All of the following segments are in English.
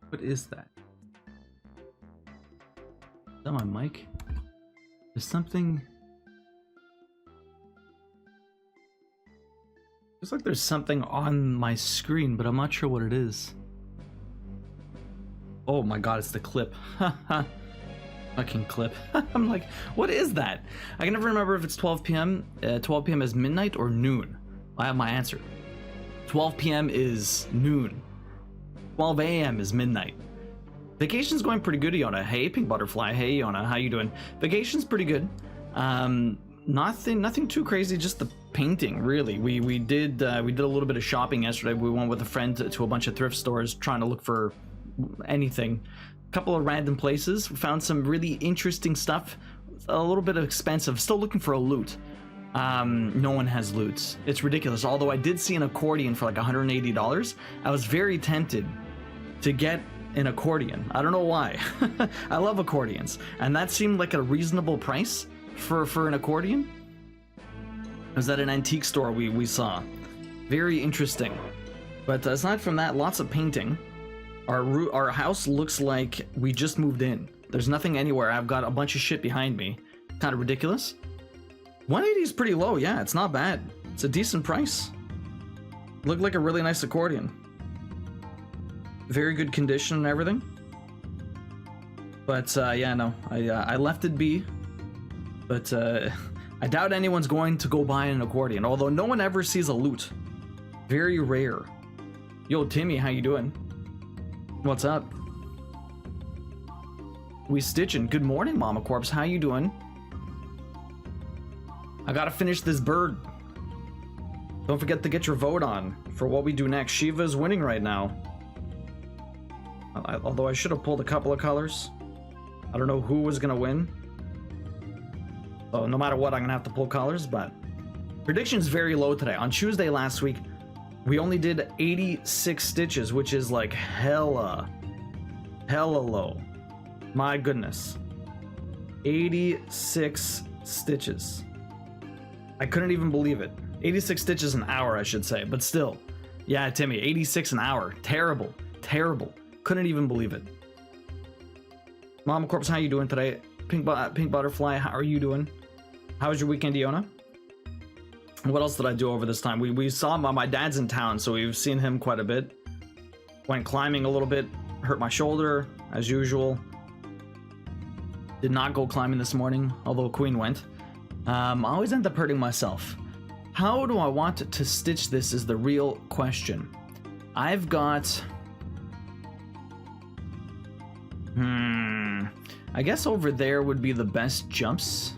What is that? Is that my mic? There's something... Looks like there's something on my screen, but I'm not sure what it is. Oh my god, it's the clip. Fucking clip. I'm like, what is that? I can never remember if it's 12 p.m. 12 p.m. is midnight or noon. I have my answer. 12 p.m. is noon. 12 a.m. is midnight. Vacation's going pretty good, Iona. Hey, Pink Butterfly. Hey, Iona. How you doing? Vacation's pretty good. Nothing too crazy. Just the painting, really. We did a little bit of shopping yesterday. We went with a friend to a bunch of thrift stores trying to look for anything. A couple of random places. We found some really interesting stuff. A little bit expensive. Still looking for a loot. No one has loots. It's ridiculous. Although I did see an accordion for like $180. I was very tempted to get an accordion. I don't know why. I love accordions, and that seemed like a reasonable price for an accordion. It was at an antique store we saw. Very interesting. But aside from that, lots of painting. Our house looks like we just moved in. There's nothing anywhere. I've got a bunch of shit behind me. Kind of ridiculous. 180 is pretty low. Yeah, it's not bad. It's a decent price. Looked like a really nice accordion. Very good condition and everything. But yeah, no, I left it be. But I doubt anyone's going to go buy an accordion, although no one ever sees a lute. Very rare. Yo, Timmy, how you doing? What's up? We stitching. Good morning, Mama Corpse. How you doing? I gotta finish this bird. Don't forget to get your vote on for what we do next. Shiva's winning right now. Although I should have pulled a couple of colors. I don't know who was gonna win. So no matter what, I'm gonna have to pull colors, but prediction's very low today. On Tuesday last week, we only did 86 stitches, which is like hella low. My goodness. 86 stitches. I couldn't even believe it. 86 stitches an hour, I should say, but still. Yeah, Timmy, 86 an hour. Terrible. Terrible. Couldn't even believe it. Mama Corpse, how you doing today? Pink Butterfly, how are you doing? How was your weekend, Iona? What else did I do over this time? We saw my dad's in town, so we've seen him quite a bit. Went climbing a little bit. Hurt my shoulder, as usual. Did not go climbing this morning, although Queen went. I always end up hurting myself. How do I want to stitch this is the real question. I've got... I guess over there would be the best jumps.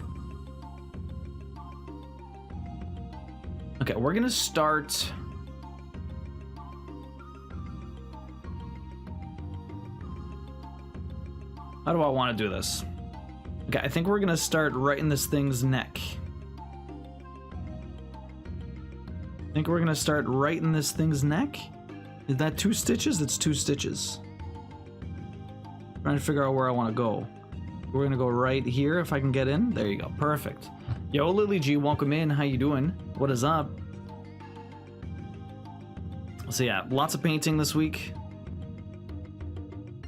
Okay, we're gonna start... How do I want to do this? Okay, I think we're gonna start right in this thing's neck. I think we're gonna start right in this thing's neck. Is that 2 stitches? It's 2 stitches. Trying to figure out where I want to go. We're gonna go right here if I can get in. There you go. Perfect. Yo, Lily G, welcome in. How you doing? What is up? So yeah, lots of painting this week.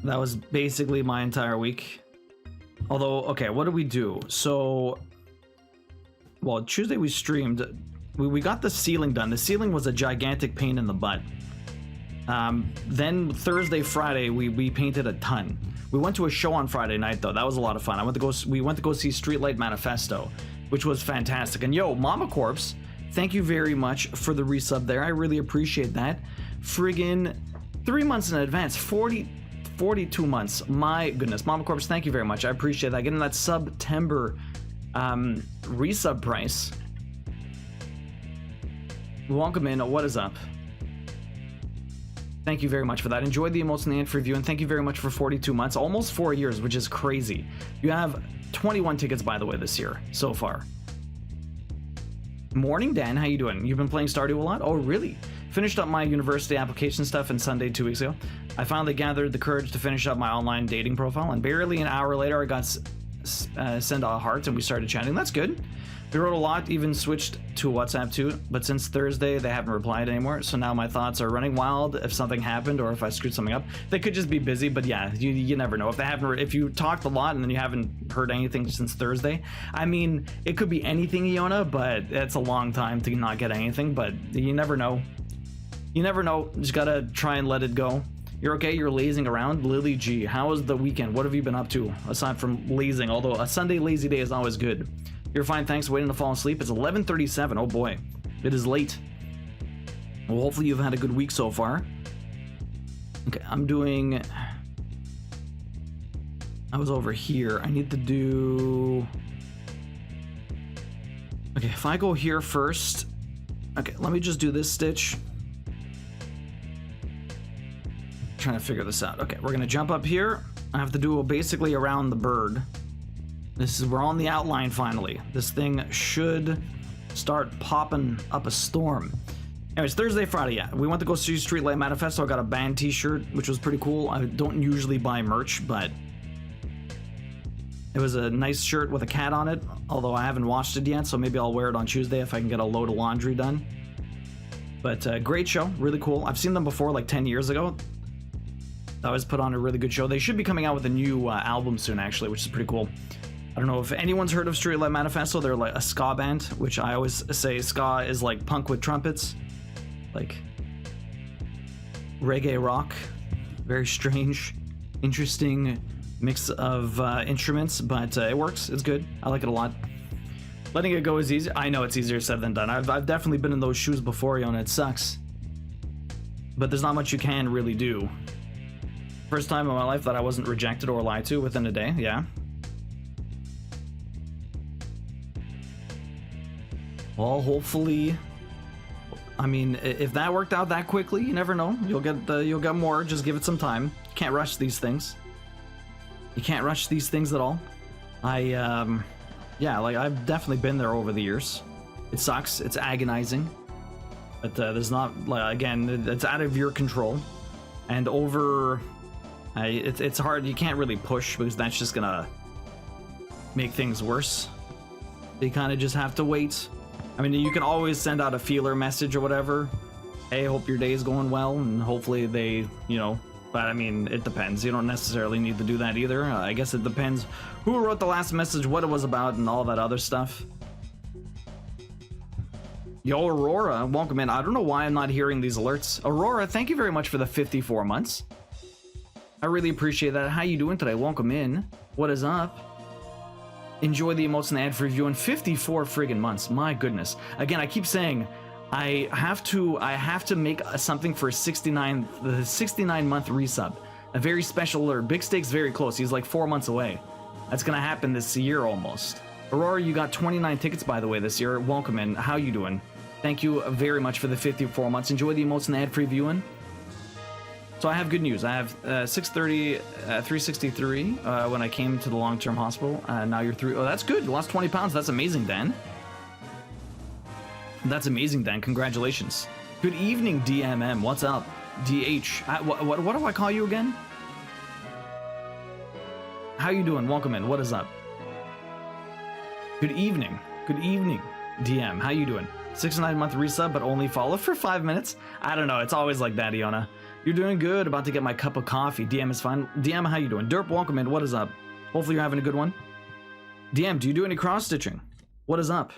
That was basically my entire week. Although, okay, what did we do? So, well, Tuesday we streamed. We got the ceiling done. The ceiling was a gigantic pain in the butt. Then Thursday, Friday, we painted a ton. We went to a show on Friday night though. That was a lot of fun. We went to go see Streetlight Manifesto, which was fantastic. And yo, Mama Corpse, thank you very much for the resub there. I really appreciate that. Friggin' 3 months in advance, 42 months. My goodness, Mama Corpse, thank you very much. I appreciate that. Getting that September resub price. Welcome in. What is up? Thank you very much for that. Enjoyed the emotes in the end review, and thank you very much for 42 months, almost 4 years, which is crazy. You have 21 tickets, by the way, this year so far. Morning, Dan. How you doing? You've been playing Stardew a lot? Oh, really? Finished up my university application stuff on Sunday 2 weeks ago. I finally gathered the courage to finish up my online dating profile, and barely an hour later, I got sent a heart, and we started chatting. That's good. We wrote a lot, even switched to WhatsApp too, but since Thursday they haven't replied anymore, so now my thoughts are running wild if something happened or if I screwed something up. They could just be busy, but yeah, you never know. If they haven't, if you talked a lot and then you haven't heard anything since Thursday, I mean, it could be anything, Iona, but it's a long time to not get anything, but you never know. You never know, just gotta try and let it go. You're okay? You're lazing around? Lily G, how was the weekend? What have you been up to, aside from lazing? Although a Sunday lazy day is always good. You're fine, thanks. Waiting to fall asleep. It's 11:37. Oh boy, it is late. Well, hopefully you've had a good week so far. Okay, I'm doing... I was over here. I need to do... Okay, if I go here first... Okay, let me just do this stitch. Trying to figure this out. Okay, we're gonna jump up here. I have to do basically around the bird. This is, we're on the outline finally. This thing should start popping up a storm. Anyways, Thursday, Friday, yeah. We went to go see Streetlight Manifesto. I got a band t-shirt, which was pretty cool. I don't usually buy merch, but it was a nice shirt with a cat on it, although I haven't washed it yet, so maybe I'll wear it on Tuesday if I can get a load of laundry done. But great show, really cool. I've seen them before, like 10 years ago. That was put on a really good show. They should be coming out with a new album soon, actually, which is pretty cool. I don't know if anyone's heard of Streetlight Manifesto. They're like a ska band, which I always say ska is like punk with trumpets. Like reggae rock. Very strange, interesting mix of instruments, but it works. It's good. I like it a lot. Letting it go is easy. I know it's easier said than done. I've definitely been in those shoes before, Yona. It sucks. But there's not much you can really do. First time in my life that I wasn't rejected or lied to within a day, yeah. Well, hopefully, I mean, if that worked out that quickly, you never know. You'll get more. Just give it some time. You can't rush these things. You can't rush these things at all. Yeah, like I've definitely been there over the years. It sucks. It's agonizing. But there's not, like, again, it's out of your control. And it's hard. You can't really push because that's just gonna make things worse. You kind of just have to wait. I mean, you can always send out a feeler message or whatever. Hey, hope your day is going well, and hopefully they, you know, but I mean, it depends. You don't necessarily need to do that either. I guess it depends who wrote the last message, what it was about, and all that other stuff. Yo, Aurora, welcome in. I don't know why I'm not hearing these alerts. Aurora, thank you very much for the 54 months. I really appreciate that. How you doing today? Welcome in. What is up? Enjoy the emotes and the ad for review in 54 friggin' months. My goodness. Again, I keep saying I have to make something for the 69 month resub. A very special alert. Big Steak's very close. He's like 4 months away. That's gonna happen this year almost. Aurora, you got 29 tickets by the way this year. Welcome in. How you doing? Thank you very much for the 54 months. Enjoy the emotes and the ad free viewing. So I have good news. I have 630, 363 when I came to the long-term hospital. Now you're through. Oh, that's good. You lost 20 pounds. That's amazing, Dan. That's amazing, Dan. Congratulations. Good evening, DMM. What's up? DH. What do I call you again? How you doing? Welcome in. What is up? Good evening. Good evening, DM. How you doing? 6-9 month resub, but only follow for 5 minutes. I don't know. It's always like that, Iona. You're doing good. About to get my cup of coffee. DM is fine. DM, how you doing? Derp, welcome in. What is up? Hopefully you're having a good one. DM, do you do any cross stitching? What is up?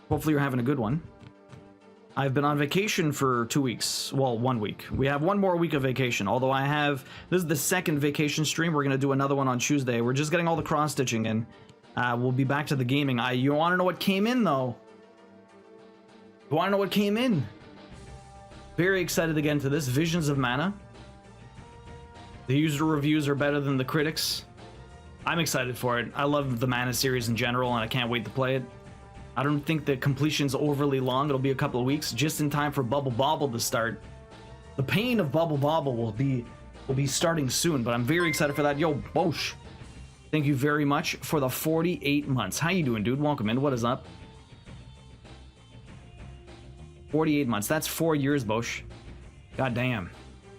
Hopefully you're having a good one. I've been on vacation for 2 weeks. Well, 1 week. We have one more week of vacation. Although this is the second vacation stream. We're going to do another one on Tuesday. We're just getting all the cross stitching in. We'll be back to the gaming. You want to know what came in though? You want to know what came in? Very excited to get into this. Visions of Mana. The user reviews are better than the critics. I'm excited for it. I love the Mana series in general, and I can't wait to play it. I don't think the completion's overly long. It'll be a couple of weeks, just in time for Bubble Bobble to start. The pain of Bubble Bobble will be starting soon, but I'm very excited for that. Yo, Bosch. Thank you very much for the 48 months. How you doing, dude? Welcome in. What is up? 48 months. That's 4 years, Bosch. God damn.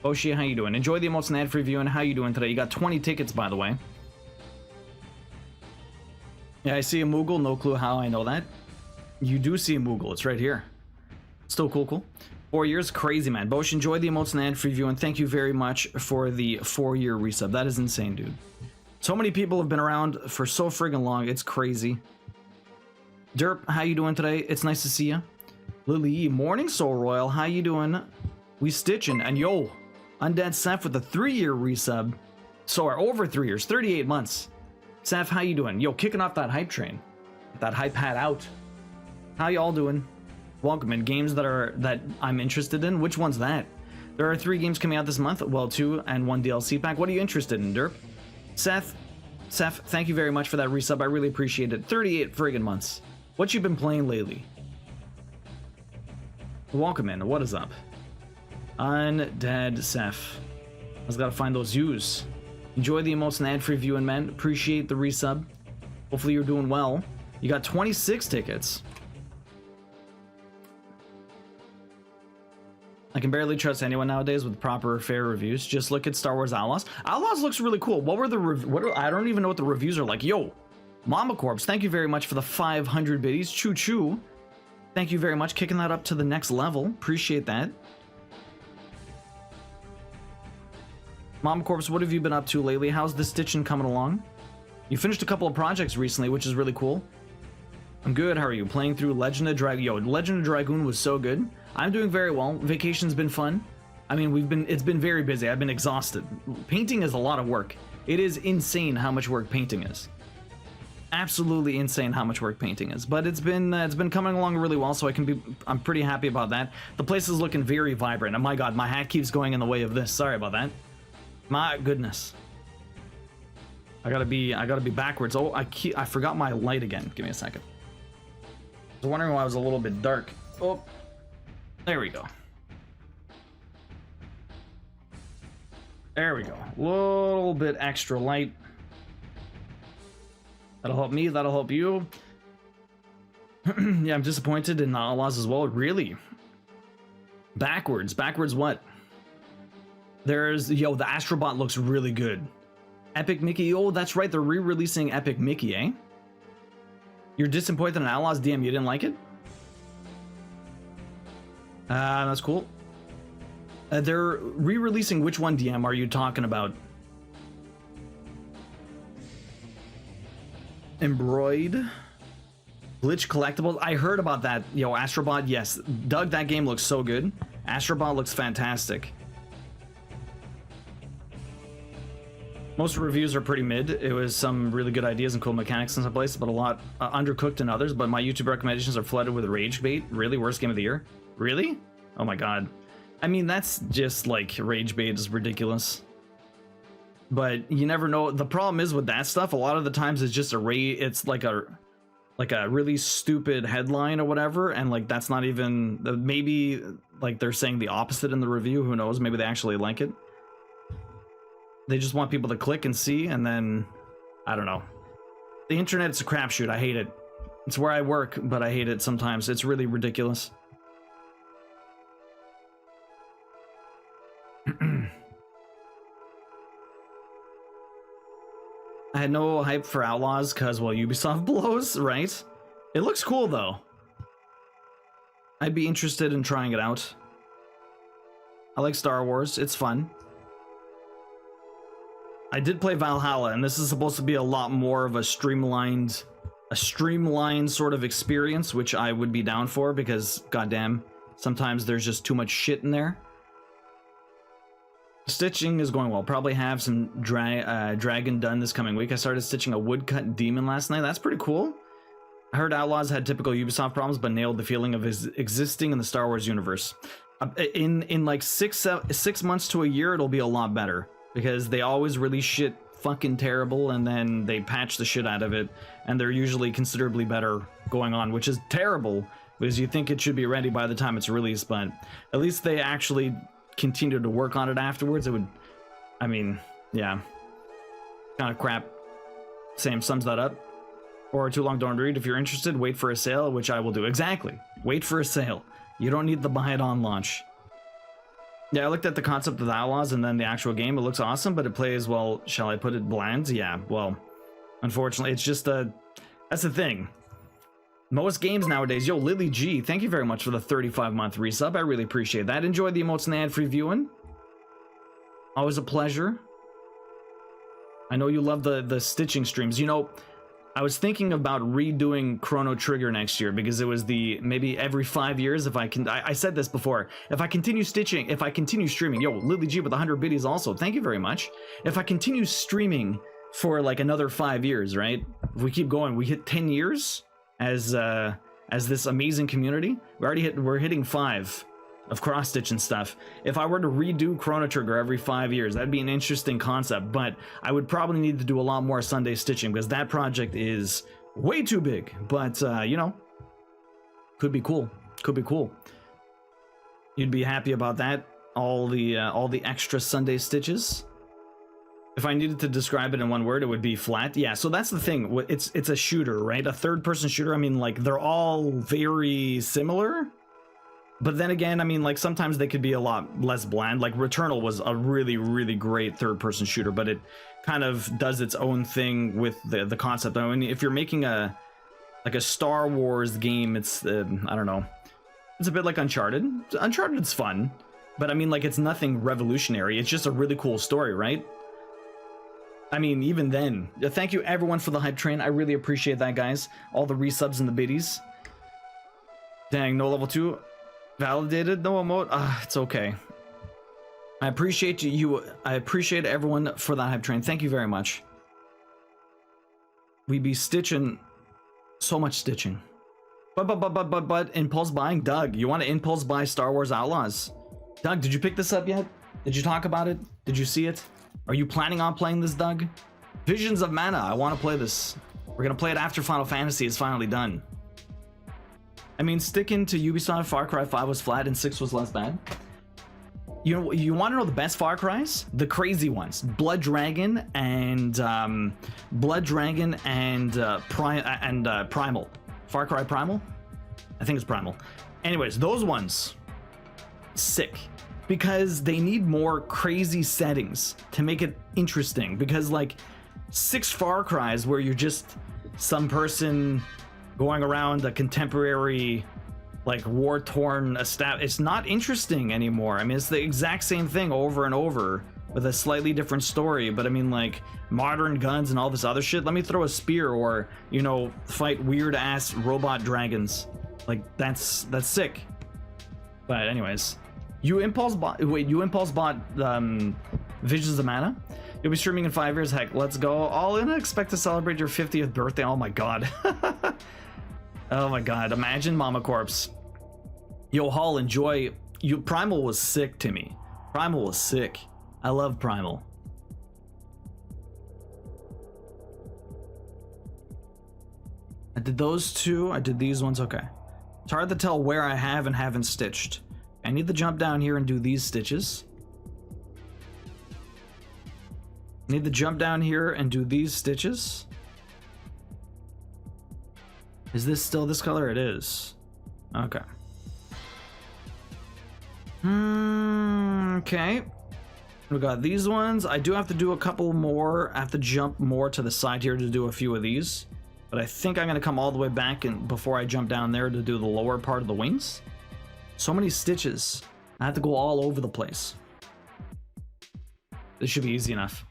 Boshi, how you doing? Enjoy the emotes and ad free viewing. How you doing today? You got 20 tickets, by the way. Yeah, I see a Moogle. No clue how I know that. You do see a Moogle. It's right here. Still cool. 4 years, crazy, man. Bosch, enjoy the emotes and ad free view, and thank you very much for the 4-year resub. That is insane, dude. So many people have been around for so friggin' long. It's crazy. Derp, how you doing today? It's nice to see you. Lily, morning, Soul Royal. How you doing? We stitching, and yo, Undead Seth with the 3-year resub. So over 3 years, 38 months. Seth, how you doing? Yo, kicking off that hype train. That hype hat out. How y'all doing? Welcome in. Games that I'm interested in. Which one's that? There are 3 games coming out this month. Well, 2 and 1 DLC pack. What are you interested in, Derp? Seth, thank you very much for that resub. I really appreciate it. 38 friggin' months. What you been playing lately? Welcome in. What is up? Undead Seth. I just gotta find those views. Enjoy the emotes and ad-free viewing, man. Appreciate the resub. Hopefully you're doing well. You got 26 tickets. I can barely trust anyone nowadays with proper fair reviews. Just look at Star Wars Outlaws. Outlaws looks really cool. What were the I don't even know what the reviews are like. Yo, Mama Corpse, thank you very much for the 500 biddies. Choo choo. Thank you very much. Kicking that up to the next level. Appreciate that. Mama Corpse, what have you been up to lately? How's the stitching coming along? You finished a couple of projects recently, which is really cool. I'm good. How are you? Playing through Legend of Dragoon. Yo, Legend of Dragoon was so good. I'm doing very well. Vacation's been fun. I mean, it's been very busy. I've been exhausted. Painting is a lot of work. It is insane how much work painting is. Absolutely insane how much work painting is. But it's been coming along really well, so I'm pretty happy about that. The place is looking very vibrant. And my God, my hat keeps going in the way of this. Sorry about that. My goodness. I gotta be backwards. Oh, I forgot my light again. Give me a second. I was wondering why I was a little bit dark. Oh, there we go. There we go. A little bit extra light. That'll help me. That'll help you. Yeah, I'm disappointed in Outlaws as well. Really? Backwards. Backwards what? There's, yo, the Astrobot looks really good. Epic Mickey. Oh, that's right. They're re-releasing Epic Mickey, eh? You're disappointed in Outlaws DM. You didn't like it? That's cool. They're re-releasing which one, DM, are you talking about? Embroid? Glitch Collectibles? I heard about that. Yo, Astrobot, yes. Doug, that game looks so good. Astrobot looks fantastic. Most reviews are pretty mid. It was some really good ideas and cool mechanics in some places, but a lot undercooked in others. But my YouTube recommendations are flooded with rage bait. Really? Worst game of the year? Really? Oh my God. I mean, that's just like rage bait is ridiculous. But you never know. The problem is with that stuff, a lot of the times it's just it's like a really stupid headline or whatever, and like that's not even, maybe like they're saying the opposite in the review. Who knows? Maybe they actually like it. They just want people to click and see, and then I don't know. The internet's a crapshoot. I hate it. It's where I work, but I hate it sometimes. It's really ridiculous. I had no hype for Outlaws because, well, Ubisoft blows, right? It looks cool, though. I'd be interested in trying it out. I like Star Wars. It's fun. I did play Valhalla, and this is supposed to be a lot more of a streamlined sort of experience, which I would be down for because, goddamn, sometimes there's just too much shit in there. Stitching is going well. Probably have some dragon done this coming week. I started stitching a woodcut demon last night. That's pretty cool. I heard Outlaws had typical Ubisoft problems, but nailed the feeling of existing in the Star Wars universe. In like 6 months to a year, it'll be a lot better. Because they always release shit fucking terrible, and then they patch the shit out of it, and they're usually considerably better going on, which is terrible, because you think it should be ready by the time it's released, but at least they actually continue to work on it afterwards. It would, I mean, yeah. Kind of crap. Same sums that up. Or too long, don't read. If you're interested, wait for a sale, which I will do. Exactly. Wait for a sale. You don't need to buy it on launch. Yeah, I looked at the concept of the Outlaws and then the actual game. It looks awesome, but it plays, well, shall I put it, bland? Yeah, well, unfortunately, it's just That's the thing. Most games nowadays. Yo, Lily G, thank you very much for the 35-month resub. I really appreciate that. Enjoy the emotes and the ad-free viewing. Always a pleasure. I know you love the stitching streams. You know, I was thinking about redoing Chrono Trigger next year because it was the maybe every 5 years if I can. I said this before. If I continue stitching, if I continue streaming, yo, Lily G with 100 biddies also. Thank you very much. If I continue streaming for like another 5 years, right? If we keep going, we hit 10 years as this amazing community. We're hitting 5 of cross stitch and stuff. If I were to redo Chrono Trigger every 5 years, that'd be an interesting concept, but I would probably need to do a lot more Sunday stitching because that project is way too big. But you know, could be cool. Could be cool. You'd be happy about that. All the extra Sunday stitches. If I needed to describe it in one word, it would be flat. Yeah, so that's the thing. It's a shooter, right? A third-person shooter. I mean, like, they're all very similar. But then again, I mean, like, sometimes they could be a lot less bland. Like, Returnal was a really, really great third-person shooter, but it kind of does its own thing with the concept. I mean, if you're making a Star Wars game, it's, I don't know. It's a bit like Uncharted. Uncharted's fun, but I mean, like, it's nothing revolutionary. It's just a really cool story, right? I mean, even then. Thank you, everyone, for the hype train. I really appreciate that, guys. All the resubs and the biddies. Dang, no level 2. Validated, no emote. It's okay. I appreciate you. I appreciate everyone for that hype train. Thank you very much. We be stitching, so much stitching. But impulse buying, Doug. You want to impulse buy Star Wars Outlaws? Doug, did you pick this up yet? Did you talk about it? Did you see it? Are you planning on playing this, Doug? Visions of Mana. I want to play this. We're gonna play it after Final Fantasy is finally done. I mean, sticking to Ubisoft, Far Cry 5 was flat and 6 was less bad. You know, you want to know the best Far Cries? The crazy ones: Blood Dragon and Primal. Far Cry Primal? I think it's Primal. Anyways, those ones, sick. Because they need more crazy settings to make it interesting. Because like 6 Far Cries where you're just some person going around a contemporary, like, war-torn it's not interesting anymore. I mean, it's the exact same thing over and over with a slightly different story. But I mean, like, modern guns and all this other shit. Let me throw a spear or, you know, fight weird-ass robot dragons. Like, that's sick. But anyways, you impulse bought Visions of Mana? You'll be streaming in 5 years. Heck, let's go. All in. Expect to celebrate your 50th birthday. Oh my god. Oh my god, imagine Mama Corpse. Yo, Hall, enjoy. Primal was sick to me. Primal was sick. I love Primal. I did those two. I did these ones. Okay. It's hard to tell where I have and haven't stitched. I need to jump down here and do these stitches. I need to jump down here and do these stitches. Is this still this color? It is. Okay. Okay. We got these ones. I do have to do a couple more. I have to jump more to the side here to do a few of these. But I think I'm going to come all the way back and before I jump down there to do the lower part of the wings. So many stitches. I have to go all over the place. This should be easy enough.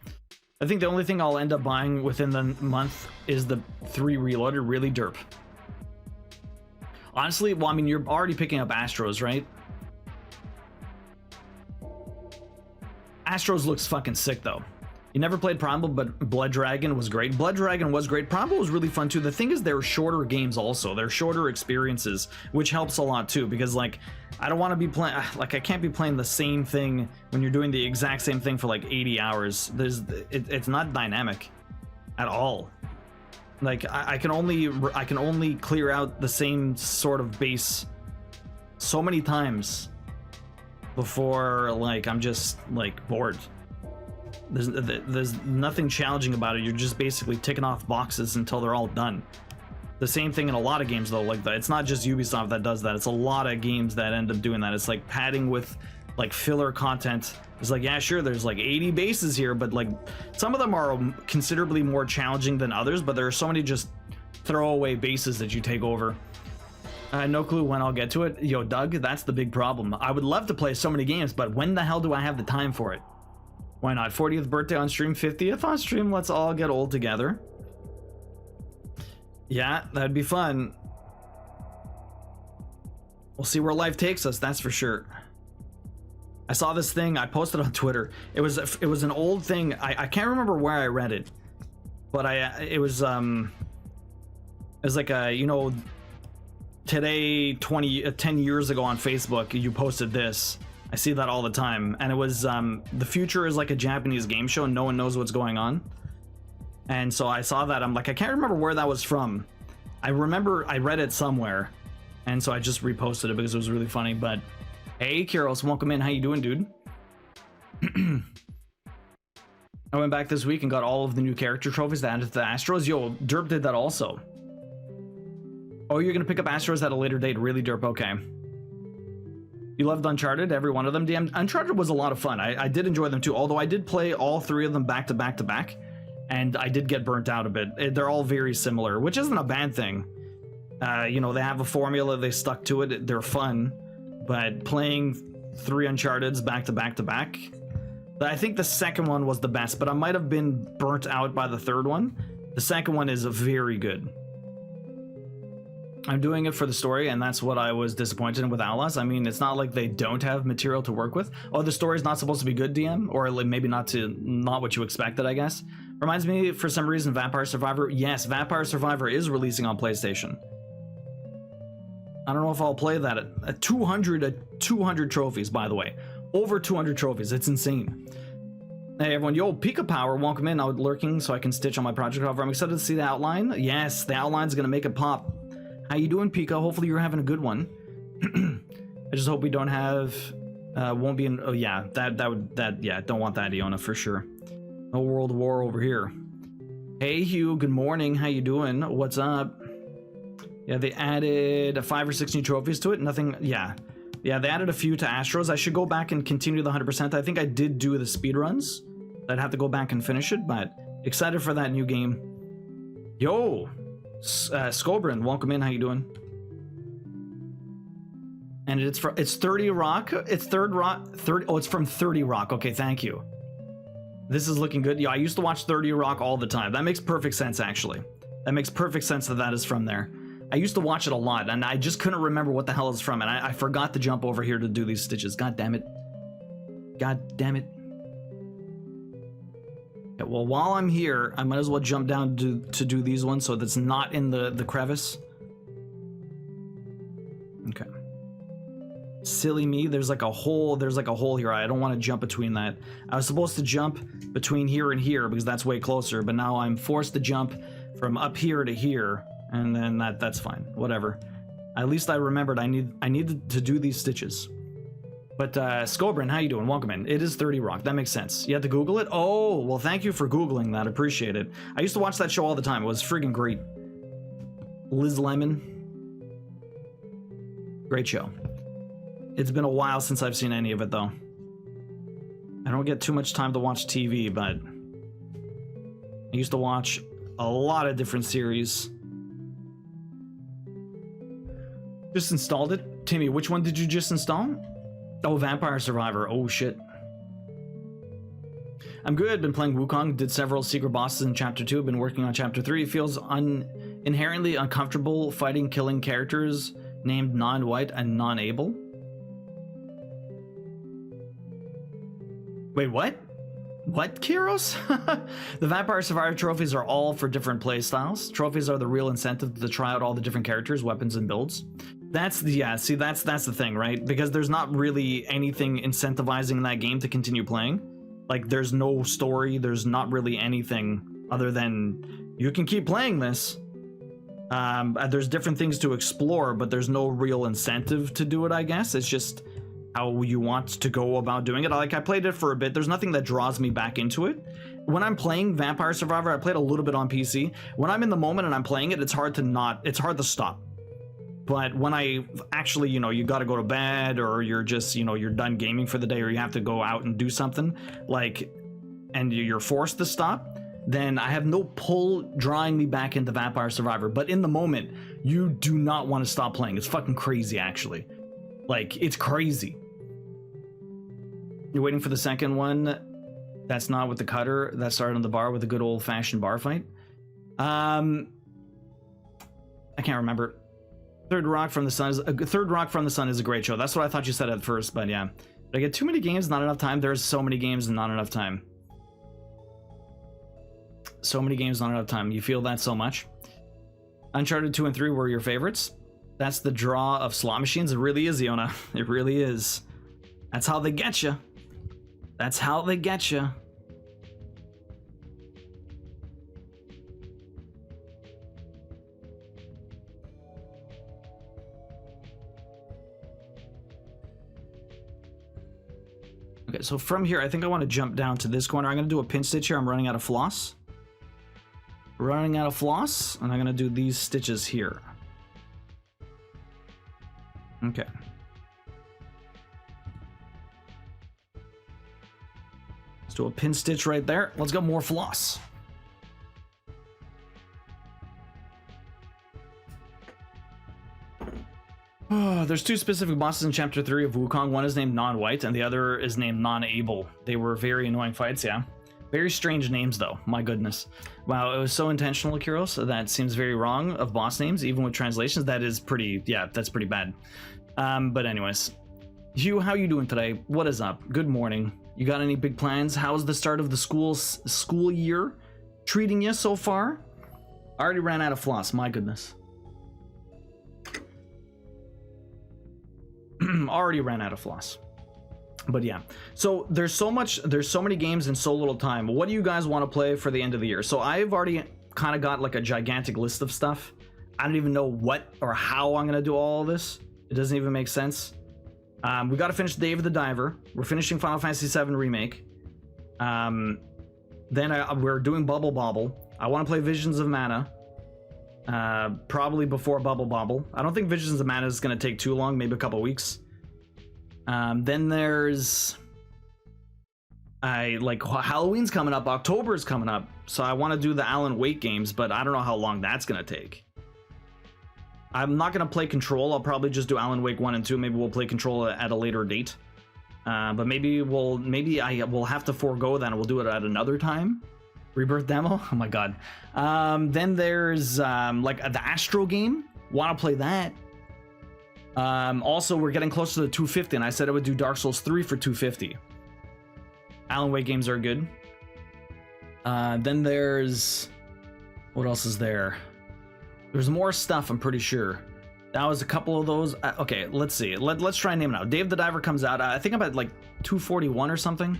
I think the only thing I'll end up buying within the month is the 3 Reloaded. Really derp. Honestly, well, I mean, you're already picking up Astros, right? Astros looks fucking sick, though. You never played Primal, but Blood Dragon was great. Blood Dragon was great. Primal was really fun, too. The thing is, they're shorter games also. They're shorter experiences, which helps a lot, too, because, like, I don't want to be playing... Like, I can't be playing the same thing when you're doing the exact same thing for, like, 80 hours. It's not dynamic at all. Like, I can only clear out the same sort of base so many times before, like, I'm just, like, bored. There's nothing challenging about it. You're just basically ticking off boxes until they're all done. The same thing in a lot of games, though. Like, that, it's not just Ubisoft that does that. It's a lot of games that end up doing that. It's like padding with, like, filler content. It's like, yeah, sure, there's like 80 bases here, but like some of them are considerably more challenging than others, but there are so many just throwaway bases that you take over. No clue when I'll get to it. Yo, Doug, that's the big problem. I would love to play so many games, but when the hell do I have the time for it? Why not? 40th birthday on stream, 50th on stream. Let's all get old together. Yeah, that'd be fun. We'll see where life takes us, that's for sure. I saw this thing, I posted on Twitter. It was an old thing. I can't remember where I read it, but it was like a, you know, today 10 years ago on Facebook you posted this. I see that all the time, and it was the future is like a Japanese game show and no one knows what's going on. And so I saw that, I'm like, I can't remember where that was from. I remember I read it somewhere, and so I just reposted it because it was really funny. But hey, Kiros, welcome in. How you doing, dude? I went back this week and got all of the new character trophies that added to the Astros. Yo, Derp did that also. Oh, you're gonna pick up Astros at a later date. Really, Derp? Okay. You loved Uncharted, every one of them, DM. Uncharted was a lot of fun. I did enjoy them too, although I did play all three of them back to back to back, and I did get burnt out a bit. They're all very similar, which isn't a bad thing. You know, they have a formula, they stuck to it, they're fun, but playing 3 Uncharteds back to back to back, I think the second one was the best, but I might have been burnt out by the third one. The second one is very good. I'm doing it for the story, and that's what I was disappointed in with Outlaws. I mean, it's not like they don't have material to work with. Oh, the story's not supposed to be good, DM? Or like maybe not what you expected, I guess. Reminds me, for some reason, Vampire Survivor. Yes, Vampire Survivor is releasing on PlayStation. I don't know if I'll play that. At 200 trophies, by the way. Over 200 trophies. It's insane. Hey, everyone. Yo, Pika Power, welcome in. Out lurking so I can stitch on my project cover. I'm excited to see the outline. Yes, the outline's going to make it pop. How you doing, Pika? Hopefully you're having a good one. I just hope we don't have won't be in. Oh yeah, yeah, don't want that, Iona, for sure. No world war over here. Hey Hugh, good morning. How you doing? What's up? Yeah, they added 5 or 6 new trophies to it. Nothing. Yeah, they added a few to Astros. I should go back and continue the 100%. I think I did do the speed runs. I'd have to go back and finish it, but excited for that new game. Yo. Scobrin, welcome in. How you doing? And it's 30 Rock. It's third Rock. 30. Oh, it's from 30 Rock. Okay, thank you. This is looking good. Yeah, I used to watch 30 Rock all the time. That makes perfect sense, actually. That makes perfect sense that is from there. I used to watch it a lot, and I just couldn't remember what the hell it's from, and I forgot to jump over here to do these stitches. God damn it. God damn it. Yeah, well, while I'm here, I might as well jump down to do these ones so that's not in the crevice. Okay. Silly me, there's like a hole here. I don't want to jump between that. I was supposed to jump between here and here because that's way closer, but now I'm forced to jump from up here to here, and then that's fine. Whatever. At least I remembered I needed to do these stitches. But Scobrin, how you doing? Welcome in. It is 30 Rock. That makes sense. You had to Google it? Oh, well, thank you for Googling that. Appreciate it. I used to watch that show all the time. It was friggin' great. Liz Lemon. Great show. It's been a while since I've seen any of it, though. I don't get too much time to watch TV, but I used to watch a lot of different series. Just installed it. Timmy, which one did you just install? Oh, Vampire Survivor. Oh, shit. I'm good. Been playing Wukong. Did several secret bosses in Chapter 2. Been working on Chapter 3. It feels inherently uncomfortable fighting, killing characters named non-white and non-able. Wait, what? What, Kiros? The Vampire Survivor trophies are all for different playstyles. Trophies are the real incentive to try out all the different characters, weapons, and builds. That's the, yeah, see, that's the thing, right? Because there's not really anything incentivizing that game to continue playing. Like, there's no story, there's not really anything other than you can keep playing this. There's different things to explore, but there's no real incentive to do it, I guess. It's just how you want to go about doing it. Like, I played it for a bit. There's nothing that draws me back into it. When I'm playing Vampire Survivor, I played a little bit on PC. When I'm in the moment and I'm playing it, it's hard to stop. But when I actually, you know, you got to go to bed, or you're just, you know, you're done gaming for the day, or you have to go out and do something, like, and you're forced to stop, then I have no pull drawing me back into Vampire Survivor. But in the moment, you do not want to stop playing. It's fucking crazy, actually. Like, it's crazy. You're waiting for the second one. That's not with the cutter. That started on the bar with a good old-fashioned bar fight. I can't remember. Third Rock from the Sun is a great show. That's what I thought you said at first, but yeah. Did I get too many games, not enough time? There's so many games and not enough time. So many games, not enough time. You feel that so much? Uncharted 2 and 3 were your favorites? That's the draw of slot machines. It really is, Iona. It really is. That's how they get you. That's how they get you. Okay, so from here, I think I want to jump down to this corner. I'm going to do a pin stitch here. I'm running out of floss. Running out of floss, and I'm going to do these stitches here. Okay. Let's do a pin stitch right there. Let's get more floss. There's two specific bosses in Chapter 3 of Wukong. One is named Non-White, and the other is named Non-Able. They were very annoying fights, yeah. Very strange names, though. My goodness. Wow, it was so intentional, Kyros. That seems very wrong of boss names, even with translations. That is pretty, yeah, that's pretty bad. But anyways. Hugh, how you doing today? What is up? Good morning. You got any big plans? How's the start of the school year treating you so far? I already ran out of floss. My goodness. Already ran out of floss. But yeah, so there's so many games in so little time. What do you guys want to play for the end of the year? So I've already kind of got like a gigantic list of stuff. I don't even know what or how I'm gonna do all of this. It doesn't even make sense. We got to finish Dave the Diver. We're finishing Final Fantasy VII Remake. Then we're doing Bubble Bobble. I want to play Visions of Mana. Probably before Bubble Bobble. I don't think Visions of Mana is going to take too long, maybe a couple weeks. Then there's like Halloween's coming up, October's coming up, so I want to do the Alan Wake games, but I don't know how long that's going to take. I'm not going to play Control. I'll probably just do Alan Wake 1 and 2. Maybe we'll play Control at a later date. But maybe I will have to forego that and we'll do it at another time. Rebirth demo? Oh my god. Then there's like the Astro game. Want to play that. Also, we're getting close to the 250, and I said I would do Dark Souls 3 for 250. Alan Wake games are good. Then there's... What else is there? There's more stuff, I'm pretty sure. That was a couple of those. Okay, let's see. Let's try and name it out. Dave the Diver comes out. I think I'm at like 241 or something.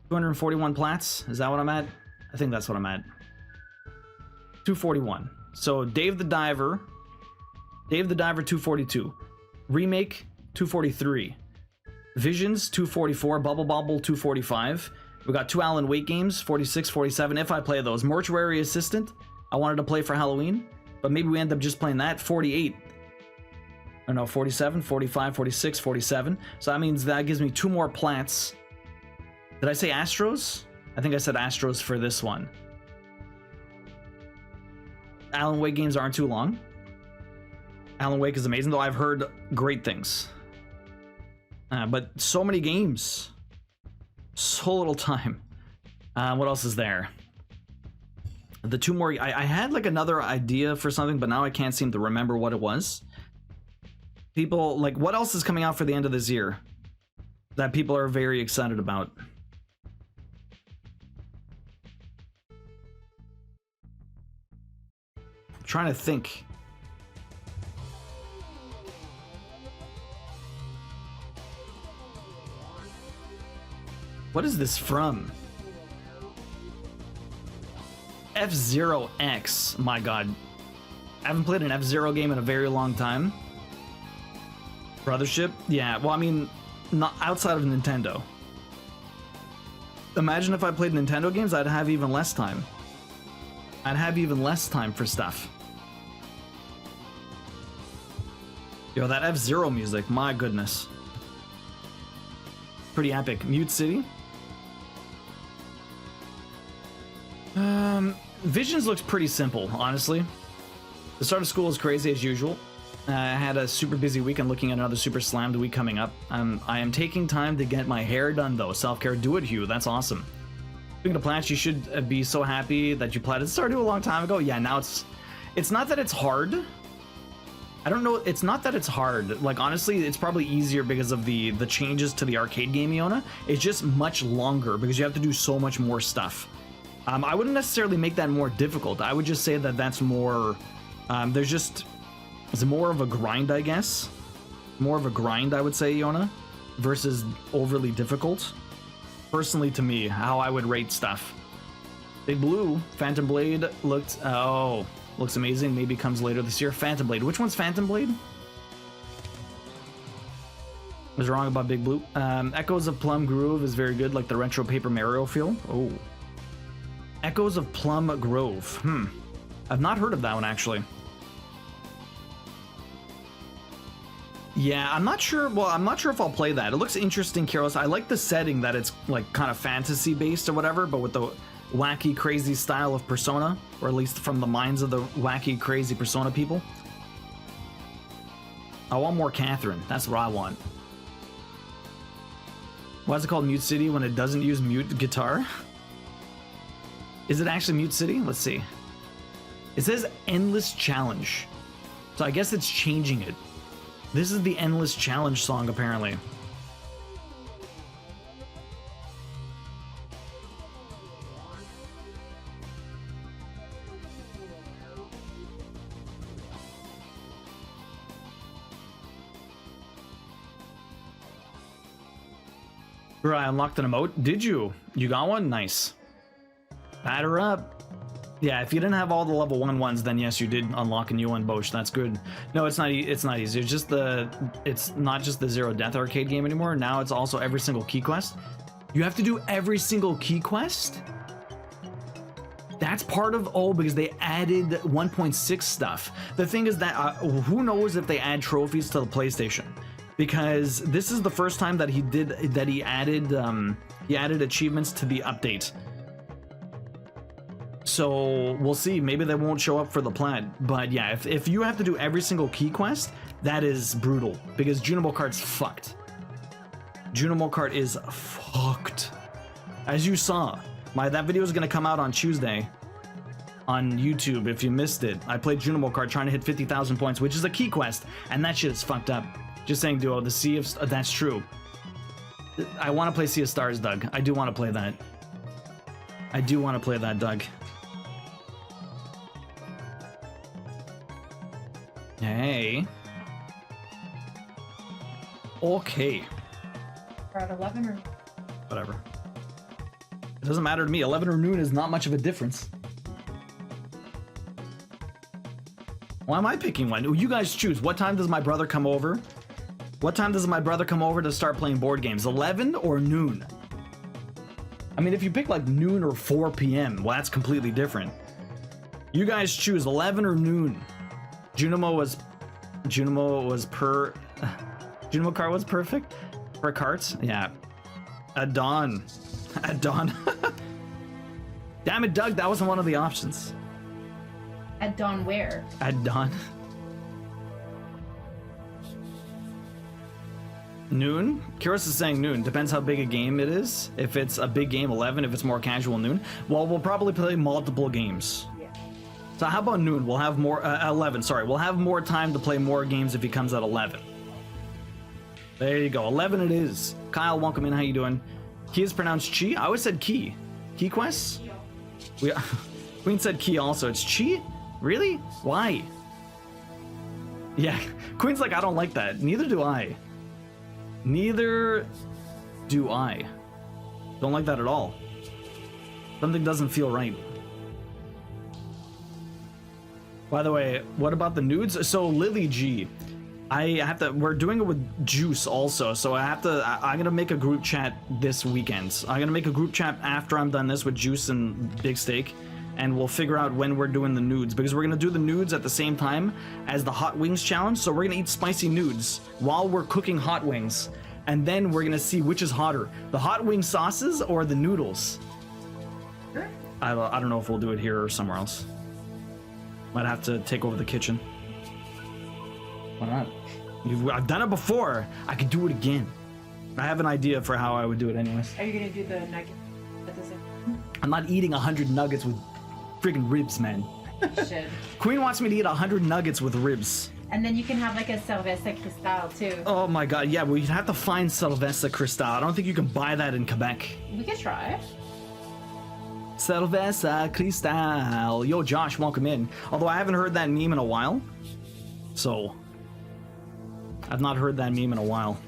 241 plats. Is that what I'm at? I think that's what I'm at. 241. So Dave the Diver 242. Remake 243. Visions 244. Bubble Bobble 245. We got two Alan Wake games, 46, 47. If I play those. Mortuary Assistant, I wanted to play for Halloween, but maybe we end up just playing that. 48. Or no, 47, 45, 46, 47. So that means that gives me two more plats. Did I say Astros? I think I said Astros for this one. Alan Wake games aren't too long. Alan Wake is amazing, though I've heard great things. But so many games. So little time. What else is there? The two more... I had like another idea for something, but now I can't seem to remember what it was. People, like, what else is coming out for the end of this year that people are very excited about? I'm trying to think. What is this from? F-Zero X. My god. I haven't played an F-Zero game in a very long time. Brothership? Yeah, well, I mean, not outside of Nintendo. Imagine if I played Nintendo games, I'd have even less time. I'd have even less time for stuff. Yo, that F-Zero music, my goodness. Pretty epic. Mute City? Visions looks pretty simple, honestly. The start of school is crazy as usual. I had a super busy week. I'm looking at another super slammed week coming up. I am taking time to get my hair done though. Self-care, do it, Hugh. That's awesome. Speaking of plants, you should be so happy that you planted Stardew a long time ago. Yeah, now it's not that it's hard. I don't know. It's not that it's hard. Like, honestly, it's probably easier because of the changes to the arcade game, Iona. It's just much longer because you have to do so much more stuff. I wouldn't necessarily make that more difficult. I would just say that that's more, it's more of a grind, I guess. More of a grind, I would say, Iona, versus overly difficult. Personally, to me, how I would rate stuff. Big Blue, Phantom Blade looks amazing. Maybe comes later this year. Phantom Blade. Which one's Phantom Blade? Was wrong about Big Blue. Echoes of Plum Grove is very good, like the retro Paper Mario feel. Oh. Echoes of Plum Grove. I've not heard of that one, actually. Yeah, I'm not sure. Well, I'm not sure if I'll play that. It looks interesting, Carlos. I like the setting that it's like kind of fantasy based or whatever, but with the wacky, crazy style of Persona, or at least from the minds of the wacky, crazy Persona people. I want more Catherine. That's what I want. Why is it called Mute City when it doesn't use mute guitar? Is it actually Mute City? Let's see. It says Endless Challenge. So I guess it's changing it. This is the Endless Challenge song, apparently. Bro, I unlocked an emote. Did you? You got one? Nice. Batter up. Yeah, if you didn't have all the level 1 ones, then yes, you did unlock a new one, Bosch. That's good. No, it's not. It's not easy. It's just it's not just the Zero Death arcade game anymore. Now it's also every single key quest. You have to do every single key quest. That's part of because they added 1.6 stuff. The thing is that who knows if they add trophies to the PlayStation, because this is the first time that he added achievements to the update. So we'll see. Maybe they won't show up for the plat. But yeah, if you have to do every single key quest, that is brutal, because Junimo Kart's fucked. Junimo Kart is fucked. As you saw, that video is going to come out on Tuesday on YouTube. If you missed it, I played Junimo Kart trying to hit 50,000 points, which is a key quest, and that shit is fucked up. Just saying, Duo, the Sea of... that's true. I want to play Sea of Stars, Doug. I do want to play that. I do want to play that, Doug. Hey. Okay. We're at 11 or... Whatever. It doesn't matter to me. 11 or noon is not much of a difference. Why am I picking one? You guys choose. What time does my brother come over? What time does my brother come over to start playing board games? 11 or noon? I mean, if you pick like noon or 4 p.m., well, that's completely different. You guys choose 11 or noon. Junimo Kart was perfect for carts. Yeah. At dawn. Damn it, Doug, that wasn't one of the options. At dawn where? At dawn. Noon? Kiros is saying noon. Depends how big a game it is. If it's a big game, 11. If it's more casual, noon. Well, we'll probably play multiple games. Yeah. So how about noon? We'll have more... 11, sorry. We'll have more time to play more games if he comes at 11. There you go. 11 it is. Kyle, welcome in. How you doing? Key is pronounced Chi? I always said Key. Key quests? Queen said Key also. It's Chi? Really? Why? Yeah. Queen's like, I don't like that. Neither do I. Neither do I. Don't like that at all. Something doesn't feel right. By the way, what about the nudes? So Lily G, we're doing it with Juice also, so I'm gonna make a group chat this weekend. I'm gonna make a group chat after I'm done this with Juice and Big Steak, and we'll figure out when we're doing the nudes, because we're gonna do the nudes at the same time as the hot wings challenge. So we're gonna eat spicy nudes while we're cooking hot wings, and then we're gonna see which is hotter, the hot wing sauces or the noodles. Sure. I don't know if we'll do it here or somewhere else. Might have to take over the kitchen. Why not? I've done it before. I could do it again. I have an idea for how I would do it anyways. Are you gonna do the nugget? That doesn't. I'm not eating 100 nuggets with friggin' ribs, man. You should. Queen wants me to eat 100 nuggets with ribs. And then you can have like a cerveza cristal too. Oh my god, yeah, well, you'd have to find Cerveza Cristal. I don't think you can buy that in Quebec. We could try. Cerveza Cristal. Yo, Josh, welcome in. Although I haven't heard that meme in a while. So, I've not heard that meme in a while.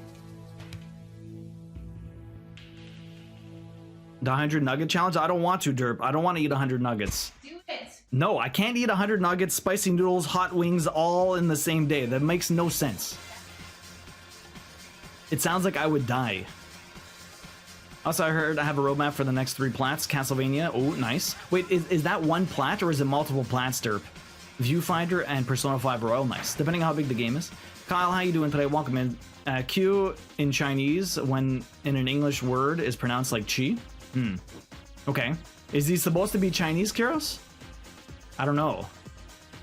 The 100 nugget challenge? I don't want to, Derp. I don't want to eat 100 nuggets. Do it. No, I can't eat 100 nuggets, spicy noodles, hot wings all in the same day. That makes no sense. It sounds like I would die. Also, I heard I have a roadmap for the next 3 plats. Castlevania. Oh, nice. Wait, is that one plat or is it multiple plats, Derp? Viewfinder and Persona 5 Royal. Nice. Depending on how big the game is. Kyle, how you doing today? Welcome in. Q in Chinese when in an English word is pronounced like chi. Okay. Is he supposed to be Chinese, Kyros? I don't know.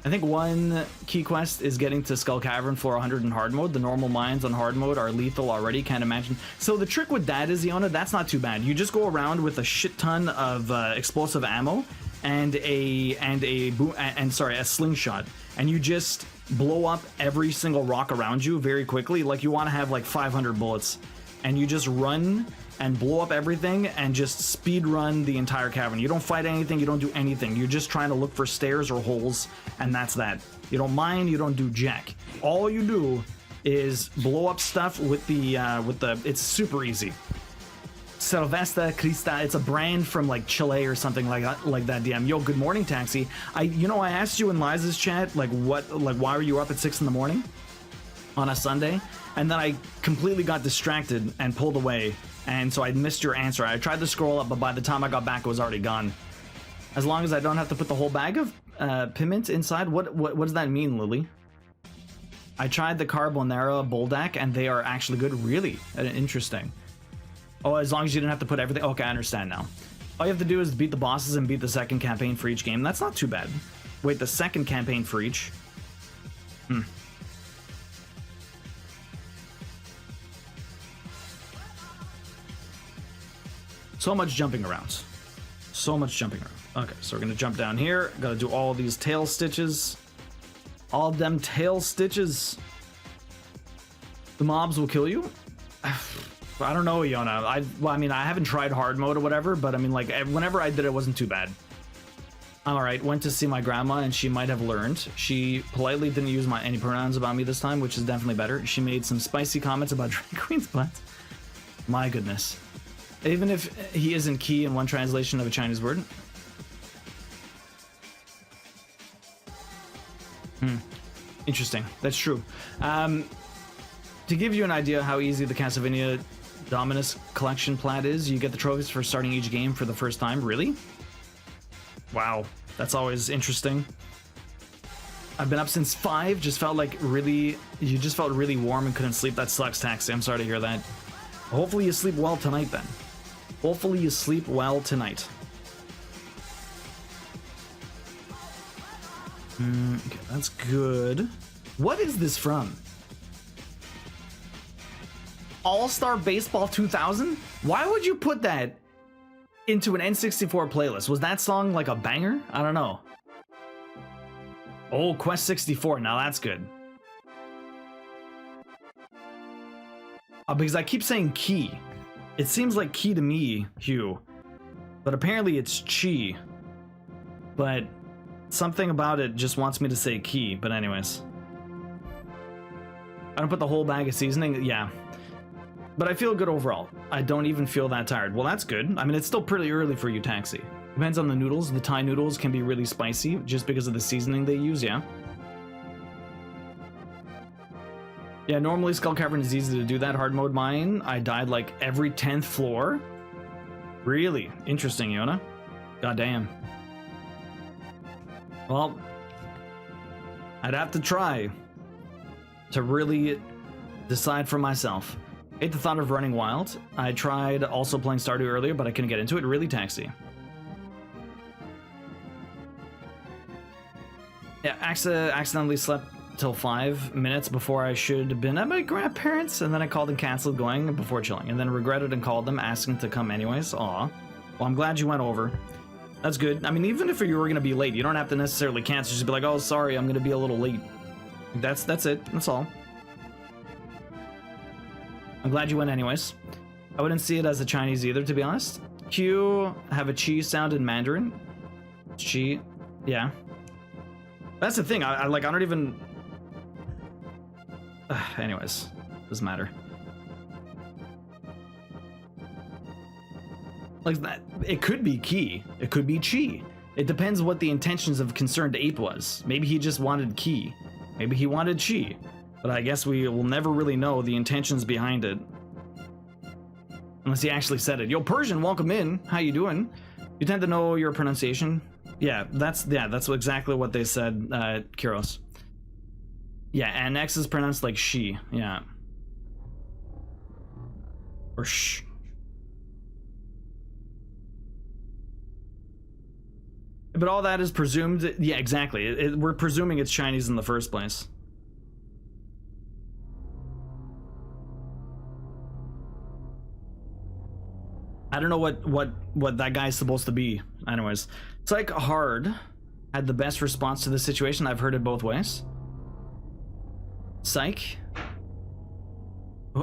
I think one key quest is getting to Skull Cavern floor 100 in hard mode. The normal mines on hard mode are lethal already. Can't imagine. So the trick with that is, Iona, that's not too bad. You just go around with a shit ton of explosive ammo and a slingshot, and you just blow up every single rock around you very quickly. Like you want to have like 500 bullets, and you just run and blow up everything and just speed run the entire cavern. You don't fight anything, you don't do anything. You're just trying to look for stairs or holes, and that's that. You don't mine, you don't do jack. All you do is blow up stuff with the it's super easy. Cerveza Cristal, it's a brand from like Chile or something like that, DM. Yo, good morning, Taxi. I asked you in Liza's chat, why were you up at 6 in the morning on a Sunday? And then I completely got distracted and pulled away. And so I missed your answer. I tried to scroll up, but by the time I got back, it was already gone. As long as I don't have to put the whole bag of piments inside. What does that mean, Lily? I tried the Carbonara Boldak, and they are actually good. Really? Interesting. Oh, as long as you didn't have to put everything. Okay, I understand now. All you have to do is beat the bosses and beat the second campaign for each game. That's not too bad. Wait, the second campaign for each? So much jumping around. So much jumping around. Okay, so we're gonna jump down here. Gotta do all these tail stitches. All them tail stitches. The mobs will kill you? I don't know, Yona. I haven't tried hard mode or whatever, but I mean, like, whenever I did it wasn't too bad. I'm alright. Went to see my grandma, and she might have learned. She politely didn't use any pronouns about me this time, which is definitely better. She made some spicy comments about drag queen's butts. My goodness. Even if he isn't key in one translation of a Chinese word. Interesting. That's true. To give you an idea how easy the Castlevania Dominus Collection plat is, you get the trophies for starting each game for the first time. Really? Wow. That's always interesting. I've been up since 5. Just felt like you just felt really warm and couldn't sleep. That sucks, Taxi. I'm sorry to hear that. Hopefully you sleep well tonight then. Hopefully you sleep well tonight. Okay, that's good. What is this from? All-Star Baseball 2000? Why would you put that into an N64 playlist? Was that song like a banger? I don't know. Oh, Quest 64. Now that's good. Because I keep saying key. It seems like key to me, Hugh. But apparently it's chi. But something about it just wants me to say key. But anyways. I don't put the whole bag of seasoning. Yeah. But I feel good overall. I don't even feel that tired. Well, that's good. I mean, it's still pretty early for you, Taxi. Depends on the noodles. The Thai noodles can be really spicy just because of the seasoning they use, yeah. Yeah, normally Skull Cavern is easy to do that. Hard mode mine, I died like every 10th floor. Really? Interesting, Yona. Goddamn. Well, I'd have to try to really decide for myself. Hate the thought of running wild. I tried also playing Stardew earlier, but I couldn't get into it. Really, Taxi. accidentally slept till 5 minutes before I should have been at my grandparents, and then I called and canceled going before chilling, and then regretted and called them asking to come anyways. Aw. Well, I'm glad you went over. That's good. I mean, even if you were gonna be late, you don't have to necessarily cancel. Just be like, oh, sorry, I'm gonna be a little late. That's it. That's all. I'm glad you went anyways. I wouldn't see it as a Chinese either, to be honest. Q have a chi sound in Mandarin. Chi, yeah. That's the thing. I don't even. Anyways, doesn't matter. Like that, it could be ki. It could be chi. It depends what the intentions of concerned ape was. Maybe he just wanted ki. Maybe he wanted chi. But I guess we will never really know the intentions behind it. Unless he actually said it. Yo, Persian, welcome in. How you doing? You tend to know your pronunciation. Yeah, that's exactly what they said, Kiros. Yeah, and X is pronounced like she. Yeah. Or sh. But all that is presumed. Yeah, exactly. We're presuming it's Chinese in the first place. I don't know what that guy's supposed to be. Anyways, Psych Hard had the best response to the situation. I've heard it both ways. Psych?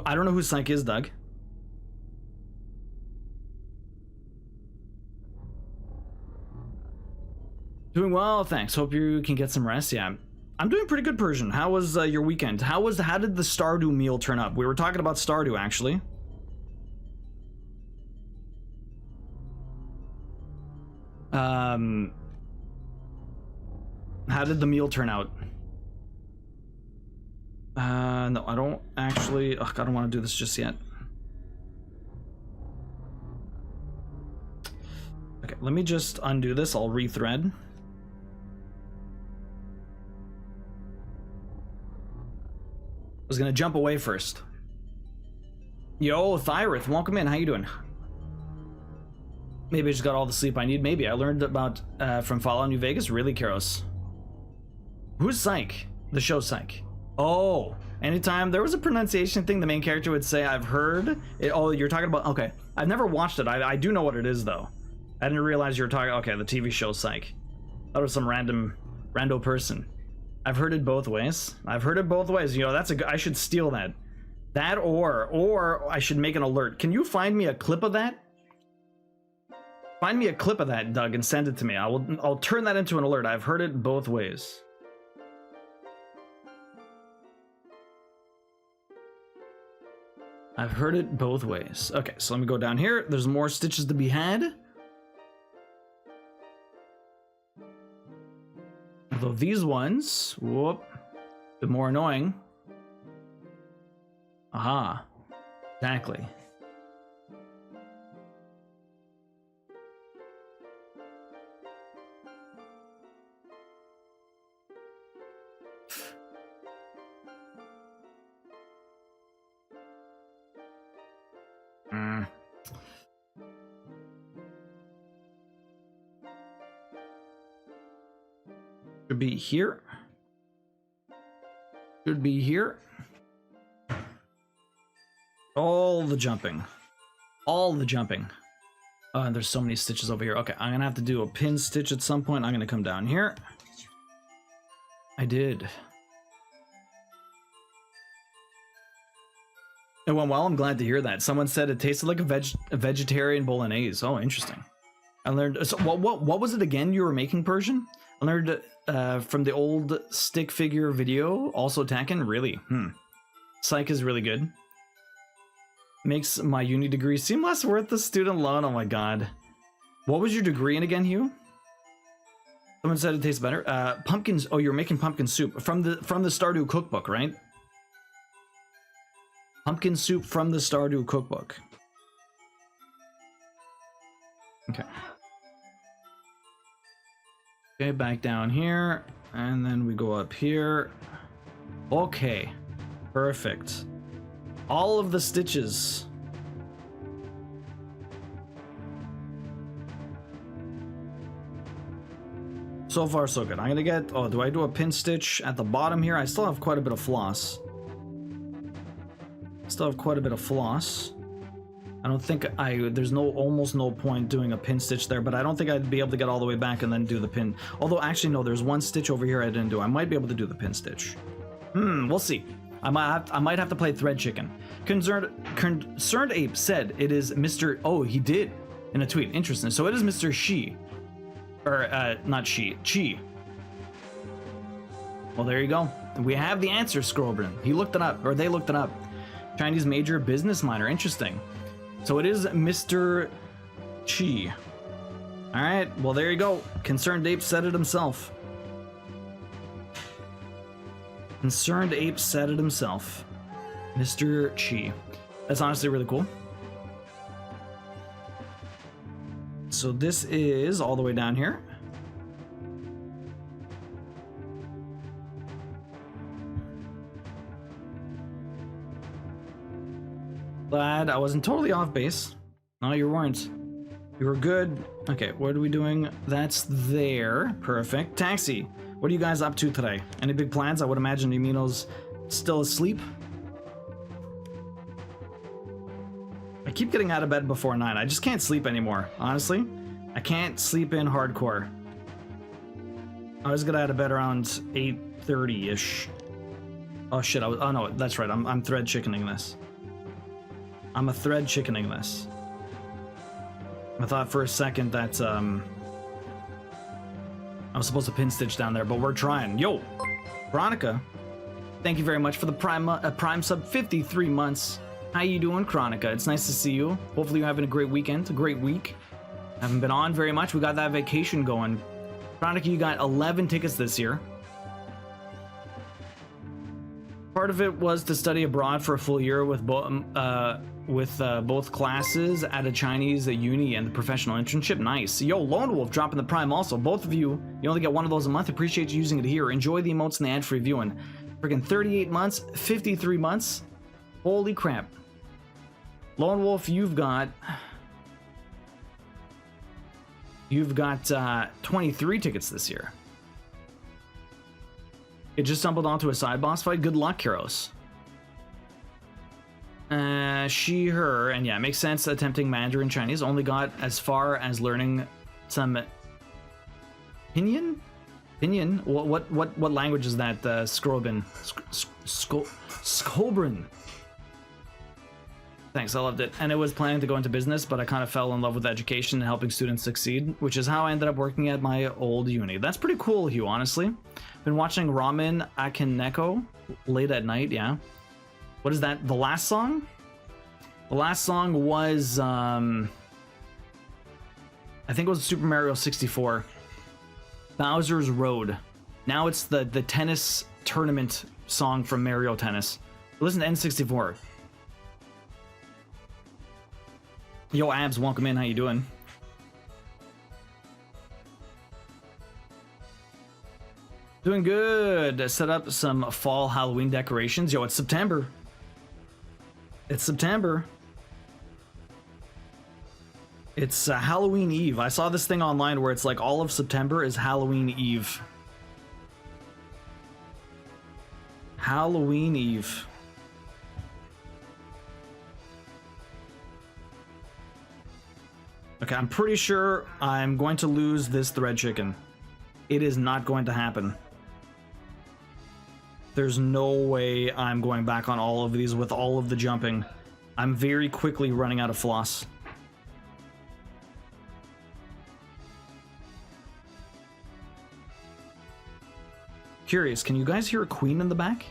I don't know who Psych is, Doug. Doing well, thanks. Hope you can get some rest. Yeah, I'm doing pretty good, Persian. How was your weekend? How did the Stardew meal turn up? We were talking about Stardew, actually. How did the meal turn out? No, I don't actually. Ugh, I don't want to do this just yet. Okay, let me just undo this. I'll rethread. I was gonna jump away first. Yo, Thyrith, welcome in. How you doing? Maybe I just got all the sleep I need. Maybe I learned about from Fallout New Vegas. Really, Karos? Who's Psych? The show Psych. Oh, anytime there was a pronunciation thing, the main character would say, "I've heard it." Oh, you're talking about. Okay, I've never watched it. I do know what it is though. I didn't realize you were talking. Okay, the TV show Psych. That was some rando person. I've heard it both ways. I've heard it both ways. You know, that's I should steal that. That or I should make an alert. Can you find me a clip of that? Find me a clip of that, Doug, and send it to me. I'll turn that into an alert. I've heard it both ways. I've heard it both ways. Okay, so let me go down here. There's more stitches to be had. Although these ones, whoop, a bit more annoying. Aha, exactly. Should be here. Should be here. All the jumping. All the jumping. And there's so many stitches over here. Okay, I'm gonna have to do a pin stitch at some point. I'm gonna come down here. I did. It went well. I'm glad to hear that. Someone said it tasted like a vegetarian bolognese. Oh, interesting. I learned. So what was it again you were making, Persian? I learned from the old stick figure video. Also Tekken. Really? Psych is really good. Makes my uni degree seem less worth the student loan. Oh my god. What was your degree in again, Hugh? Someone said it tastes better. Pumpkins. Oh, you're making pumpkin soup from the Stardew cookbook, right? Pumpkin soup from the Stardew cookbook. Okay. Okay, back down here, and then we go up here. Okay, perfect. All of the stitches. So far, so good. I'm gonna get... Oh, do I do a pin stitch at the bottom here? I still have quite a bit of floss. I don't think there's almost no point doing a pin stitch there, but I don't think I'd be able to get all the way back and then do the pin. Although, actually, no, there's one stitch over here I didn't do. I might be able to do the pin stitch. We'll see. I might have to play Thread Chicken. Concerned Ape said it is Mr. Oh, he did in a tweet. Interesting. So it is Mr. Shi. Or, not Shi. Chi. Well, there you go. We have the answer, Scrobrin. He looked it up, or they looked it up. Chinese major, business minor. Interesting. So it is Mr. Chi. Alright, well, there you go. Concerned Ape said it himself. Concerned Ape said it himself. Mr. Chi. That's honestly really cool. So this is all the way down here. Glad I wasn't totally off base. No, you weren't. You were good. Okay, what are we doing? That's there. Perfect. Taxi. What are you guys up to today? Any big plans? I would imagine Yumino's still asleep. I keep getting out of bed before 9. I just can't sleep anymore, honestly. I can't sleep in hardcore. I always get out of bed around 8:30-ish. Oh shit, oh no, that's right. I'm thread chickening this. I'm a thread chickening this. I thought for a second that I was supposed to pin stitch down there, but we're trying. Yo, Chronica, thank you very much for the prime sub, 53 months. How you doing, Chronica? It's nice to see you. Hopefully you're having a great weekend, a great week. Haven't been on very much. We got that vacation going. Chronica, you got 11 tickets this year. Part of it was to study abroad for a full year with both classes at a Chinese uni and the professional internship. Nice. Yo, Lone Wolf dropping the prime also. Both of you, you only get one of those a month. Appreciate you using it here. Enjoy the emotes and the ad-free viewing. Freaking 38 months, 53 months. Holy crap. Lone Wolf, you've got 23 tickets this year. It just stumbled onto a side boss fight. Good luck, Kuros. She, her, and yeah, it makes sense. Attempting Mandarin Chinese. Only got as far as learning some Pinyin. Pinyin. What language is that? Scrobin. Scobrin. Thanks, I loved it. And it was planning to go into business, but I kind of fell in love with education and helping students succeed, which is how I ended up working at my old uni. That's pretty cool, Hugh, honestly. Been watching Ramen Akineko late at night, yeah. What is that? The last song? The last song was, I think it was Super Mario 64. Bowser's Road. Now it's the tennis tournament song from Mario Tennis. Listen to N64. Yo, Abs, welcome in. How you doing? Doing good. Set up some fall Halloween decorations. Yo, it's September. It's September. It's Halloween Eve. I saw this thing online where it's like all of September is Halloween Eve. Halloween Eve. Okay, I'm pretty sure I'm going to lose this thread chicken. It is not going to happen. There's no way I'm going back on all of these with all of the jumping. I'm very quickly running out of floss. Curious, can you guys hear a queen in the back?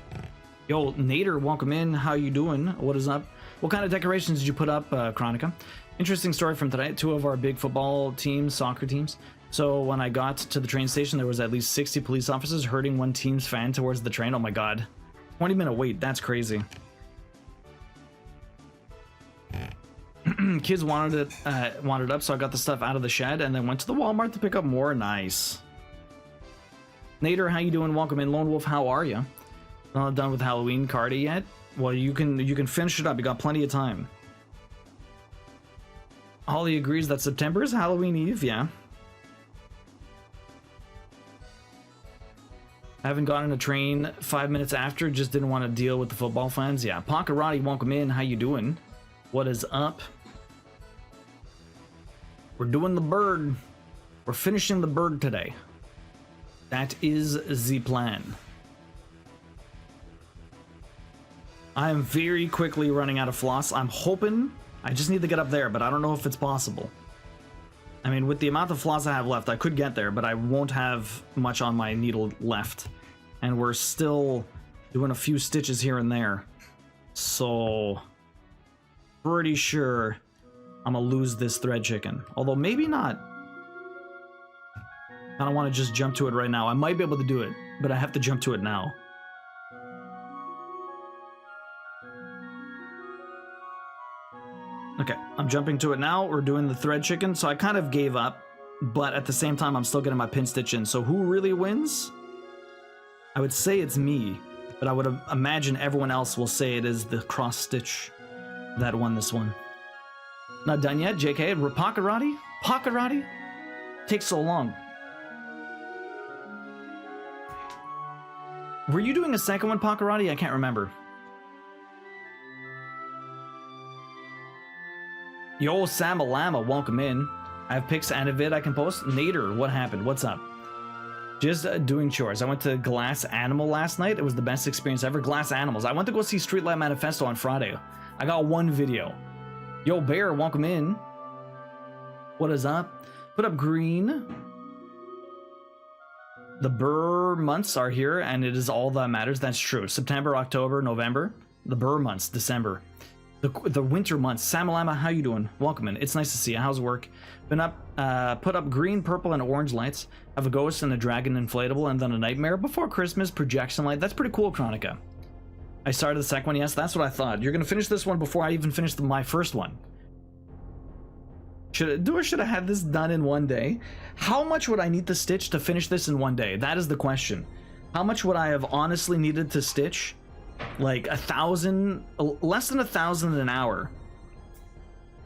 Yo, Nader, welcome in. How you doing? What is up? What kind of decorations did you put up, Chronica? Interesting story from today. 2 of our big football teams, soccer teams. So when I got to the train station, there was at least 60 police officers herding one team's fan towards the train. Oh my god. 20-minute wait. That's crazy. Kids wanted it up, so I got the stuff out of the shed and then went to the Walmart to pick up more. Nice. Nader, how you doing? Welcome in. Lone Wolf, how are you? Not done with Halloween Cardi yet? Well, you can finish it up. You got plenty of time. Holly agrees that September is Halloween Eve, yeah. I haven't gotten a train 5 minutes after, just didn't want to deal with the football fans. Yeah, Pakarati, welcome in. How you doing? What is up? We're doing the bird. We're finishing the bird today. That is the plan. I am very quickly running out of floss. I'm hoping I just need to get up there, but I don't know if it's possible. I mean, with the amount of floss I have left, I could get there, but I won't have much on my needle left. And we're still doing a few stitches here and there. So, pretty sure I'm gonna lose this thread chicken. Although, maybe not. I don't want to just jump to it right now. I might be able to do it, but I have to jump to it now. Okay, I'm jumping to it now. We're doing the thread chicken, so I kind of gave up, but at the same time, I'm still getting my pin stitch in. So who really wins? I would say it's me, but I would imagine everyone else will say it is the cross stitch that won this one. Not done yet, JK. Pakarati? Pakarati? Takes so long. Were you doing a second one, Pakarati? I can't remember. Yo, Samalama, welcome in. I have pics and a vid I can post. Nader, what happened? What's up? Just doing chores. I went to Glass Animal last night. It was the best experience ever. Glass Animals. I went to go see Streetlight Manifesto on Friday. I got one video. Yo, Bear, welcome in. What is up? Put up green. The Burr months are here, and it is all that matters. That's true. September, October, November. The Burr months, December. The winter months. Samalama, how you doing? Welcome in. It's nice to see you. How's work? Been up, put up green, purple, and orange lights. Have a ghost and a dragon inflatable, and then a nightmare before Christmas projection light. That's pretty cool, Chronica. I started the second one. Yes, that's what I thought. You're gonna finish this one before I even finish my first one. Should I have this done in one day? How much would I need to stitch to finish this in one day? That is the question. How much would I have honestly needed to stitch? Like 1,000, less than 1,000 an hour.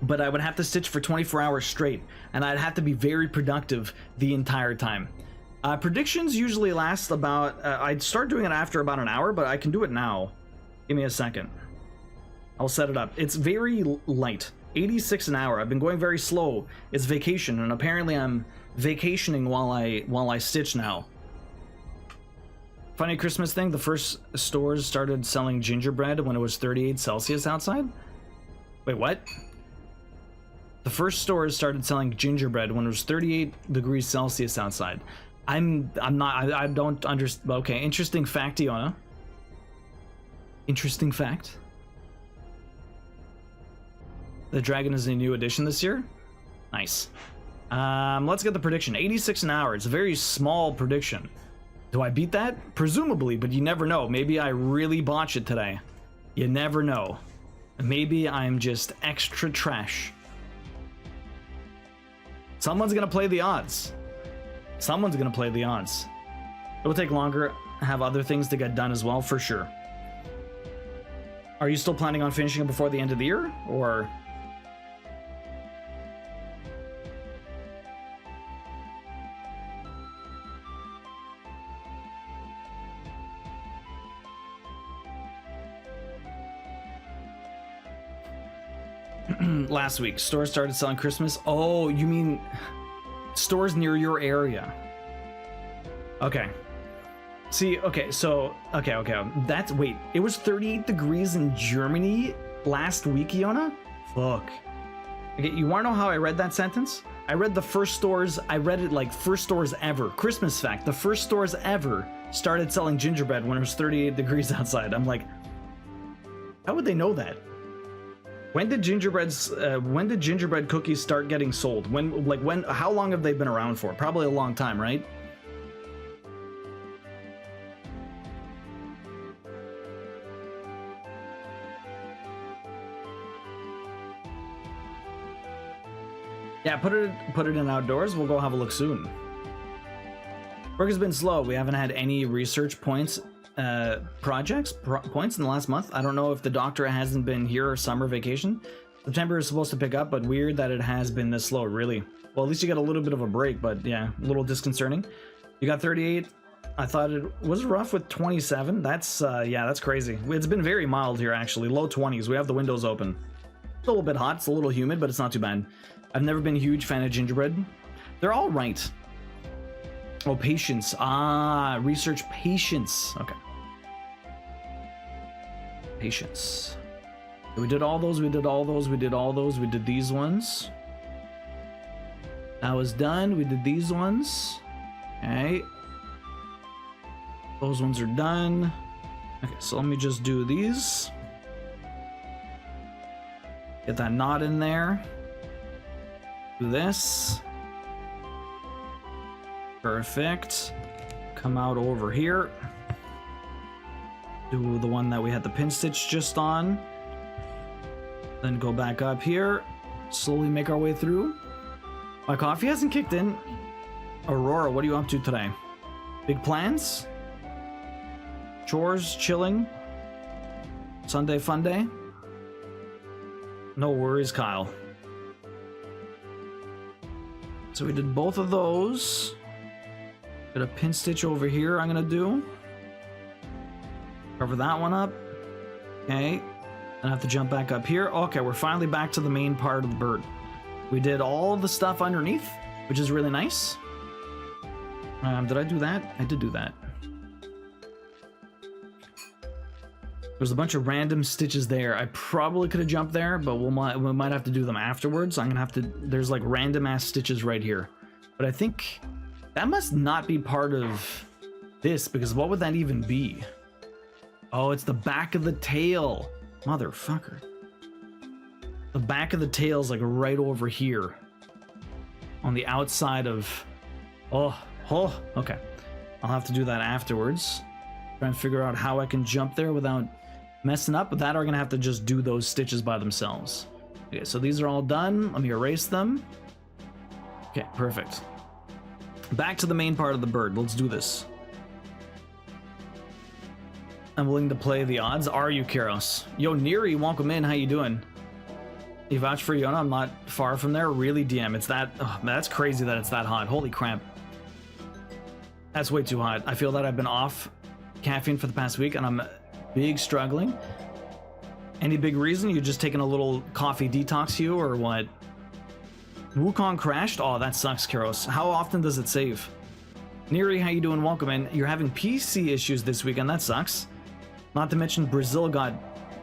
But I would have to stitch for 24 hours straight, and I'd have to be very productive the entire time. Predictions usually last about, I'd start doing it after about an hour, but I can do it now. Give me a second. I'll set it up. It's very light. 86 an hour. I've been going very slow. It's vacation, and apparently I'm vacationing while I stitch now. Funny Christmas thing, the first stores started selling gingerbread when it was 38 Celsius outside. Wait, what? The first stores started selling gingerbread when it was 38 degrees Celsius outside. I don't understand. Okay, interesting fact, Iona. Interesting fact. The dragon is a new addition this year. Nice. Let's get the prediction. 86 an hour. It's a very small prediction. Do I beat that? Presumably, but you never know. Maybe I really botch it today. You never know. Maybe I'm just extra trash. Someone's gonna play the odds. Someone's gonna play the odds. It will take longer, have other things to get done as well, for sure. Are you still planning on finishing it before the end of the year, or...? Last week, stores started selling Christmas. Oh, you mean stores near your area? Okay. See, okay, so okay. That's wait. It was 38 degrees in Germany last week, Iona? Fuck. Okay, you want to know how I read that sentence? I read the first stores. I read it like first stores ever. Christmas fact: the first stores ever started selling gingerbread when it was 38 degrees outside. I'm like, how would they know that? When did gingerbread cookies start getting sold? How long have they been around for? Probably a long time, right? Yeah, put it in outdoors. We'll go have a look soon. Work has been slow. We haven't had any research points points in the last month. I don't know if the doctor hasn't been here or summer vacation. September is supposed to pick up, but weird that it has been this slow, really. Well, at least you got a little bit of a break, but yeah, a little disconcerting. You got 38. I thought it was rough with 27. That's yeah, that's crazy. It's been very mild here actually. Low 20s. We have the windows open. It's a little bit hot. It's a little humid, but it's not too bad. I've never been a huge fan of gingerbread. They're all right. Oh, patience. Ah, research patience. Okay. Patience. We did all those. We did all those. We did all those. We did these ones. That was done. We did these ones. Okay. Those ones are done. Okay, so let me just do these. Get that knot in there. Do this. Perfect. Come out over here. Do the one that we had the pin stitch just on. Then go back up here. Slowly make our way through. My coffee hasn't kicked in. Aurora, what are you up to today? Big plans? Chores, chilling? Sunday fun day? No worries, Kyle. So we did both of those. Got a pin stitch over here I'm gonna do. Cover that one up. Okay. And I have to jump back up here. Okay, we're finally back to the main part of the bird. We did all the stuff underneath, which is really nice. Did I do that? I did do that. There's a bunch of random stitches there. I probably could have jumped there, but we might have to do them afterwards. I'm gonna have to. There's like random ass stitches right here, but I think that must not be part of this, because what would that even be? Oh, it's the back of the tail, motherfucker. The back of the tail is like right over here, on the outside of. Oh, okay. I'll have to do that afterwards. Try and figure out how I can jump there without messing up. With that, are gonna have to just do those stitches by themselves. Okay, so these are all done. Let me erase them. Okay, perfect. Back to the main part of the bird. Let's do this. I'm willing to play the odds. Are you, Kiros? Yo, Neri, welcome in. How you doing? You vouch for Yona? I'm not far from there. Really, DM. It's that. Oh, man, that's crazy that it's that hot. Holy crap. That's way too hot. I feel that I've been off caffeine for the past week and I'm big struggling. Any big reason? You just taking a little coffee detox, you, or what? Wukong crashed? Oh, that sucks, Kiros. How often does it save? Neri, how you doing? Welcome in. You're having PC issues this weekend. That sucks. Not to mention Brazil got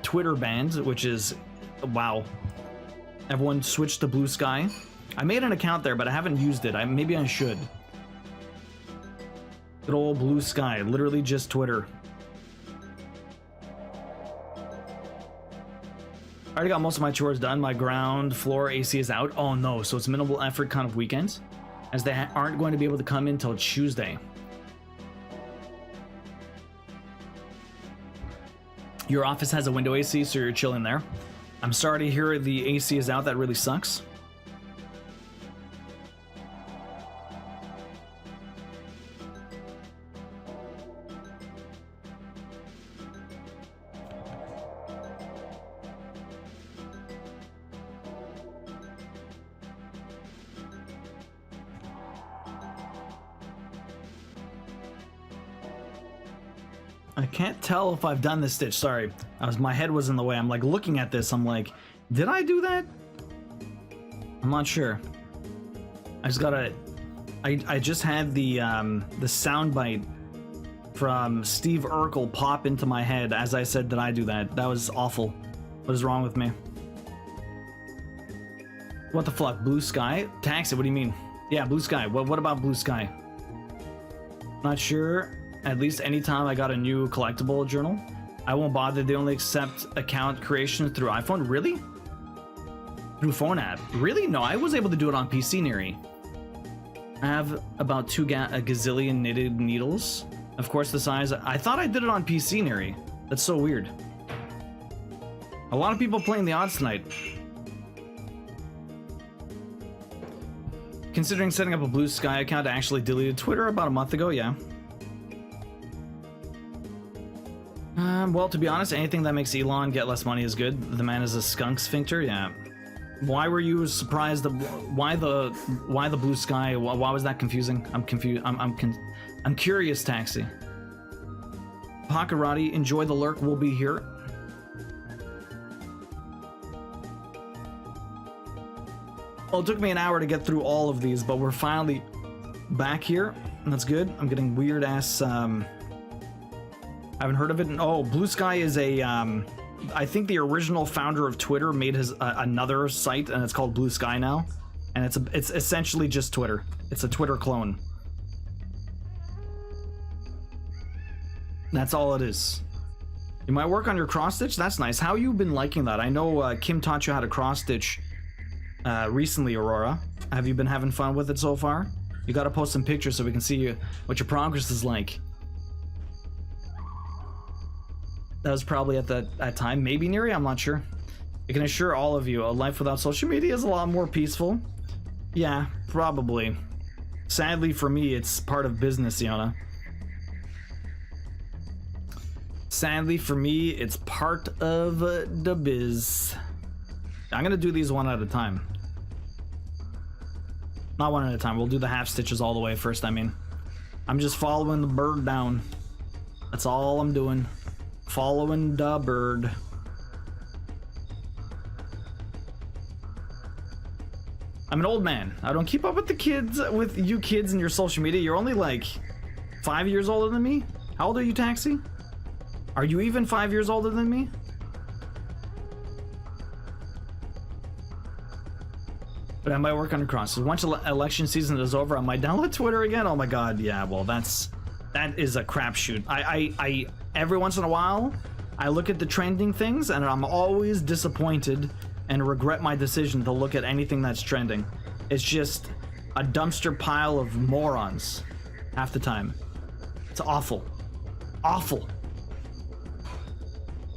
Twitter banned, which is wow. Everyone switched to Blue Sky. I made an account there, but I haven't used it. Maybe I should. Good old Blue Sky, literally just Twitter. I already got most of my chores done. My ground floor AC is out. Oh no, so it's minimal effort kind of weekend, as they aren't going to be able to come in until Tuesday. Your office has a window AC, so you're chilling there. I'm sorry to hear the AC is out. That really sucks. I can't tell if I've done this stitch. Sorry, my head was in the way. I'm like looking at this. I'm like, did I do that? I'm not sure. I just gotta. I just had the soundbite from Steve Urkel pop into my head as I said, did I do that? That was awful. What is wrong with me? What the fuck? Blue Sky? Taxi? What do you mean? Yeah, Blue Sky. What about Blue Sky? Not sure. At least anytime I got a new collectible journal, I won't bother. They only accept account creation through iPhone. Really? Through phone app? Really? No, I was able to do it on PC, Neri. I have about a gazillion knitted needles. Of course, the size. I thought I did it on PC, Neri. That's so weird. A lot of people playing the odds tonight. Considering setting up a Blue Sky account, I actually deleted Twitter about a month ago. Yeah. Well, to be honest, anything that makes Elon get less money is good. The man is a skunk sphincter, yeah. Why were you surprised? Why the blue sky? Why was that confusing? I'm confused. I'm curious, Taxi. Pakarati, enjoy the lurk. We'll be here. Well, it took me an hour to get through all of these, but we're finally back here. That's good. I'm getting weird ass. I haven't heard of it. Oh, Blue Sky is a. I think the original founder of Twitter made his another site, and it's called Blue Sky now, and it's essentially just Twitter. It's a Twitter clone. That's all it is. You might work on your cross stitch. That's nice. How you been liking that? I know Kim taught you how to cross stitch recently, Aurora. Have you been having fun with it so far? You got to post some pictures so we can see what your progress is like. That was probably at that time. Maybe, Neri? I'm not sure. I can assure all of you, a life without social media is a lot more peaceful. Yeah, probably. Sadly for me, it's part of business, Iona. Sadly for me, it's part of the biz. I'm gonna do these one at a time. Not one at a time. We'll do the half stitches all the way first, I mean. I'm just following the bird down. That's all I'm doing. Following the bird. I'm an old man. I don't keep up with the kids, with you kids and your social media. You're only like 5 years older than me? How old are you, Taxi? Are you even 5 years older than me? But I might work on a cross. Once election season is over, I might download Twitter again. Oh my god, yeah, well that is a crapshoot. I every once in a while, I look at the trending things and I'm always disappointed and regret my decision to look at anything that's trending. It's just a dumpster pile of morons half the time. It's awful. Awful.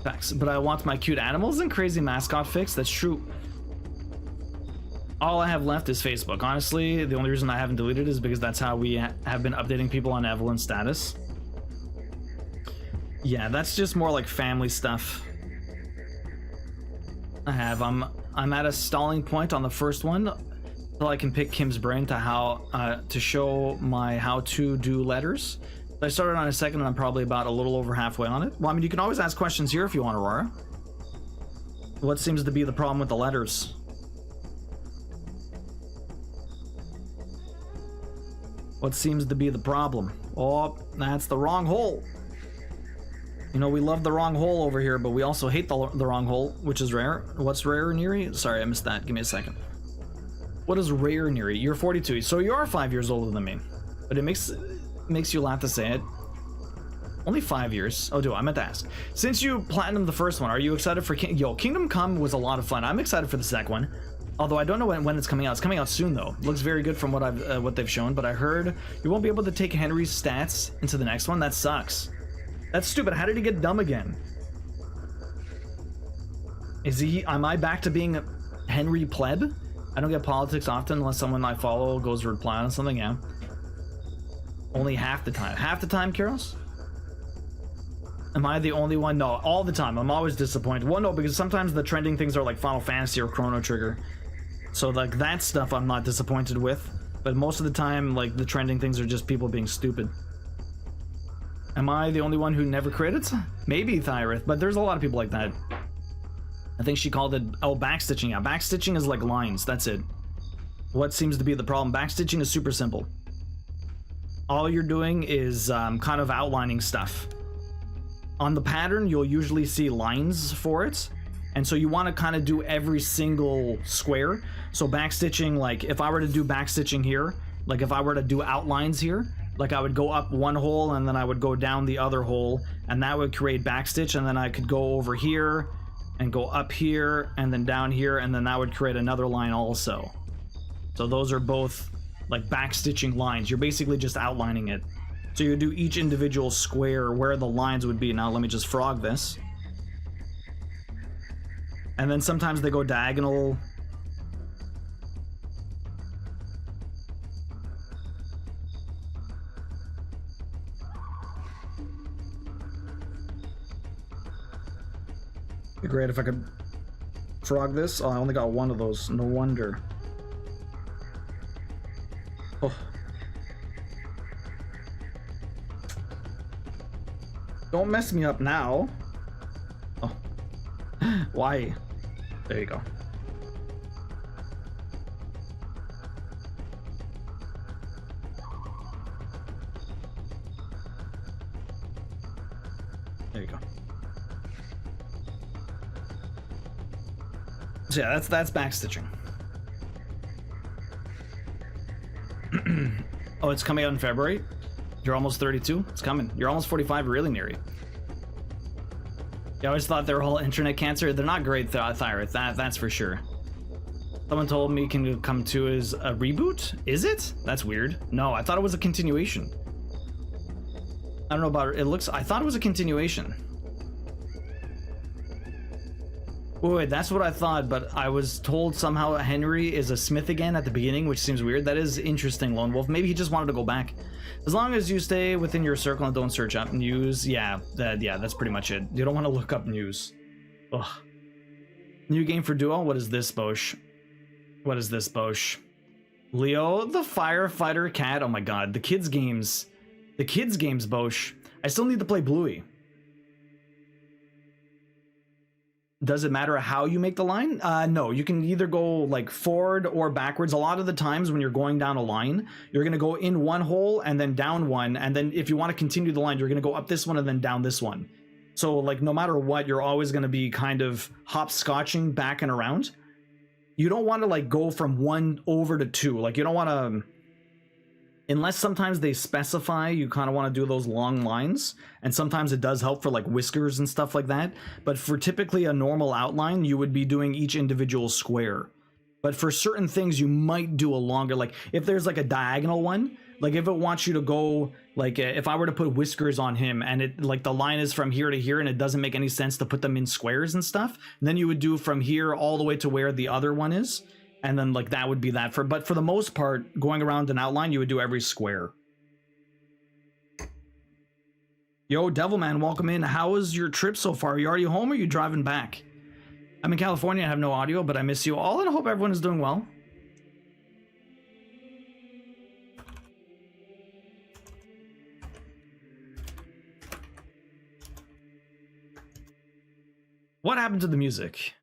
Facts. But I want my cute animals and crazy mascot fix. That's true. All I have left is Facebook. Honestly, the only reason I haven't deleted it is because that's how we have been updating people on Evelyn's status. Yeah, that's just more like family stuff. I'm at a stalling point on the first one, so I can pick Kim's brain to show my how to do letters. I started on a second, and I'm probably about a little over halfway on it. Well, I mean, you can always ask questions here if you want, Aurora. What seems to be the problem with the letters? What seems to be the problem? Oh, that's the wrong hole. You know, we love the wrong hole over here, but we also hate the wrong hole, which is rare. What's rare, Neri? Sorry, I missed that. Give me a second. What is rare, Neri? You're 42, so you are 5 years older than me. But it makes you laugh to say it. Only 5 years. Oh, I meant to ask. Since you platinumed the first one, are you excited for Kingdom Come was a lot of fun. I'm excited for the second one. Although I don't know when it's coming out. It's coming out soon though. It looks very good from what they've shown, but I heard you won't be able to take Henry's stats into the next one. That sucks. That's stupid. How did he get dumb again? Am I back to being Henry Pleb? I don't get politics often unless someone I follow goes to reply on something, yeah. Only half the time. Half the time, Kyros? Am I the only one? No, all the time. I'm always disappointed. Well, no, because sometimes the trending things are like Final Fantasy or Chrono Trigger. So like that stuff I'm not disappointed with. But most of the time, like the trending things are just people being stupid. Am I the only one who never created? Maybe Thyrith, but there's a lot of people like that. I think she called it, oh, backstitching. Yeah, backstitching is like lines, that's it. What seems to be the problem? Backstitching is super simple. All you're doing is kind of outlining stuff. On the pattern, you'll usually see lines for it. And so you want to kind of do every single square. So backstitching, like if I were to do backstitching here, like if I were to do outlines here, like I would go up one hole and then I would go down the other hole, and that would create backstitch, and then I could go over here and go up here and then down here, and then that would create another line also. So those are both like backstitching lines. You're basically just outlining it. So you do each individual square where the lines would be. Now let me just frog this. And then sometimes they go diagonal. It'd be great if I could frog this. Oh, I only got one of those. No wonder. Oh. Don't mess me up now. Oh. Why? There you go. There you go. So yeah, that's backstitching. Oh, it's coming out in February? You're almost 32? It's coming. You're almost 45, really, Neri. I always thought they were all internet cancer. They're not great thyroid, that's for sure. Someone told me Can Come 2 is a reboot? Is it? That's weird. No, I thought it was a continuation. I don't know about it. I thought it was a continuation. Wait, that's what I thought, but I was told somehow Henry is a Smith again at the beginning, which seems weird. That is interesting, Lone Wolf. Maybe he just wanted to go back. As long as you stay within your circle and don't search up news, yeah, that's pretty much it. You don't want to look up news. Ugh. New game for Duo? What is this, Bosch? What is this, Bosch? Leo, the firefighter cat. Oh my god, the kids' games. The kids' games, Bosch. I still need to play Bluey. Does it matter how you make the line? No, you can either go like forward or backwards. A lot of the times when you're going down a line, you're going to go in one hole and then down one. And then if you want to continue the line, you're going to go up this one and then down this one. So like no matter what, you're always going to be kind of hopscotching back and around. You don't want to like go from one over to two. Like you don't want to, unless sometimes they specify you kind of want to do those long lines, and sometimes it does help for like whiskers and stuff like that, but for typically a normal outline you would be doing each individual square. But for certain things you might do a longer, like if there's like a diagonal one, like if it wants you to go like if I were to put whiskers on him and it like the line is from here to here and it doesn't make any sense to put them in squares and stuff, then you would do from here all the way to where the other one is. And then like that would be that but for the most part, going around an outline, you would do every square. Yo, Devilman, welcome in. How was your trip so far? Are you already home or are you driving back? I'm in California, I have no audio, but I miss you all and I hope everyone is doing well. What happened to the music?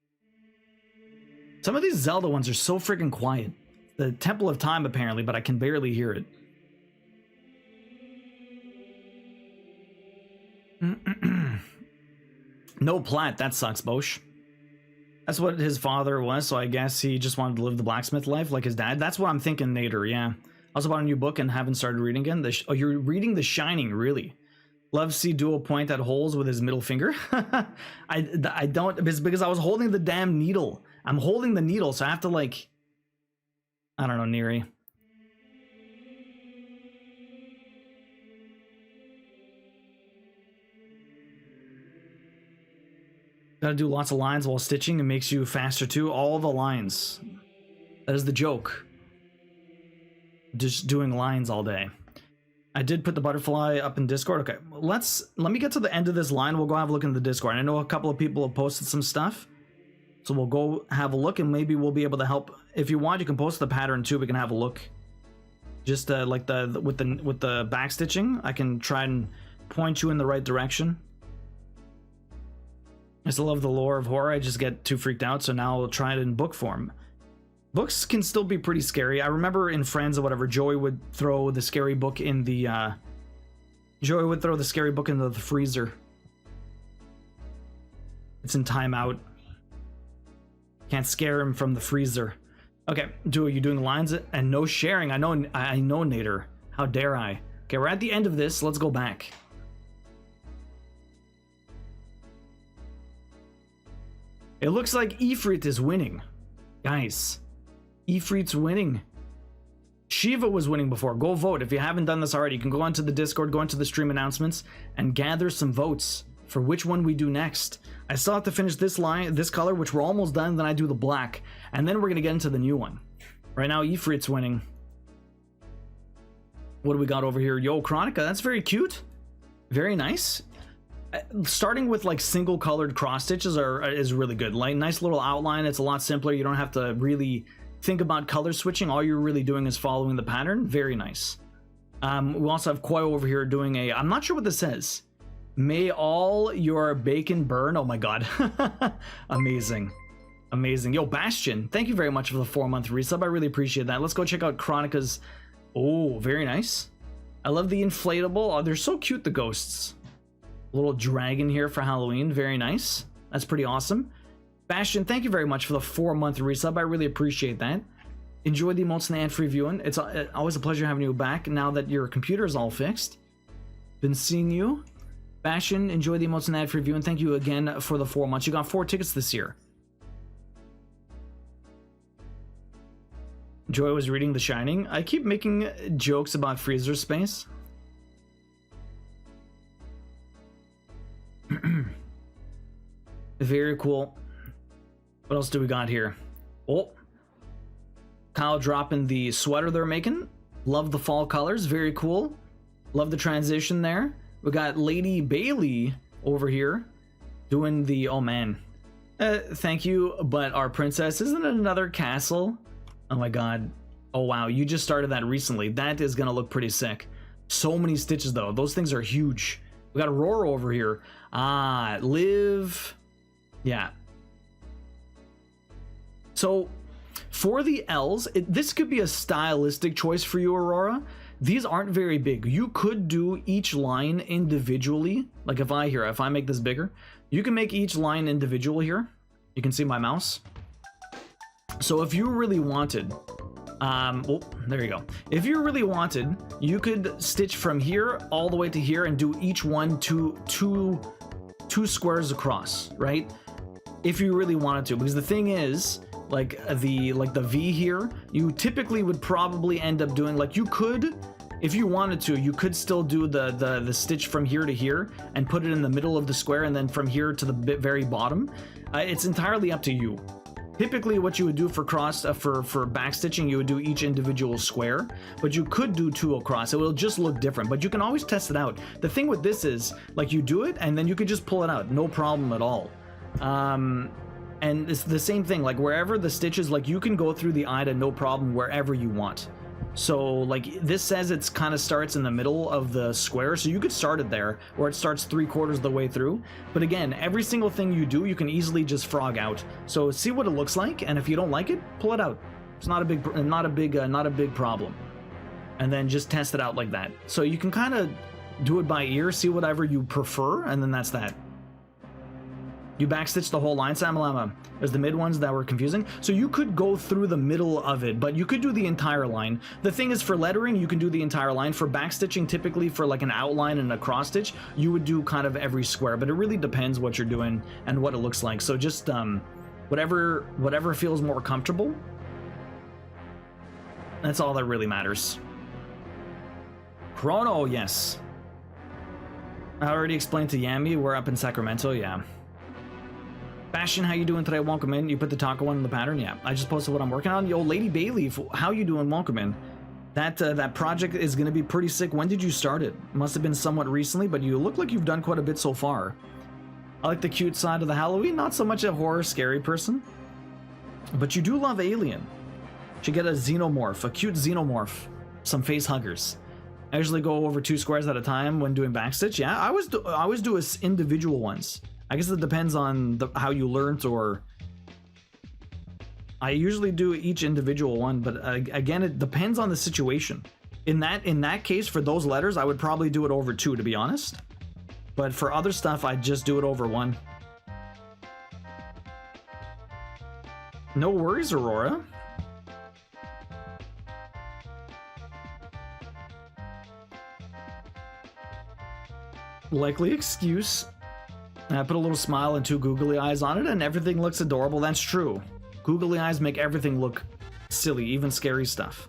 Some of these Zelda ones are so freaking quiet. The Temple of Time, apparently, but I can barely hear it. No plat, that sucks, Bosch. That's what his father was, so I guess he just wanted to live the blacksmith life like his dad. That's what I'm thinking, Nader, yeah. I also bought a new book and haven't started reading again. Oh, you're reading The Shining, really? Love to see Duo point at holes with his middle finger. I don't, it's because I was holding the damn needle. I'm holding the needle, so I have to like, I don't know, Neri. Gotta do lots of lines while stitching. It makes you faster too. All the lines. That is the joke. Just doing lines all day. I did put the butterfly up in Discord. Okay, let me get to the end of this line. We'll go have a look in the Discord. I know a couple of people have posted some stuff. So we'll go have a look and maybe we'll be able to help. If you want, you can post the pattern too. We can have a look. Just like with the back stitching, I can try and point you in the right direction. I still love the lore of horror. I just get too freaked out. So now I'll try it in book form. Books can still be pretty scary. I remember in Friends or whatever, Joey would throw the scary book in the freezer. It's in timeout. Can't scare him from the freezer. Okay, are you doing lines and no sharing? I know, Nader. How dare I? Okay, we're at the end of this. Let's go back. It looks like Ifrit is winning. Guys, Ifrit's winning. Shiva was winning before. Go vote. If you haven't done this already, you can go onto the Discord, go into the stream announcements, and gather some votes for which one we do next. I still have to finish this line, this color, which we're almost done, then I do the black. And then we're going to get into the new one. Right now, Ifrit's winning. What do we got over here? Yo, Chronica, that's very cute. Very nice. starting with like single colored cross stitches is really good. Like nice little outline. It's a lot simpler. You don't have to really think about color switching. All you're really doing is following the pattern. Very nice. We also have Koi over here doing a, I'm not sure what this says. May all your bacon burn. Oh my god. Amazing. Amazing. Yo, Bastion, thank you very much for the 4-month resub. I really appreciate that. Let's go check out Chronica's. Oh, very nice. I love the inflatable. Oh, they're so cute, the ghosts. Little dragon here for Halloween. Very nice. That's pretty awesome. Bastion, thank you very much for the 4-month resub. I really appreciate that. Enjoy the emotes and the ad-free viewing. It's always a pleasure having you back now that your computer is all fixed. Been seeing you. Bastion, enjoy the emotes and ad-free viewing. Thank you again for the 4 months. You got 4 tickets this year. Joy was reading The Shining. I keep making jokes about freezer space. Very cool. What else do we got here? Oh, Kyle dropping the sweater they're making. Love the fall colors. Very cool. Love the transition there. We got Lady Bailey over here doing the, oh man. Thank you, but our princess isn't it another castle? Oh my god. Oh wow, you just started that recently. That is gonna look pretty sick. So many stitches though. Those things are huge. We got Aurora over here. Ah, Liv. Yeah. So for the L's, this could be a stylistic choice for you, Aurora. These aren't very big. You could do each line individually. Like if I make this bigger, you can make each line individual here. You can see my mouse. So if you really wanted, oh, there you go. If you really wanted, you could stitch from here all the way to here and do each one two squares across, right? If you really wanted to, because the thing is, like the V here, you typically would probably end up doing, like you could, if you wanted to, you could still do the stitch from here to here and put it in the middle of the square and then from here to the very bottom. It's entirely up to you. Typically what you would do for for back stitching, you would do each individual square, but you could do 2 across. It will just look different, but you can always test it out. The thing with this is, like, you do it and then you could just pull it out, no problem at all. And it's the same thing, like wherever the stitches, like you can go through the Ida no problem wherever you want. So like this says it's kind of starts in the middle of the square, so you could start it there, or it starts 3/4 of the way through. But again, every single thing you do, you can easily just frog out. So see what it looks like, and if you don't like it, pull it out. It's not a big problem. And then just test it out like that. So you can kind of do it by ear, see whatever you prefer, and then that's that. You backstitch the whole line, Samalama. There's the mid ones that were confusing. So you could go through the middle of it, but you could do the entire line. The thing is, for lettering, you can do the entire line. For backstitching, typically for like an outline and a cross stitch, you would do kind of every square, but it really depends what you're doing and what it looks like. So just whatever feels more comfortable. That's all that really matters. Chrono, yes. I already explained to Yami, we're up in Sacramento, yeah. Bastion, how you doing today? Welcome in. You put the taco one in the pattern? Yeah. I just posted what I'm working on. Yo, Lady Bailey, how you doing? Welcome in. That project is going to be pretty sick. When did you start it? Must have been somewhat recently, but you look like you've done quite a bit so far. I like the cute side of the Halloween. Not so much a horror scary person. But you do love Alien. Should get a xenomorph, a cute xenomorph. Some face huggers. I usually go over 2 squares at a time when doing backstitch. Yeah, I always do individual ones. I guess it depends on how you learned, or I usually do each individual one, but again, it depends on the situation. In that case, for those letters, I would probably do it over 2, to be honest. But for other stuff, I'd just do it over 1. No worries, Aurora. Likely excuse. I put a little smile and 2 googly eyes on it, and everything looks adorable. That's true. Googly eyes make everything look silly, even scary stuff.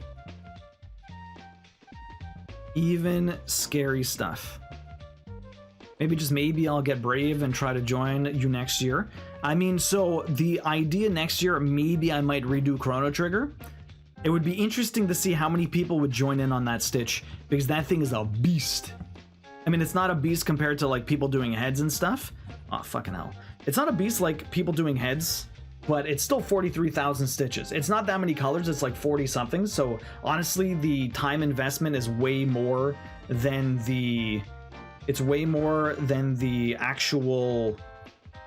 Even scary stuff. Maybe I'll get brave and try to join you next year. I mean, so the idea next year, maybe I might redo Chrono Trigger. It would be interesting to see how many people would join in on that stitch, because that thing is a beast. I mean, it's not a beast compared to like people doing heads and stuff. Oh, fucking hell. It's not a beast like people doing heads, but it's still 43,000 stitches. It's not that many colors, it's like 40 something. So honestly, the time investment is way more than the, it's way more than the actual,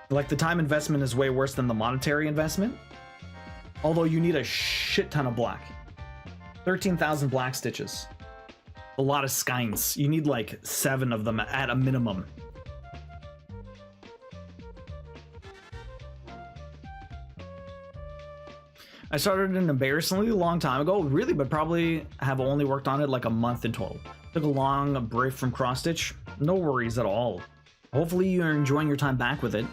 like the time investment is way worse than the monetary investment. Although you need a shit ton of black. 13,000 black stitches. A lot of skeins. You need like 7 of them at a minimum. I started an embarrassingly long time ago, really, but probably have only worked on it like a month in total. Took a long break from cross stitch. No worries at all. Hopefully you're enjoying your time back with it.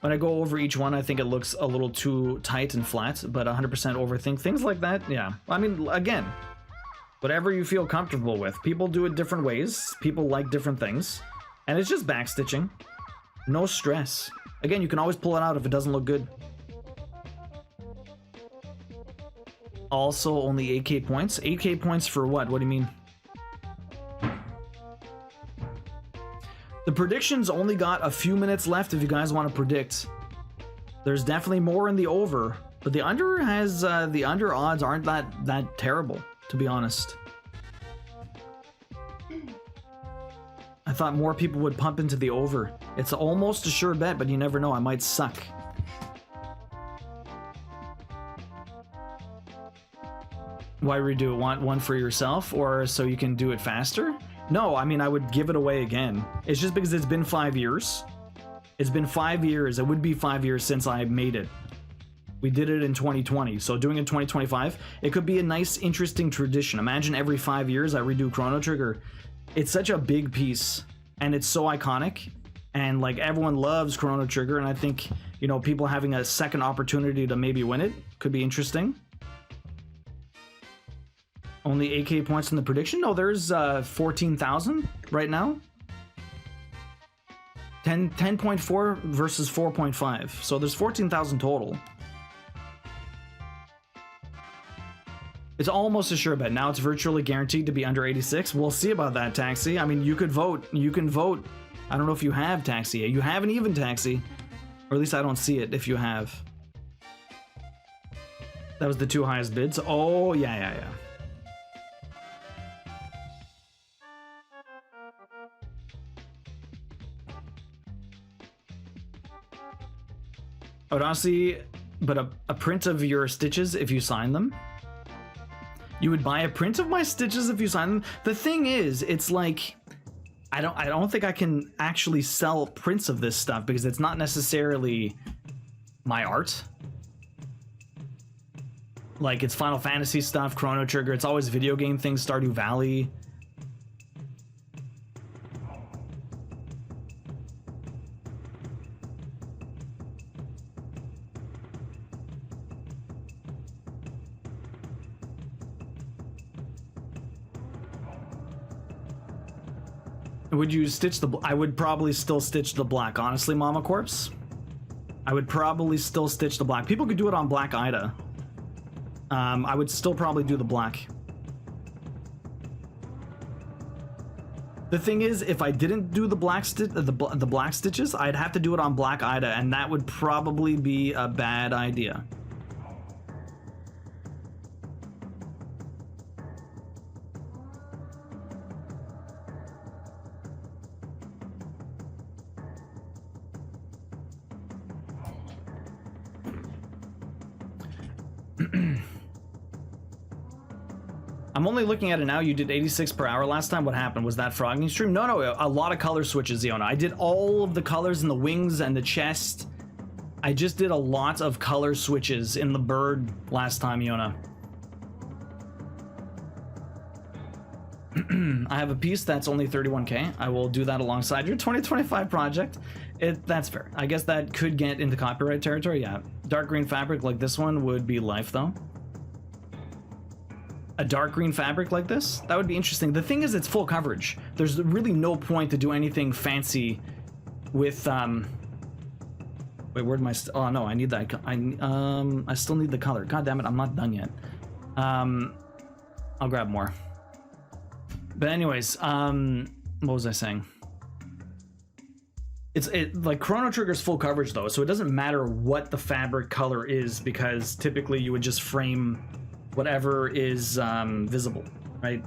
When I go over each one, I think it looks a little too tight and flat, but 100% overthink things like that. Yeah, I mean, again, whatever you feel comfortable with. People do it different ways. People like different things. And it's just backstitching. No stress. Again, you can always pull it out if it doesn't look good. Also, only 8k points. 8k points for what? What do you mean? The predictions only got a few minutes left if you guys want to predict. There's definitely more in the over, but the under has the under odds aren't that terrible, to be honest. I thought more people would pump into the over. It's almost a sure bet, but you never know. I might suck. Why redo it? Want one for yourself or so you can do it faster? No, I mean, I would give it away again. It's just because it's been 5 years. It's been 5 years. It would be 5 years since I made it. We did it in 2020, so doing it in 2025, it could be a nice, interesting tradition. Imagine every 5 years I redo Chrono Trigger. It's such a big piece, and it's so iconic, and like everyone loves Chrono Trigger, and I think, you know, people having a second opportunity to maybe win it could be interesting. Only 8k points in the prediction? No, there's 14,000 right now. 10.4 versus 4.5. So there's 14,000 total. It's almost a sure bet. Now it's virtually guaranteed to be under 86. We'll see about that, Taxi. I mean, you could vote. You can vote. I don't know if you have Taxi. You haven't even Taxi. Or at least I don't see it if you have. That was the 2 highest bids. Oh, yeah. I would honestly, but a print of your stitches if you sign them. You would buy a print of my stitches if you sign them. The thing is, it's like I don't think I can actually sell prints of this stuff because it's not necessarily my art. Like it's Final Fantasy stuff, Chrono Trigger. It's always video game things, Stardew Valley. Would you stitch the... I would probably still stitch the black, honestly, Mama Corpse. I would probably still stitch the black. People could do it on Black Ida. I would still probably do the black. The thing is, if I didn't do the black black stitches, I'd have to do it on Black Ida, and that would probably be a bad idea. I'm only looking at it now. You did 86 per hour last time. What happened? Was that frogging stream? No, a lot of color switches, Iona. I did all of the colors in the wings and the chest. I just did a lot of color switches in the bird last time, Iona. I have a piece that's only 31k. I will do that alongside your 2025 project. That's fair. I guess that could get into copyright territory, yeah. Dark green fabric like this one would be life, though. A dark green fabric like this? That would be interesting. The thing is, it's full coverage. There's really no point to do anything fancy with, wait, where'd my... oh, no, I need that. I still need the color. God damn it, I'm not done yet. I'll grab more. But anyways, What was I saying? It's like Chrono Trigger's full coverage though, so it doesn't matter what the fabric color is, because typically you would just frame whatever is visible, right?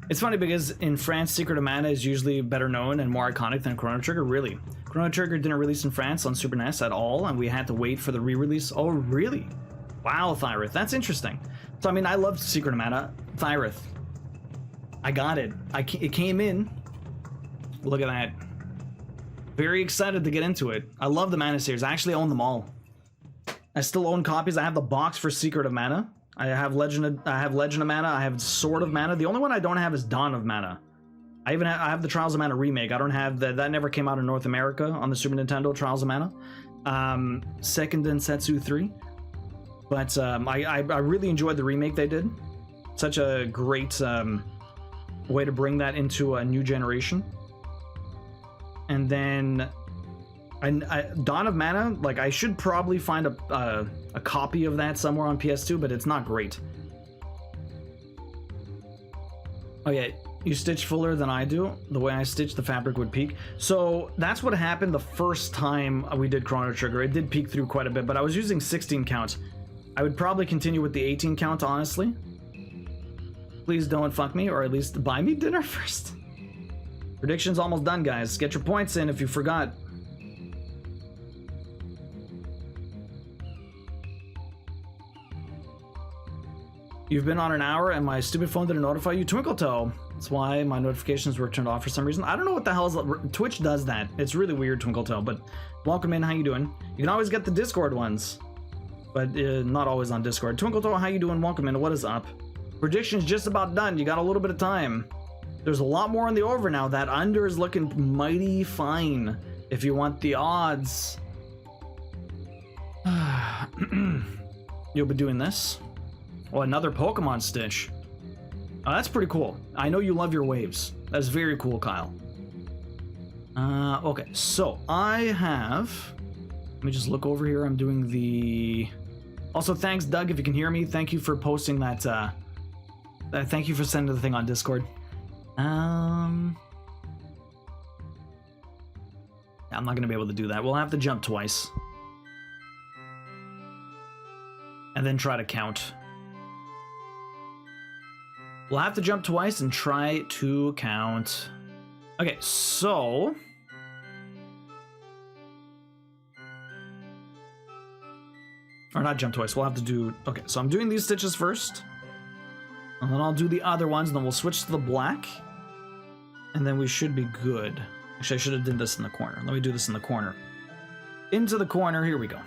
It's funny because in France, Secret of Mana is usually better known and more iconic than Chrono Trigger. Really, Chrono Trigger didn't release in France on Super NES at all, and we had to wait for the re-release. Oh, really? Wow, Thyrith, that's interesting. So I mean, I loved Secret of Mana. Thyrith, I got it. It came in. Look at that. Very excited to get into it. I love the Mana series. I actually own them all. I still own copies. I have the box for Secret of Mana. I have Legend of Mana. I have Sword of Mana. The only one I don't have is Dawn of Mana. I have the Trials of Mana remake. I don't have that never came out in North America on the Super Nintendo. Trials of Mana, Second Densetsu 3. But I really enjoyed the remake they did. Such a great way to bring that into a new generation. And then Dawn of Mana, like I should probably find a copy of that somewhere on PS2, but it's not great. Oh yeah, you stitch fuller than I do. The way I stitch, the fabric would peak. So that's what happened the first time we did Chrono Trigger. It did peak through quite a bit, but I was using 16 count. I would probably continue with the 18 count, honestly. Please don't fuck me, or at least buy me dinner first. Prediction's almost done, guys. Get your points in if you forgot. You've been on an hour and my stupid phone didn't notify you. Twinkle Toe. That's why my notifications were turned off for some reason. I don't know what the hell is... Twitch does that. It's really weird, Twinkle Toe, but welcome in. How you doing? You can always get the Discord ones, but not always on Discord. Twinkle Toe, how you doing? Welcome in. What is up? Prediction's just about done. You got a little bit of time. There's a lot more on the over now. That under is looking mighty fine if you want the odds. You'll be doing this. Oh, another Pokemon Stitch. Oh, that's pretty cool. I know you love your waves. That's very cool, Kyle. Okay, so I have... Let me just look over here. I'm doing the... Also, thanks, Doug, if you can hear me. Thank you for posting that... thank you for sending the thing on Discord. I'm not going to be able to do that. We'll have to jump twice. And then try to count. We'll have to jump twice and try to count. Okay, so... Or not jump twice, we'll have to do... Okay, so I'm doing these stitches first. And then I'll do the other ones, and then we'll switch to the black. And then we should be good. Actually, I should have done this in the corner. Let me do this in the corner. Into the corner, here we go.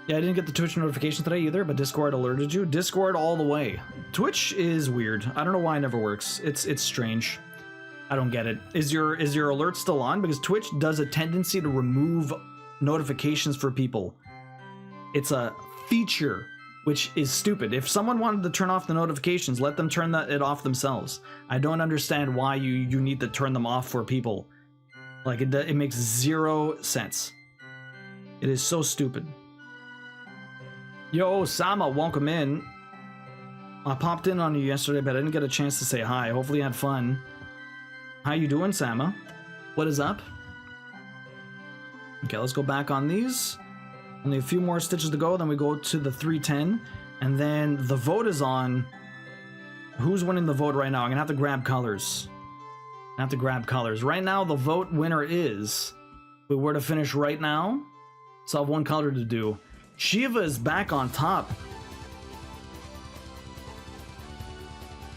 Yeah, I didn't get the Twitch notification today either, but Discord alerted you. Discord all the way. Twitch is weird. I don't know why it never works. It's strange. I don't get it. Is your alert still on? Because Twitch does a tendency to remove notifications for people. It's a feature, which is stupid. If someone wanted to turn off the notifications, let them turn it off themselves. I don't understand why you need to turn them off for people. Like, it makes zero sense. It is so stupid. Yo, Sama, welcome in. I popped in on you yesterday, but I didn't get a chance to say hi. Hopefully you had fun. How you doing, Sama? What is up? Okay, let's go back on these. Only a few more stitches to go, then we go to the 310. And then the vote is on. Who's winning the vote right now? I'm gonna have to grab colors. Right now, the vote winner is... If we were to finish right now, so I have one color to do. Shiva is back on top.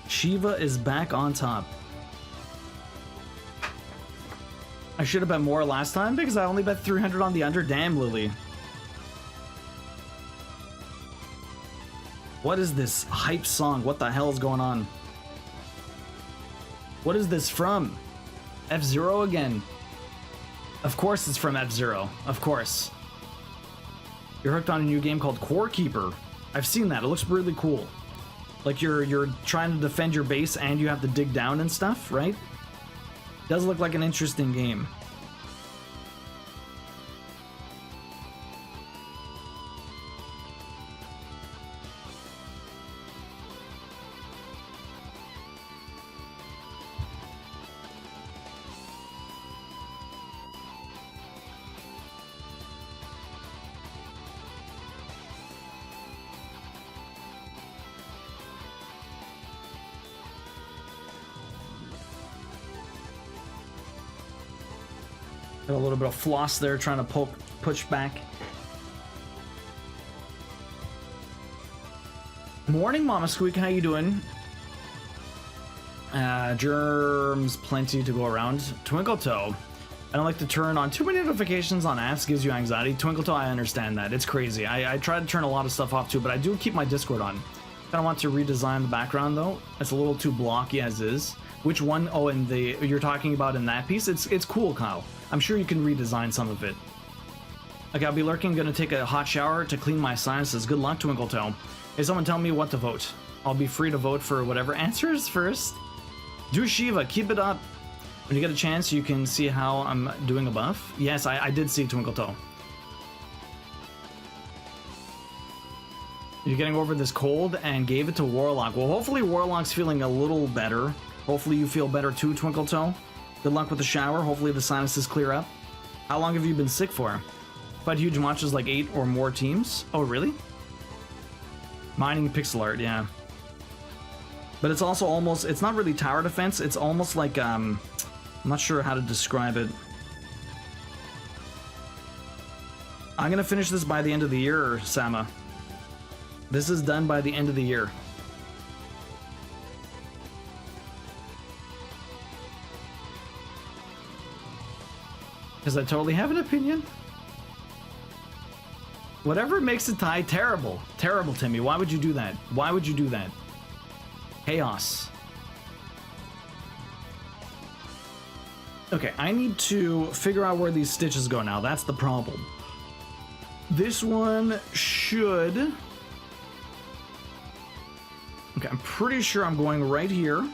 Shiva is back on top. I should have bet more last time because I only bet 300 on the under. Damn, Lily. What is this hype song? What the hell is going on? What is this from? F-Zero again? Of course it's from F-Zero. Of course. You're hooked on a new game called Core Keeper. I've seen that. It looks really cool. Like you're trying to defend your base and you have to dig down and stuff, right? Does look like an interesting game. Got a little bit of floss there, trying to push back. Morning, Mama Squeak. How you doing? Germs, plenty to go around. Twinkle Toe. I don't like to turn on too many notifications on apps. Gives you anxiety. Twinkle Toe, I understand that. It's crazy. I try to turn a lot of stuff off too, but I do keep my Discord on. I don't want to redesign the background though. It's a little too blocky as is. Which one? Oh, and you're talking about in that piece? It's cool, Kyle. I'm sure you can redesign some of it. Okay, I'll be lurking. Gonna take a hot shower to clean my sinuses. Good luck, Twinkle Toe. Hey, someone tell me what to vote. I'll be free to vote for whatever answers first. Do Shiva, keep it up. When you get a chance, you can see how I'm doing above. Yes, I did see Twinkle Toe. You're getting over this cold and gave it to Warlock. Well, hopefully Warlock's feeling a little better. Hopefully you feel better too, Twinkle Toe. Good luck with the shower. Hopefully the sinuses clear up. How long have you been sick for? Fight huge matches like 8 or more teams. Oh, really? Mining pixel art, yeah. But it's also almost, it's not really tower defense. It's almost like, I'm not sure how to describe it. I'm gonna finish this by the end of the year, Sama. This is done by the end of the year. Because I totally have an opinion. Whatever makes it tie, terrible. Terrible, Timmy. Why would you do that? Why would you do that? Chaos. Okay, I need to figure out where these stitches go now. That's the problem. This one should... Okay, I'm pretty sure I'm going right here.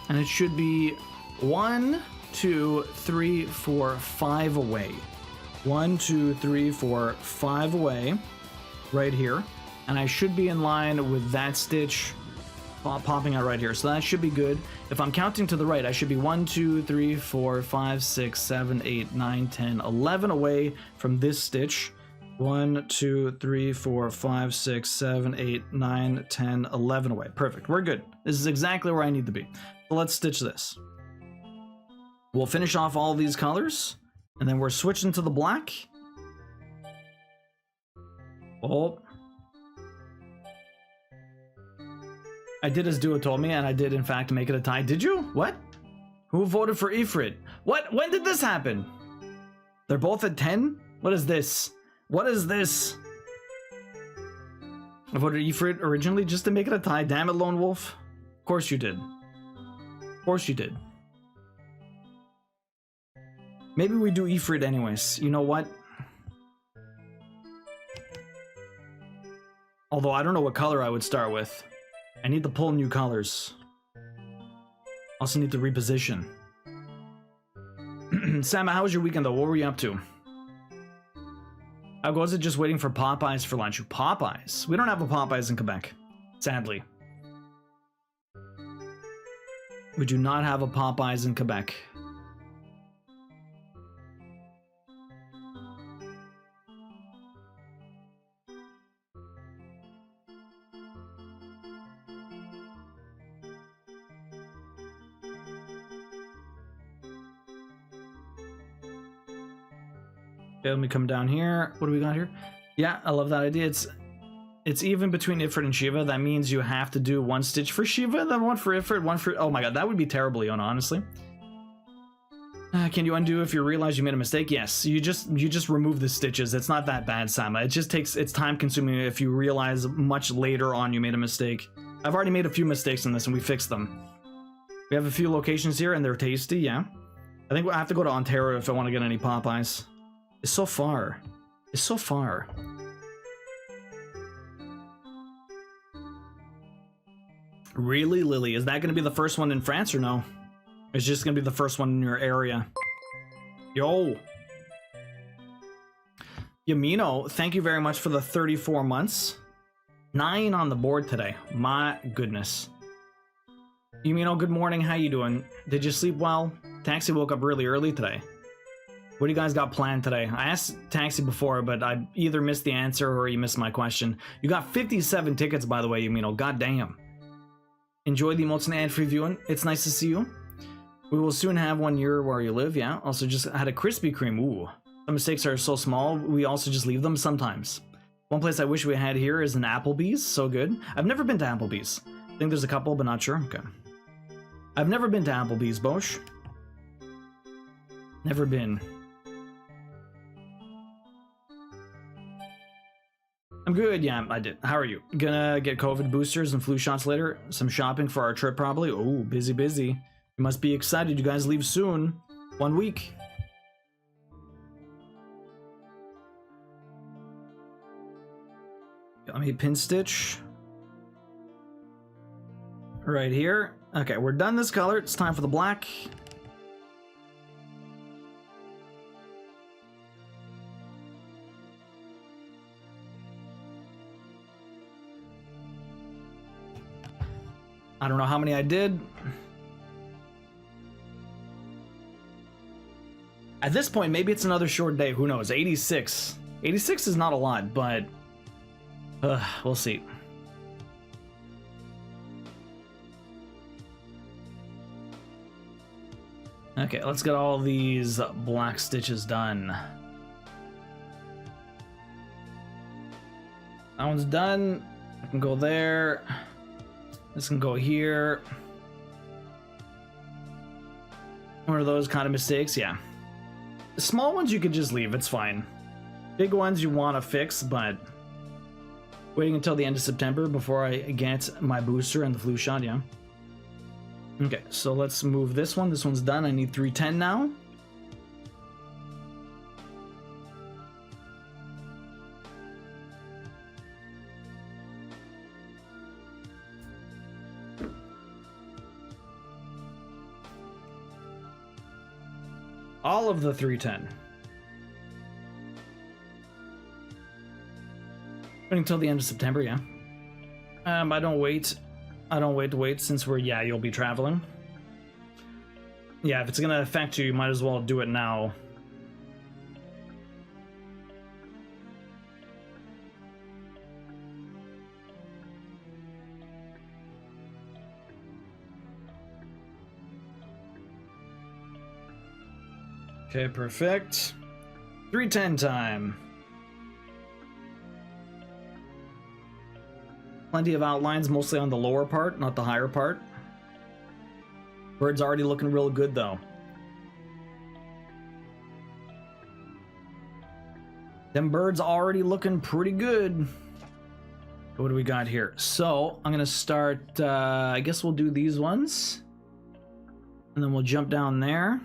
And it should be 1, 2, 3, 4, 5 away. 1, 2, 3, 4, 5 away. Right here. And I should be in line with that stitch popping out right here. So that should be good. If I'm counting to the right, I should be 1, 2, 3, 4, 5, 6, 7, 8, 9, 10, 11 away from this stitch. 1, 2, 3, 4, 5, 6, 7, 8, 9, 10, 11 away. Perfect. We're good. This is exactly where I need to be. So let's stitch this. We'll finish off all these colors, and then we're switching to the black. Oh. I did as Dua told me, and I did in fact make it a tie. Did you? What? Who voted for Ifrit? What? When did this happen? They're both at 10? What is this? What is this? I voted Ifrit originally just to make it a tie. Damn it, Lone Wolf. Of course you did. Of course you did. Maybe we do Ifrit anyways. You know what? Although I don't know what color I would start with. I need to pull new colors. Also need to reposition. Sam, how was your weekend though? What were you up to? How goes it just waiting for Popeyes for lunch? Popeyes? We don't have a Popeyes in Quebec. Sadly. We do not have a Popeyes in Quebec. Okay, let me come down here. What do we got here? Yeah, I love that idea. It's even between Ifrit and Shiva. That means you have to do one stitch for Shiva, then one for Ifrit, one for... Oh my god, that would be terrible, Yona, honestly. Can you undo if you realize you made a mistake? Yes, you just remove the stitches. It's not that bad, Sama. It just takes... It's time consuming if you realize much later on you made a mistake. I've already made a few mistakes in this and we fixed them. We have a few locations here and they're tasty, yeah. I think I have to go to Ontario if I want to get any Popeyes. It's so far. It's so far. Really, Lily? Is that going to be the first one in France or no? It's just going to be the first one in your area. Yo. Yamino, thank you very much for the 34 months. 9 on the board today. My goodness. Yamino, good morning. How you doing? Did you sleep well? Taxi woke up really early today. What do you guys got planned today? I asked Taxi before, but I either missed the answer or you missed my question. You got 57 tickets, by the way, Yumino. God damn. Enjoy the emotes and ad-free viewing. It's nice to see you. We will soon have one near where you live, yeah. Also just had a Krispy Kreme, ooh. Some mistakes are so small, we also just leave them sometimes. One place I wish we had here is an Applebee's, so good. I've never been to Applebee's. I think there's a couple, but not sure, okay. I've never been to Applebee's, Bosch. Never been. I'm good, yeah, I did. How are you? Gonna get COVID boosters and flu shots later. Some shopping for our trip probably. Oh, busy, busy. You must be excited, you guys leave soon. 1 week. Let me pin stitch. Right here. Okay, we're done this color. It's time for the black. I don't know how many I did. At this point, maybe it's another short day. Who knows? 86. 86 is not a lot, but we'll see. Okay, let's get all these black stitches done. That one's done. I can go there. This can go here. One of those kind of mistakes, yeah. The small ones you could just leave, it's fine. Big ones you want to fix, but waiting until the end of September before I get my booster and the flu shot, yeah. Okay, so let's move this one. This one's done. I need 310 now. All of the 310. Waiting until the end of September, yeah. I don't wait to wait since you'll be traveling. Yeah, if it's gonna affect you, you might as well do it now. Okay, perfect. 310 time. Plenty of outlines, mostly on the lower part, not the higher part. Bird's already looking real good, though. Them birds already looking pretty good. What do we got here? So, I'm gonna start, I guess we'll do these ones. And then we'll jump down there.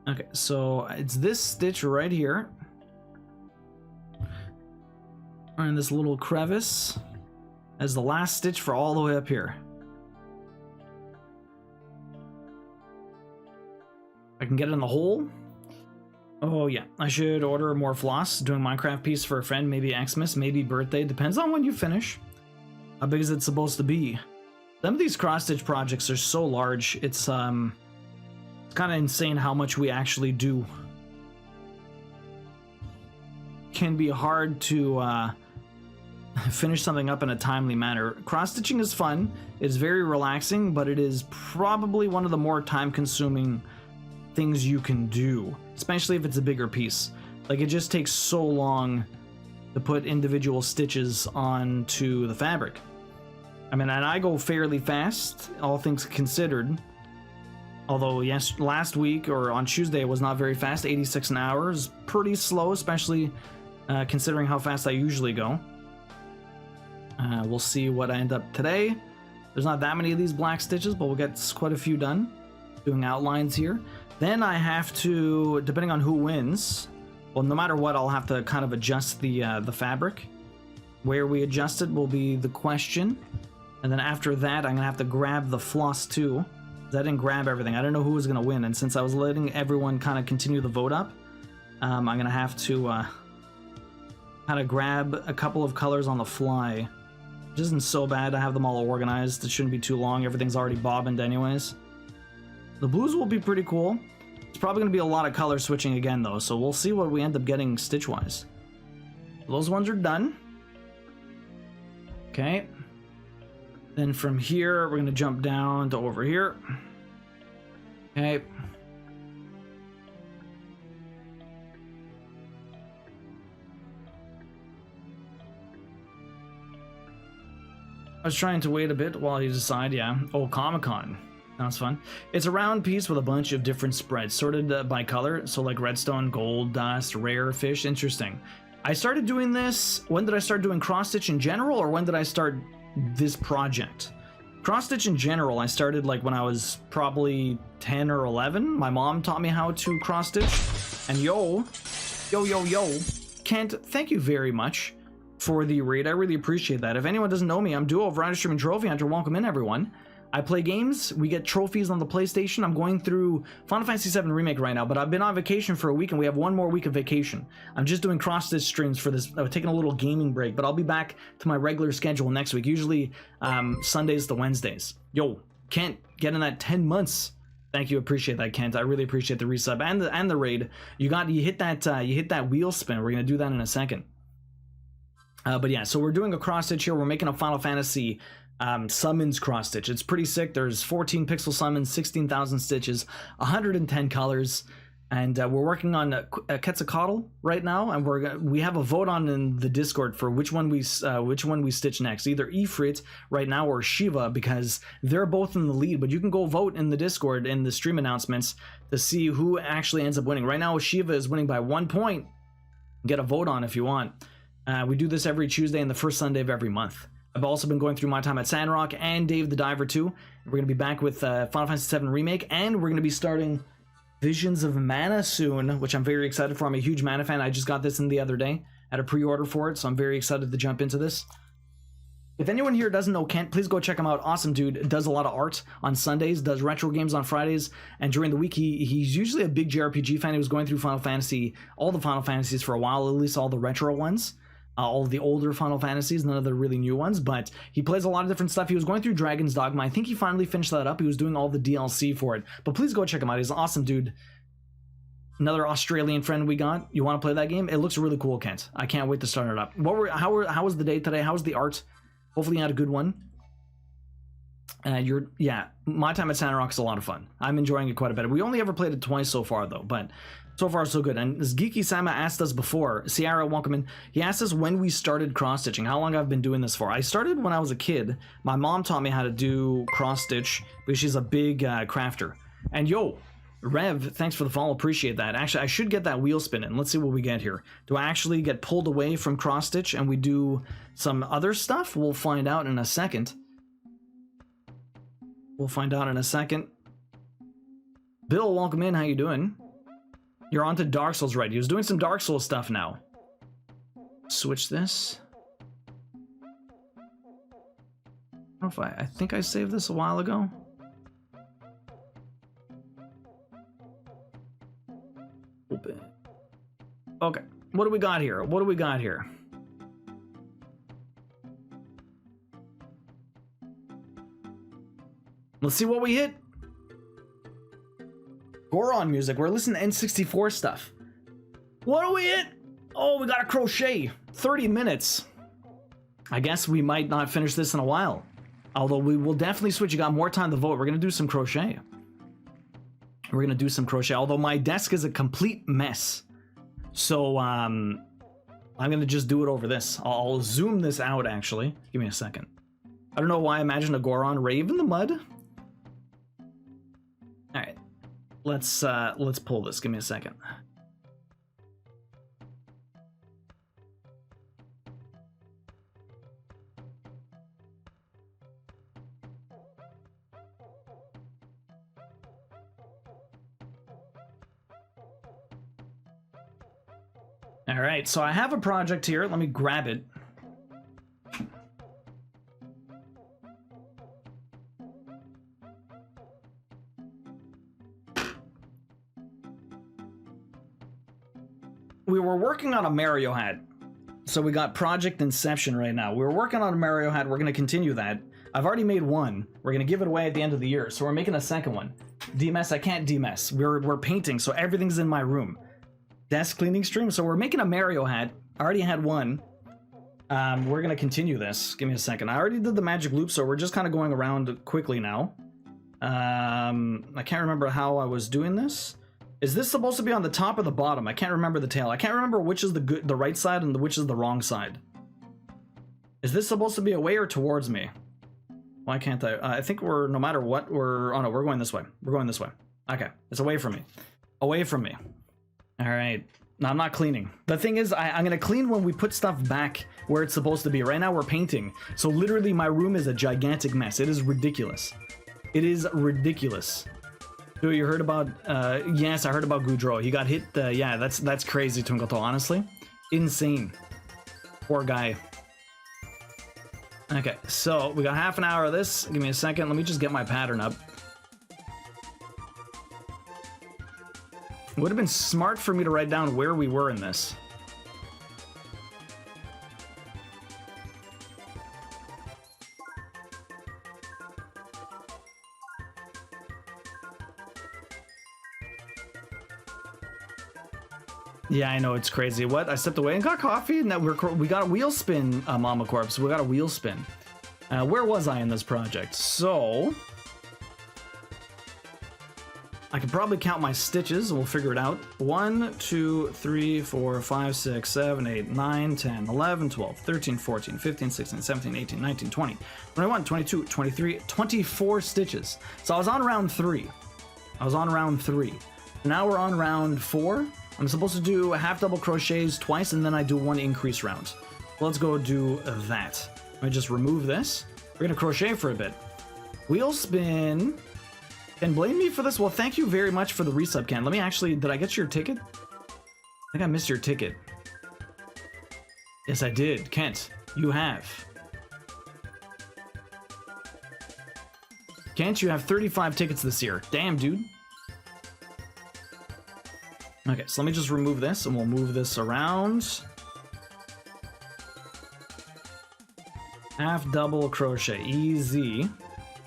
Okay, so it's this stitch right here. And this little crevice as the last stitch for all the way up here. I can get it in the hole. Oh yeah, I should order more floss. Doing Minecraft piece for a friend, maybe Xmas, maybe birthday. Depends on when you finish. How big is it supposed to be? Some of these cross-stitch projects are so large, it's kind of insane how much we actually do. Can be hard to finish something up in a timely manner. Cross-stitching is fun, it's very relaxing, but it is probably one of the more time-consuming things you can do, especially if it's a bigger piece. Like, it just takes so long to put individual stitches onto the fabric. I mean, and I go fairly fast, all things considered. Although, yes, last week or on Tuesday it was not very fast. 86 an hour is pretty slow, especially considering how fast I usually go. We'll see what I end up today. There's not that many of these black stitches, but we'll get quite a few done. Doing outlines here. Then I have to, depending on who wins, well, no matter what, I'll have to kind of adjust the fabric. Where we adjust it will be the question. And then after that, I'm going to have to grab the floss too. I didn't grab everything. I didn't know who was going to win. And since I was letting everyone kind of continue the vote up, I'm going to have to kind of grab a couple of colors on the fly. Which isn't so bad. I have them all organized. It shouldn't be too long. Everything's already bobbined anyways. The blues will be pretty cool. It's probably going to be a lot of color switching again, though. So we'll see what we end up getting stitch-wise. Those ones are done. Okay. Then from here, we're gonna jump down to over here. Okay. I was trying to wait a bit while you decide, yeah. Oh, Comic-Con. Sounds fun. It's a round piece with a bunch of different spreads, sorted by color. So like redstone, gold, dust, rare fish. Interesting. I started doing this. When did I start doing cross-stitch in general, or when did I start this project? Cross-stitch in general, I started like when I was probably 10 or 11. My mom taught me how to cross-stitch. And yo, Kent, thank you very much for the raid. I really appreciate that. If anyone doesn't know me, I'm Duo of Rider Stream and Trophy Hunter. Welcome in, everyone. I play games. We get trophies on the PlayStation. I'm going through Final Fantasy VII Remake right now, but I've been on vacation for a week, and we have one more week of vacation. I'm just doing cross-stitch streams for this. I'm taking a little gaming break, but I'll be back to my regular schedule next week, usually Sundays to Wednesdays. Yo, Kent, get in that 10 months. Thank you, appreciate that, Kent. I really appreciate the resub and the raid. You hit that wheel spin. We're gonna do that in a second. But yeah, so we're doing a cross-stitch here. We're making a Final Fantasy summons cross-stitch. It's pretty sick. There's 14 pixel summons, 16,000 stitches, 110 colors, and we're working on Quetzalcoatl right now, and we have a vote on in the Discord for which one we stitch next, either Ifrit right now or Shiva, because they're both in the lead. But you can go vote in the Discord in the stream announcements to see who actually ends up winning. Right now, Shiva is winning by 1 point. Get a vote on if you want. We do this every Tuesday and the first Sunday of every month. I've also been going through my time at Sandrock and Dave the Diver 2. We're going to be back with Final Fantasy VII Remake, and we're going to be starting Visions of Mana soon, which I'm very excited for. I'm a huge Mana fan. I just got this in the other day. I had a pre-order for it, so I'm very excited to jump into this. If anyone here doesn't know Kent, please go check him out. Awesome dude. Does a lot of art on Sundays, does retro games on Fridays, and during the week he's usually a big JRPG fan. He was going through Final Fantasy, all the Final Fantasies for a while, at least all the retro ones. All of the older Final Fantasies, none of the really new ones, but he plays a lot of different stuff. He was going through Dragon's Dogma. I think he finally finished that up. He was doing all the DLC for it, but please go check him out. He's an awesome dude. Another Australian friend we got. You want to play that game? It looks really cool, Kent. I can't wait to start it up. How was the day today? How was the art? Hopefully you had a good one. Yeah, my time at Sandrock is a lot of fun. I'm enjoying it quite a bit. We only ever played it twice so far, though, but so far so good. And as Geeky Sama asked us before, Sierra, welcome in. He asked us when we started cross-stitching, how long I've been doing this for. I started when I was a kid. My mom taught me how to do cross-stitch because she's a big crafter. And yo, Rev, thanks for the follow, appreciate that. Actually, I should get that wheel spin in. Let's see what we get here. Do I actually get pulled away from cross-stitch and we do some other stuff? We'll find out in a second. We'll find out in a second. Bill, welcome in. How you doing? You're on to Dark Souls, right? He was doing some Dark Souls stuff now. Switch this. I don't know if I think I saved this a while ago. Open. Okay, what do we got here? What do we got here? Let's see what we hit. Goron music. We're listening to N64 stuff. What do we hit? Oh, we got a crochet. 30 minutes. I guess we might not finish this in a while. Although we will definitely switch. You got more time to vote. We're going to do some crochet. We're going to do some crochet. Although my desk is a complete mess. So, I'm going to just do it over this. I'll zoom this out, actually. Give me a second. I don't know why I imagined a Goron rave in the mud. Alright. Let's pull this. Give me a second. Alright, so I have a project here. Let me grab it. We were working on a Mario hat. So we got Project Inception right now. We're working on a Mario hat. We're going to continue that. I've already made one. We're going to give it away at the end of the year. So we're making a second one. DMS, I can't DMS. We're painting, so everything's in my room. Desk cleaning stream. So we're making a Mario hat. I already had one. We're gonna continue this. Give me a second. I already did the magic loop, so we're just kind of going around quickly now. I can't remember how I was doing this. Is this supposed to be on the top or the bottom? I can't remember the tail. I can't remember which is the right side and which is the wrong side. Is this supposed to be away or towards me? Why can't I think we're, no matter what, we're, oh no, we're going this way. We're going this way. Okay, it's away from me. Away from me. All right. No, I'm not cleaning. The thing is, I'm gonna clean when we put stuff back where it's supposed to be. Right now we're painting. So literally my room is a gigantic mess. It is ridiculous. It is ridiculous. Dude, you heard about, yes, I heard about Goudreau. He got hit, yeah, that's crazy, Twinkleto, honestly. Insane. Poor guy. Okay, so we got half an hour of this. Give me a second. Let me just get my pattern up. It would have been smart for me to write down where we were in this. Yeah, I know, it's crazy. What? I stepped away and got coffee, and now we got a wheel spin, Mama Corpse. We got a wheel spin. Where was I in this project? So I can probably count my stitches. We'll figure it out. 1, 2, 3, 4, 5, 6, 7, 8, 9, 10, 11, 12, 13, 14, 15, 16, 17, 18, 19, 20, 21, 22, 23, 24 stitches. So I was on round 3. Now we're on round 4. I'm supposed to do half double crochets twice, and then I do 1 increase round. Let's go do that. Let me just remove this. We're gonna crochet for a bit. Wheel spin. And blame me for this? Well, thank you very much for the resub, Ken. Let me actually, did I get your ticket? I think I missed your ticket. Yes, I did. Kent, you have. Kent, you have 35 tickets this year. Damn, dude. Okay, so let me just remove this, and we'll move this around. Half double crochet, easy.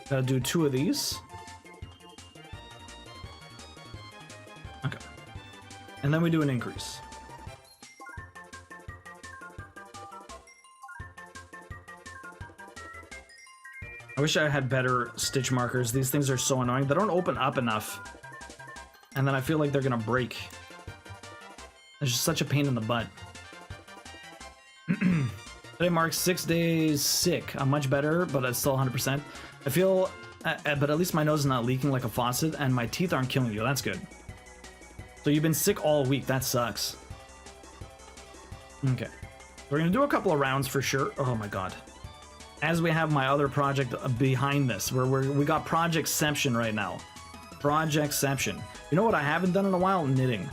Gotta do 2 of these. Okay. And then we do an increase. I wish I had better stitch markers. These things are so annoying. They don't open up enough. And then I feel like they're gonna break. It's just such a pain in the butt. Today marks 6 days sick. I'm much better, but it's still 100%. I feel, but at least my nose is not leaking like a faucet, and my teeth aren't killing you. That's good. So you've been sick all week. That sucks. Okay. We're gonna do a couple of rounds for sure. Oh my god. As we have my other project behind this, we got Projectception right now. Projectception. You know what I haven't done in a while? Knitting.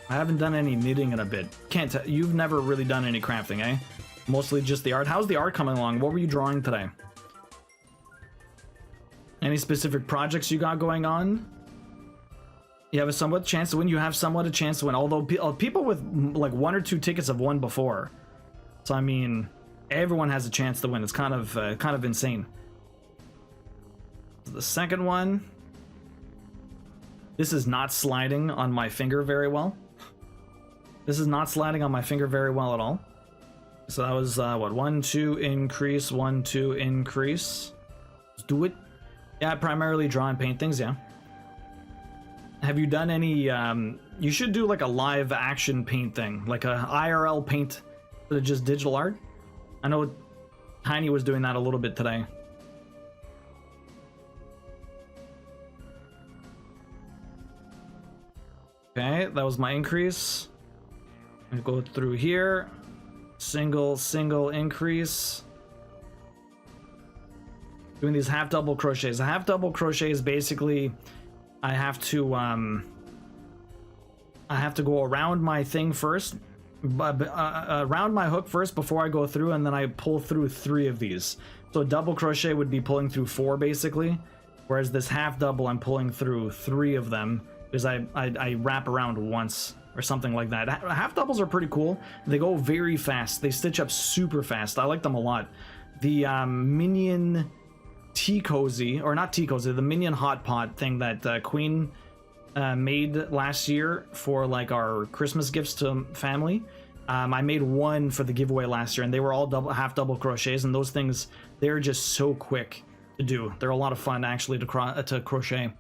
I haven't done any knitting in a bit. Kent, you've never really done any crafting, eh? Mostly just the art. How's the art coming along? What were you drawing today? Any specific projects you got going on? You have a somewhat chance to win. You have somewhat a chance to win. Although people with like 1 or 2 tickets have won before. So I mean, everyone has a chance to win. It's kind of insane. The second one. This is not sliding on my finger very well. This is not sliding on my finger very well at all. So that was what, 1, 2 increase, 1, 2 increase. Let's do it. Yeah, primarily draw and paint things. Yeah. Have you done any? You should do like a live action paint thing, like a IRL paint, instead of just digital art. I know Tiny was doing that a little bit today. Okay, that was my increase. I'm gonna go through here. Single increase. Doing these half double crochets. A half double crochet is basically I have to go around my thing first, around my hook first before I go through, and then I pull through 3 of these. So a double crochet would be pulling through 4 basically, whereas this half double I'm pulling through 3 of them. Because I wrap around once or something like that. Half doubles are pretty cool. They go very fast. They stitch up super fast. I like them a lot. The Minion Tea Cozy, or not Tea Cozy, the Minion Hot Pot thing that Queen made last year for like our Christmas gifts to family. I made one for the giveaway last year, and they were all half double crochets, and those things, they're just so quick to do. They're a lot of fun actually to crochet.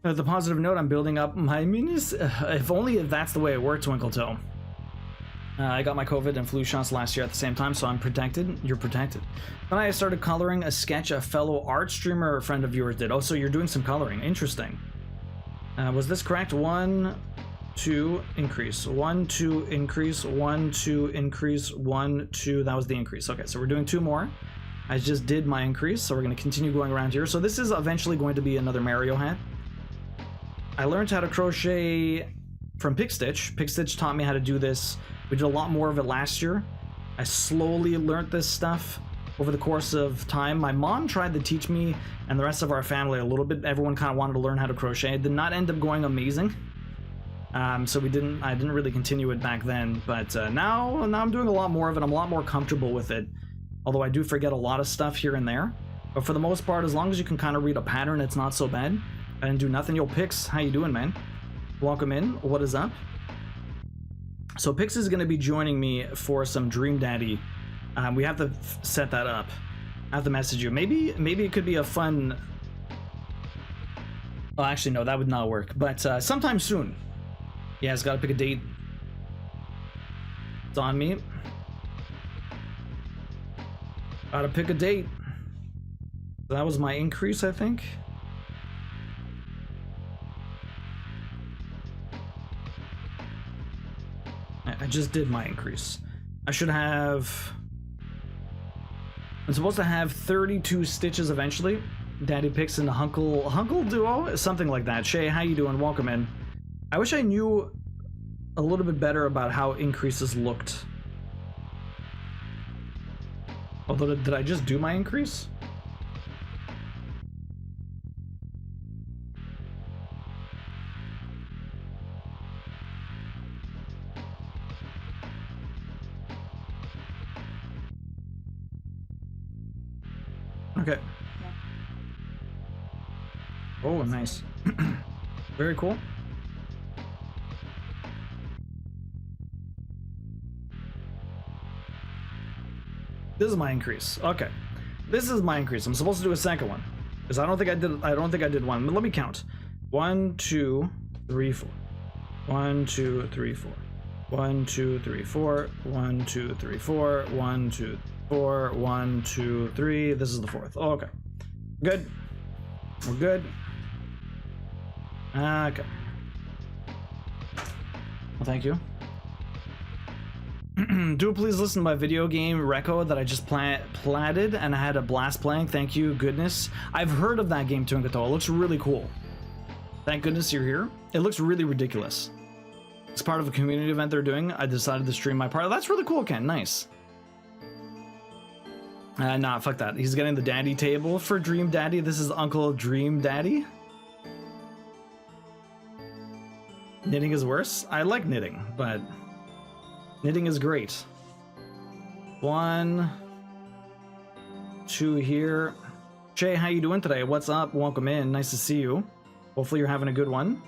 The positive note, I'm building up my minis. If only if that's the way it worked, Twinkle Toe. I got my COVID and flu shots last year at the same time, so I'm protected. You're protected. Then I started coloring a sketch a fellow art streamer friend of yours did. Oh, so you're doing some coloring. Interesting. Was this correct? 1, 2, increase. 1, 2, increase. 1, 2, increase. 1, 2. That was the increase. Okay, so we're doing 2 more. I just did my increase, so we're going to continue going around here. So this is eventually going to be another Mario hat. I learned how to crochet from Pickstitch. Pickstitch taught me how to do this. We did a lot more of it last year. I slowly learned this stuff over the course of time. My mom tried to teach me and the rest of our family a little bit. Everyone kind of wanted to learn how to crochet. It did not end up going amazing. So I didn't really continue it back then, but now I'm doing a lot more of it. I'm a lot more comfortable with it. Although I do forget a lot of stuff here and there. But for the most part, as long as you can kind of read a pattern, it's not so bad. I didn't do nothing. Yo, Pix, how you doing, man? Welcome in. What is up? So Pix is going to be joining me for some Dream Daddy. We have to set that up. I have to message you. Maybe it could be a fun... Oh, actually, no, that would not work. But sometime soon. Yeah, it's got to pick a date. It's on me. Gotta pick a date. That was my increase, I think. I just did my increase. I should have... I'm supposed to have 32 stitches eventually. Daddy Picks and Hunkle Duo? Something like that. Shay, how you doing? Welcome in. I wish I knew a little bit better about how increases looked. Although, did I just do my increase? Okay. Oh, nice. Very cool. This is my increase. Okay. This is my increase. I'm supposed to do a second one. Because I don't think I did one. But let me count. 1, 2, 3, 4. 1, 2, 3, 4. 1, 2, 3, 4. 1, 2, 3, 4. 1, 2, 4. 1, 2, 3. This is the fourth. Oh, okay. Good. We're good. Okay. Well, thank you. Do please listen to my video game Reco that I just platted and I had a blast playing. Thank you, goodness. I've heard of that game, Tungato. It looks really cool. Thank goodness you're here. It looks really ridiculous. It's part of a community event they're doing. I decided to stream my part. That's really cool, Ken. Nice. Nah, fuck that. He's getting the daddy table for Dream Daddy. This is Uncle Dream Daddy. Knitting is worse. I like knitting, but knitting is great. 1, 2 here. Shay, how you doing today? What's up? Welcome in. Nice to see you. Hopefully you're having a good one.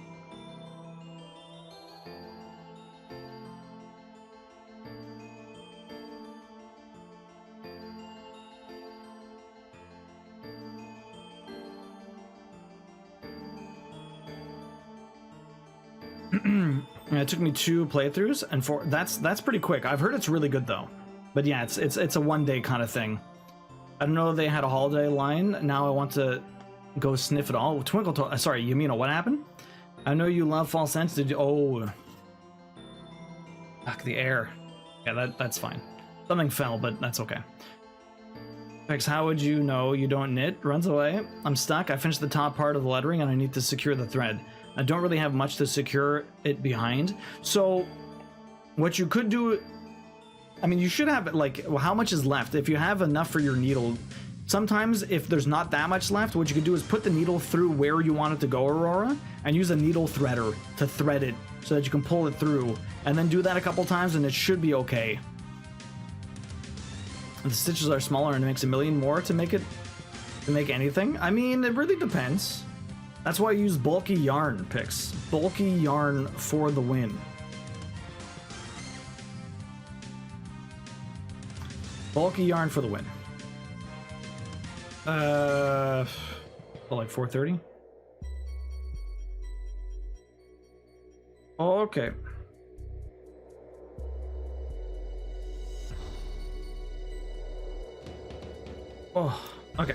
It took me 2 playthroughs and 4. That's pretty quick. I've heard it's really good though. But yeah, it's a one-day kind of thing. I don't know if they had a holiday line. Now I want to go sniff it all. Twinkle, sorry, Yumino, what happened? I know you love false sense. Did you? Oh, fuck the air. Yeah, that's fine. Something fell, but that's okay. Rex, how would you know you don't knit? Runs away. I'm stuck. I finished the top part of the lettering and I need to secure the thread. I don't really have much to secure it behind. So what you could do, I mean, you should have like, well, how much is left? If you have enough for your needle, sometimes if there's not that much left, what you could do is put the needle through where you want it to go, Aurora, and use a needle threader to thread it so that you can pull it through, and then do that a couple times and it should be okay. If the stitches are smaller and it makes a million more to make anything. I mean, it really depends. That's why I use bulky yarn picks. Bulky yarn for the win. Bulky yarn for the win. Like 4:30. Okay. Oh, okay.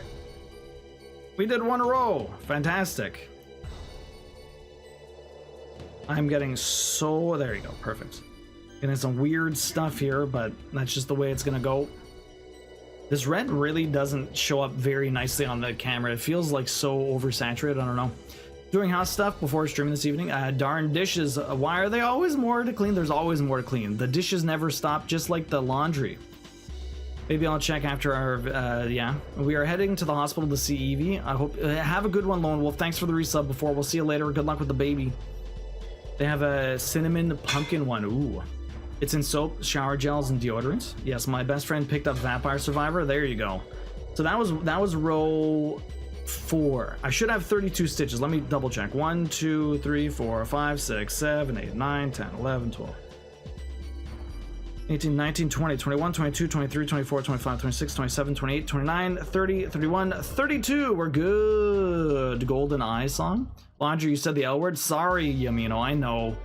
We did one row. Fantastic. I'm getting so... There you go. Perfect. Getting some weird stuff here, but that's just the way it's gonna go. This red really doesn't show up very nicely on the camera. It feels like so oversaturated. I don't know. Doing house stuff before streaming this evening. Darn dishes. Why are they always more to clean? There's always more to clean. The dishes never stop, just like the laundry. Maybe I'll check after our, yeah. We are heading to the hospital to see Evie. I hope, have a good one, Lone Wolf. Thanks for the resub before. We'll see you later. Good luck with the baby. They have a cinnamon pumpkin one. Ooh. It's in soap, shower gels, and deodorants. Yes, my best friend picked up Vampire Survivor. There you go. So that was row 4. I should have 32 stitches. Let me double check. 1, 2, 3, 4, 5, 6, 7, 8, 9, 10, 11, 12. 18, 19, 20, 21, 22, 23, 24, 25, 26, 27, 28, 29, 30, 31, 32. We're good. Golden Eye song. Laundry, you said the L word. Sorry, Yamino. I know.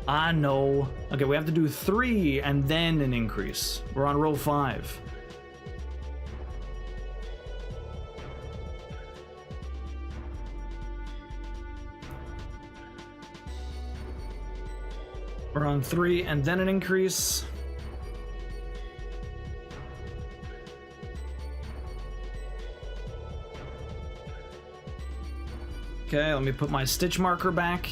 I know. Okay, we have to do 3 and then an increase. We're on row 5. We're on 3 and then an increase. Okay, let me put my stitch marker back.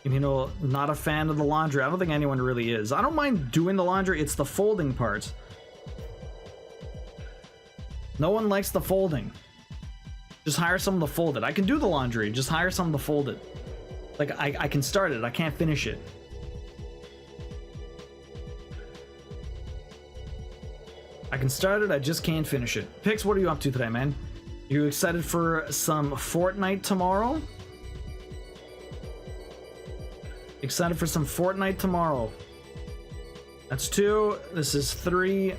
You know, not a fan of the laundry. I don't think anyone really is. I don't mind doing the laundry. It's the folding part. No one likes the folding. Just hire someone to fold it. I can do the laundry. Just hire someone to fold it. Like, I can start it. I can't finish it. I can start it. I just can't finish it. Pix, what are you up to today, man? You excited for some Fortnite tomorrow? Excited for some Fortnite tomorrow. That's 2. This is 3.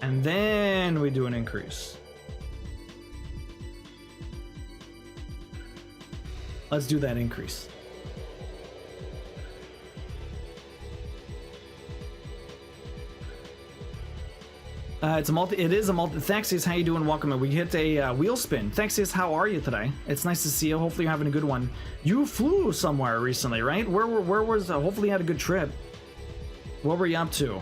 And then we do an increase. Let's do that increase. It is a multi. Thexius, how you doing? Welcome in. We hit a wheel spin. Thexius, how are you today? It's nice to see you. Hopefully you're having a good one. You flew somewhere recently, right? Where was? Hopefully you had a good trip. What were you up to?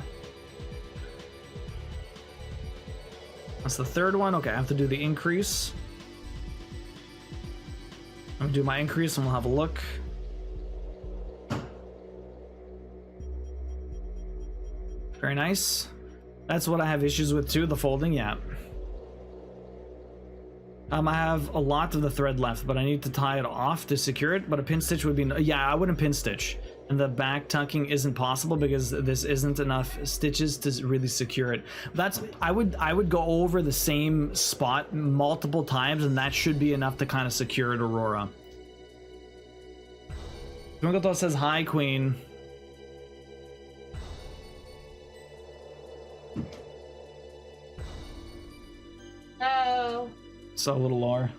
That's the 3rd one. Okay, I have to do the increase. I'm gonna do my increase and we'll have a look. Very nice. That's what I have issues with too, the folding, yeah. I have a lot of the thread left, but I need to tie it off to secure it, but a pin stitch would be... Yeah, I wouldn't pin stitch. And the back tucking isn't possible because this isn't enough stitches to really secure it. That's... I would go over the same spot multiple times, and that should be enough to kind of secure it, Aurora. Twinkleto says, hi, Queen. Oh. So little Laura.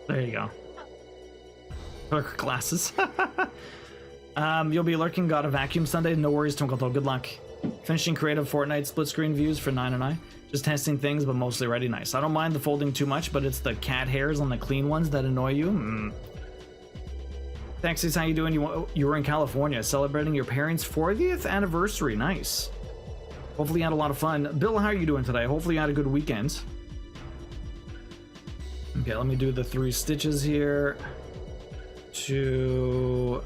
There you go. Dark glasses. You'll be lurking. Got a vacuum Sunday. No worries, Twinkleto. Good luck. Finishing creative Fortnite split screen views for 9 and I. Just testing things, but mostly ready. Nice. I don't mind the folding too much, but it's the cat hairs on the clean ones that annoy you. Thanks, how you doing? You were in California celebrating your parents' 40th anniversary. Nice. Hopefully you had a lot of fun. Bill, how are you doing today? Hopefully you had a good weekend. Okay, let me do the 3 stitches here. 2.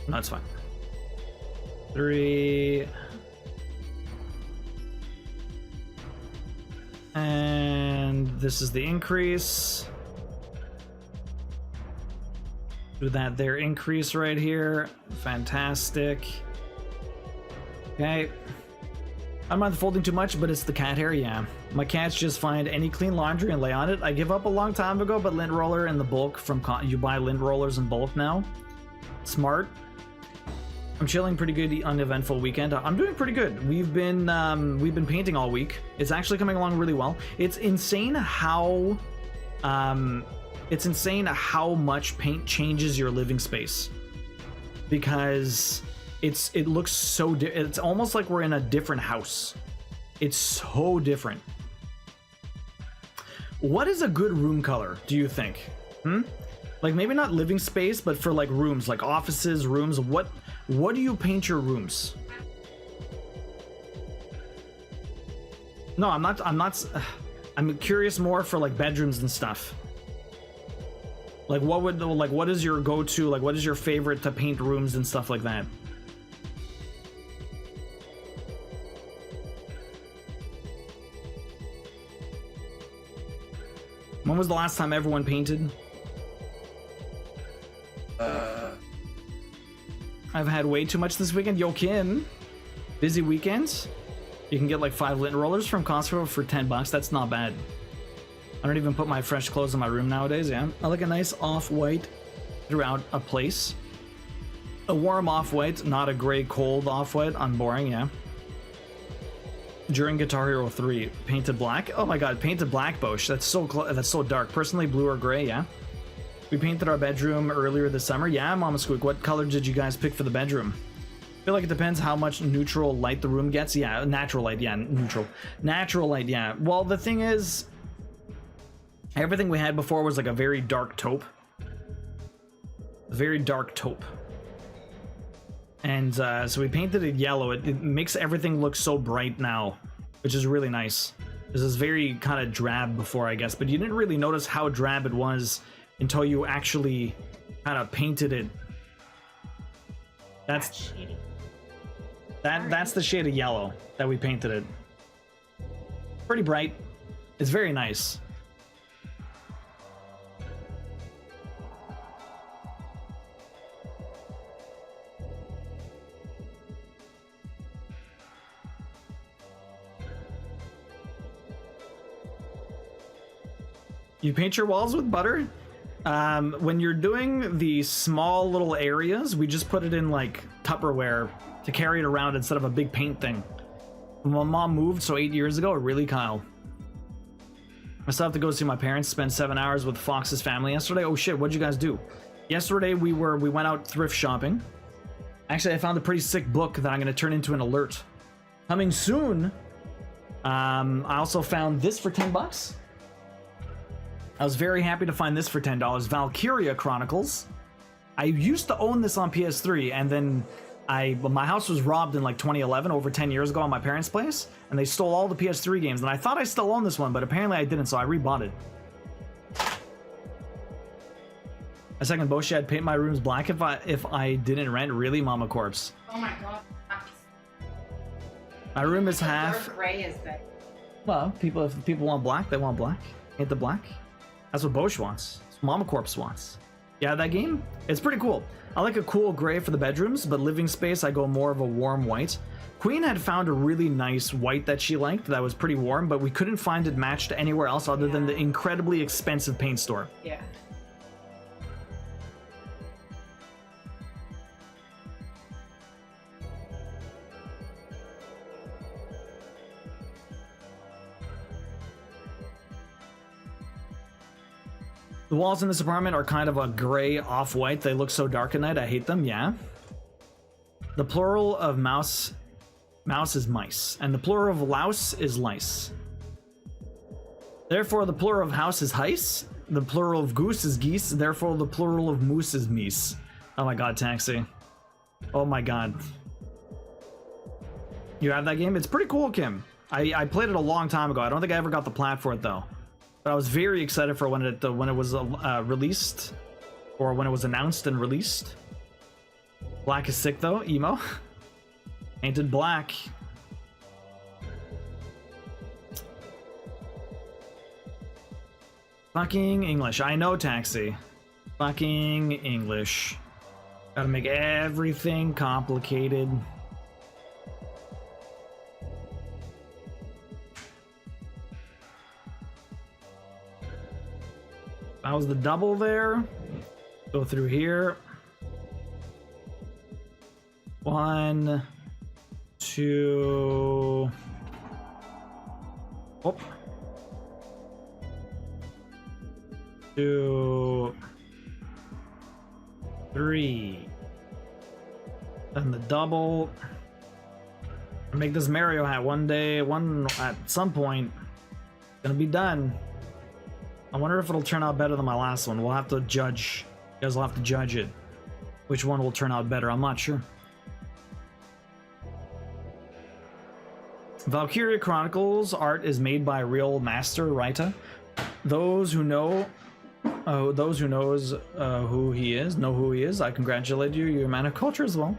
No, that's fine. 3. And this is the increase. Do that there increase right here. Fantastic. Okay. I don't mind the folding too much, but it's the cat hair, yeah. My cats just find any clean laundry and lay on it. I give up a long time ago, but lint roller in the bulk from you buy lint rollers in bulk now. Smart. I'm chilling pretty good, uneventful weekend. I'm doing pretty good. We've been painting all week. It's actually coming along really well. It's insane how much paint changes your living space, because it looks so it's almost like we're in a different house. It's so different. What is a good room color, do you think? Like maybe not living space, but for like rooms, like offices, rooms, what do you paint your rooms? No, I'm curious more for like bedrooms and stuff. Like what is your go-to, like what is your favorite to paint rooms and stuff like that? When was the last time everyone painted? I've had way too much this weekend. Yo, Kin. Busy weekends. You can get like 5 lint rollers from Costco for $10. That's not bad. I don't even put my fresh clothes in my room nowadays, yeah. I like a nice off-white throughout a place. A warm off-white, not a gray cold off-white. I'm boring, yeah. During Guitar Hero 3, painted black. Oh my god, painted black, Bosch. That's so dark. Personally, blue or gray, yeah. We painted our bedroom earlier this summer. Yeah, Mama Squeak, what color did you guys pick for the bedroom? I feel like it depends how much neutral light the room gets. Yeah, natural light, yeah, neutral. Natural light, yeah. Well, the thing is, everything we had before was like a very dark taupe. Very dark taupe. And so we painted it yellow. It makes everything look so bright now, which is really nice. This is very kind of drab before, I guess, but you didn't really notice how drab it was until you actually kind of painted it. That's the shade of yellow that we painted it. Pretty bright. It's very nice. You paint your walls with butter? When you're doing the small little areas, we just put it in like Tupperware to carry it around instead of a big paint thing. When my mom moved, so 8 years ago, really, Kyle. I still have to go see my parents, spend 7 hours with Fox's family yesterday. Oh shit, what'd you guys do? Yesterday we went out thrift shopping. Actually, I found a pretty sick book that I'm gonna turn into an alert. Coming soon. I also found this for $10. I was very happy to find this for $10. Valkyria Chronicles. I used to own this on PS3, and then my house was robbed in like 2011, over 10 years ago, on my parents' place, and they stole all the PS3 games, and I thought I still owned this one, but apparently I didn't, so I rebought it. A second, Boshi, I'd paint my rooms black if I didn't rent. Really, Mama Corpse? Oh my god. My room is half. Dark gray is that? Well, if people want black, they want black. Paint the black. That's what Bosch wants. That's what Mama Corpse wants. Yeah, that game? It's pretty cool. I like a cool gray for the bedrooms, but living space, I go more of a warm white. Queen had found a really nice white that she liked that was pretty warm, but we couldn't find it matched anywhere else other than the incredibly expensive paint store. Yeah. The walls in this apartment are kind of a gray off-white. They look so dark at night. I hate them, yeah. The plural of mouse is mice, and the plural of louse is lice. Therefore, the plural of house is heis. The plural of goose is geese. Therefore, the plural of moose is meese. Oh my god, Taxi. Oh my god. You have that game? It's pretty cool, Kim. I played it a long time ago. I don't think I ever got the plat for it, though. But I was very excited for when it was released, or when it was announced and released. Black is sick though, emo. Painted black. Fucking English. I know, Taxi. Fucking English. Gotta make everything complicated. How's the double there? Go through here. 1, 2. Oh. 2, 3. And the double. Make this Mario hat one day, at some point. Gonna be done. I wonder if it'll turn out better than my last one. We'll have to judge. You guys will have to judge it. Which one will turn out better? I'm not sure. Valkyria Chronicles art is made by a real master writer. Those who know, those who knows who he is, know who he is. I congratulate you. You're a man of culture as well.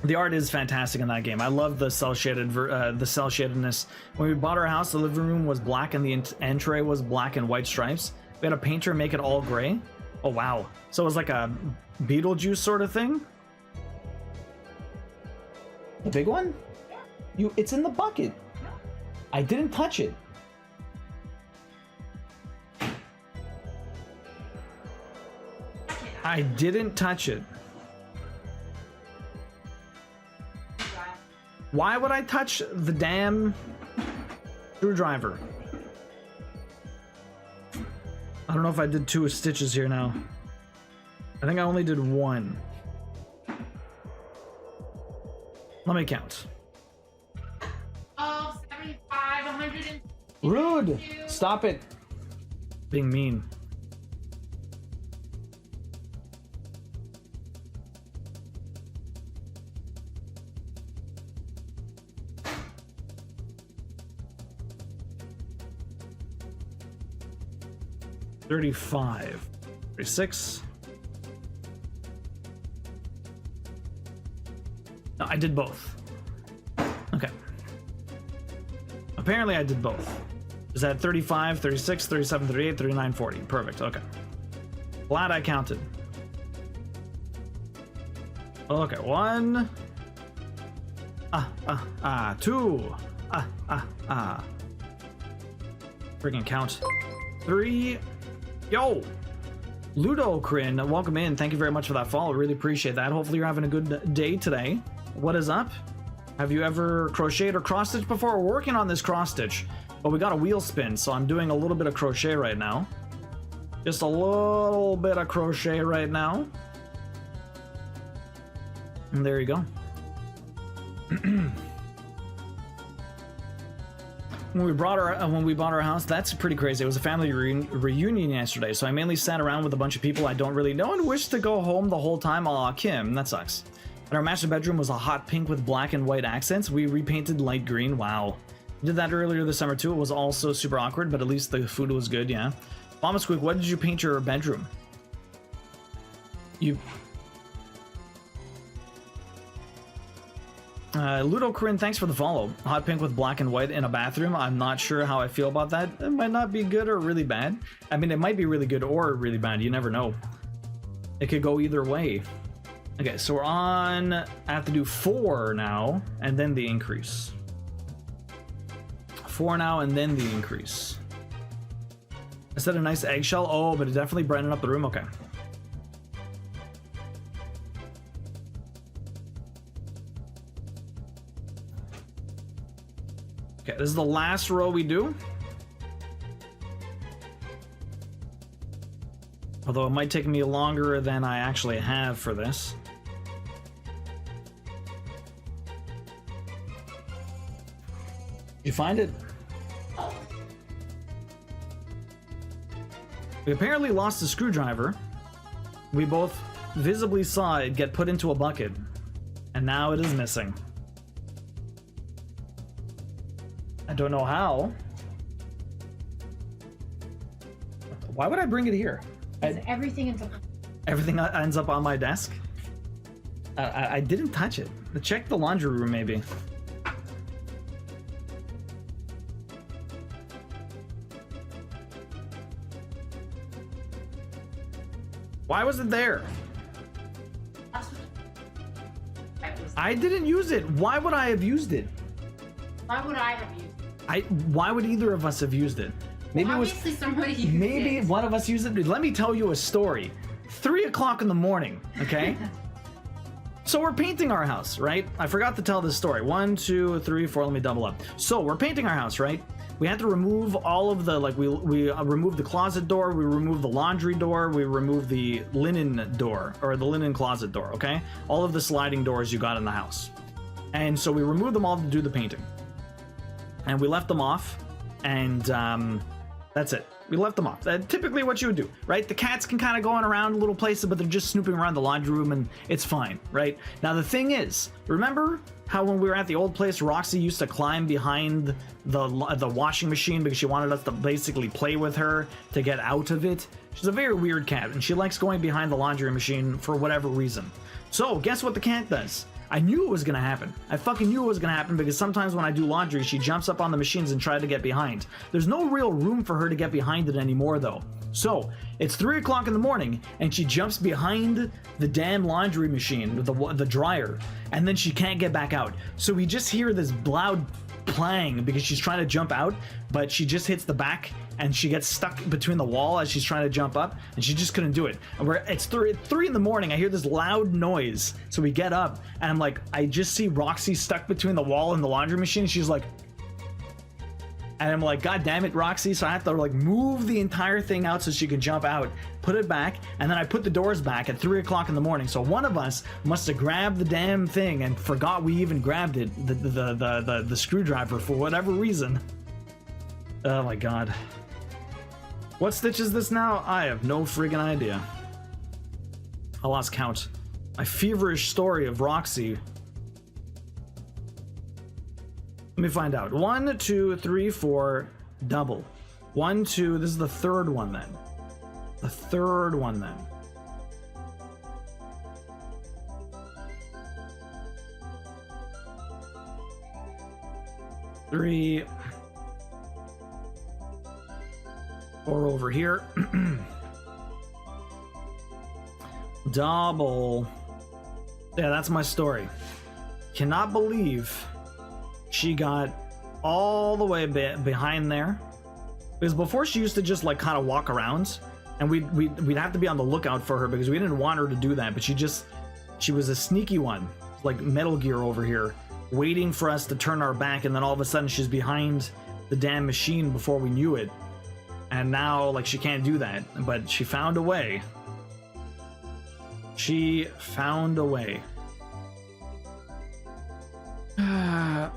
The art is fantastic in that game. I love the cell shaded, the cell shadedness. When we bought our house, the living room was black and the entry was black and white stripes. We had a painter make it all gray. Oh wow! So it was like a Beetlejuice sort of thing. The big one? It's in the bucket. I didn't touch it. I didn't touch it. Why would I touch the damn screwdriver? I don't know if I did 2 stitches here now. I think I only did 1. Let me count. Oh, 75, 100. Rude! Stop it. Being mean. $35, $36. No, I did both. Okay. Apparently I did both. Is that 35, 36, 37, 38, 39, 40? Perfect, okay. Glad I counted. Okay, 1. 2. Freaking count. 3. Yo! Ludocrin, welcome in. Thank you very much for that follow. Really appreciate that. Hopefully you're having a good day today. What is up? Have you ever crocheted or cross-stitched before? We're working on this cross-stitch, but we got a wheel spin, so I'm doing a little bit of crochet right now. Just a little bit of crochet right now. And there you go. When we bought our house, that's pretty crazy. It was a family reunion yesterday, so I mainly sat around with a bunch of people I don't really know and wished to go home the whole time. Aw, Kim, that sucks. And our master bedroom was a hot pink with black and white accents. We repainted light green. Wow. Did that earlier this summer too. It was also super awkward, but at least the food was good, yeah. Mama Squeak, what did you paint your bedroom? Ludo Corinne, thanks for the follow. Hot pink with black and white in a bathroom. I'm not sure how I feel about that. It might not be good or really bad. I mean, it might be really good or really bad. You never know. It could go either way. Okay, so we're on... I have to do 4 now, and then the increase. 4 now, and then the increase. Is that a nice eggshell? Oh, but it definitely brightened up the room. Okay. Okay, this is the last row we do. Although it might take me longer than I actually have for this. You find it? We apparently lost a screwdriver. We both visibly saw it get put into a bucket, and now it is missing. I don't know how. Why would I bring it here? Everything ends up on my desk? I didn't touch it. Check the laundry room, maybe. Why was it there? I didn't use it. Why would I have used it? Why would I have used it? Why would either of us have used it? Maybe it was. Obviously somebody used Maybe it. one of us used it. Let me tell you a story. 3 o'clock in the morning, okay? So we're painting our house, right? I forgot to tell this story. 1, 2, 3, 4. Let me double up. So we're painting our house, right? We had to remove all of the, like, we removed the closet door, we removed the laundry door, we removed the linen door, or the linen closet door, okay? All of the sliding doors you got in the house. And so we removed them all to do the painting. And we left them off, and that's it. We left them off. Typically what you would do, right? The cats can kind of go on around little places, but they're just snooping around the laundry room, and it's fine, right? Now the thing is, remember how when we were at the old place, Roxy used to climb behind the washing machine because she wanted us to basically play with her to get out of it? She's a very weird cat, and she likes going behind the laundry machine for whatever reason. So guess what the cat does? I knew it was gonna happen. I fucking knew it was gonna happen because sometimes when I do laundry, she jumps up on the machines and tries to get behind. There's no real room for her to get behind it anymore though. So it's 3 o'clock in the morning and she jumps behind the damn laundry machine, the dryer, and then she can't get back out. So we just hear this loud clang because she's trying to jump out, but she just hits the back and she gets stuck between the wall as she's trying to jump up, and she just couldn't do it. And it's 3 in the morning. I hear this loud noise, so we get up, and I'm like, I just see Roxy stuck between the wall and the laundry machine. She's like, and I'm like, God damn it, Roxy! So I have to like move the entire thing out so she can jump out, put it back, and then I put the doors back at 3 o'clock in the morning. So one of us must have grabbed the damn thing and forgot we even grabbed it, the screwdriver, for whatever reason. Oh my god. What stitch is this now? I have no friggin' idea. I lost count. My feverish story of Roxy. Let me find out. 1, 2, 3, 4, double. 1, 2, this is the third one then. The third one then. Three. 4 over here. Double. Yeah, that's my story. Cannot believe she got all the way behind there. Because before she used to just like kind of walk around, and we'd have to be on the lookout for her because we didn't want her to do that, but she was a sneaky one, like Metal Gear over here, waiting for us to turn our back, and then all of a sudden she's behind the damn machine before we knew it. And now, like, she can't do that, but she found a way. She found a way. I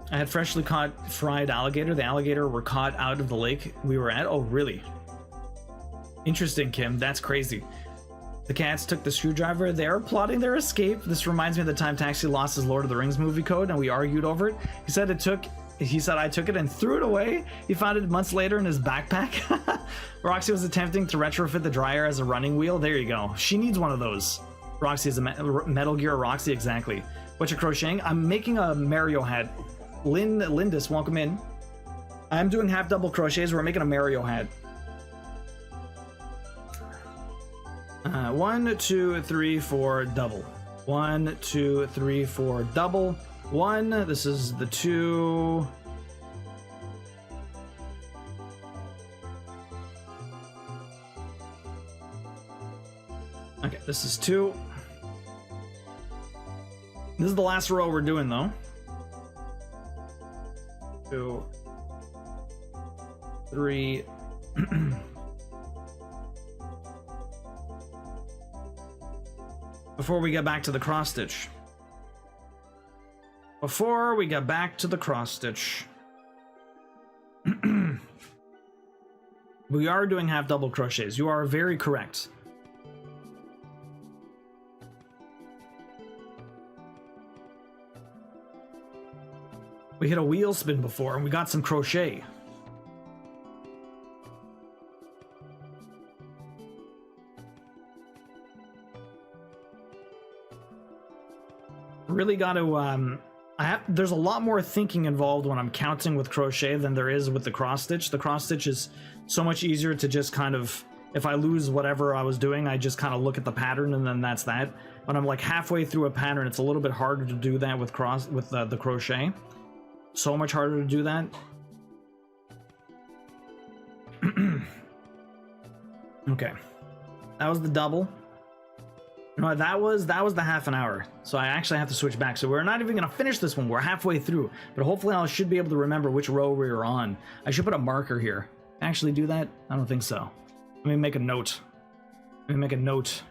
had freshly caught fried alligator. The alligator were caught out of the lake we were at. Oh, really? Interesting, Kim. That's crazy. The cats took the screwdriver. They are plotting their escape. This reminds me of the time Taxi lost his Lord of the Rings movie code, and we argued over it. He said I took it and threw it away. He found it months later in his backpack. Roxy was attempting to retrofit the dryer as a running wheel. There you go. She needs one of those. Roxy is a Metal Gear Roxy, exactly. What you crocheting? I'm making a Mario hat. Lindis, welcome in. I'm doing half double crochets. We're making a Mario hat. 1, 2, 3, 4, double. 1, 2, 3, 4, double. 1, this is the 2. Okay, this is 2. This is the last row we're doing though. 2, 3. Before we get back to the cross stitch. Before we get back to the cross stitch. We are doing half double crochets. You are very correct. We hit a wheel spin before and we got some crochet. Really got to there's a lot more thinking involved when I'm counting with crochet than there is with the cross stitch. The cross stitch is so much easier to just kind of, if I lose whatever I was doing, I just kind of look at the pattern and then that's that. When I'm like halfway through a pattern, it's a little bit harder to do that with the crochet. So much harder to do that. Okay. That was the double. No, that was the half an hour. So I actually have to switch back. So we're not even gonna finish this one. We're halfway through. But hopefully I should be able to remember which row we were on. I should put a marker here. Actually do that? I don't think so. Let me make a note. Let me make a note.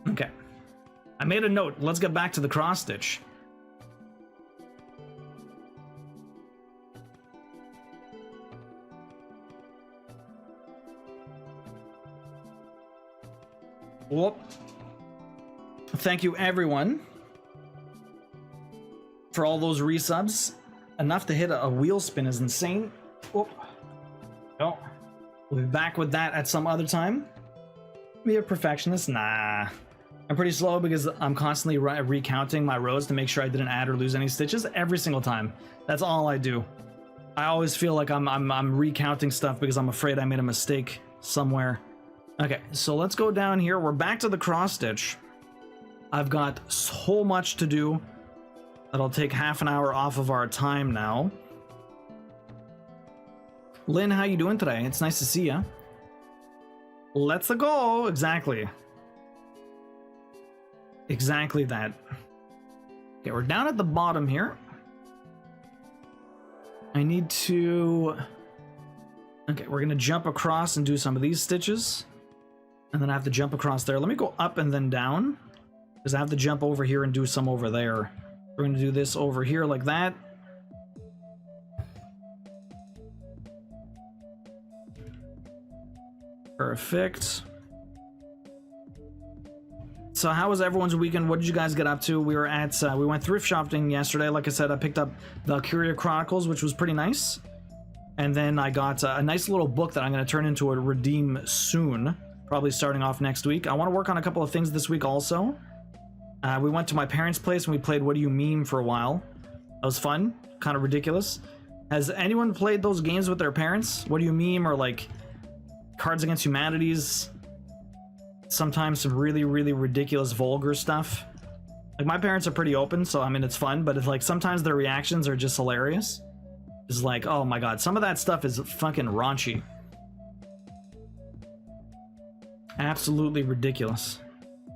Okay. I made a note. Let's get back to the cross stitch. Whoop. Thank you everyone for all those resubs. Enough to hit a wheel spin is insane. Whoop. No. We'll be back with that at some other time. Be a perfectionist? Nah. I'm pretty slow because I'm constantly recounting my rows to make sure I didn't add or lose any stitches every single time. That's all I do. I always feel like I'm recounting stuff because I'm afraid I made a mistake somewhere. Okay, so let's go down here. We're back to the cross stitch. I've got so much to do that'll take half an hour off of our time now. Lynn, how you doing today? It's nice to see ya. Let's go. Exactly. Exactly that. Okay, we're down at the bottom here. I need to... Okay, we're gonna jump across and do some of these stitches. And then I have to jump across there. Let me go up and then down, because I have to jump over here and do some over there. We're gonna do this over here like that. Perfect. So how was everyone's weekend? What did you guys get up to? We were at, we went thrift shopping yesterday. Like I said, I picked up the Valkyria Chronicles, which was pretty nice. And then I got a nice little book that I'm going to turn into a redeem soon. Probably starting off next week. I want to work on a couple of things this week also. We went to my parents' place and we played What Do You Meme for a while. That was fun. Kind of ridiculous. Has anyone played those games with their parents? What Do You Meme, or like Cards Against Humanities? Sometimes some really, really ridiculous vulgar stuff. Like, my parents are pretty open, so I mean it's fun, but it's like sometimes their reactions are just hilarious. It's like, oh my god, some of that stuff is fucking raunchy. Absolutely ridiculous.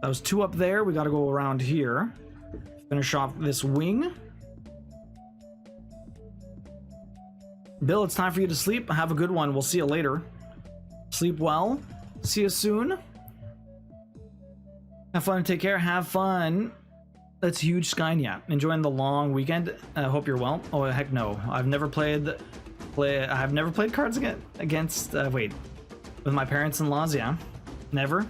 That was 2 up there. We gotta go around here. Finish off this wing. Bill, it's time for you to sleep. Have a good one. We'll see you later. Sleep well. See you soon. Have fun and take care. Have fun. That's huge, Skyn. Yeah, enjoying the long weekend. I hope you're well. Oh heck no, I've never played. I've never played Cards against. Wait, with my parents-in-laws. Yeah, never.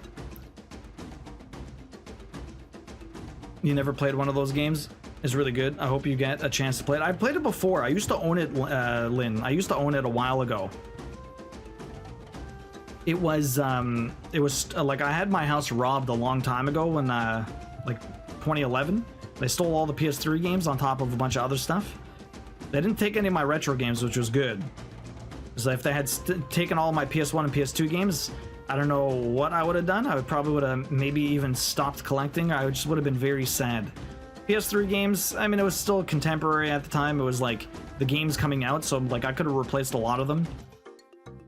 You never played one of those games? It's really good. I hope you get a chance to play it. I played it before. I used to own it, Lynn. I used to own it a while ago. It was like I had my house robbed a long time ago when like 2011. They stole all the PS3 games on top of a bunch of other stuff. They didn't take any of my retro games, which was good. Because if they had taken all my PS1 and PS2 games, I don't know what I would have done. I probably would have maybe even stopped collecting. I just would have been very sad. PS3 games, I mean, it was still contemporary at the time. It was like the games coming out, so like I could have replaced a lot of them.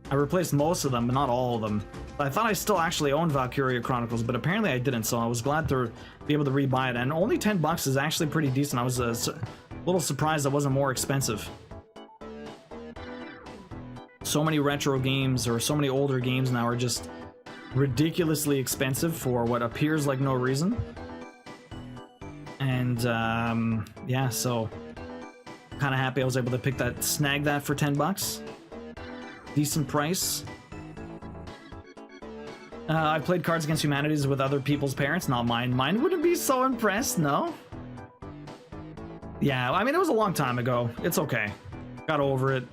I replaced most of them, but not all of them. I thought I still actually owned Valkyria Chronicles, but apparently I didn't, so I was glad to be able to rebuy it. And only $10 is actually pretty decent. I was a little surprised it wasn't more expensive. So many retro games, or so many older games now, are just ridiculously expensive for what appears like no reason. And yeah, so kind of happy I was able to snag that for $10. Decent price. I played Cards Against Humanities with other people's parents, not mine. Mine wouldn't be so impressed, no? Yeah, I mean, it was a long time ago. It's okay. Got over it.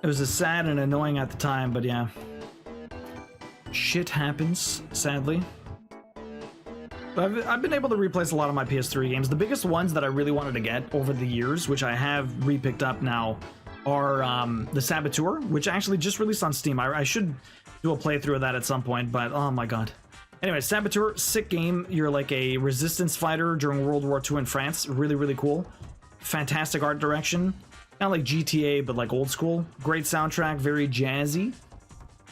It was sad and annoying at the time, but yeah. Shit happens, sadly. But I've been able to replace a lot of my PS3 games. The biggest ones that I really wanted to get over the years, which I have repicked up now, are the Saboteur, which actually just released on Steam. I should do a playthrough of that at some point, but oh my god. Anyway, Saboteur, sick game. You're like a resistance fighter during World War II in France. Really, really cool. Fantastic art direction. Not like GTA, but like old school. Great soundtrack, very jazzy.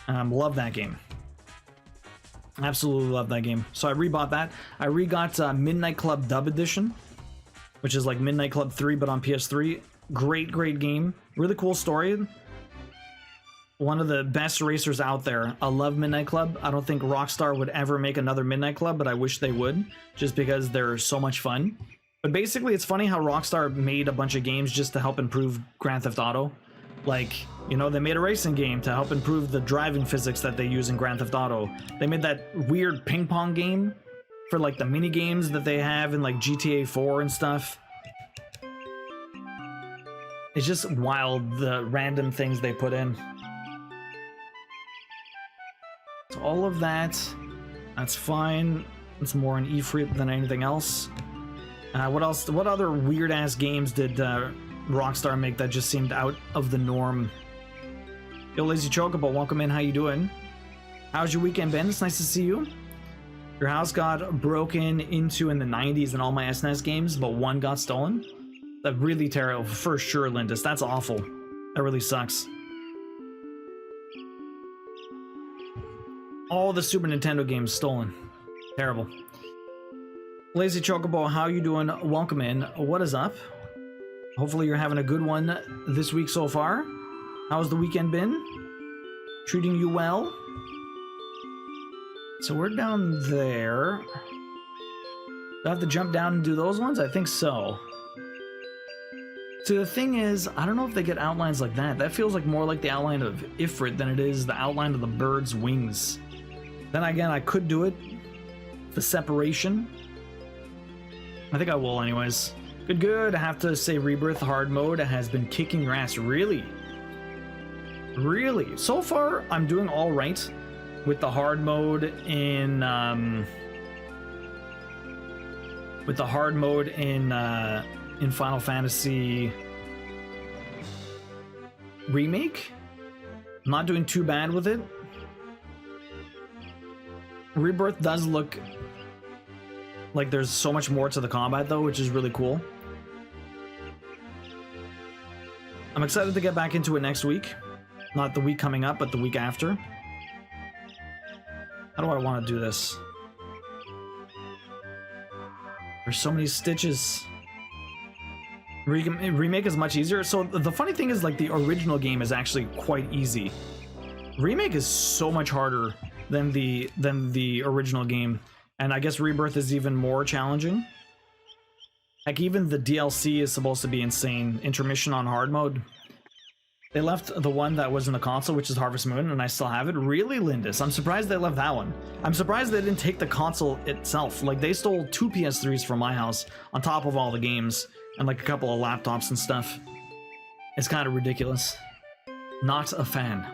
Love that game. Absolutely love that game. So I rebought that. I re-got Midnight Club Dub Edition, which is like Midnight Club 3, but on PS3. Great, great game. Really cool story. One of the best racers out there. I love Midnight Club. I don't think Rockstar would ever make another Midnight Club, but I wish they would, just because they're so much fun. But basically, it's funny how Rockstar made a bunch of games just to help improve Grand Theft Auto. Like, you know, they made a racing game to help improve the driving physics that they use in Grand Theft Auto. They made that weird ping pong game for like the mini games that they have in like GTA 4 and stuff. It's just wild, the random things they put in. So all of that, that's fine. It's more an Ifrit than anything else. What else? What other weird ass games did Rockstar make that just seemed out of the norm? Yo, Lazy Chocobo, welcome in. How you doing? How's your weekend been? It's nice to see you. Your house got broken into in the 90s in all my SNES games, but one got stolen. That really terrible, for sure, Lindis. That's awful. That really sucks. All the Super Nintendo games stolen. Terrible. Lazy Chocobo, how you doing? Welcome in. What is up? Hopefully you're having a good one this week so far. How's the weekend been? Treating you well? So we're down there. Do I have to jump down and do those ones? I think so. So the thing is, I don't know if they get outlines like that. That feels like more like the outline of Ifrit than it is the outline of the bird's wings. Then again, I could do it. The separation. I think I will anyways. Good, good. I have to say Rebirth hard mode has been kicking your ass. Really? Really? So far, I'm doing all right with the hard mode in Final Fantasy Remake. I'm not doing too bad with it. Rebirth does look like there's so much more to the combat though, which is really cool. I'm excited to get back into it next week. Not the week coming up, but the week after. How do I want to do this? There's so many stitches. Remake is much easier. So the funny thing is, like, the original game is actually quite easy. Remake is so much harder than the original game. And I guess Rebirth is even more challenging. Like, even the DLC is supposed to be insane. Intermission on hard mode. They left the one that was in the console, which is Harvest Moon, and I still have it. Really, Lindis? I'm surprised they left that one. I'm surprised they didn't take the console itself. Like, they stole 2 PS3s from my house, on top of all the games, and like a couple of laptops and stuff. It's kind of ridiculous. Not a fan.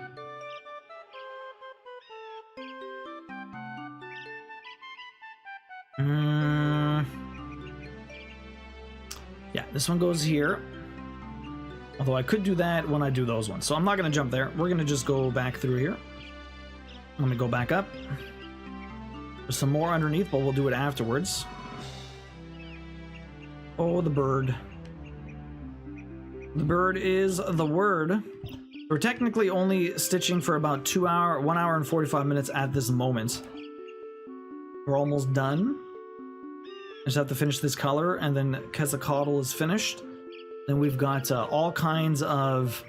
Yeah, this one goes here. Although I could do that when I do those ones. So I'm not going to jump there. We're going to just go back through here. Let me go back up. There's some more underneath, but we'll do it afterwards. Oh, the bird. The bird is the word. We're technically only stitching for about 1 hour and 45 minutes at this moment. We're almost done. I just have to finish this color, and then Quetzalcoatl is finished. Then we've got all kinds of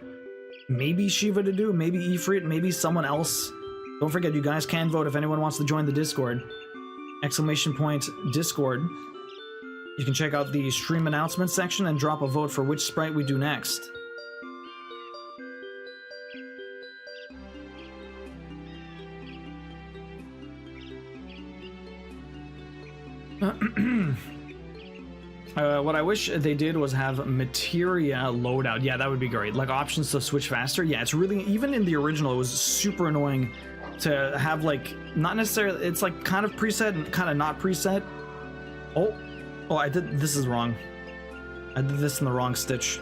maybe Shiva to do, maybe Ifrit, maybe someone else. Don't forget, you guys can vote if anyone wants to join the Discord. ! Discord. You can check out the stream announcement section and drop a vote for which sprite we do next. What I wish they did was have materia loadout. Yeah, that would be great. Like options to switch faster. Yeah, it's really, even in the original, it was super annoying to have, like, not necessarily, it's like kind of preset and kind of not preset. Oh, this is wrong. I did this in the wrong stitch.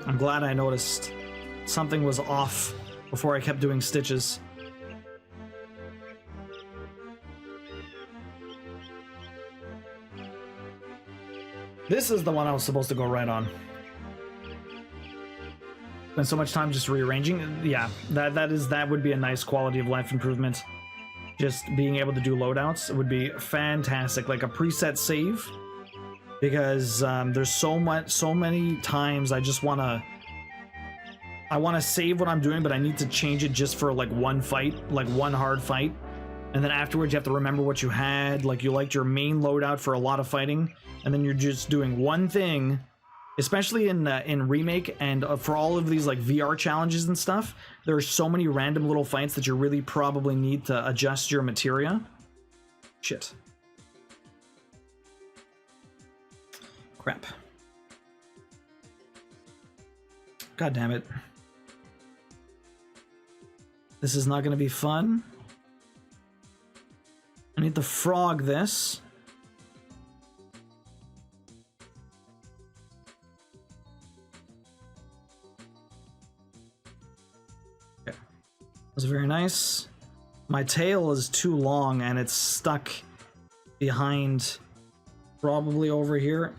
I'm glad I noticed something was off before I kept doing stitches. This is the one I was supposed to go right on. Spent so much time just rearranging. Yeah, that would be a nice quality of life improvement. Just being able to do loadouts would be fantastic, like a preset save. Because there's so many times I just wanna save what I'm doing, but I need to change it just for like one fight, like one hard fight, and then afterwards you have to remember what you had. Like you liked your main loadout for a lot of fighting, and then you're just doing one thing. Especially in Remake and for all of these like VR challenges and stuff, there are so many random little fights that you really probably need to adjust your materia. Shit. Crap. God damn it. This is not going to be fun. I need to frog this. Okay. That's very nice. My tail is too long and it's stuck behind, probably over here.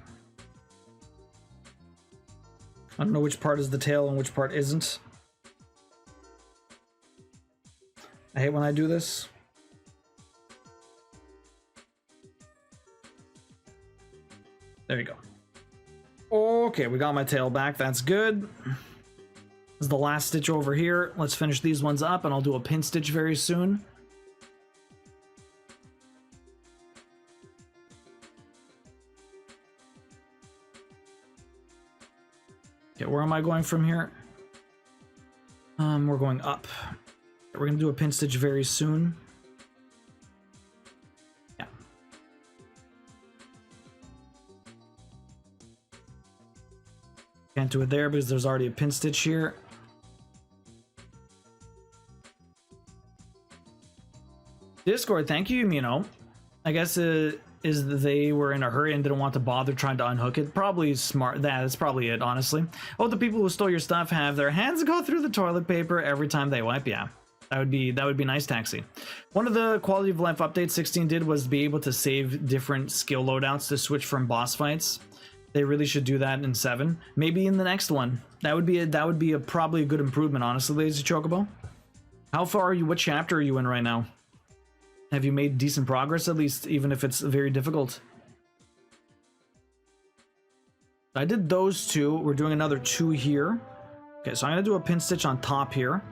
I don't know which part is the tail and which part isn't. I hate when I do this. There you go. Okay, we got my tail back. That's good. This is the last stitch over here. Let's finish these ones up and I'll do a pin stitch very soon. Okay, where am I going from here? We're going up. We're gonna do a pin stitch very soon. Yeah. Can't do it there because there's already a pin stitch here. Discord, thank you, Mino. I guess is they were in a hurry and didn't want to bother trying to unhook it. Probably smart. That's probably it, honestly. Oh, the people who stole your stuff have their hands go through the toilet paper every time they wipe. Yeah, that would be nice, Taxi. One of the quality of life updates 16 did was be able to save different skill loadouts to switch from boss fights. They really should do that in 7. Maybe in the next one. That would be probably a good improvement, honestly, Lazy Chocobo. How far are you? What chapter are you in right now? Have you made decent progress, at least, even if it's very difficult? I did those 2. We're doing another 2 here. Okay, so I'm going to do a pin stitch on top here.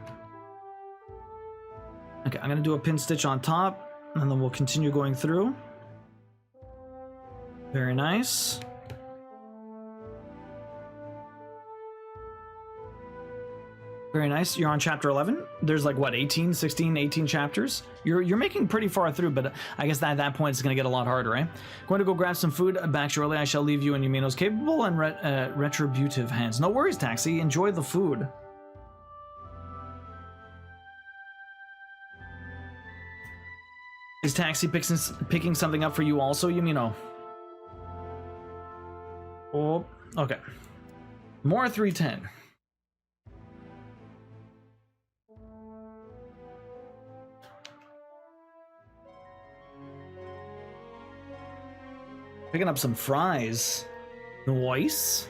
Okay, I'm going to do a pin stitch on top, and then we'll continue going through. Very nice. Very nice. You're on chapter 11. There's like what, 18 chapters. You're making pretty far through, but I guess that at that point it's going to get a lot harder, right? Going to go grab some food. Back shortly. I shall leave you in Yumino's capable and retributive hands. No worries, Taxi. Enjoy the food. Is Taxi picking something up for you also, Yumino? Oh, okay. More 310. Picking up some fries. Nice.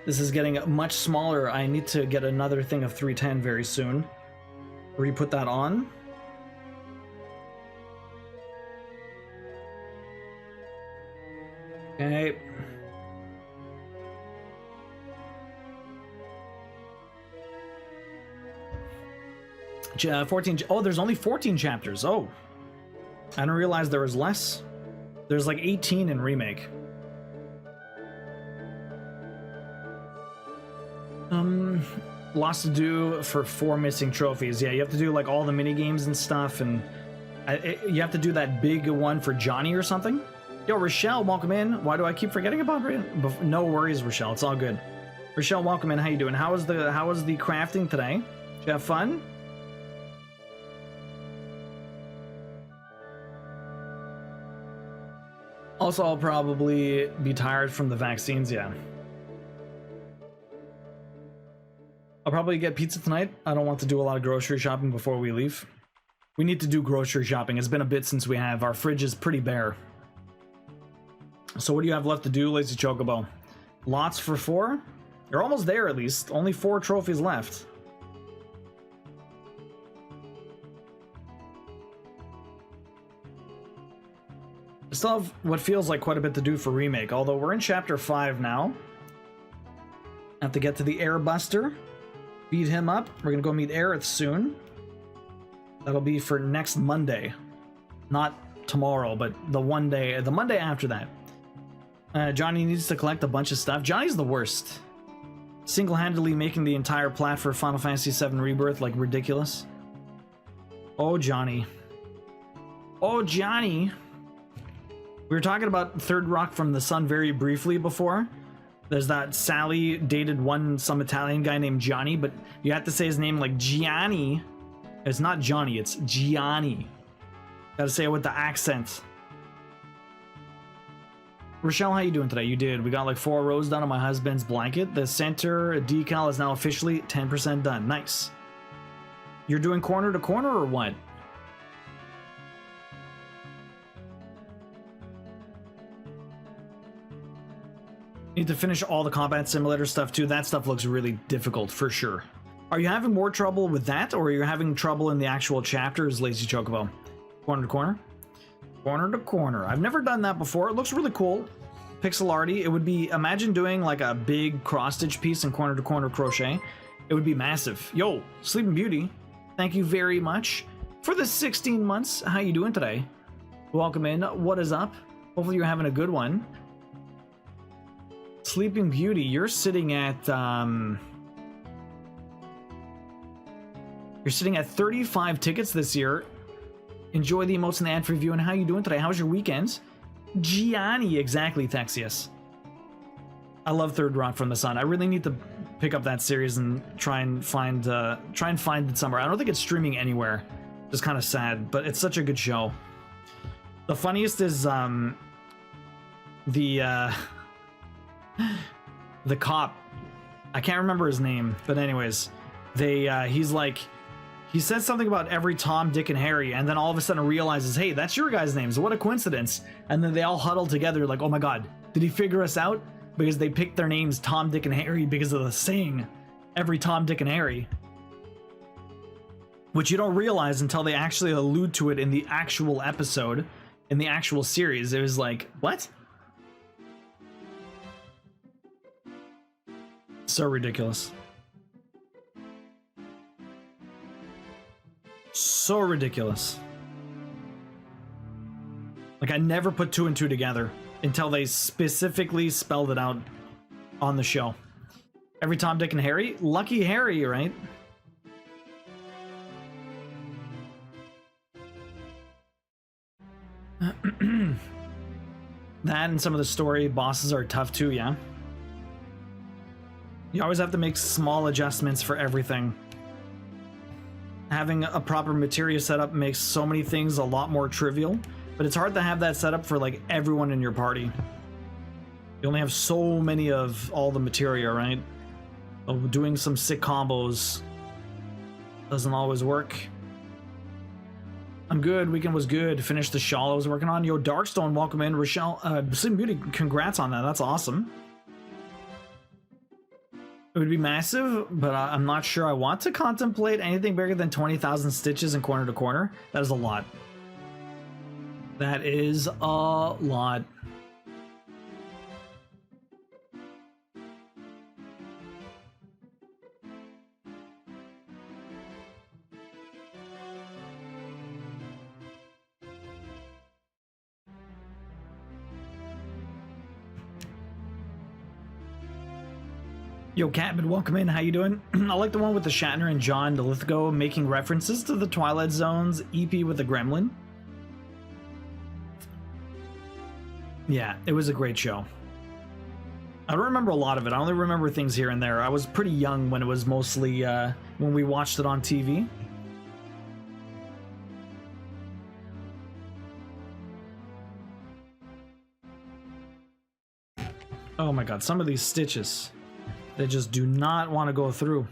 This is getting much smaller. I need to get another thing of 310 very soon. Re-put that on. Okay. Uh, 14. Oh, there's only 14 chapters. Oh, I didn't realize there was less. There's like 18 in Remake. Lots to do for 4 missing trophies. Yeah, you have to do like all the mini games and stuff, and you have to do that big one for Johnny or something. Yo, Rochelle, welcome in. Why do I keep forgetting about it? No worries, Rochelle. It's all good. Rochelle, welcome in. How you doing? How was the crafting today? Did you have fun? Also, I'll probably be tired from the vaccines, yeah. I'll probably get pizza tonight. I don't want to do a lot of grocery shopping before we leave. We need to do grocery shopping. It's been a bit since we have. Our fridge is pretty bare. So what do you have left to do, Lazy Chocobo? Lots for 4? You're almost there, at least. Only 4 trophies left. I still have what feels like quite a bit to do for Remake, although we're in Chapter 5 now. Have to get to the Air Buster. Beat him up. We're gonna go meet Aerith soon. That'll be for next Monday. Not tomorrow, but the Monday after that. Johnny needs to collect a bunch of stuff. Johnny's the worst. Single-handedly making the entire plat for Final Fantasy VII Rebirth, like, ridiculous. Oh, Johnny. Oh, Johnny. We were talking about Third Rock from the Sun very briefly before. There's that Sally dated some Italian guy named Johnny, but you have to say his name like Gianni. It's not Johnny, it's Gianni. Gotta say it with the accent. Rochelle, how you doing today? You did. We got like 4 rows done on my husband's blanket. The center decal is now officially 10% done. Nice. You're doing corner to corner or what? Need to finish all the combat simulator stuff too. That stuff looks really difficult for sure. Are you having more trouble with that, or are you having trouble in the actual chapters, Lazy Chocobo? Corner to corner? Corner to corner. I've never done that before. It looks really cool. Pixel arty. It would be, imagine doing like a big cross-stitch piece in corner to corner crochet. It would be massive. Yo, Sleeping Beauty, thank you very much for the 16 months. How you doing today? Welcome in. What is up? Hopefully you're having a good one. Sleeping Beauty, you're sitting at 35 tickets this year. Enjoy the emotes and the ad for review. And how you doing today? How's your weekend? Gianni, exactly, Thexius. I love Third Rock from the Sun. I really need to pick up that series and try and find it somewhere. I don't think it's streaming anywhere. It's kind of sad, but it's such a good show. The funniest is the cop, I can't remember his name, but anyways, he says something about every Tom, Dick, and Harry, and then all of a sudden realizes, hey, that's your guys' names. What a coincidence. And then they all huddle together like, oh my god, did he figure us out? Because they picked their names Tom, Dick, and Harry because of the saying, every Tom, Dick, and Harry. Which you don't realize until they actually allude to it in the actual episode, in the actual series. It was like, what? So ridiculous. So ridiculous. Like, I never put 2 and 2 together until they specifically spelled it out on the show. Every Tom, Dick, and Harry? Lucky Harry, right? That and some of the story bosses are tough too, yeah? You always have to make small adjustments for everything. Having a proper materia setup makes so many things a lot more trivial, but it's hard to have that set up for like everyone in your party. You only have so many of all the materia, right? So doing some sick combos doesn't always work. I'm good. Weekend was good. Finished the shawl I was working on. Yo, Darkstone, welcome in. Rochelle, Sleeping Beauty, congrats on that. That's awesome. It would be massive, but I'm not sure I want to contemplate anything bigger than 20,000 stitches in corner to corner. That is a lot. That is a lot. Yo, Catman, welcome in. How you doing? I like the one with the Shatner and John Lithgow making references to the Twilight Zone's EP with the Gremlin. Yeah, it was a great show. I don't remember a lot of it. I only remember things here and there. I was pretty young when it was mostly, when we watched it on TV. Oh my god, some of these stitches, they just do not want to go through.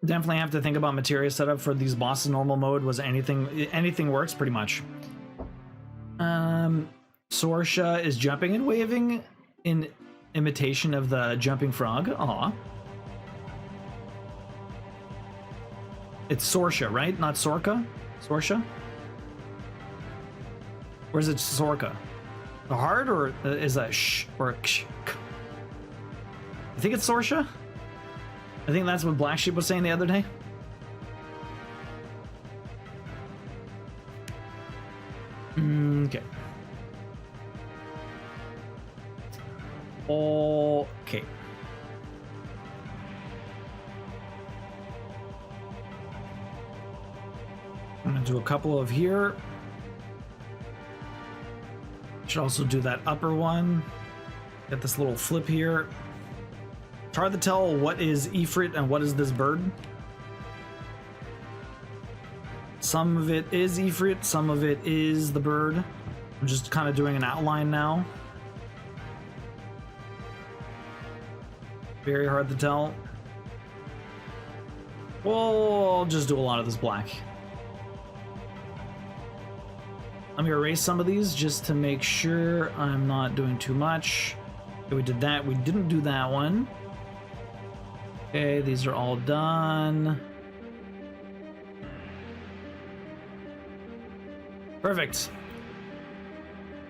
Definitely have to think about materia setup for these bosses. Normal mode was anything works pretty much. Sorsha is jumping and waving in imitation of the jumping frog. Aw. It's Sorsha, right? Not Sorka? Sorsha? Or is it Sorka? The heart, or is that sh or ksh? I think it's Sorsha. I think that's what Black Sheep was saying the other day. Okay. Okay. I'm gonna do a couple of here. Should also do that upper one. Get this little flip here. It's hard to tell what is Ifrit and what is this bird. Some of it is Ifrit, some of it is the bird. I'm just kind of doing an outline now. Very hard to tell. Well, I'll just do a lot of this black. Let me erase some of these just to make sure I'm not doing too much. Okay, we did that. We didn't do that one. Okay, these are all done. Perfect.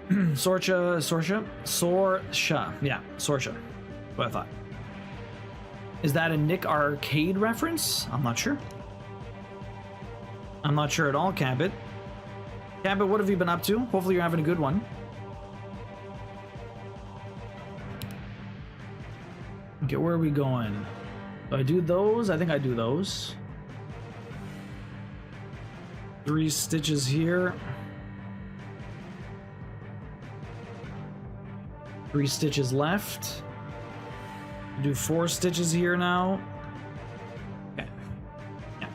Sorsha. Yeah, Sorsha. What I thought. Is that a Nick Arcade reference? I'm not sure. I'm not sure at all, Cabot. Cabot, what have you been up to? Hopefully you're having a good one. Okay, where are we going? Do I do those? I think I do those. 3 stitches here. 3 stitches left. Do 4 stitches here now. Okay. Yeah.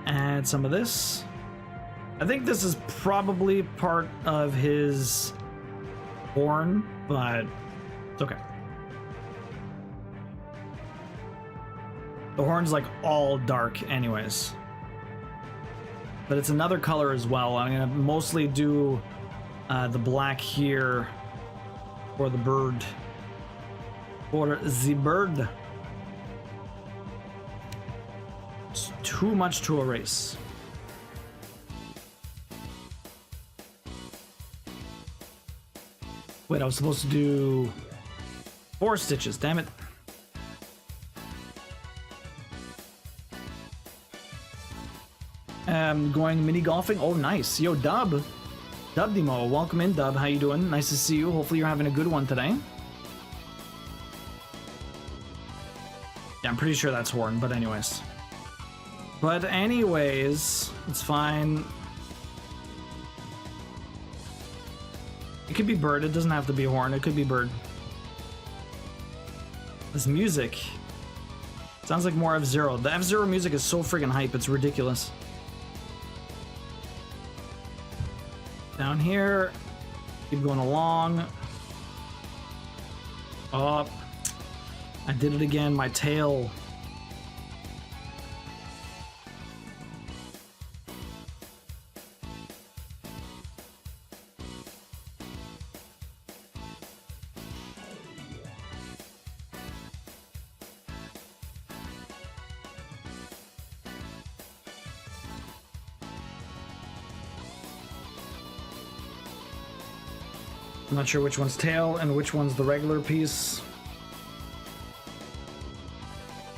Add some of this. I think this is probably part of his horn, but it's okay. The horn's like all dark anyways. But it's another color as well. I'm gonna mostly do the black here for the bird. For the bird. It's too much to erase. Wait, I was supposed to do 4 stitches, damn it. Going mini golfing. Oh, nice. Yo, Dub. Dub Demo, welcome in, Dub. How you doing? Nice to see you. Hopefully you're having a good one today. Yeah, I'm pretty sure that's horn, but anyways. It's fine. It could be bird. It doesn't have to be horn. It could be bird. This music sounds like more F-Zero. The F-Zero music is so friggin' hype. It's ridiculous. Down here. Keep going along. Oh, I did it again. My tail. I'm not sure which one's tail and which one's the regular piece.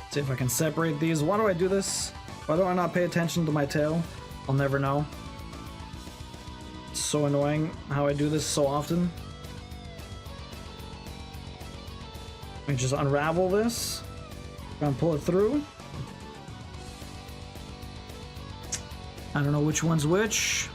See if I can separate these. Why do I do this? Why do I not pay attention to my tail? I'll never know. It's so annoying how I do this so often. Let me just unravel this. And pull it through. I don't know which one's which.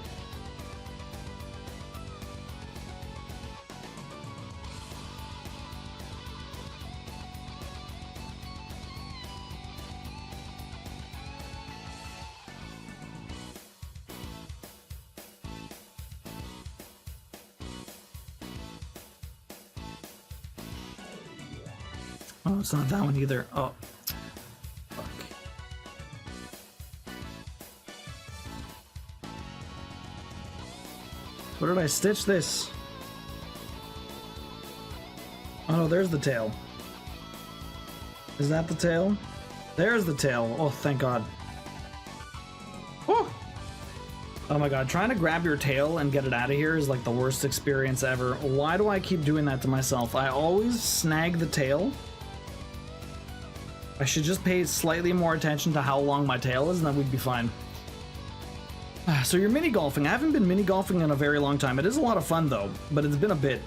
Oh, it's not that one either. Oh. Fuck. Where did I stitch this? Oh no, there's the tail. Is that the tail? There's the tail. Oh, thank God. Oh! Oh my God, trying to grab your tail and get it out of here is like the worst experience ever. Why do I keep doing that to myself? I always snag the tail. I should just pay slightly more attention to how long my tail is and then we'd be fine. So you're mini golfing. I haven't been mini golfing in a very long time. It is a lot of fun though, but it's been a bit.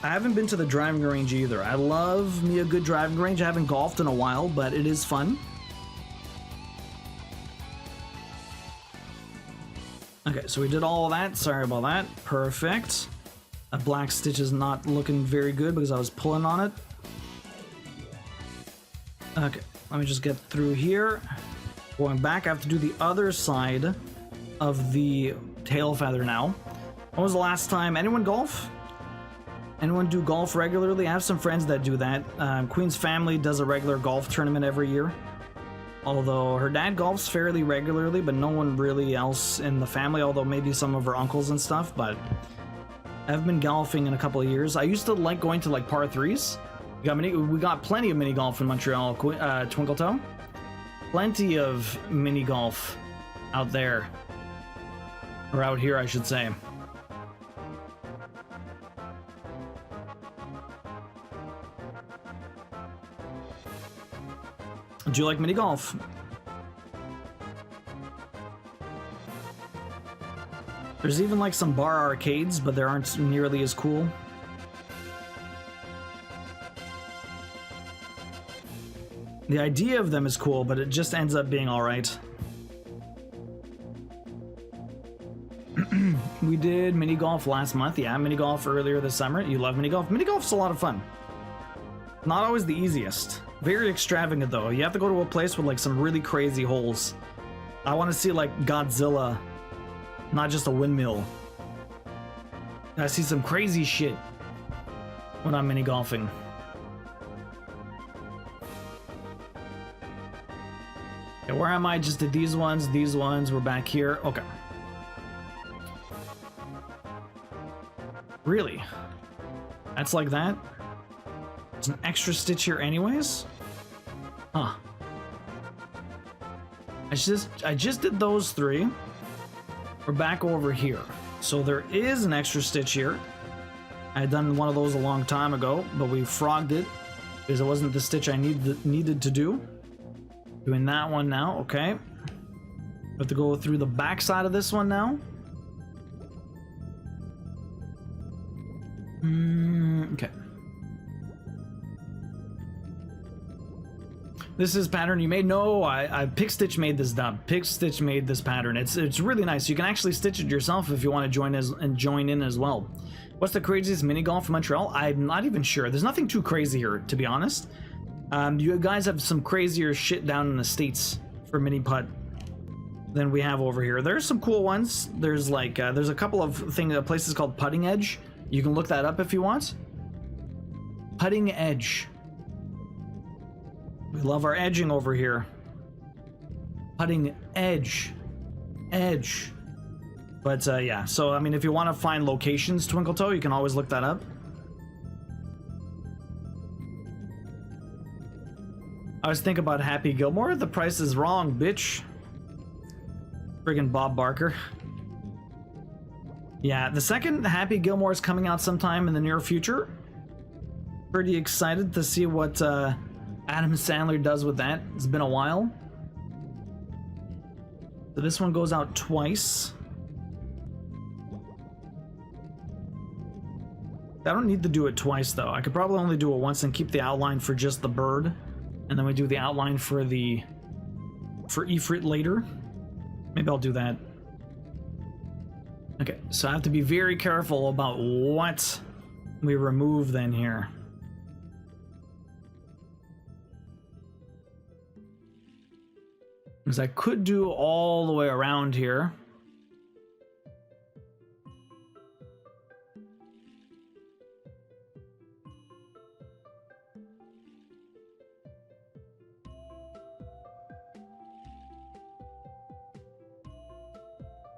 I haven't been to the driving range either. I love me a good driving range. I haven't golfed in a while, but it is fun. Okay, so we did all of that. Sorry about that. Perfect. That black stitch is not looking very good because I was pulling on it. Okay, let me just get through here. Going back, I have to do the other side of the tail feather now. When was the last time? Anyone golf? Anyone do golf regularly? I have some friends that do that. Queen's family does a regular golf tournament every year. Although her dad golfs fairly regularly, but no one really else in the family, although maybe some of her uncles and stuff, but I haven't been golfing in a couple of years. I used to like going to like par threes. We got plenty of mini golf in Montreal, Twinkletoe. Plenty of mini golf out there. Or out here, I should say. Do you like mini golf? There's even like some bar arcades, but they aren't nearly as cool. The idea of them is cool, but it just ends up being alright. We did mini golf last month. Yeah, mini golf earlier this summer. You love mini golf? Mini golf's a lot of fun. Not always the easiest. Very extravagant though. You have to go to a place with like some really crazy holes. I want to see like Godzilla, not just a windmill. I see some crazy shit when I'm mini golfing. Okay, where am I? Just did these ones. These ones. We're back here. Okay. Really? That's like that? There's an extra stitch here anyways? Huh. I just did those three. We're back over here. So there is an extra stitch here. I had done one of those a long time ago, but we frogged it because it wasn't the stitch I needed to do. Doing that one now, okay. Have to go through the back side of this one now. Okay. This is pattern you made? No, I Pick Stitch made this dub. Pick Stitch made this pattern. It's really nice. You can actually stitch it yourself if you want to join in as well. What's the craziest mini golf in Montreal? I'm not even sure. There's nothing too crazy here, to be honest. You guys have some crazier shit down in the States for mini putt than we have over here. There's some cool ones. There's like there's a couple of places called Putting Edge. You can look that up if you want. Putting Edge. We love our edging over here. Putting Edge. Edge. But yeah, so I mean, if you want to find locations, Twinkletoe, you can always look that up. I was thinking about Happy Gilmore. The price is wrong, bitch. Friggin' Bob Barker. Yeah, the second Happy Gilmore is coming out sometime in the near future. Pretty excited to see what Adam Sandler does with that. It's been a while. So this one goes out twice. I don't need to do it twice though. I could probably only do it once and keep the outline for just the bird. And then we do the outline for Ifrit later. Maybe I'll do that. Okay, so I have to be very careful about what we remove then here. Because I could do all the way around here.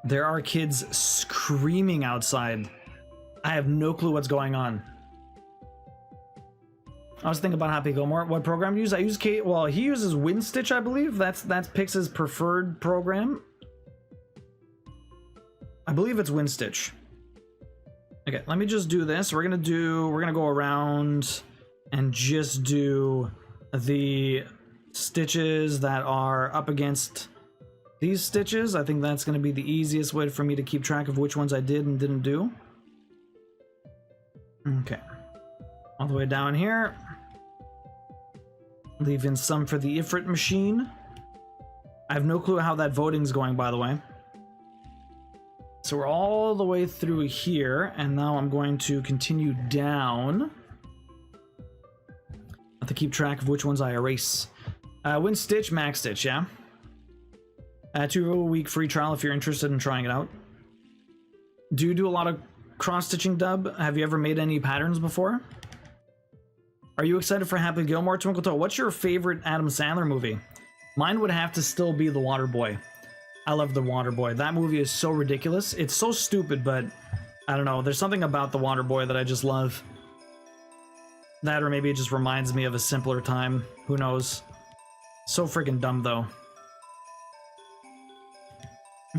There are kids screaming outside. I have no clue what's going on. I was thinking about Happy Gilmore. What program do you use? I use Kate. Well, he uses WinStitch, I believe. That's Pix's preferred program. I believe it's WinStitch. Okay, let me just do this. We're gonna go around and just do the stitches that are up against these stitches. I think that's gonna be the easiest way for me to keep track of which ones I did and didn't do. Okay. All the way down here. Leave in some for the Ifrit machine. I have no clue how that voting's going, by the way. So we're all the way through here, and now I'm going to continue down. I have to keep track of which ones I erase. WinStitch, MaxStitch, yeah? 2-week free trial if you're interested in trying it out. Do you do a lot of cross-stitching, Dub? Have you ever made any patterns before? Are you excited for Happy Gilmore, Twinkle Toe? What's your favorite Adam Sandler movie? Mine would have to still be The Waterboy. I love The Waterboy. That movie is so ridiculous. It's so stupid, but I don't know. There's something about The Waterboy that I just love. That, or maybe it just reminds me of a simpler time. Who knows? So freaking dumb, though.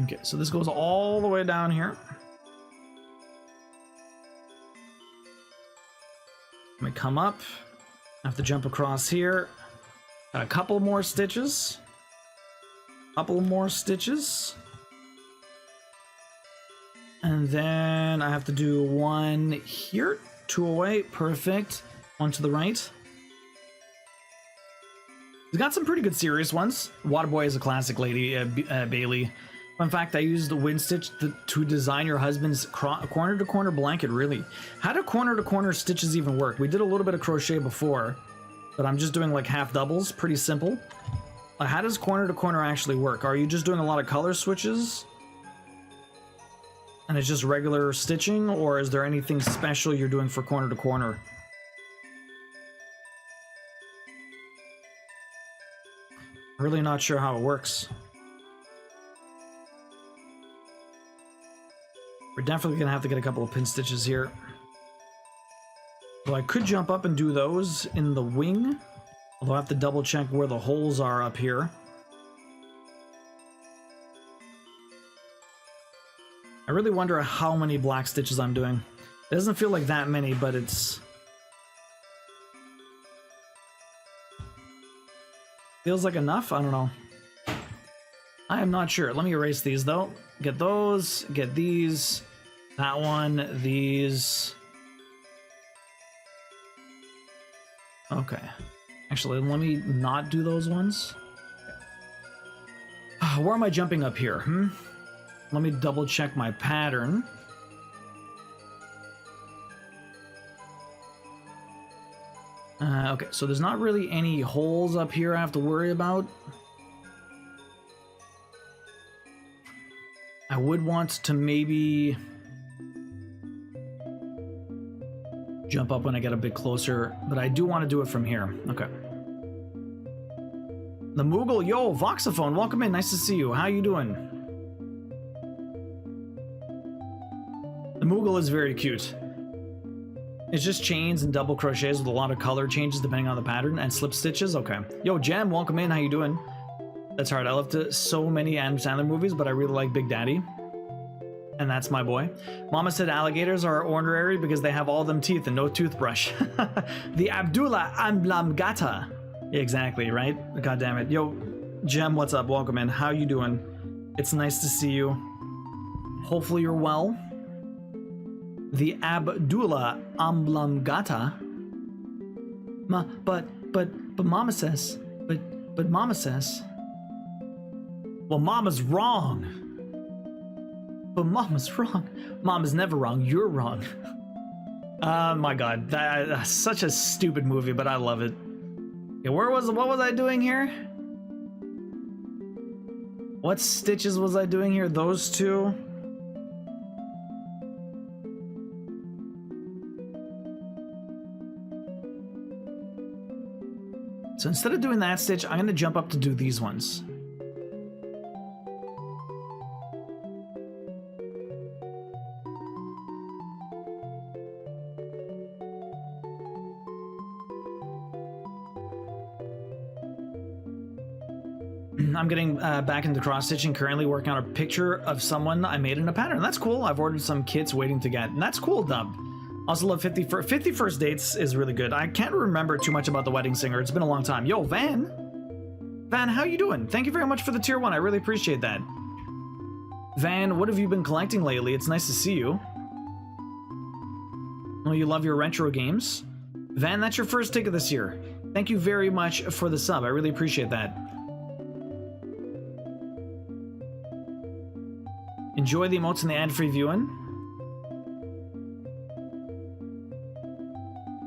Okay, so this goes all the way down here. Let me come up. I have to jump across here. Got a couple more stitches. Couple more stitches. And then I have to do one here. 2 away. Perfect. One to the right. We've got some pretty good serious ones. Waterboy is a classic, Lady Bailey. Fun fact, I used the WinStitch to design your husband's corner-to-corner blanket, really. How do corner-to-corner stitches even work? We did a little bit of crochet before, but I'm just doing like half doubles. Pretty simple. How does corner-to-corner actually work? Are you just doing a lot of color switches? And it's just regular stitching, or is there anything special you're doing for corner-to-corner? Really not sure how it works. We're definitely gonna have to get a couple of pin stitches here. So I could jump up and do those in the wing, although I have to double check where the holes are up here. I really wonder how many black stitches I'm doing. It doesn't feel like that many, but it's... feels like enough? I don't know. I am not sure. Let me erase these though. Get those, get these, that one, these. Okay. Actually, let me not do those ones. Where am I jumping up here? Let me double check my pattern. Okay, so there's not really any holes up here I have to worry about. I would want to maybe jump up when I get a bit closer, but I do want to do it from here. Okay. The Moogle, yo, Voxophone, welcome in. Nice to see you. How you doing? The Moogle is very cute. It's just chains and double crochets with a lot of color changes depending on the pattern and slip stitches. Okay. Yo, Jem, welcome in. How you doing? That's hard. I love so many Adam Sandler movies, but I really like Big Daddy. And that's my boy. Mama said alligators are ornery because they have all them teeth and no toothbrush. The Abdullah Amlamgata. Exactly, right? God damn it. Yo, Jem, what's up? Welcome in. How you doing? It's nice to see you. Hopefully you're well. The Abdullah Amlamgata. But Mama says. But Mama says. Well, Mama's wrong. But Mama's wrong. Mama's never wrong. You're wrong. Oh my god. That's such a stupid movie, but I love it. Yeah, what was I doing here? What stitches was I doing here? Those two? So instead of doing that stitch, I'm going to jump up to do these ones. I'm getting back into cross-stitching, currently working on a picture of someone I made in a pattern. That's cool. I've ordered some kits waiting to get, and that's cool, Dub. Also love 50 First Dates is really good. I can't remember too much about The Wedding Singer. It's been a long time. Yo, Van, how you doing? Thank you very much for the tier 1. I really appreciate that. Van, what have you been collecting lately? It's nice to see you. Oh, you love your retro games? Van, that's your first ticket this year. Thank you very much for the sub. I really appreciate that. Enjoy the emotes and the ad-free viewing.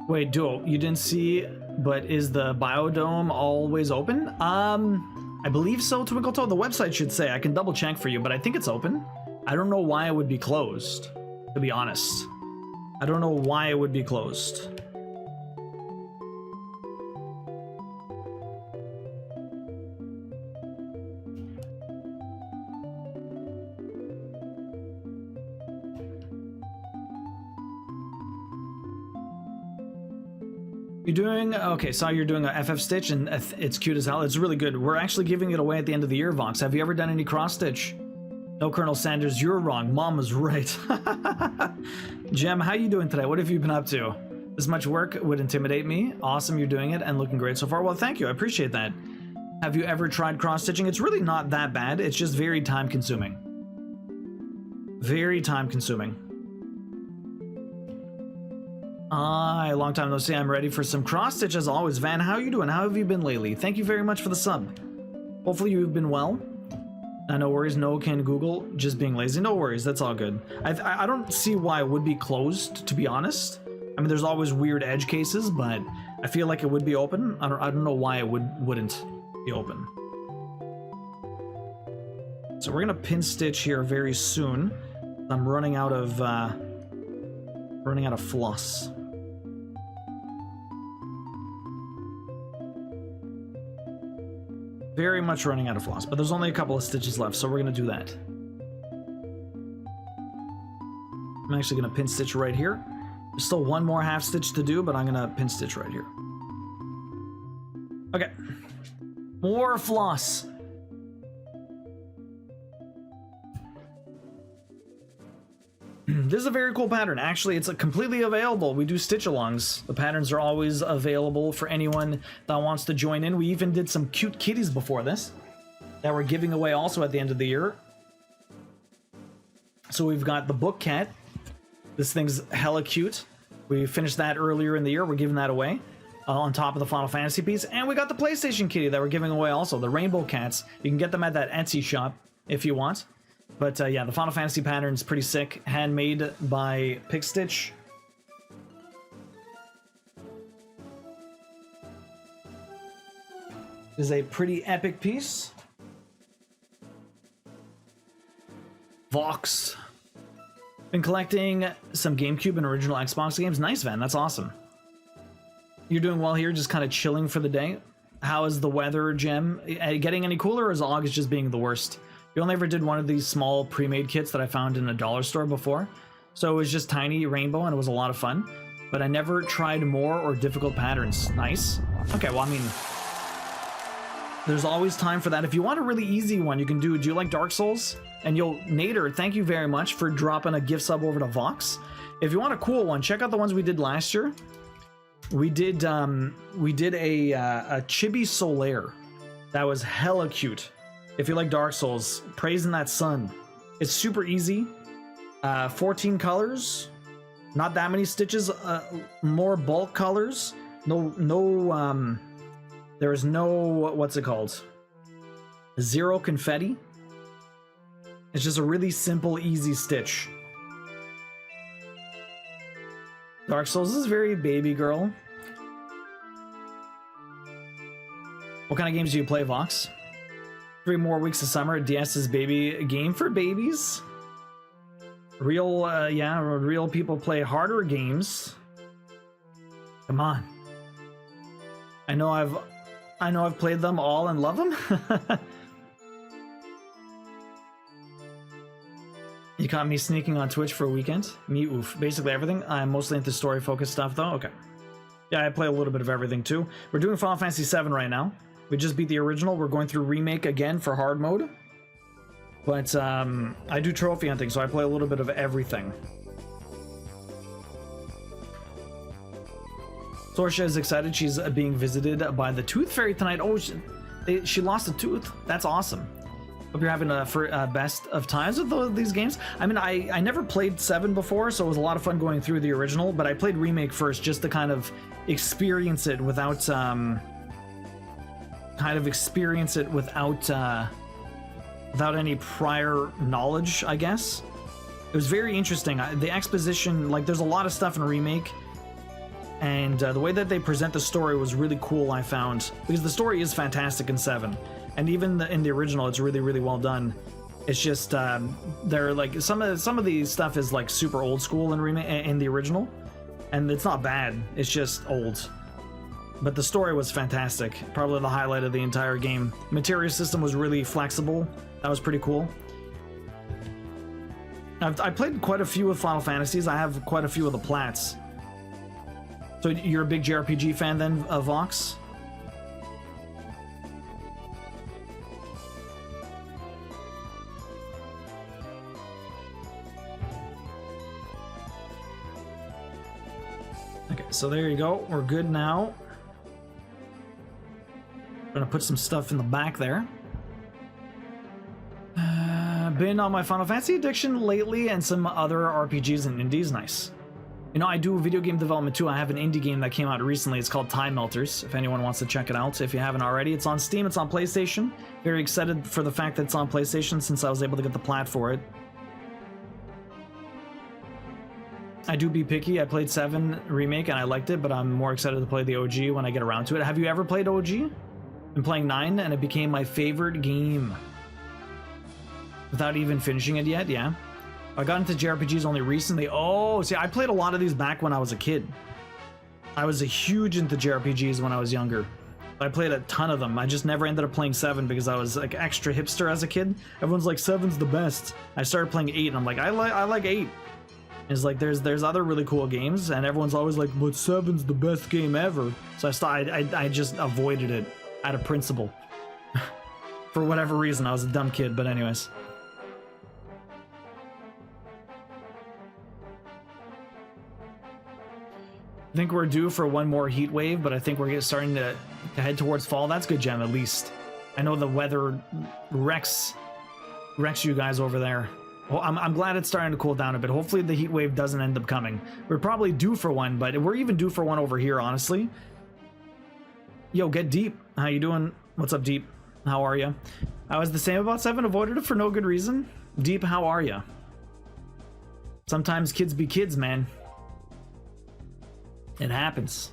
Wait, Duo, you didn't see, but is the biodome always open? I believe so, Twinkletoe. The website should say. I can double check for you, but I think it's open. I don't know why it would be closed, to be honest. I don't know why it would be closed. You're doing, okay, saw you're doing a FF Stitch, and it's cute as hell. It's really good. We're actually giving it away at the end of the year, Vox. Have you ever done any cross stitch? No, Colonel Sanders, you're wrong. Mom was right. Jem, how you doing today? What have you been up to? This much work would intimidate me. Awesome, you're doing it and looking great so far. Well, thank you. I appreciate that. Have you ever tried cross stitching? It's really not that bad. It's just very time consuming. Very time consuming. Long time no see. I'm ready for some cross stitch as always. Van, how you doing? How have you been lately? Thank you very much for the sub. Hopefully you've been well. No worries. No can Google. Just being lazy. No worries. That's all good. I don't see why it would be closed, to be honest. I mean, there's always weird edge cases, but I feel like it would be open. I don't know why it wouldn't be open. So we're gonna pin stitch here very soon. I'm running out of floss. Very much running out of floss, but there's only a couple of stitches left, so we're gonna do that. I'm actually gonna pin stitch right here. There's still one more half stitch to do, but I'm gonna pin stitch right here. Okay. More floss. This is a very cool pattern. Actually, it's completely available. We do stitch-alongs. The patterns are always available for anyone that wants to join in. We even did some cute kitties before this that we're giving away also at the end of the year. So we've got the book cat. This thing's hella cute. We finished that earlier in the year. We're giving that away on top of the Final Fantasy piece. And we got the PlayStation kitty that we're giving away also. The rainbow cats. You can get them at that Etsy shop if you want. But yeah, the Final Fantasy pattern's pretty sick. Handmade by Pick Stitch. It is a pretty epic piece. Vox. Been collecting some GameCube and original Xbox games. Nice, Van. That's awesome. You're doing well here, just kind of chilling for the day. How is the weather, Jim? Getting any cooler, or is August just being the worst? We only ever did one of these small pre-made kits that I found in a dollar store before. So it was just tiny rainbow and it was a lot of fun. But I never tried more or difficult patterns. Nice. Okay, well, I mean, there's always time for that. If you want a really easy one, you can do you like Dark Souls? And Nader, thank you very much for dropping a gift sub over to Vox. If you want a cool one, check out the ones we did last year. We did a Chibi Solaire. That was hella cute. If you like Dark Souls, Praising That Sun. It's super easy. 14 colors. Not that many stitches. More bulk colors. There is no, what's it called? Zero confetti. It's just a really simple, easy stitch. Dark Souls is very baby girl. What kind of games do you play, Vox? 3 more weeks of summer. DS's baby game for babies. Real people play harder games. Come on. I know I've played them all and love them. You caught me sneaking on Twitch for a weekend. Me, oof. Basically everything. I'm mostly into story-focused stuff, though. Okay. Yeah, I play a little bit of everything, too. We're doing Final Fantasy VII right now. We just beat the original. We're going through remake again for hard mode. But I do trophy hunting, so I play a little bit of everything. Sorsha is excited. She's being visited by the Tooth Fairy tonight. Oh, she lost a tooth. That's awesome. Hope you're having a best of times with these games. I mean, I never played 7 before, so it was a lot of fun going through the original, but I played remake first just to kind of experience it without without any prior knowledge, I guess. It was very interesting. The exposition, like, there's a lot of stuff in remake, and the way that they present the story was really cool, I found, because the story is fantastic in 7, and even in the original, it's really, really well done. It's just they're like some of the stuff is like super old school in the original, and it's not bad. It's just old. But the story was fantastic. Probably the highlight of the entire game. Materia system was really flexible. That was pretty cool. I played quite a few of Final Fantasies. I have quite a few of the Plats. So you're a big JRPG fan then, Vox? Okay, so there you go. We're good now. Gonna put some stuff in the back there. Been on my Final Fantasy addiction lately and some other RPGs and indies. Nice. You know, I do video game development too. I have an indie game that came out recently. It's called Time Melters, if anyone wants to check it out. If you haven't already, it's on Steam, it's on PlayStation. Very excited for the fact that it's on PlayStation since I was able to get the plat for it. I do be picky. I played 7 Remake and I liked it, but I'm more excited to play the OG when I get around to it. Have you ever played OG? Been playing 9 and it became my favorite game. Without even finishing it yet, yeah. I got into JRPGs only recently. Oh, see, I played a lot of these back when I was a kid. I was a huge into JRPGs when I was younger. I played a ton of them. I just never ended up playing 7 because I was like extra hipster as a kid. Everyone's like, 7's the best. I started playing 8 and I'm like, I like 8. It's like there's other really cool games and everyone's always like, but 7's the best game ever. So I just avoided it out of principle. For whatever reason, I was a dumb kid, but anyways. I think we're due for one more heat wave, but I think we're starting to head towards fall. That's good, Gem, at least. I know the weather wrecks you guys over there. Well, I'm glad it's starting to cool down a bit. Hopefully the heat wave doesn't end up coming. We're probably due for one, but we're even due for one over here, honestly. Yo, Get Deep. How you doing? What's up, Deep? How are you? I was the same about 7, avoided it for no good reason. Deep, how are you? Sometimes kids be kids, man. It happens.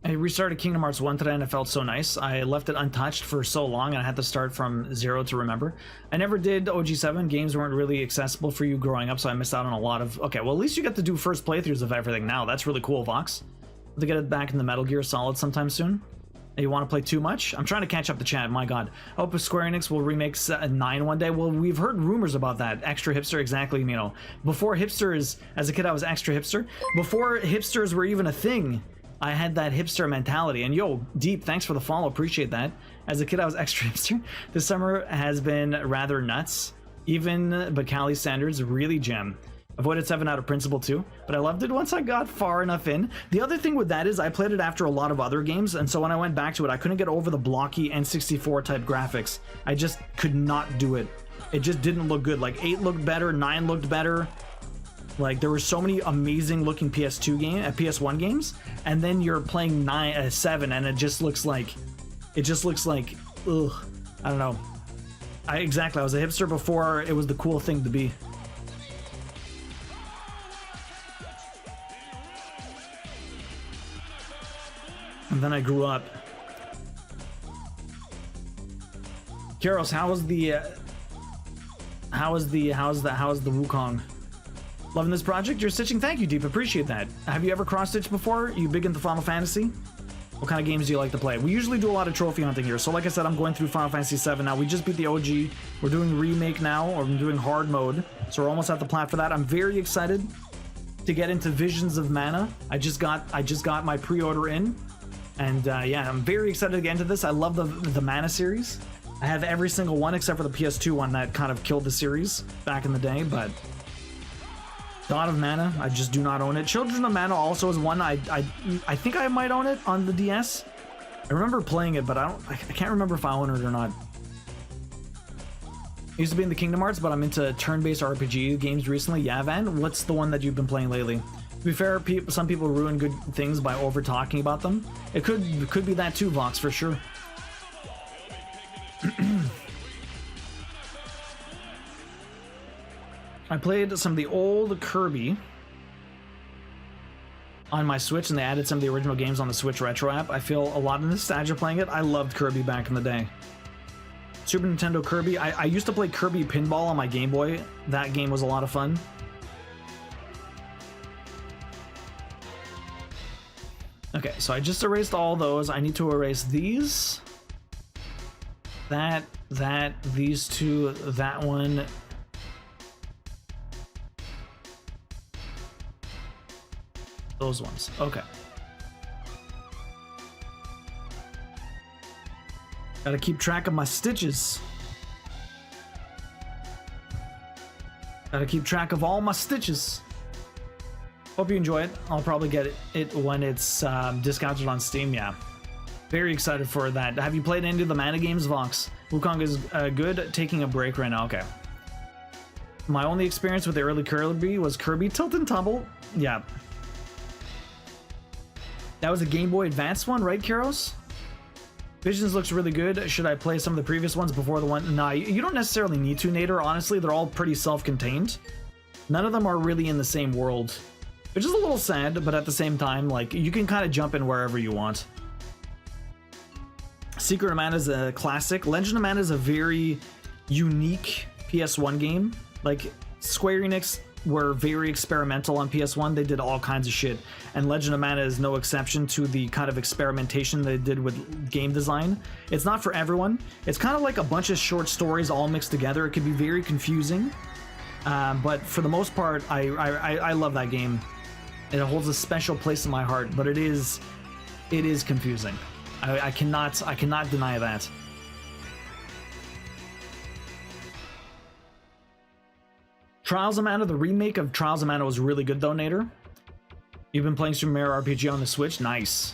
I restarted Kingdom Hearts 1 today and it felt so nice. I left it untouched for so long and I had to start from 0 to remember. I never did OG7. Games weren't really accessible for you growing up, so I missed out on a lot of... Okay, well, at least you get to do first playthroughs of everything now. That's really cool, Vox. To get it back in the Metal Gear Solid sometime soon. You want to play too much? I'm trying to catch up to chat, my god. I hope Square Enix will remake 9 one day. Well, we've heard rumors about that. Extra hipster, exactly, you know. Before hipsters, as a kid I was extra hipster. Before hipsters were even a thing, I had that hipster mentality. And yo, Deep, thanks for the follow, appreciate that. As a kid I was extra hipster. This summer has been rather nuts. Even but Cali standards, really gem. Avoided 7 out of principle too, but I loved it once I got far enough in. The other thing with that is I played it after a lot of other games, and so when I went back to it, I couldn't get over the blocky N64 type graphics. I just could not do it. It just didn't look good. Like 8 looked better, 9 looked better. Like there were so many amazing looking PS1 games, and then you're playing 7, and it just looks like, ugh, I don't know. I was a hipster before it was the cool thing to be. And then I grew up. Karos, how's the Wukong? Loving this project? You're stitching? Thank you, Deep. Appreciate that. Have you ever cross-stitched before? You big into Final Fantasy? What kind of games do you like to play? We usually do a lot of trophy hunting here. So like I said, I'm going through Final Fantasy VII now. We just beat the OG. We're doing remake now, or we're doing hard mode. So we're almost at the plat for that. I'm very excited to get into Visions of Mana. I just got my pre-order in. And yeah, I'm very excited to get into this. I love the Mana series. I have every single one except for the PS2 one that kind of killed the series back in the day, but God of Mana, I just do not own it. Children of Mana also is one I think I might own it on the DS. I remember playing it, but I can't remember if I own it or not. I used to be in the Kingdom Hearts, but I'm into turn-based RPG games recently. Yeah, Van, what's the one that you've been playing lately? To be fair, some people ruin good things by over-talking about them. It could be that too, Vox, for sure. I played some of the old Kirby on my Switch, and they added some of the original games on the Switch Retro app. I feel a lot of nostalgia playing it. I loved Kirby back in the day. Super Nintendo Kirby. I used to play Kirby Pinball on my Game Boy. That game was a lot of fun. Okay, so I just erased all those. I need to erase these. That, these two, that one. Those ones. Okay. Gotta keep track of my stitches. Gotta keep track of all my stitches. Hope you enjoy it. I'll probably get it when it's discounted on Steam, yeah. Very excited for that. Have you played any of the Mana games, Vox? Wukong is good. Taking a break right now. Okay. My only experience with the early Kirby was Kirby Tilt and Tumble. Yeah. That was a Game Boy Advance one, right, Karos? Visions looks really good. Should I play some of the previous ones before the one? Nah, you don't necessarily need to, Nader. Honestly, they're all pretty self-contained. None of them are really in the same world. Which is a little sad, but at the same time, like, you can kind of jump in wherever you want. Secret of Mana is a classic. Legend of Mana is a very unique PS1 game. Like, Square Enix were very experimental on PS1. They did all kinds of shit. And Legend of Mana is no exception to the kind of experimentation they did with game design. It's not for everyone. It's kind of like a bunch of short stories all mixed together. It can be very confusing. But for the most part, I love that game. It holds a special place in my heart, but it is confusing. I cannot deny that. Trials of Mana, the remake of Trials of Mana was really good though, Nader. You've been playing Super Mario RPG on the Switch? Nice.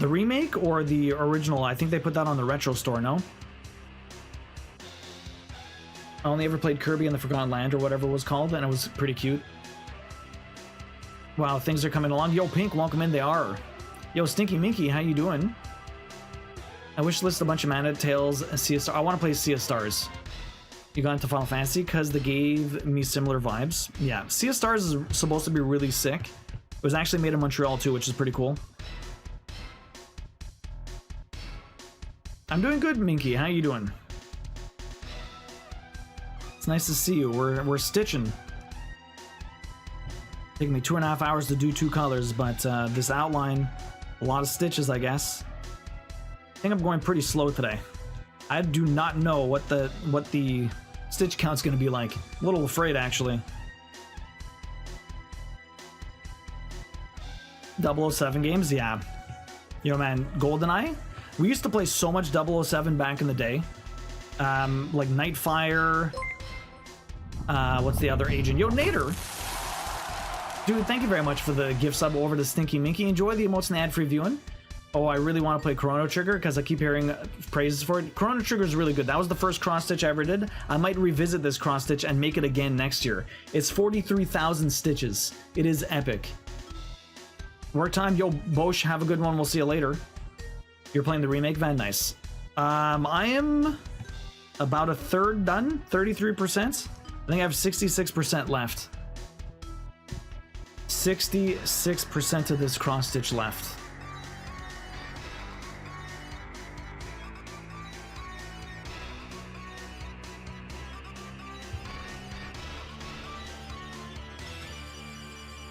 The remake or the original? I think they put that on the Retro Store, no? I only ever played Kirby in the Forgotten Land or whatever it was called, and it was pretty cute. Wow, things are coming along. Yo, Pink, welcome in. They are. Yo, Stinky Minky, how you doing? I wish list a bunch of Mana Tales, Sea of Stars. I want to play Sea of Stars. You got into Final Fantasy because they gave me similar vibes. Yeah, Sea of Stars is supposed to be really sick. It was actually made in Montreal too, which is pretty cool. I'm doing good, Minky. How you doing? It's nice to see you. We're stitching. Taking me 2.5 hours to do 2 colors, but this outline, a lot of stitches, I guess. I think I'm going pretty slow today. I do not know what the stitch count's going to be like. A little afraid, actually. 007 games, yeah. Yo, man, GoldenEye. We used to play so much 007 back in the day. Like Nightfire. What's the other agent? Yo, Nader. Dude, thank you very much for the gift sub over to Stinky Minky. Enjoy the emotes and ad-free viewing. Oh, I really want to play Chrono Trigger because I keep hearing praises for it. Chrono Trigger is really good. That was the first cross-stitch I ever did. I might revisit this cross-stitch and make it again next year. It's 43,000 stitches. It is epic. Work time. Yo, Bosch, have a good one. We'll see you later. You're playing the remake? Van, nice. I am about a third done. 33%. I think I have 66% left. 66% of this cross-stitch left.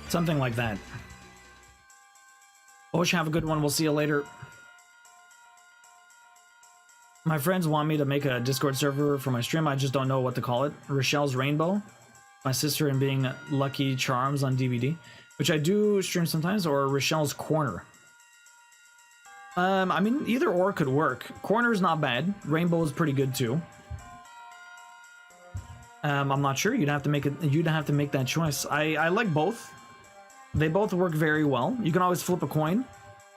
Something like that. Osh, have a good one. We'll see you later. My friends want me to make a Discord server for my stream. I just don't know what to call it. Rochelle's Rainbow. My sister and being Lucky Charms on DVD, which I do stream sometimes, or Rochelle's Corner. I mean, either or could work. Corner is not bad. Rainbow is pretty good too. I'm not sure. You'd have to make it. You'd have to make that choice. I like both. They both work very well. You can always flip a coin,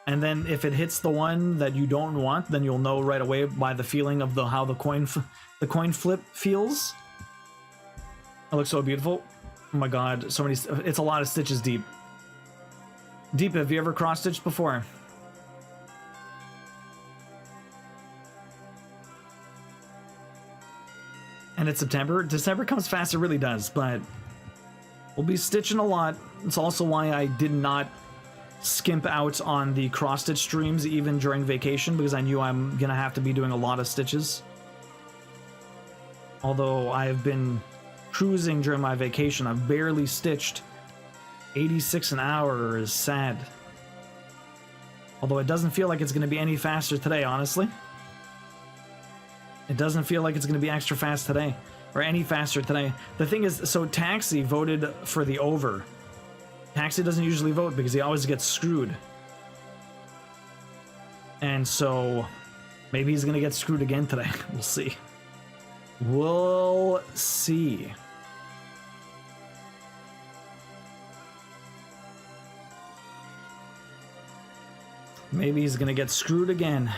and then if it hits the one that you don't want, then you'll know right away by the feeling of how the coin flip feels. It looks so beautiful. Oh my god, so many. It's a lot of stitches deep. Deep, have you ever cross stitched before? And it's September. December comes fast, it really does, but we'll be stitching a lot. It's also why I did not skimp out on the cross stitch streams even during vacation, because I knew I'm gonna have to be doing a lot of stitches. Although I've been cruising during my vacation, I've barely stitched. 86 an hour is sad. Although it doesn't feel like it's gonna be any faster today, honestly. It doesn't feel like it's going to be extra fast today, or any faster today. The thing is, so Taxi voted for the over. Taxi doesn't usually vote because he always gets screwed. And so, maybe he's going to get screwed again today. We'll see. We'll see. Maybe he's going to get screwed again.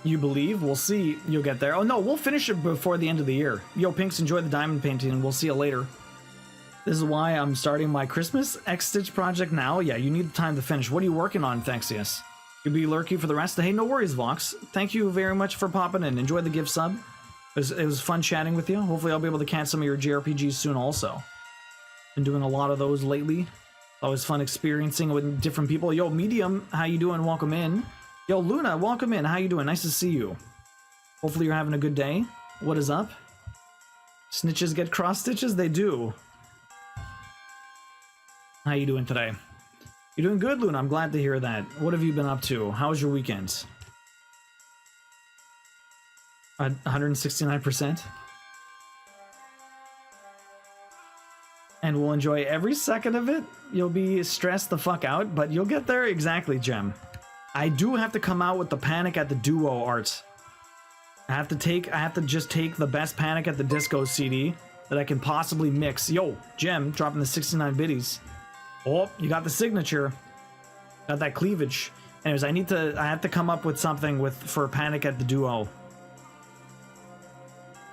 You believe? We'll see. You'll get there. Oh no, we'll finish it before the end of the year. Yo, Pinks, enjoy the diamond painting, and we'll see you later. This is why I'm starting my Christmas X-Stitch project now. Yeah, you need time to finish. What are you working on, Thexius? You'll be lurking for the rest? Hey, no worries, Vox. Thank you very much for popping in. Enjoy the gift sub. It was fun chatting with you. Hopefully I'll be able to catch some of your JRPGs soon also. Been doing a lot of those lately. Always fun experiencing with different people. Yo, Medium, how you doing? Welcome in. Yo, Luna, welcome in. How you doing? Nice to see you. Hopefully you're having a good day. What is up? Snitches get cross stitches? They do. How you doing today? You're doing good, Luna. I'm glad to hear that. What have you been up to? How was your weekend? 169%. And we'll enjoy every second of it. You'll be stressed the fuck out, but you'll get there. Exactly, Gem. I do have to come out with the Panic at the Duo art. I have to just take the best Panic at the Disco CD that I can possibly mix. Yo, Gem, dropping the 69 biddies. Oh, you got the signature. Got that cleavage. Anyways, I have to come up with something for Panic at the Duo.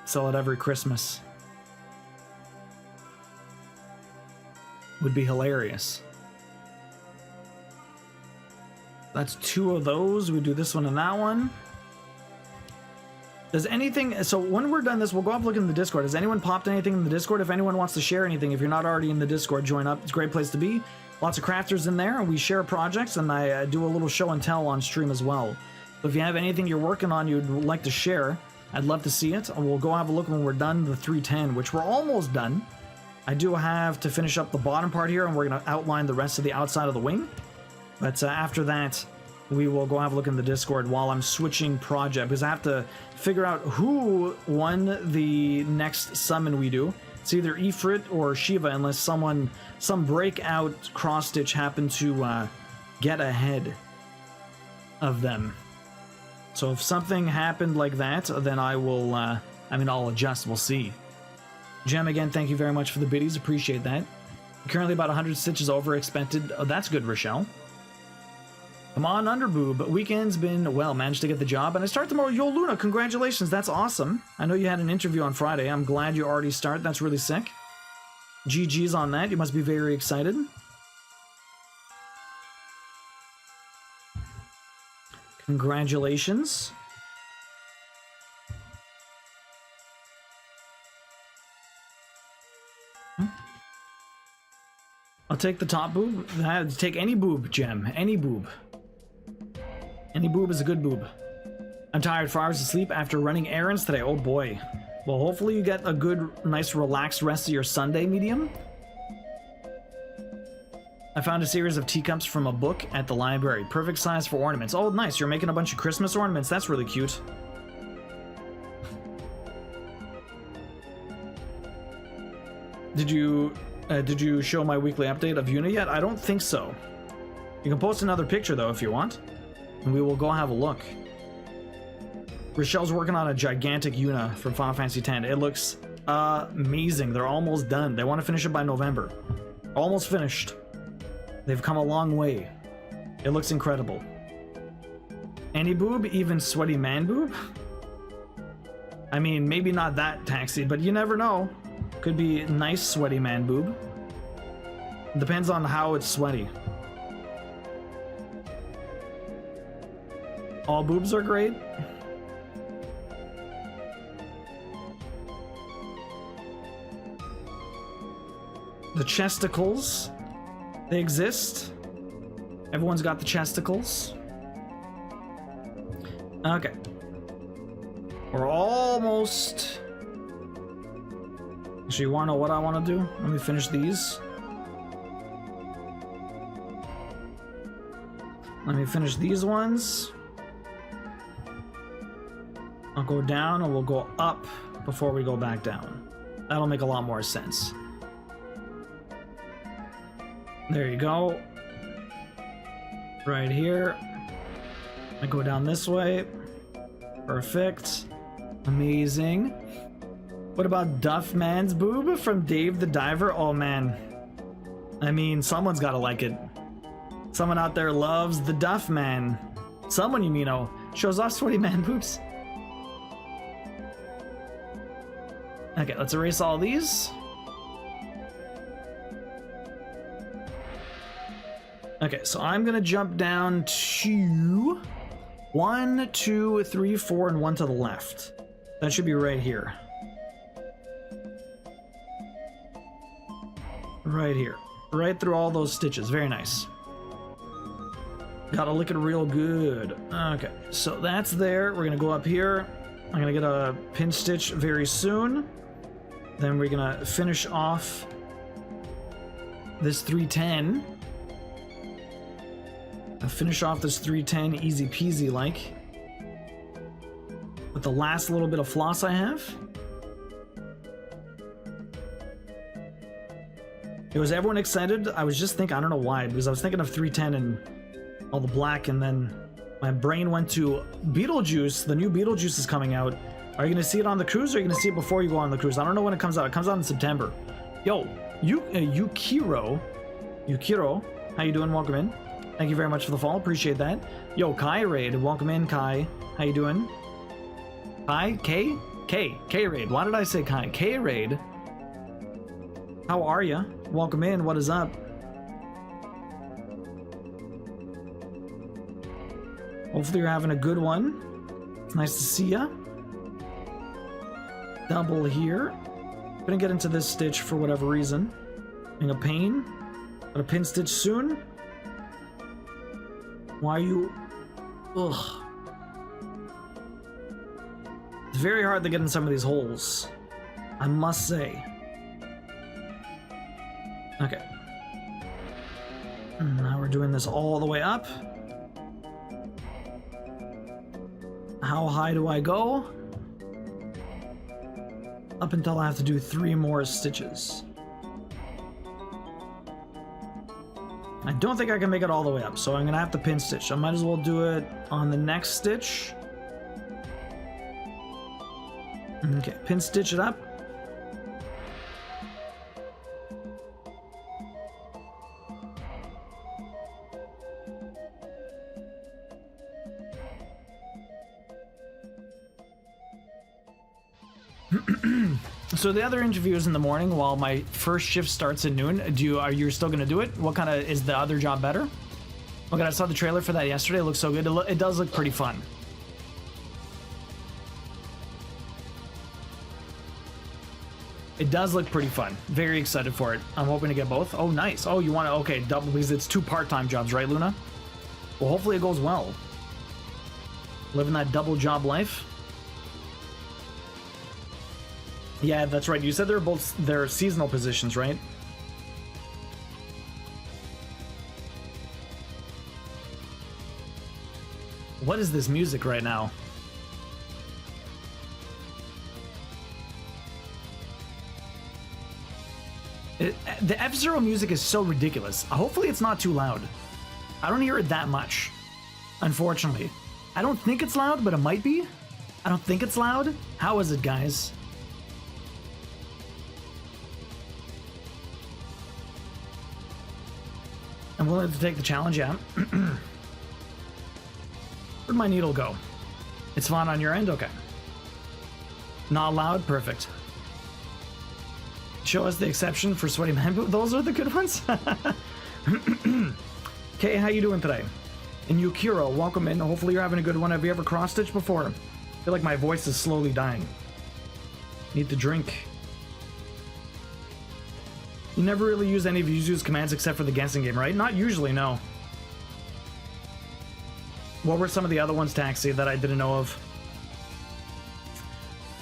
Sell it every Christmas. Would be hilarious. That's 2 of those. We do this one and that one. Does anything... So when we're done this, we'll go up look in the Discord. Has anyone popped anything in the Discord? If anyone wants to share anything, if you're not already in the Discord, join up. It's a great place to be. Lots of crafters in there, and we share projects, and I do a little show and tell on stream as well. So if you have anything you're working on you'd like to share, I'd love to see it. We'll go have a look when we're done the 310, which we're almost done. I do have to finish up the bottom part here, and we're going to outline the rest of the outside of the wing. But after that, we will go have a look in the Discord while I'm switching project, because I have to figure out who won the next summon we do. It's either Ifrit or Shiva, unless some breakout cross-stitch happened to get ahead of them. So if something happened like that, then I will, I'll adjust, we'll see. Gem, again, thank you very much for the biddies, appreciate that. Currently about 100 stitches over expected. Oh, that's good, Rochelle. Come on, Underboob. Weekend's been, well, managed to get the job, and I start tomorrow. Yo, Luna, congratulations, that's awesome. I know you had an interview on Friday. I'm glad you already start. That's really sick. GG's on that. You must be very excited. Congratulations. I'll take the top boob. Take any boob, Gem. Any boob. Any boob is a good boob. I'm tired, 4 hours of sleep after running errands today. Oh boy. Well, hopefully you get a good, nice, relaxed rest of your Sunday, Medium. I found a series of teacups from a book at the library. Perfect size for ornaments. Oh, nice. You're making a bunch of Christmas ornaments. That's really cute. Did you show my weekly update of Una yet? I don't think so. You can post another picture though if you want, and we will go have a look. Rochelle's working on a gigantic Una from Final Fantasy X. It looks amazing. They're almost done. They want to finish it by November. Almost finished. They've come a long way. It looks incredible. Any boob, even sweaty man boob? I mean, maybe not that taxi, but you never know. Could be nice sweaty man boob. Depends on how it's sweaty. All boobs are great. The chesticles, they exist. Everyone's got the chesticles. Okay. We're almost... So you want to know what I want to do? Let me finish these. Let me finish these ones. I'll go down and we'll go up before we go back down. That'll make a lot more sense. There you go. Right here. I go down this way. Perfect. Amazing. What about Duff Man's boob from Dave the Diver? Oh man. I mean, someone's gotta like it. Someone out there loves the Duff Man. Someone, you know, shows off sweaty man boobs. Okay, let's erase all these. Okay, so I'm gonna jump down to 1, 2, 3, 4, and 1 to the left. That should be right here. Right here. Right through all those stitches. Very nice. Gotta lick it real good. Okay, so that's there. We're gonna go up here. I'm gonna get a pin stitch very soon. Then we're gonna finish off this 310. I'll finish off this 310 easy peasy like. With the last little bit of floss I have. Was everyone excited? I was just thinking, I don't know why, because I was thinking of 310 and all the black, and then my brain went to Beetlejuice. The new Beetlejuice is coming out. Are you going to see it on the cruise, or are you going to see it before you go on the cruise? I don't know when it comes out. It comes out in September. Yo, Yukiro, how you doing? Welcome in. Thank you very much for the follow. Appreciate that. Yo, Kai Raid, welcome in, Kai. How you doing? Kai? K Raid. Why did I say Kai? K Raid. How are ya? Welcome in. What is up? Hopefully you're having a good one. It's nice to see ya. Double here. Gonna get into this stitch for whatever reason. Being a pain. Got a pin stitch soon. Why are you... Ugh. It's very hard to get in some of these holes, I must say. Okay. Now we're doing this all the way up. How high do I go? Up until I have to do 3 more stitches. I don't think I can make it all the way up, so I'm gonna have to pin stitch. I might as well do it on the next stitch. Okay, pin stitch it up. So the other interview is in the morning while my first shift starts at noon. Are you still gonna do it? What kind of, is the other job better? Okay, I saw the trailer for that yesterday. It looks so good. It does look pretty fun. It does look pretty fun. Very excited for it. I'm hoping to get both. Oh, nice. Oh, you want to, okay, double, because it's 2 part-time jobs, right, Luna? Well, hopefully it goes well. Living that double job life. Yeah, that's right. You said they're seasonal positions, right? What is this music right now? The F-Zero music is so ridiculous. Hopefully it's not too loud. I don't hear it that much, unfortunately. I don't think it's loud, but it might be. I don't think it's loud. How is it, guys? I'm willing to take the challenge, yeah. Where'd my needle go? It's fine on your end? Okay. Not loud? Perfect. Show us the exception for sweaty man. Those are the good ones? Okay, how you doing today? And Yukiro, welcome in. Hopefully you're having a good one. Have you ever cross-stitched before? I feel like my voice is slowly dying. Need to drink. You never really use any of Yuzu's commands except for the Genshin game, right? Not usually, no. What were some of the other ones, Taxi, that I didn't know of?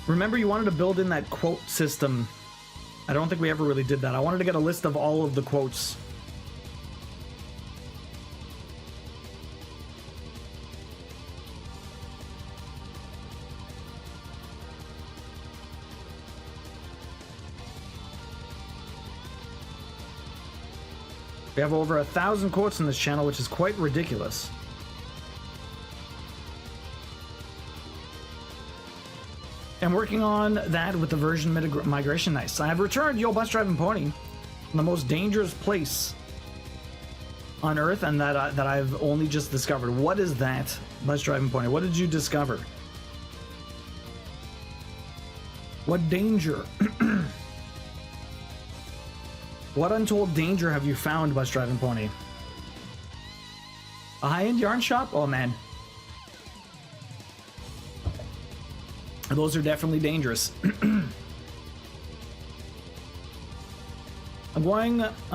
Remember you wanted to build in that quote system. I don't think we ever really did that. I wanted to get a list of all of the quotes. We have over 1,000 quotes on this channel, which is quite ridiculous. I'm working on that with the version migration. Nice. I have returned, yo, bus driving pony, from the most dangerous place on Earth, and that I've only just discovered. What is that, bus driving pony? What did you discover? What danger? What untold danger have you found, bus driving pony? A high-end yarn shop? Oh man. Those are definitely dangerous. I'm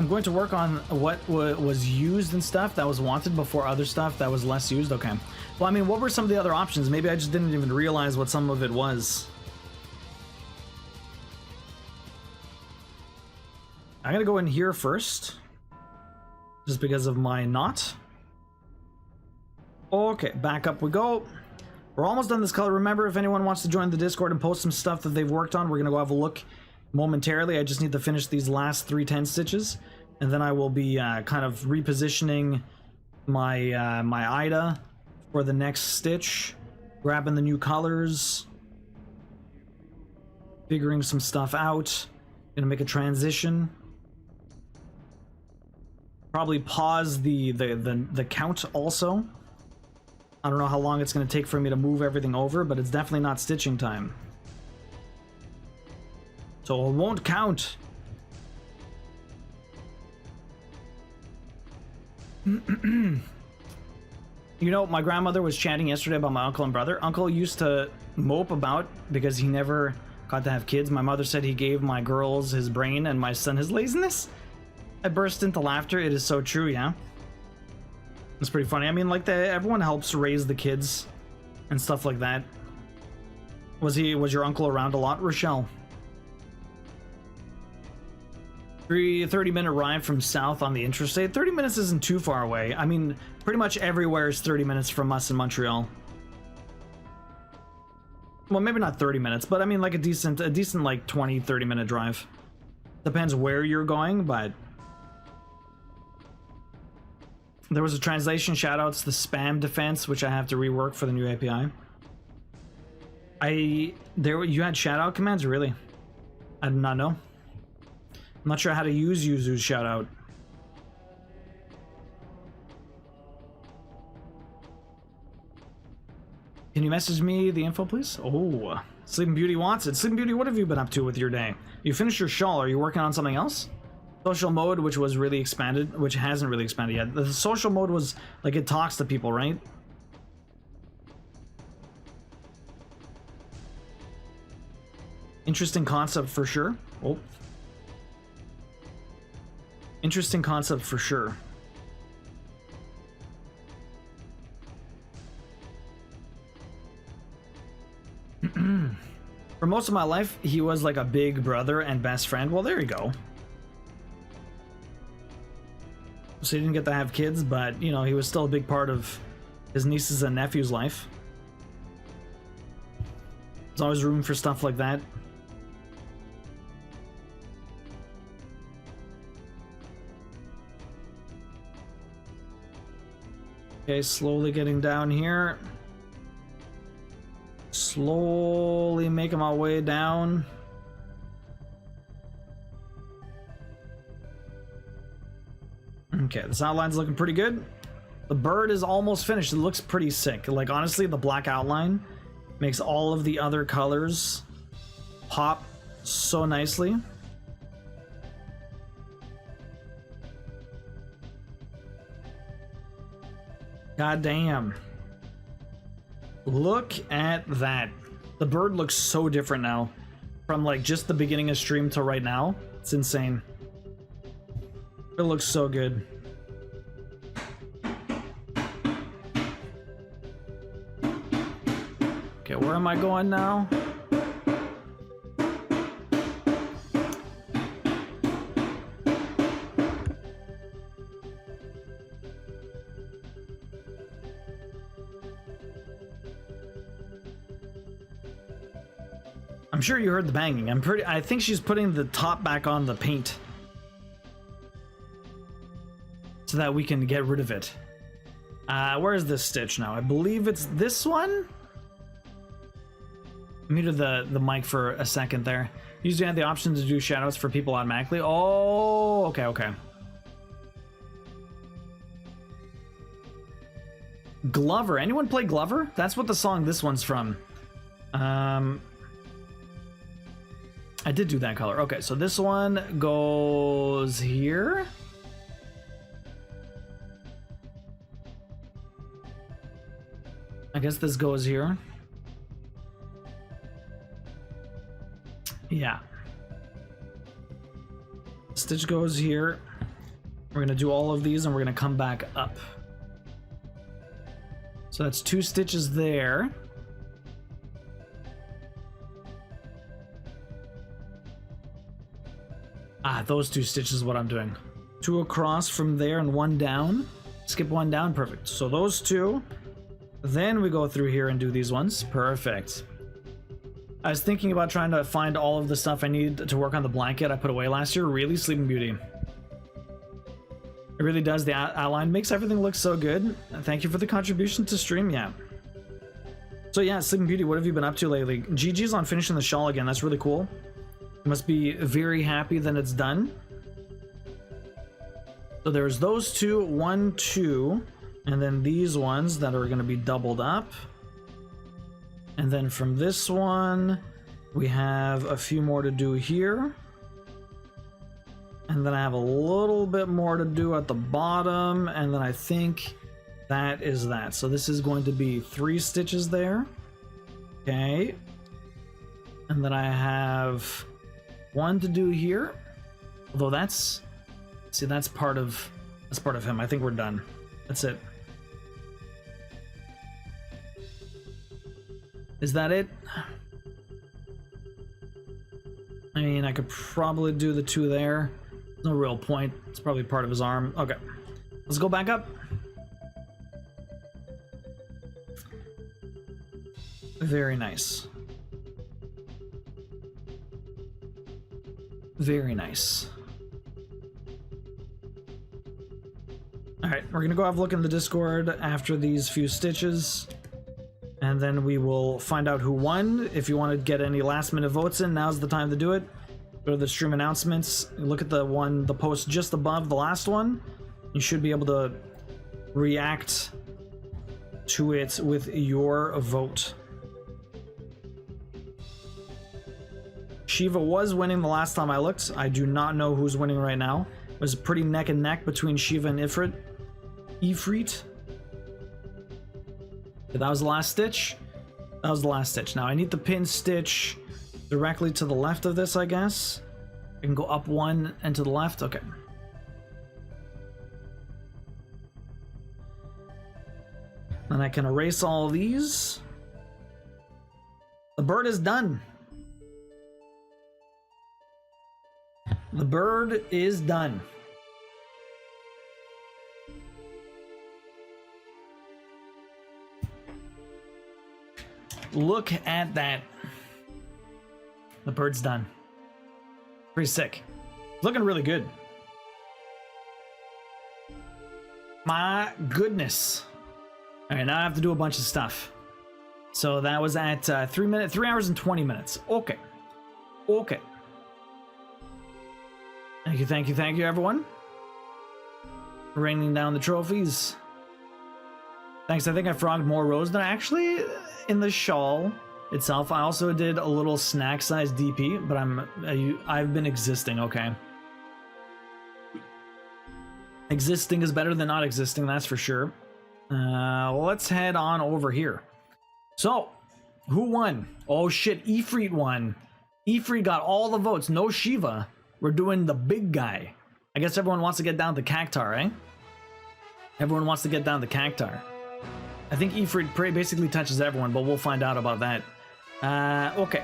going to work on what was used and stuff that was wanted before other stuff that was less used. Okay. Well, I mean, what were some of the other options? Maybe I just didn't even realize what some of it was. I'm gonna go in here first, just because of my knot. Okay, back up we go. We're almost done this color. Remember, if anyone wants to join the Discord and post some stuff that they've worked on, we're gonna go have a look momentarily. I just need to finish these last 3 10 stitches, and then I will be kind of repositioning my my Ida for the next stitch, grabbing the new colors, figuring some stuff out. Gonna make a transition. Probably pause the count also. I don't know how long it's going to take for me to move everything over, but it's definitely not stitching time. So it won't count. You know, my grandmother was chatting yesterday about my uncle and brother. Uncle used to mope about because he never got to have kids. My mother said he gave my girls his brain and my son his laziness. I burst into laughter. It is so true, yeah. It's pretty funny. I mean, like, everyone helps raise the kids and stuff like that. Was your uncle around a lot, Rochelle? 30-minute ride from south on the interstate. 30 minutes isn't too far away. I mean, pretty much everywhere is 30 minutes from us in Montreal. Well, maybe not 30 minutes, but I mean, like a decent like 20-30 minute drive. Depends where you're going, but there was a translation shoutouts, the spam defense, which I have to rework for the new API. You had shoutout commands, really? I did not know. I'm not sure how to use Yuzu's shoutout. Can you message me the info, please? Oh, Sleeping Beauty wants it. Sleeping Beauty, what have you been up to with your day? You finished your shawl. Are you working on something else? Social mode, which was really expanded, which hasn't really expanded yet. The social mode was like it talks to people, right? Interesting concept for sure. Oh. Interesting concept for sure. For most of my life, he was like a big brother and best friend. Well, there you go. So he didn't get to have kids, but, you know, he was still a big part of his niece's and nephew's life. There's always room for stuff like that. Okay, slowly getting down here. Slowly making my way down. Okay, this outline's looking pretty good. The bird is almost finished. It looks pretty sick. Like, honestly, the black outline makes all of the other colors pop so nicely. God damn. Look at that. The bird looks so different now. From like just the beginning of stream to right now. It's insane. It looks so good. Okay, where am I going now? I'm sure you heard the banging. I think she's putting the top back on the paint so that we can get rid of it. Where is this stitch now? I believe it's this one. Muted the mic for a second there. Usually have the option to do shadows for people automatically. Oh, okay. Glover. Anyone play Glover? That's what the song this one's from. I did do that color. Okay, so this one goes here. I guess this goes here. Yeah. Stitch goes here. We're gonna do all of these and we're gonna come back up. So that's 2 stitches there. Those 2 stitches is what I'm doing. 2 across from there and 1 down. Skip 1 down, perfect. So those 2. Then we go through here and do these ones. Perfect. I was thinking about trying to find all of the stuff I need to work on the blanket I put away last year. Really, Sleeping Beauty. It really does. The outline makes everything look so good. Thank you for the contribution to stream. Yeah. So yeah, Sleeping Beauty, what have you been up to lately? GG's on finishing the shawl again. That's really cool. You must be very happy that it's done. So there's those 2, 1, 2, and then these ones that are going to be doubled up. And then from this one, we have a few more to do here. And then I have a little bit more to do at the bottom, and then I think that is that. So this is going to be 3 stitches there. Okay. And then I have 1 to do here. Although that's part of him. I think we're done. That's it. Is that it? I mean, I could probably do the 2 there. No real point. It's probably part of his arm. Okay. Let's go back up. Very nice. Very nice. Alright, we're gonna go have a look in the Discord after these few stitches. And then we will find out who won. If you want to get any last minute votes in, now's the time to do it. Go to the stream announcements, look at the post just above the last one. You should be able to react to it with your vote. Shiva was winning the last time I looked. I do not know who's winning right now. It was pretty neck and neck between Shiva and Ifrit. That was the last stitch. That was the last stitch. Now I need the pin stitch directly to the left of this, I guess. I can go up 1 and to the left. Okay. Then I can erase all these. The bird is done. The bird is done. look at that. The bird's done. Pretty sick. Looking really good. My goodness. All right, now I have to do a bunch of stuff. So that was at 3 hours and 20 minutes. Okay. Okay. Thank you, everyone. Raining down the trophies. Thanks. I think I frogged more rows than actually in the shawl itself. I also did a little snack size DP, but I've been existing. Okay. Existing is better than not existing, that's for sure. Let's head on over here. So, who won? Oh shit, Ifrit won. Ifrit got all the votes, no Shiva. We're doing the big guy. I guess everyone wants to get down to Cactar, eh? Everyone wants to get down to Cactar. I think Ifrit basically touches everyone, but we'll find out about that. Okay.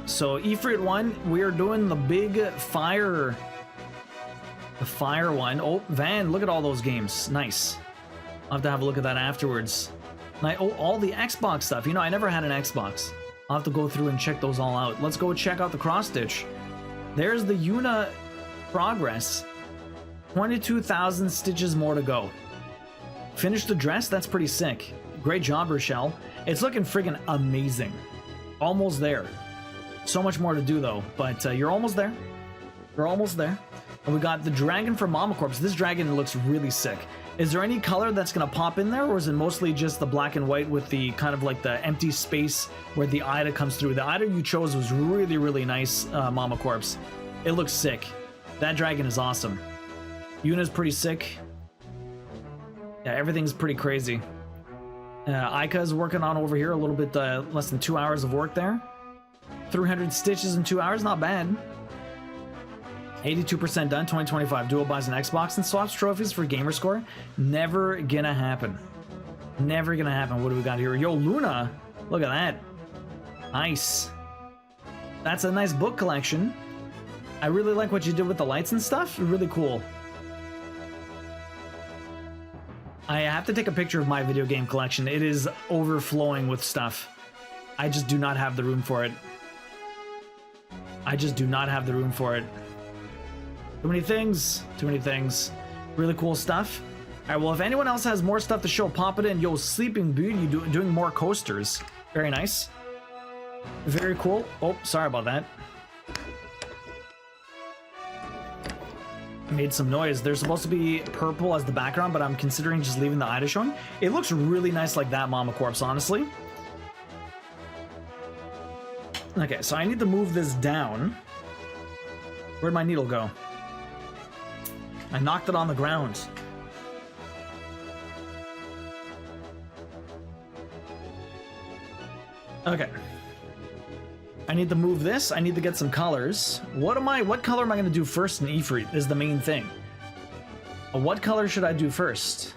So Ifrit won. We're doing the big fire. The fire one. Oh, Van, look at all those games. Nice. I'll have to have a look at that afterwards. Oh, all the Xbox stuff. You know, I never had an Xbox. I'll have to go through and check those all out. Let's go check out the cross-stitch. There's the Una progress. 22,000 stitches more to go. Finished the dress? That's pretty sick. Great job, Rochelle. It's looking friggin' amazing. Almost there. So much more to do, though. But you're almost there. You're almost there. And we got the dragon from Mama Corpse. This dragon looks really sick. Is there any color that's going to pop in there, or is it mostly just the black and white with the kind of like the empty space where the Ida comes through? The Ida you chose was really, really nice, Mama Corpse. It looks sick. That dragon is awesome. Yuna's pretty sick. Yeah, everything's pretty crazy. Aika's working on over here a little bit less than 2 hours of work there. 300 stitches in 2 hours, not bad. 82% done, 2025. Duo buys an Xbox and swaps trophies for Gamerscore. Never gonna happen. Never gonna happen. What do we got here? Yo, Luna! Look at that. Nice. That's a nice book collection. I really like what you did with the lights and stuff. Really cool. I have to take a picture of my video game collection. It is overflowing with stuff. I just do not have the room for it. I just do not have the room for it. Too many things. Too many things. Really cool stuff. All right, well, if anyone else has more stuff to show, pop it in. Yo, Sleeping Beauty doing more coasters. Very nice. Very cool. Oh, sorry about that. Made some noise. There's supposed to be purple as the background, but I'm considering just leaving the Ida showing. It looks really nice like that, Mama Corpse, honestly. Okay, so I need to move this down. Where'd my needle go? I knocked it on the ground. Okay. I need to move this. I need to get some colors. What color am I going to do first in Ifrit is the main thing. What color should I do first?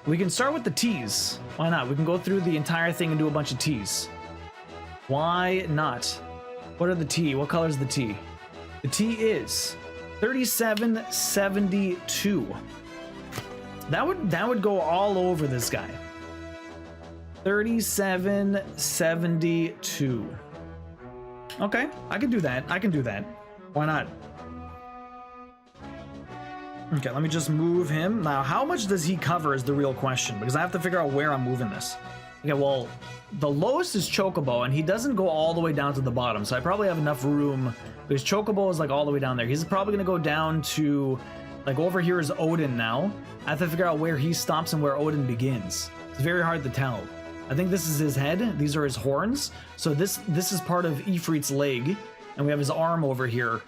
We can start with the T's. Why not? We can go through the entire thing and do a bunch of T's. Why not? What are the T? What color is the T? The T is 3772. That would go all over this guy. 3772. Okay, I can do that. I can do that. Why not? Okay, let me just move him. Now, how much does he cover is the real question, because I have to figure out where I'm moving this. Okay, well, the lowest is Chocobo, and he doesn't go all the way down to the bottom, so I probably have enough room, because Chocobo is like all the way down there. He's probably going to go down to, like over here is Odin now. I have to figure out where he stops and where Odin begins. It's very hard to tell. I think this is his head. These are his horns. So this is part of Ifrit's leg, and we have his arm over here.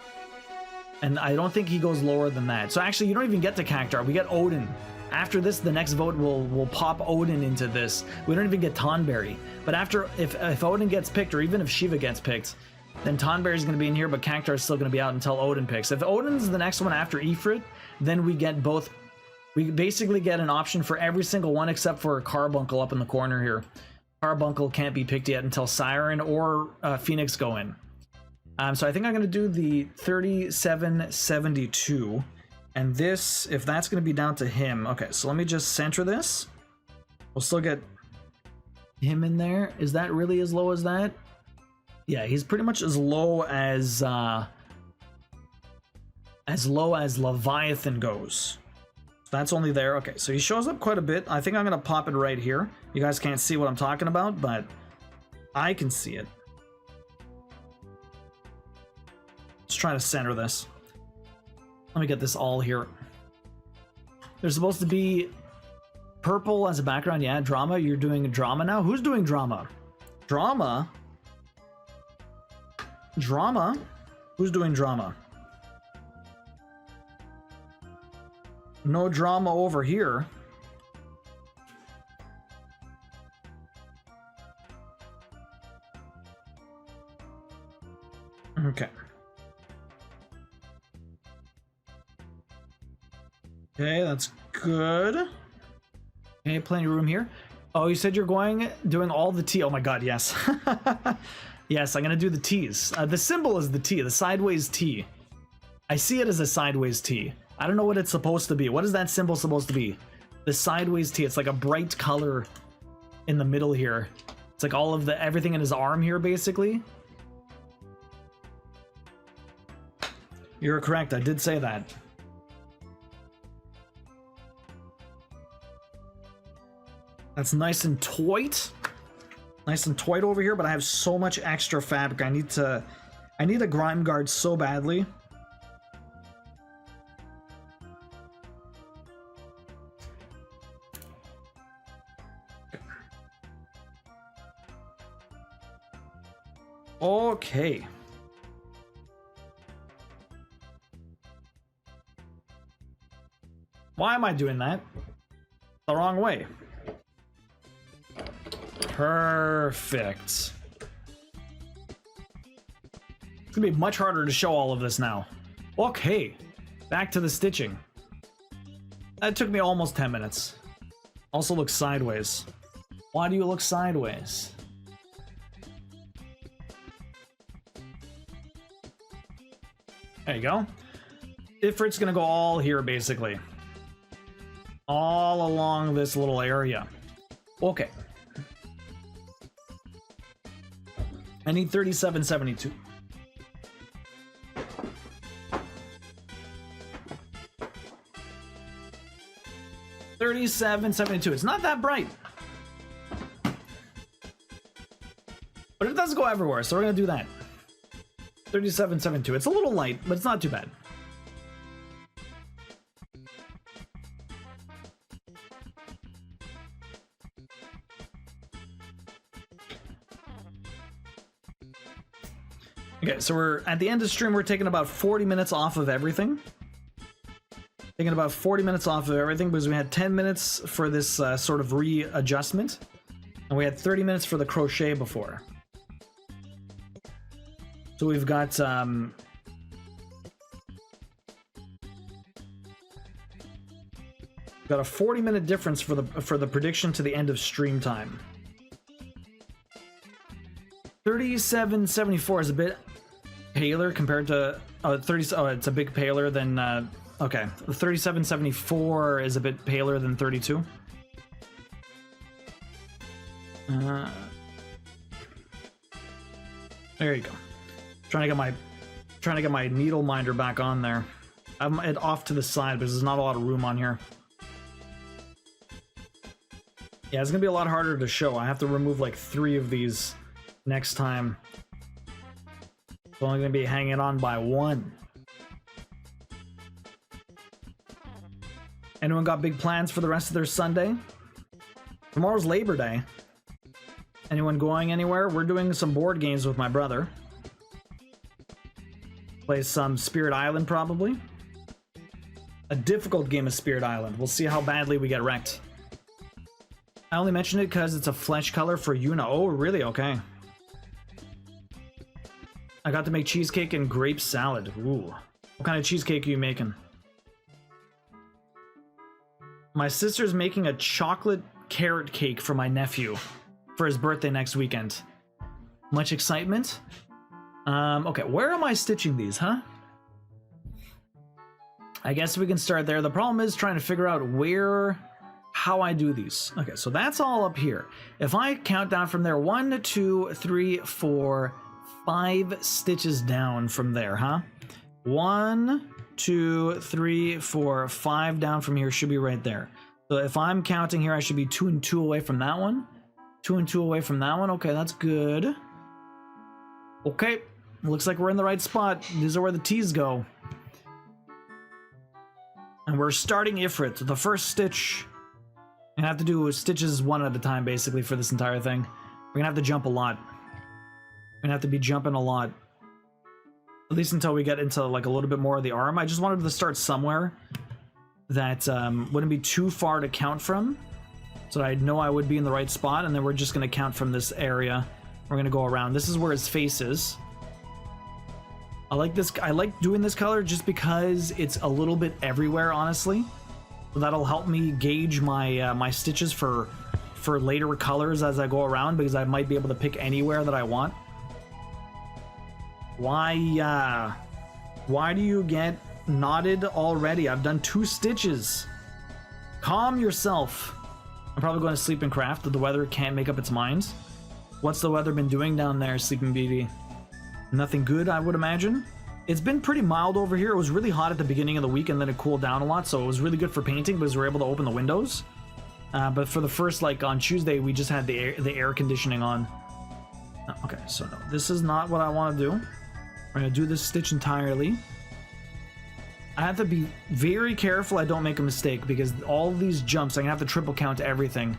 And I don't think he goes lower than that. So actually, you don't even get to Cactar. We get Odin. After this, the next vote will pop Odin into this. We don't even get Tonberry. But after, if Odin gets picked, or even if Shiva gets picked, then Tonberry's going to be in here, but Cactar is still going to be out until Odin picks. If Odin's the next one after Ifrit, then we get both. We basically get an option for every single one except for Carbuncle up in the corner here. Carbuncle can't be picked yet until Siren or Phoenix go in. So I think I'm going to do the 3772. And this, if that's going to be down to him. Okay, so let me just center this. We'll still get him in there. Is that really as low as that? Yeah, he's pretty much as low as Leviathan goes. That's only there. Okay, so he shows up quite a bit. I think I'm gonna pop it right here. You guys can't see what I'm talking about, but I can see it. Let's try to center this. Let me get this all here. There's supposed to be purple as a background. Yeah, drama. You're doing drama now? Who's doing drama? Drama? Drama? Who's doing drama? No drama over here. Okay. Okay, that's good. Okay, plenty of room here. Oh, you said you're doing all the T. Oh my god, yes. Yes, I'm gonna do the T's. The symbol is the T, the sideways T. I see it as a sideways T. I don't know what it's supposed to be. What is that symbol supposed to be? The sideways T. It's like a bright color in the middle here. It's like all of everything in his arm here, basically. You're correct, I did say that. That's nice and toit. Nice and toit over here, but I have so much extra fabric. I need a grime guard so badly. Okay. Why am I doing that? The wrong way. Perfect. It's gonna be much harder to show all of this now. Okay, back to the stitching. That took me almost 10 minutes. Also look sideways. Why do you look sideways? There you go. Ifrit's gonna go all here, basically. All along this little area. Okay. I need 3772. It's not that bright. But it does go everywhere, so we're gonna do that. 3772. It's a little light, but it's not too bad. Okay, so we're at the end of the stream. We're taking about 40 minutes off of everything. Taking about 40 minutes off of everything because we had 10 minutes for this sort of readjustment, and we had 30 minutes for the crochet before. So we've got got a 40-minute difference for the prediction to the end of stream time. 3774 is a bit paler compared to 30. Oh, it's a bit paler than okay. 3774 is a bit paler than 32. There you go. Trying to get my needle minder back on there. I'm it off to the side because there's not a lot of room on here. Yeah, it's gonna be a lot harder to show. I have to remove like 3 of these next time. It's only gonna be hanging on by 1. Anyone got big plans for the rest of their Sunday? Tomorrow's Labor Day. Anyone going anywhere? We're doing some board games with my brother. Play some Spirit Island, probably. A difficult game of Spirit Island. We'll see how badly we get wrecked. I only mentioned it because it's a flesh color for Yuna. Oh, really? Okay. I got to make cheesecake and grape salad. Ooh. What kind of cheesecake are you making? My sister's making a chocolate carrot cake for my nephew for his birthday next weekend. Much excitement? Okay, where am I stitching these, huh? I guess we can start there. The problem is trying to figure out where how I do these. Okay, so that's all up here. If I count down from there, 1, 2, 3, 4, 5 stitches down from there, huh? 1, 2, 3, 4, 5 down from here should be right there. So if I'm counting here, I should be 2 and 2 away from that one. 2 and 2 away from that one. Okay, that's good. Okay, looks like we're in the right spot. These are where the T's go. And we're starting Ifrit. The first stitch. I'm gonna have to do stitches one at a time, basically, for this entire thing. We're gonna have to jump a lot. We're gonna have to be jumping a lot. At least until we get into, like, a little bit more of the arm. I just wanted to start somewhere that wouldn't be too far to count from, so that I know I would be in the right spot, and then we're just gonna count from this area. We're gonna go around. This is where his face is. I like this. I like doing this color just because it's a little bit everywhere, honestly. So that'll help me gauge my my stitches for later colors as I go around, because I might be able to pick anywhere that I want. Why do you get knotted already? I've done 2 stitches. Calm yourself. I'm probably going to sleep and craft. The weather can't make up its mind. What's the weather been doing down there, Sleeping Beauty? Nothing good, I would imagine. It's been pretty mild over here. It was really hot at the beginning of the week, and then it cooled down a lot, so it was really good for painting because we were able to open the windows. But for the first, like, on Tuesday, we just had the air conditioning on. Okay, so no, this is not what I want to do. We're going to do this stitch entirely. I have to be very careful I don't make a mistake, because all these jumps, I'm going to have to triple count everything.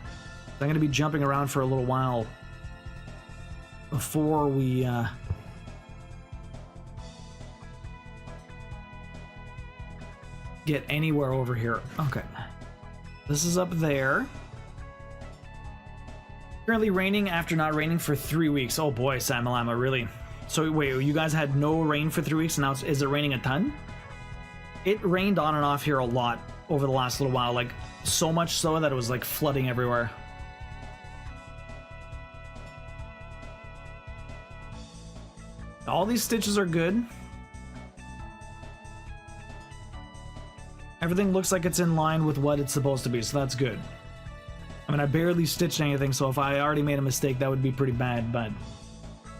I'm going to be jumping around for a little while before we... get anywhere over here. Okay. This is up there. Currently raining after not raining for 3 weeks. Oh boy, Samalama, really? So wait, you guys had no rain for 3 weeks, and now is it raining a ton? It rained on and off here a lot over the last little while, like so much so that it was like flooding everywhere. All these stitches are good. Everything looks like it's in line with what it's supposed to be, so that's good. I mean, I barely stitched anything, so if I already made a mistake, that would be pretty bad, but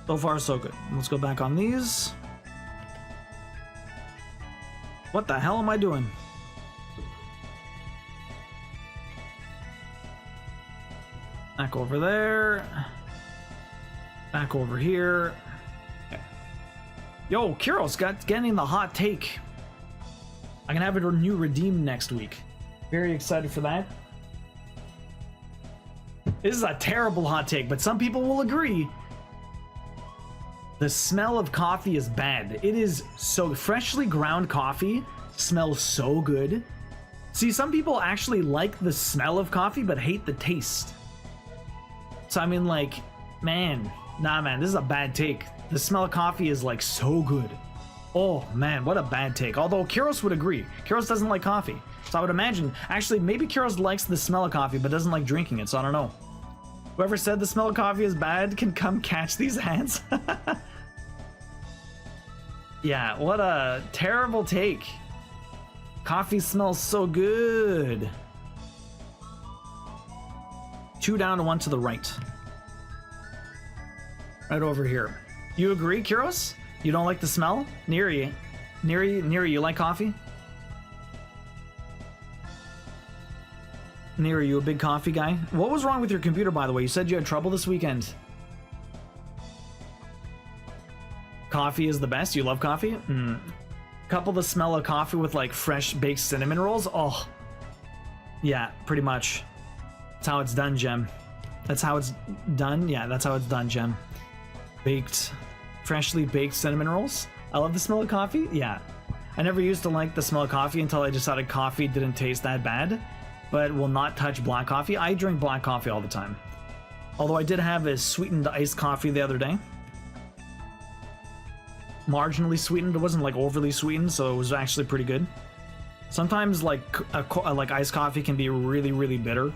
so far, so good. Let's go back on these. What the hell am I doing? Back over there. Back over here. Okay. Yo, Kiros getting the hot take. I can have a new redeem next week. Very excited for that. This is a terrible hot take, but some people will agree. The smell of coffee is bad. It is so... freshly ground coffee smells so good. See, some people actually like the smell of coffee, but hate the taste. So, I mean, like, man. Nah, man, this is a bad take. The smell of coffee is, like, so good. Oh, man, what a bad take. Although, Kiros would agree. Kiros doesn't like coffee. So I would imagine... actually, maybe Kiros likes the smell of coffee, but doesn't like drinking it, so I don't know. Whoever said the smell of coffee is bad can come catch these hands. Yeah, what a terrible take. Coffee smells so good. 2 down and 1 to the right. Right over here. You agree, Kiros? You don't like the smell? Neri, you like coffee? Neri, you a big coffee guy? What was wrong with your computer, by the way? You said you had trouble this weekend. Coffee is the best? You love coffee? Couple the smell of coffee with like fresh baked cinnamon rolls? Oh. Yeah, pretty much. That's how it's done, Gem. That's how it's done? Yeah, that's how it's done, Gem. Baked... freshly baked cinnamon rolls. I love the smell of coffee. Yeah. I never used to like the smell of coffee until I decided coffee didn't taste that bad, but will not touch black coffee. I drink black coffee all the time. Although I did have a sweetened iced coffee the other day. Marginally sweetened. It wasn't like overly sweetened, so it was actually pretty good. Sometimes like iced coffee can be really, really bitter.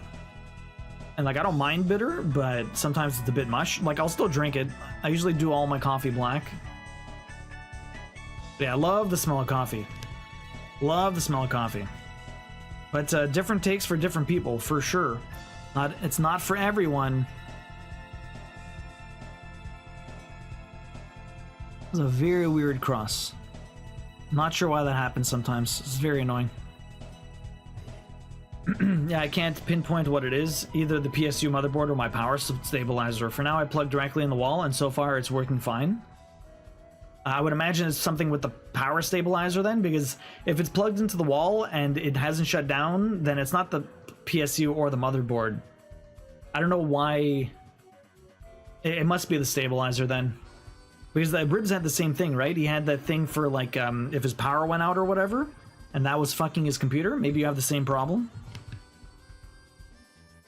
And like I don't mind bitter, but sometimes it's a bit much. Like I'll still drink it. I usually do all my coffee black. But yeah, I love the smell of coffee. Love the smell of coffee. But different takes for different people, for sure. It's not for everyone. It's a very weird cross. Not sure why that happens sometimes. It's very annoying. Yeah, I can't pinpoint what it is. Either the PSU motherboard or my power stabilizer. For now, I plug directly in the wall, and so far it's working fine. I would imagine it's something with the power stabilizer then, because if it's plugged into the wall and it hasn't shut down, then it's not the PSU or the motherboard. I don't know why. It must be the stabilizer then. Because the Ribs had the same thing, right? He had that thing for like if his power went out or whatever, and that was fucking his computer. Maybe you have the same problem.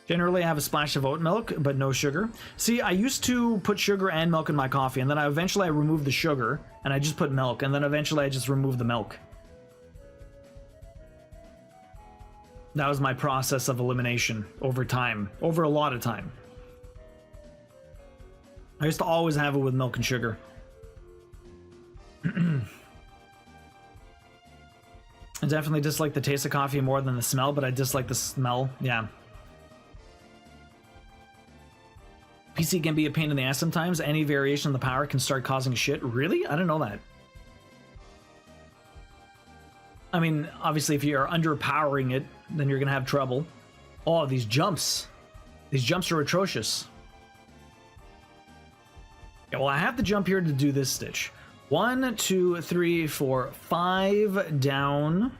Generally, I have a splash of oat milk, but no sugar. See, I used to put sugar and milk in my coffee, and then eventually I removed the sugar, and I just put milk, and then eventually I just removed the milk. That was my process of elimination over time, over a lot of time. I used to always have it with milk and sugar. I definitely dislike the taste of coffee more than the smell, but I dislike the smell, yeah. PC can be a pain in the ass sometimes. Any variation in the power can start causing shit. Really? I didn't know that. I mean, obviously, if you're underpowering it, then you're going to have trouble. Oh, these jumps. These jumps are atrocious. Yeah, well, I have to jump here to do this stitch. 1, 2, 3, 4, 5 down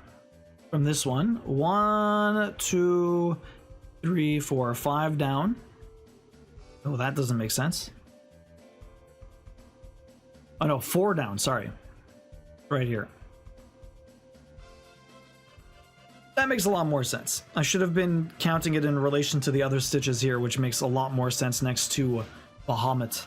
from this one. 1, 2, 3, 4, 5 down. Oh, that doesn't make sense. Oh no, 4 down, sorry. Right here. That makes a lot more sense. I should have been counting it in relation to the other stitches here, which makes a lot more sense next to Bahamut.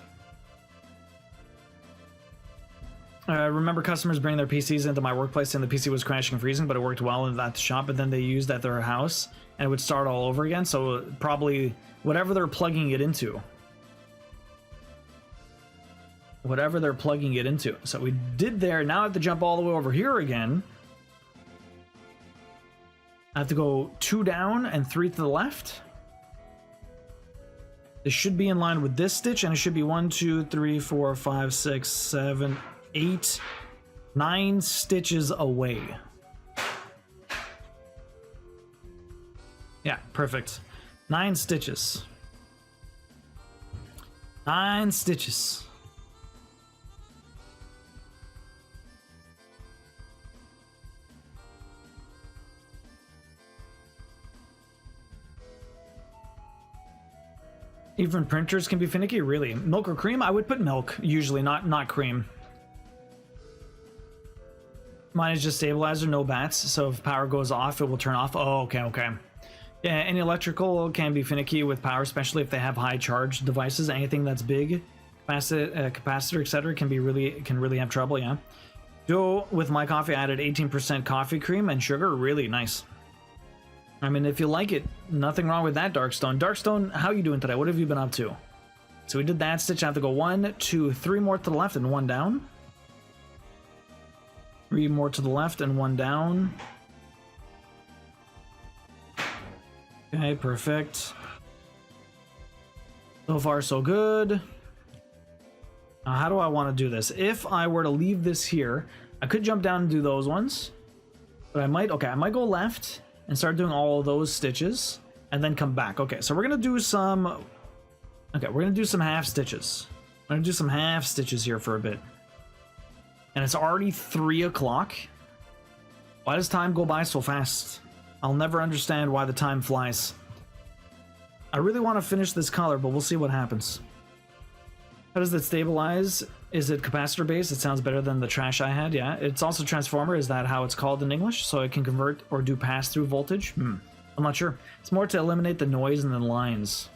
I remember customers bringing their PCs into my workplace and the PC was crashing and freezing, but it worked well at the shop, but then they used at their house and it would start all over again, so probably whatever they're plugging it into. Whatever they're plugging it into. So we did there, now I have to jump all the way over here again. I have to go 2 down and 3 to the left. This should be in line with this stitch, and it should be 1, 2, 3, 4, 5, 6, 7, 8, 9 stitches away. Yeah, perfect. 9 stitches. 9 stitches. Even printers can be finicky, really. Milk or cream? I would put milk, usually, not cream. Mine is just stabilizer, no bats, so if power goes off, it will turn off. Oh, okay. Yeah, any electrical can be finicky with power, especially if they have high charge devices. Anything that's big, capacitor, etc., can really have trouble. Yeah. Go with my coffee. I added 18% coffee cream and sugar. Really nice. I mean, if you like it, nothing wrong with that, Darkstone. Darkstone, how you doing today? What have you been up to? So we did that stitch. I have to go 1, 2, 3 more to the left and 1 down. 3 more to the left and 1 down. Okay, perfect. So far, so good. Now, how do I want to do this? If I were to leave this here, I could jump down and do those ones. But I might go left and start doing all of those stitches and then come back. Okay, so we're gonna do some half stitches. I'm gonna do some half stitches here for a bit. And it's already 3 o'clock. Why does time go by so fast? I'll never understand why the time flies. I really want to finish this color, but we'll see what happens. How does that stabilize? Is it capacitor based? It sounds better than the trash I had. Yeah, it's also transformer. Is that how it's called in English? So it can convert or do pass-through voltage? I'm not sure. It's more to eliminate the noise and the lines.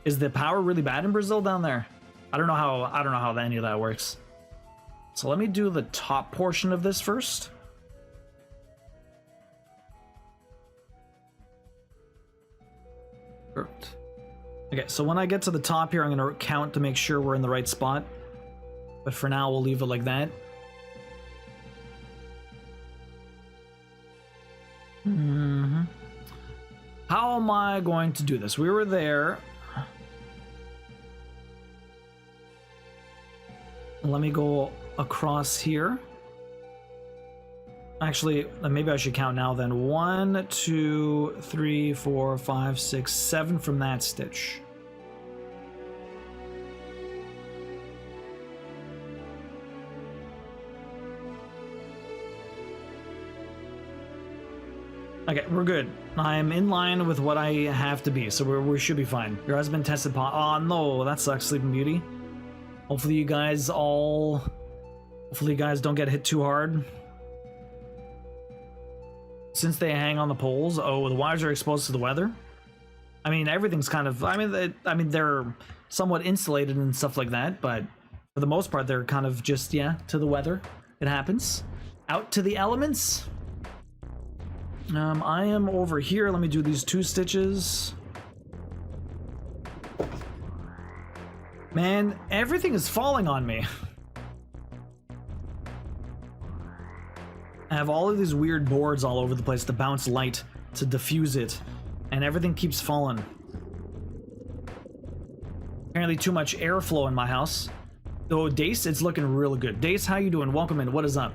Is the power really bad in Brazil down there? I don't know how any of that works. So let me do the top portion of this first. Perfect. Okay, so when I get to the top here, I'm going to count to make sure we're in the right spot. But for now, we'll leave it like that. am I going to do this? We were there. Let me go across here. Actually, maybe I should count now then. 1, 2, 3, 4, 5, 6, 7 from that stitch. Okay, we're good. I'm in line with what I have to be, so we should be fine. Your husband tested oh no, that sucks, Sleeping Beauty. Hopefully you guys don't get hit too hard. Since they hang on the poles, oh, the wires are exposed to the weather. I mean, everything's kind of, I mean, they're somewhat insulated and stuff like that, but for the most part, they're kind of just, yeah, to the weather. It happens. Out to the elements. I am over here. Let me do these 2 stitches. Man, everything is falling on me. I have all of these weird boards all over the place to bounce light, to diffuse it, and everything keeps falling. Apparently too much airflow in my house. Oh, Dace, it's looking really good. Dace, how you doing? Welcome in. What is up?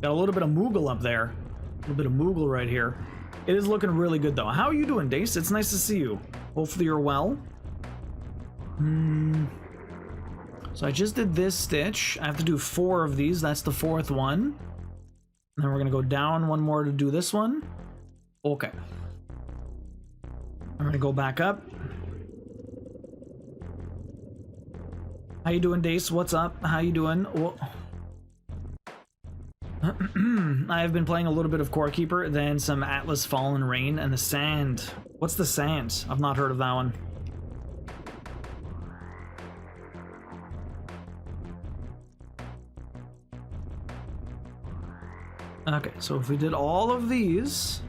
Got a little bit of Moogle up there. A little bit of Moogle right here. It is looking really good, though. How are you doing, Dace? It's nice to see you. Hopefully you're well. So I just did this stitch. I have to do 4 of these. That's the 4th one. And then we're going to go down 1 more to do this one. Okay. I'm going to go back up. How you doing, Dace? What's up? How you doing? Whoa. I've been playing a little bit of Core Keeper, then some Atlas Fallen Rain, and the Sand. What's the Sand? I've not heard of that one. Okay, so if we did all of these,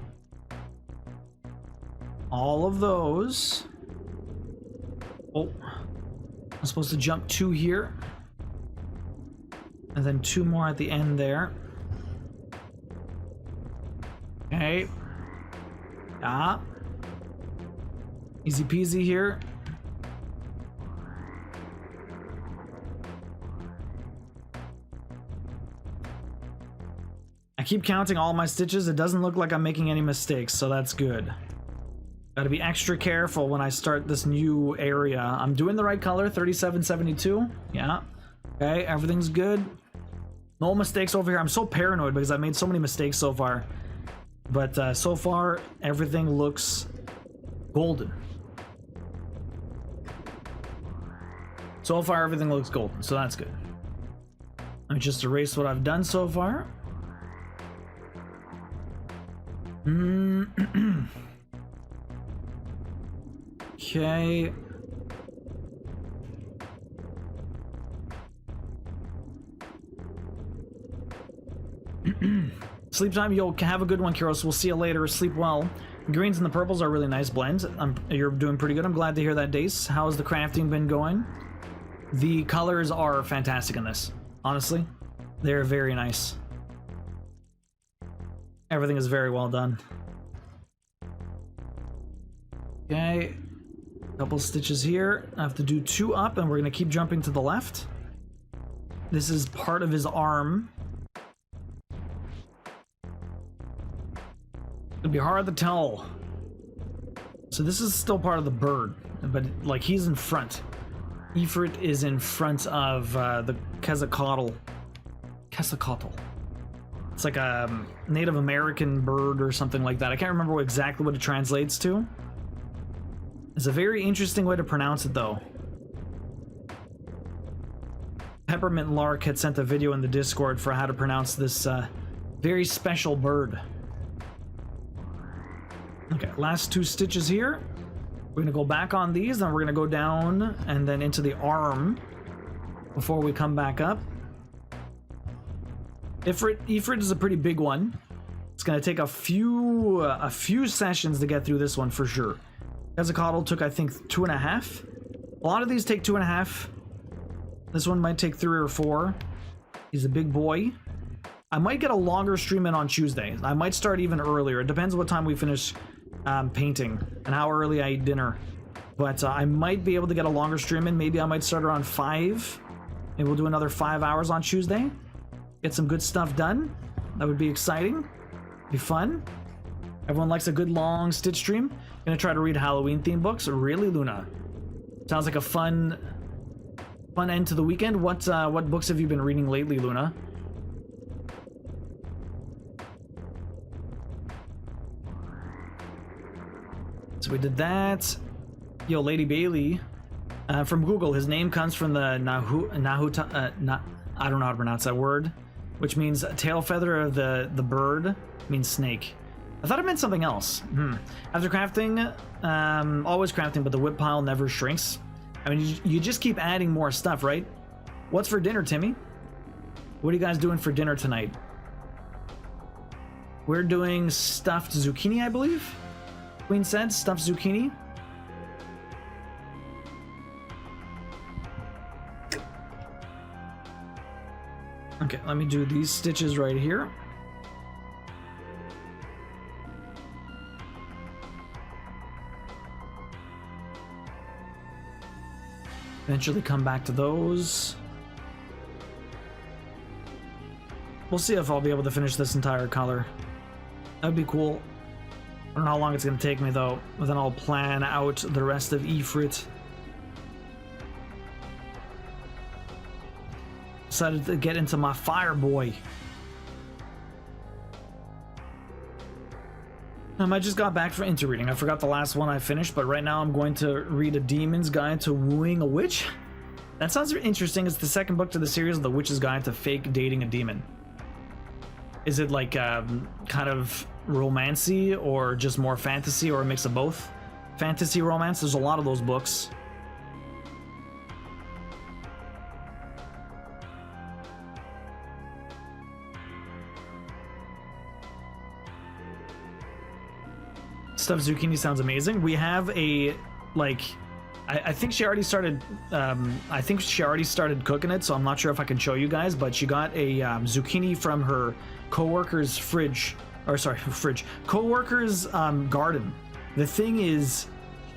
all of those. Oh, I'm supposed to jump 2 here, and then 2 more at the end there. Okay. Ah. Easy peasy here. I keep counting all my stitches. It doesn't look like I'm making any mistakes, so that's good. Gotta be extra careful when I start this new area. I'm doing the right color, 3772. Yeah. Okay, everything's good. No mistakes over here. I'm so paranoid because I've made so many mistakes so far. But so far, everything looks golden. So far, everything looks golden, so that's good. Let me just erase what I've done so far. Okay. Sleep time, yo, have a good one, Kiros. We'll see you later. Sleep well. The greens and the purples are really nice blends. You're doing pretty good. I'm glad to hear that, Dace. How's the crafting been going? The colors are fantastic in this. Honestly, they're very nice. Everything is very well done. Okay. Couple stitches here. I have to do 2 up, and we're going to keep jumping to the left. This is part of his arm. It'd be hard to tell. So this is still part of the bird, but like he's in front. Ifrit is in front of the Quetzalcoatl. Quetzalcoatl. It's like a Native American bird or something like that. I can't remember exactly what it translates to. It's a very interesting way to pronounce it, though. Peppermint Lark had sent a video in the Discord for how to pronounce this very special bird. Okay, last 2 stitches here. We're gonna go back on these, then we're gonna go down and then into the arm before we come back up. Ifrit is a pretty big one. It's gonna take a few sessions to get through this one for sure. Quetzalcoatl took, I think, 2.5. A lot of these take 2.5. This one might take 3 or 4. He's a big boy. I might get a longer stream in on Tuesday. I might start even earlier. It depends what time we finish painting and how early I eat dinner. But I might be able to get a longer stream in. Maybe I might start around 5. Maybe we'll do another 5 hours on Tuesday. Get some good stuff done. That would be exciting. Be fun. Everyone likes a good long Stitch stream. Gonna try to read Halloween themed books. Really, Luna? Sounds like a fun end to the weekend. What books have you been reading lately, Luna? So we did that. Yo, Lady Bailey, from Google, his name comes from the I don't know how to pronounce that word, which means tail feather of the bird, means snake. I thought it meant something else. After crafting, always crafting, but the whip pile never shrinks. I mean, you just keep adding more stuff, right? What's for dinner, Timmy? What are you guys doing for dinner tonight? We're doing stuffed zucchini, I believe. Queen said stuffed zucchini. Okay, let me do these stitches right here. Eventually come back to those. We'll see if I'll be able to finish this entire color. That would be cool. I don't know how long it's going to take me though, but then I'll plan out the rest of Ifrit. Decided to get into my Fireboy. I just got back from reading. I forgot the last one I finished, but right now I'm going to read A Demon's Guide to Wooing a Witch. That sounds interesting. It's the second book to the series, The Witch's Guide to Fake Dating a Demon. Is it like kind of romancy or just more fantasy or a mix of both? Fantasy romance, there's a lot of those books. Stuffed zucchini sounds amazing. We have a, like, I think she already started, I think she already started cooking it, so I'm not sure if I can show you guys, but she got a zucchini from her coworker's coworker's garden. The thing is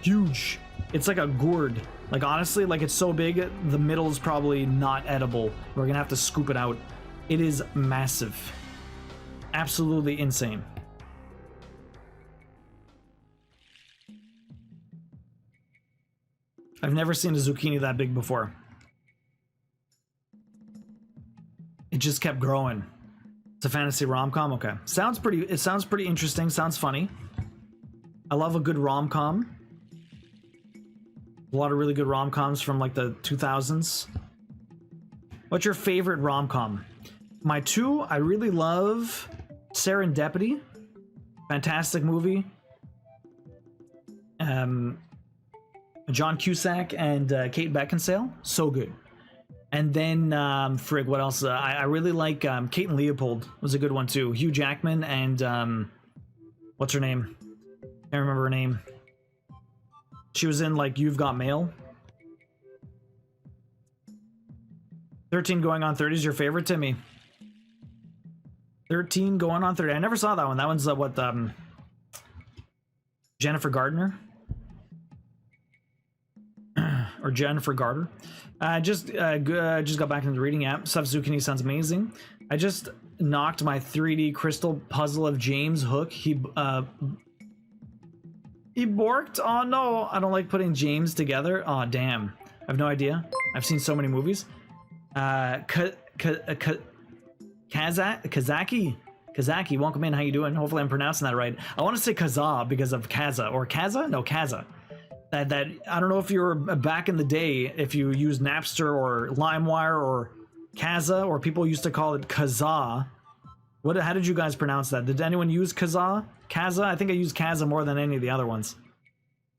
huge. It's like a gourd. Like, honestly, like, it's so big, the middle is probably not edible. We're gonna have to scoop it out. It is massive. Absolutely insane. I've never seen a zucchini that big before. It just kept growing. It's a fantasy rom-com? Okay. It sounds pretty interesting, sounds funny. I love a good rom-com. A lot of really good rom-coms from like the 2000s. What's your favorite rom-com? My two, I really love Serendipity. Fantastic movie. John Cusack and Kate Beckinsale, so good. And then frig, what else? I really like Kate and Leopold was a good one too. Hugh Jackman and what's her name? Can't remember her name. She was in like You've Got Mail. 13 Going on 30 is your favorite, Timmy? 13 Going on 30. I never saw that one. That one's what Jennifer or Jennifer Garter. Just got back into the reading app. Stuffed zucchini sounds amazing. I just knocked my 3D crystal puzzle of James Hook. He borked. Oh no, I don't like putting James together. Oh damn, I have no idea. I've seen so many movies. Kazaki, welcome in. How you doing? Hopefully I'm pronouncing that right. I want to say Kaza because of Kaza or Kaza. No, Kaza. That I don't know if you were back in the day, if you used Napster or LimeWire or Kaza, or people used to call it Kaza. How did you guys pronounce that? Did anyone use Kaza? Kaza? I think I used Kaza more than any of the other ones.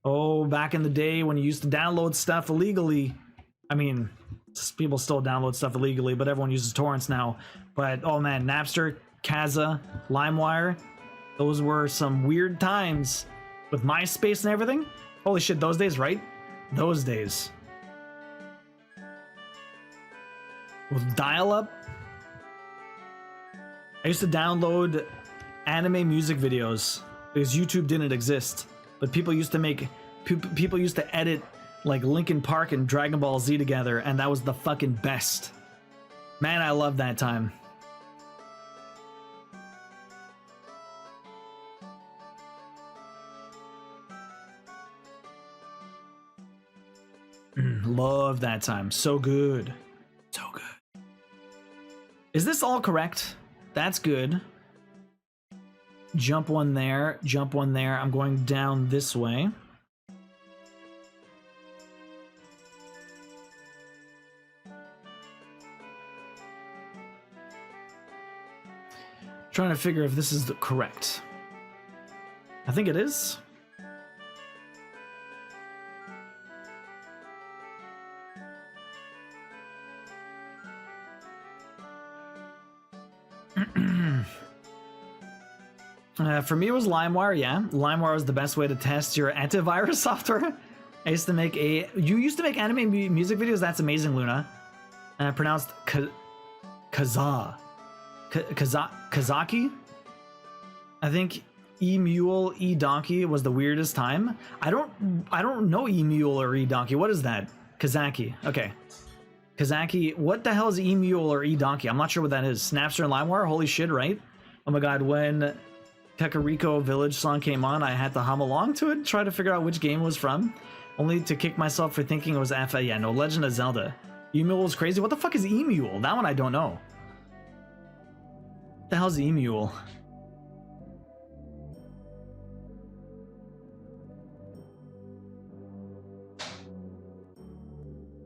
Oh, back in the day when you used to download stuff illegally. I mean, people still download stuff illegally, but everyone uses torrents now. But oh man, Napster, Kaza, LimeWire, those were some weird times with MySpace and everything. Holy shit, those days, right? Those days. With dial-up. I used to download anime music videos because YouTube didn't exist, but people used to make people used to edit like Linkin Park and Dragon Ball Z together, and that was the fucking best. Man, I love that time. Love that time. So good. So good. Is this all correct? That's good. Jump one there. Jump one there. I'm going down this way. Trying to figure if this is the correct. I think it is. For me, it was LimeWire. Yeah, LimeWire was the best way to test your antivirus software. I used to make you used to make anime music videos. That's amazing, Luna. Pronounced Kazaki. I think E-Mule, E-Donkey was the weirdest time. I don't know E-Mule or E-Donkey. What is that? Kazaki. Okay. Kazaki. What the hell is E-Mule or E-Donkey? I'm not sure what that is. Snapster and LimeWire? Holy shit, right? Oh my god, when Kakariko Village song came on, I had to hum along to it, try to figure out which game it was from, only to kick myself for thinking it was Alpha. Yeah, no, Legend of Zelda. E-Mule was crazy. What the fuck is E-Mule? That one I don't know. What the hell's E-Mule?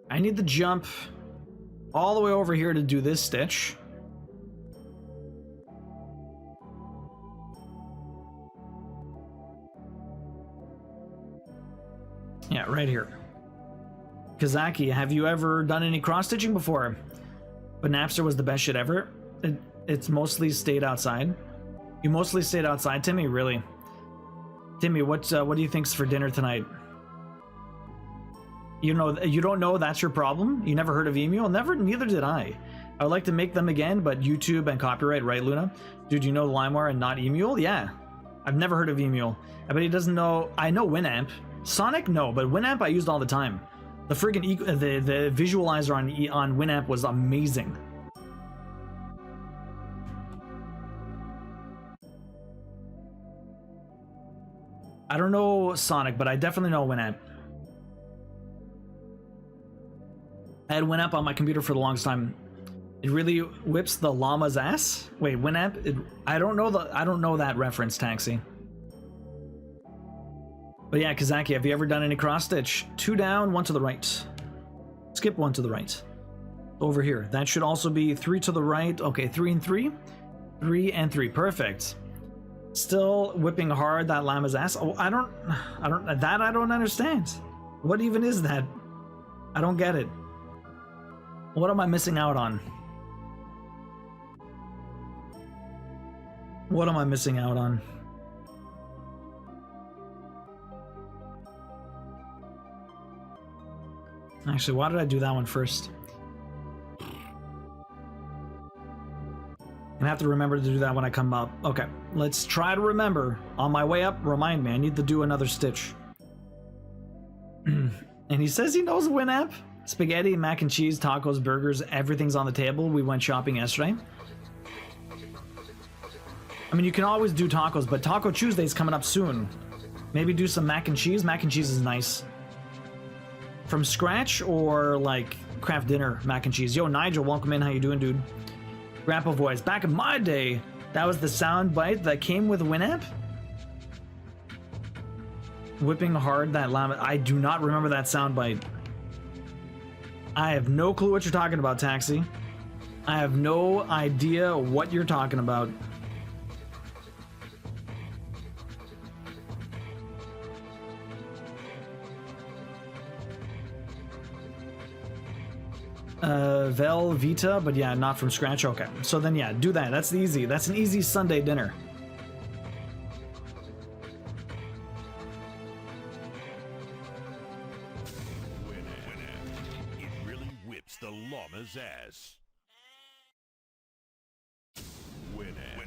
I need to jump all the way over here to do this stitch. Yeah, right here. Kazaki, have you ever done any cross-stitching before? But Napster was the best shit ever. It's mostly stayed outside. You mostly stayed outside, Timmy? Really? Timmy, what do you think's for dinner tonight? You don't know that's your problem? You never heard of email? Neither did I. I would like to make them again, but YouTube and copyright, right, Luna? Dude, you know LimeWire and not Emule? Yeah. I've never heard of Emule. I bet he doesn't know. I know Winamp. Sonic, no, but Winamp I used all the time. The friggin' the visualizer on Winamp was amazing. I don't know Sonic, but I definitely know Winamp. I had Winamp on my computer for the longest time. It really whips the llama's ass. Wait, Winamp? I don't know that reference, Taxi. But yeah, Kazaki, have you ever done any cross stitch? 2 down, 1 to the right. Skip 1 to the right. Over here. That should also be 3 to the right. Okay, 3 and 3. 3 and 3. Perfect. Still whipping hard that llama's ass. Oh, I don't understand. What even is that? I don't get it. What am I missing out on? What am I missing out on? Actually, why did I do that one first? I have to remember to do that when I come up. Okay, let's try to remember. On my way up, remind me, I need to do another stitch. And he says he knows Winamp. Spaghetti, mac and cheese, tacos, burgers, everything's on the table. We went shopping yesterday. I mean, you can always do tacos, but Taco Tuesday's coming up soon. Maybe do some mac and cheese. Mac and cheese is nice. From scratch or like craft dinner mac and cheese? Yo, Nigel, welcome in. How you doing, dude? Grandpa voice. Back in my day, that was the sound bite that came with Winamp. Whipping hard that llama. I do not remember that sound bite. I have no clue what you're talking about, Taxi. I have no idea what you're talking about. Velveeta, but yeah, not from scratch. Okay, so then yeah, do that. That's easy. That's an easy Sunday dinner. It really whips the llama's ass. Winamp.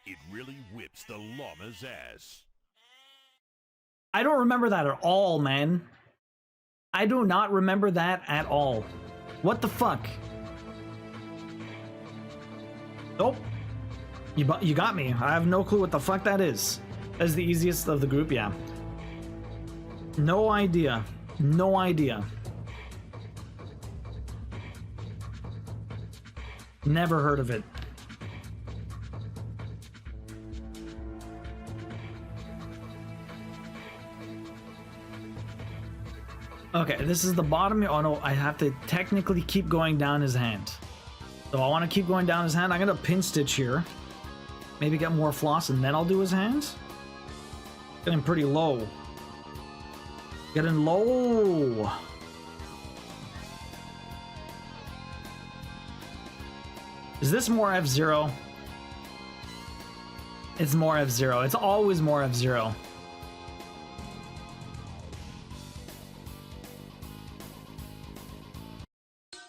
It really whips the llama's ass. I don't remember that at all, man. I do not remember that at all. What the fuck? Nope. You got me. I have no clue what the fuck that is. That's the easiest of the group, yeah. No idea. No idea. Never heard of it. Okay, this is the bottom. Oh no, I have to technically keep going down his hand. So I want to keep going down his hand. I'm gonna pin stitch here. Maybe get more floss and then I'll do his hands. Getting pretty low. Getting low. Is this more F-Zero? It's more F-Zero. It's always more F-Zero.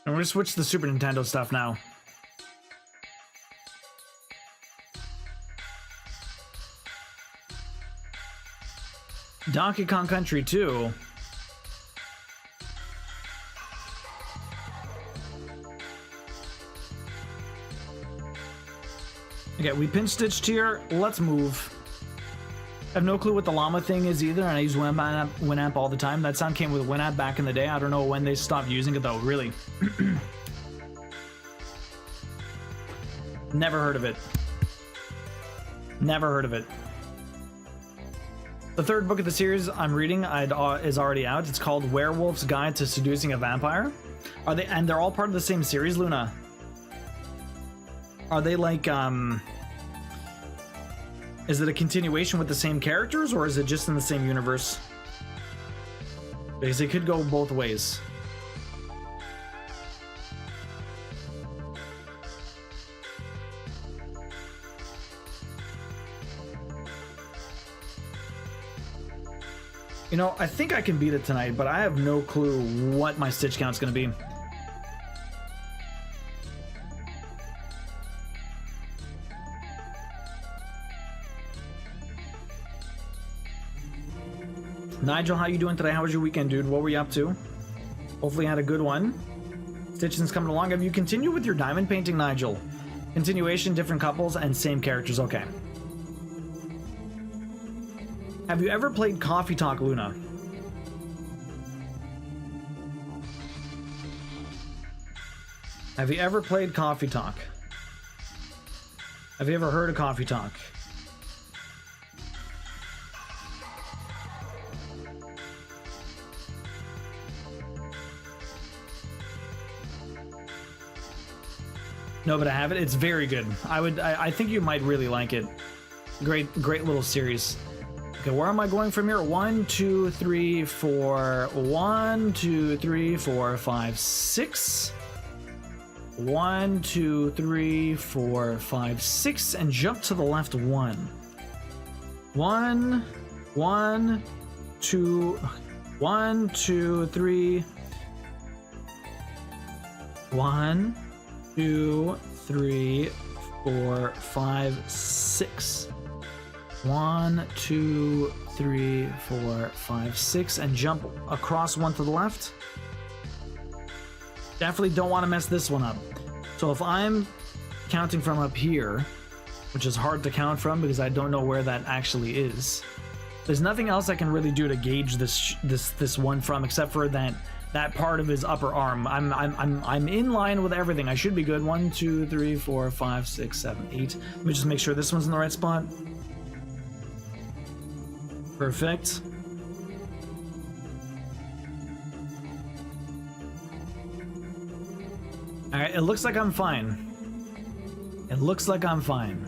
And we're gonna switch to the Super Nintendo stuff now. Donkey Kong Country 2. Okay, we pinch stitched here. Let's move. I have no clue what the llama thing is either, and I use Winamp all the time. That sound came with Winamp back in the day. I don't know when they stopped using it though, really. Never heard of it. Never heard of it. The third book of the series I'm reading is already out. It's called Werewolf's Guide to Seducing a Vampire. Are they? And they're all part of the same series, Luna? Are they like, is it a continuation with the same characters, or is it just in the same universe? Because it could go both ways. You know, I think I can beat it tonight, but I have no clue what my stitch count's gonna be. Nigel, how you doing today? How was your weekend, dude? What were you up to? Hopefully you had a good one. Stitching's coming along. Have you continued with your diamond painting, Nigel? Continuation, different couples, and same characters. Okay. Have you ever played Coffee Talk, Luna? Have you ever played Coffee Talk? Have you ever heard of Coffee Talk? No, but I have it. It's very good. I think you might really like it. Great little series. Okay, where am I going from here? 1, 2, 3, 4. 1, 2, 3, 4, 5, 6. 1, 2, 3, 4, 5, 6, and jump to the left 1. 1, 1, 2, 1, 2, 3. 1, 2, 3, 4, 5, 6. 1, 2, 3, 4, 5, 6, and jump across 1 to the left. Definitely don't want to mess this one up. So if I'm counting from up here, which is hard to count from because I don't know where that actually is, there's nothing else I can really do to gauge this one from except for that part of his upper arm. I'm in line with everything. I should be good. 1, 2, 3, 4, 5, 6, 7, 8. Let me just make sure this one's in the right spot. Perfect. All right, it looks like I'm fine. It looks like I'm fine.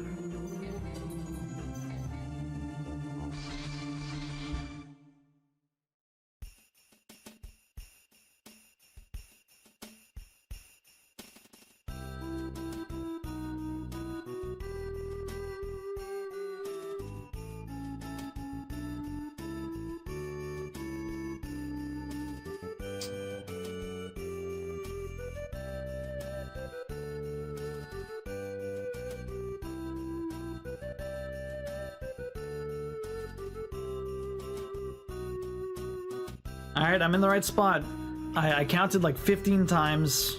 All right, I'm in the right spot. I counted like 15 times.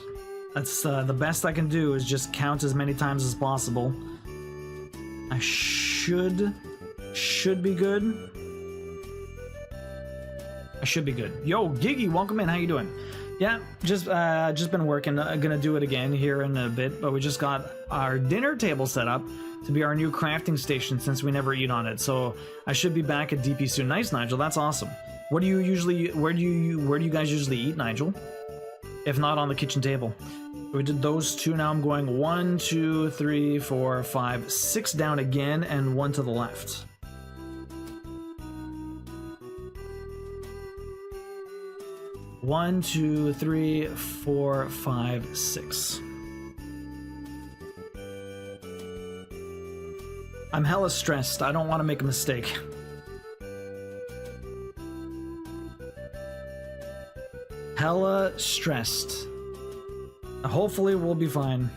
That's the best I can do is just count as many times as possible. I should be good. I should be good. Yo, Giggy, welcome in. How you doing? Yeah, just been working. Gonna do it again here in a bit, but we just got our dinner table set up to be our new crafting station since we never eat on it. So I should be back at DP soon. Nice, Nigel. That's awesome. What do you usually? Where do you guys usually eat, Nigel? If not on the kitchen table. We did those two. Now I'm going 1, 2, 3, 4, 5, 6 down again, and 1 to the left. One, 2, 3, 4, 5, 6. I'm hella stressed. I don't want to make a mistake. Hella stressed. Hopefully we'll be fine.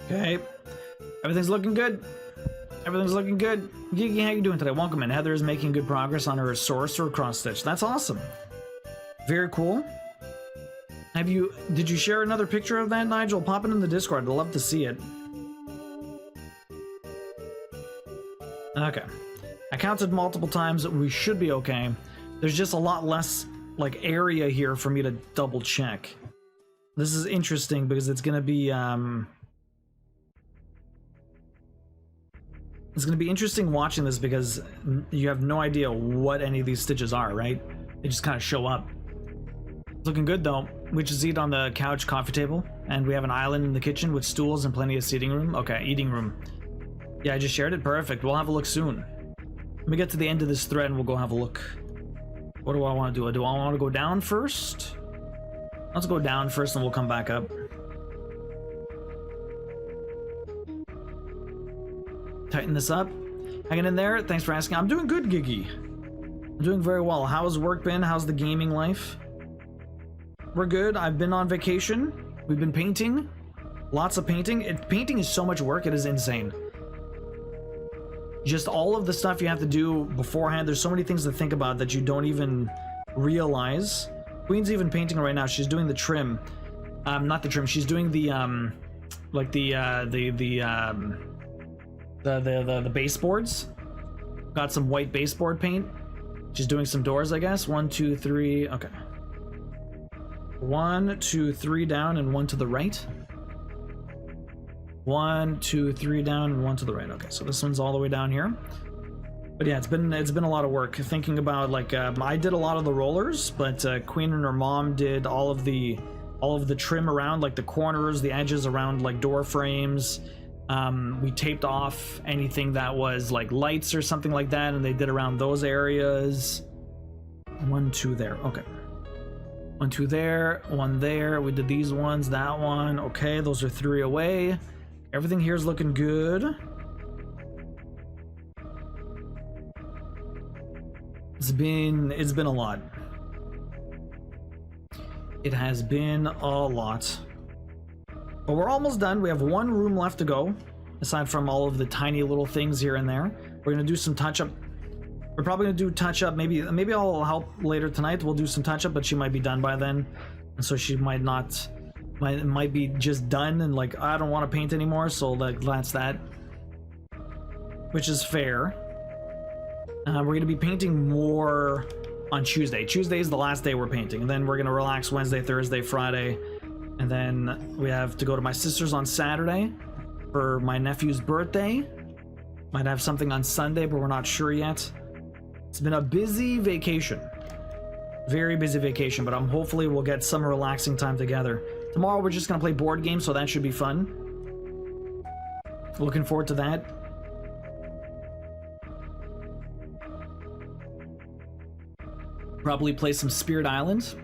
Okay, everything's looking good. Everything's looking good. Gigi, how you doing today? Welcome in. Heather is making good progress on her sorcerer cross stitch. That's awesome. Very cool. Did you share another picture of that, Nigel? Pop it in the Discord. I'd love to see it. Okay. I counted multiple times. We should be okay. There's just a lot less like area here for me to double check. This is interesting because it's gonna be it's gonna be interesting watching this because you have no idea what any of these stitches are, right? They just kind of show up. It's looking good though. We just eat on the couch coffee table, and we have an island in the kitchen with stools and plenty of seating room. Okay, eating room. Yeah, I just shared it. Perfect. We'll have a look soon. Let me get to the end of this thread and we'll go have a look. What do I want to do? Do I want to go down first? Let's go down first and we'll come back up. Tighten this up. Hanging in there. Thanks for asking. I'm doing good, Giggy. I'm doing very well. How's work been? How's the gaming life? We're good. I've been on vacation. We've been painting. Lots of painting. Painting is so much work. It is insane. Just all of the stuff you have to do beforehand. There's so many things to think about that you don't even realize. Queen's even painting right now. She's doing the trim. Not the trim. She's doing the like the baseboards. Got some white baseboard paint. She's doing some doors, I guess. 1, 2, 3. Okay. 1, 2, 3 down and 1 to the right. 1, 2, 3 down and 1 to the right. Okay, so this one's all the way down here. But yeah, it's been a lot of work thinking about like I did a lot of the rollers, but Queen and her mom did all of the trim around like the corners, the edges around like door frames. We taped off anything that was like lights or something like that, and they did around those areas. 1, 2 there. Okay. 1, 2 there, 1 there. We did these ones, that one. Okay, those are 3 away. Everything here is looking good. It's been a lot. It has been a lot. But we're almost done. We have 1 room left to go, aside from all of the tiny little things here and there. We're gonna do some touch-up. We're probably gonna do touch-up. Maybe I'll help later tonight. We'll do some touch-up, but she might be done by then, and so she might not. Might be just done and like I don't want to paint anymore. So like that's that, which is fair. We're gonna be painting more on Tuesday. Tuesday is the last day we're painting, and then we're gonna relax Wednesday, Thursday, Friday. And then we have to go to my sister's on Saturday for my nephew's birthday. Might have something on Sunday, but we're not sure yet. It's been a busy vacation. Very busy vacation, but hopefully we'll get some relaxing time together. Tomorrow we're just gonna play board games, so that should be fun. Looking forward to that. Probably play some Spirit Island.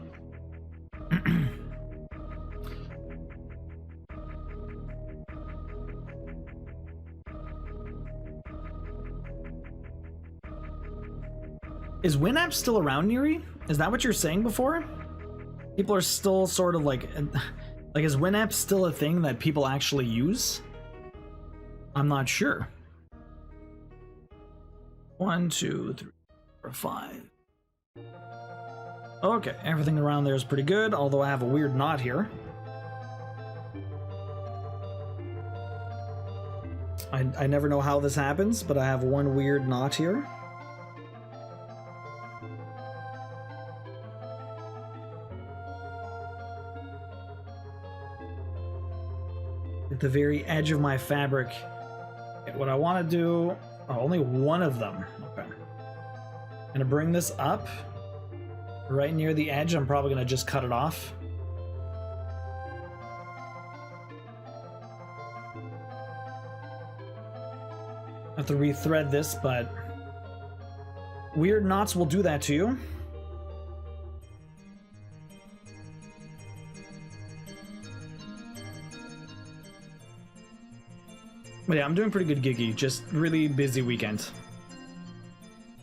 Is Winamp still around, Neri? Is that what you're saying before? People are still sort of like is Winamp still a thing that people actually use? I'm not sure. 1, 2, 3, 4, 5. Okay, everything around there is pretty good, although I have a weird knot here. I never know how this happens, but I have one weird knot here. At the very edge of my fabric. Okay, what I want to do... Oh, only one of them. Okay. I'm gonna bring this up. Right near the edge, I'm probably gonna just cut it off. I have to rethread this, but weird knots will do that to you. But yeah, I'm doing pretty good giggy, just really busy weekend.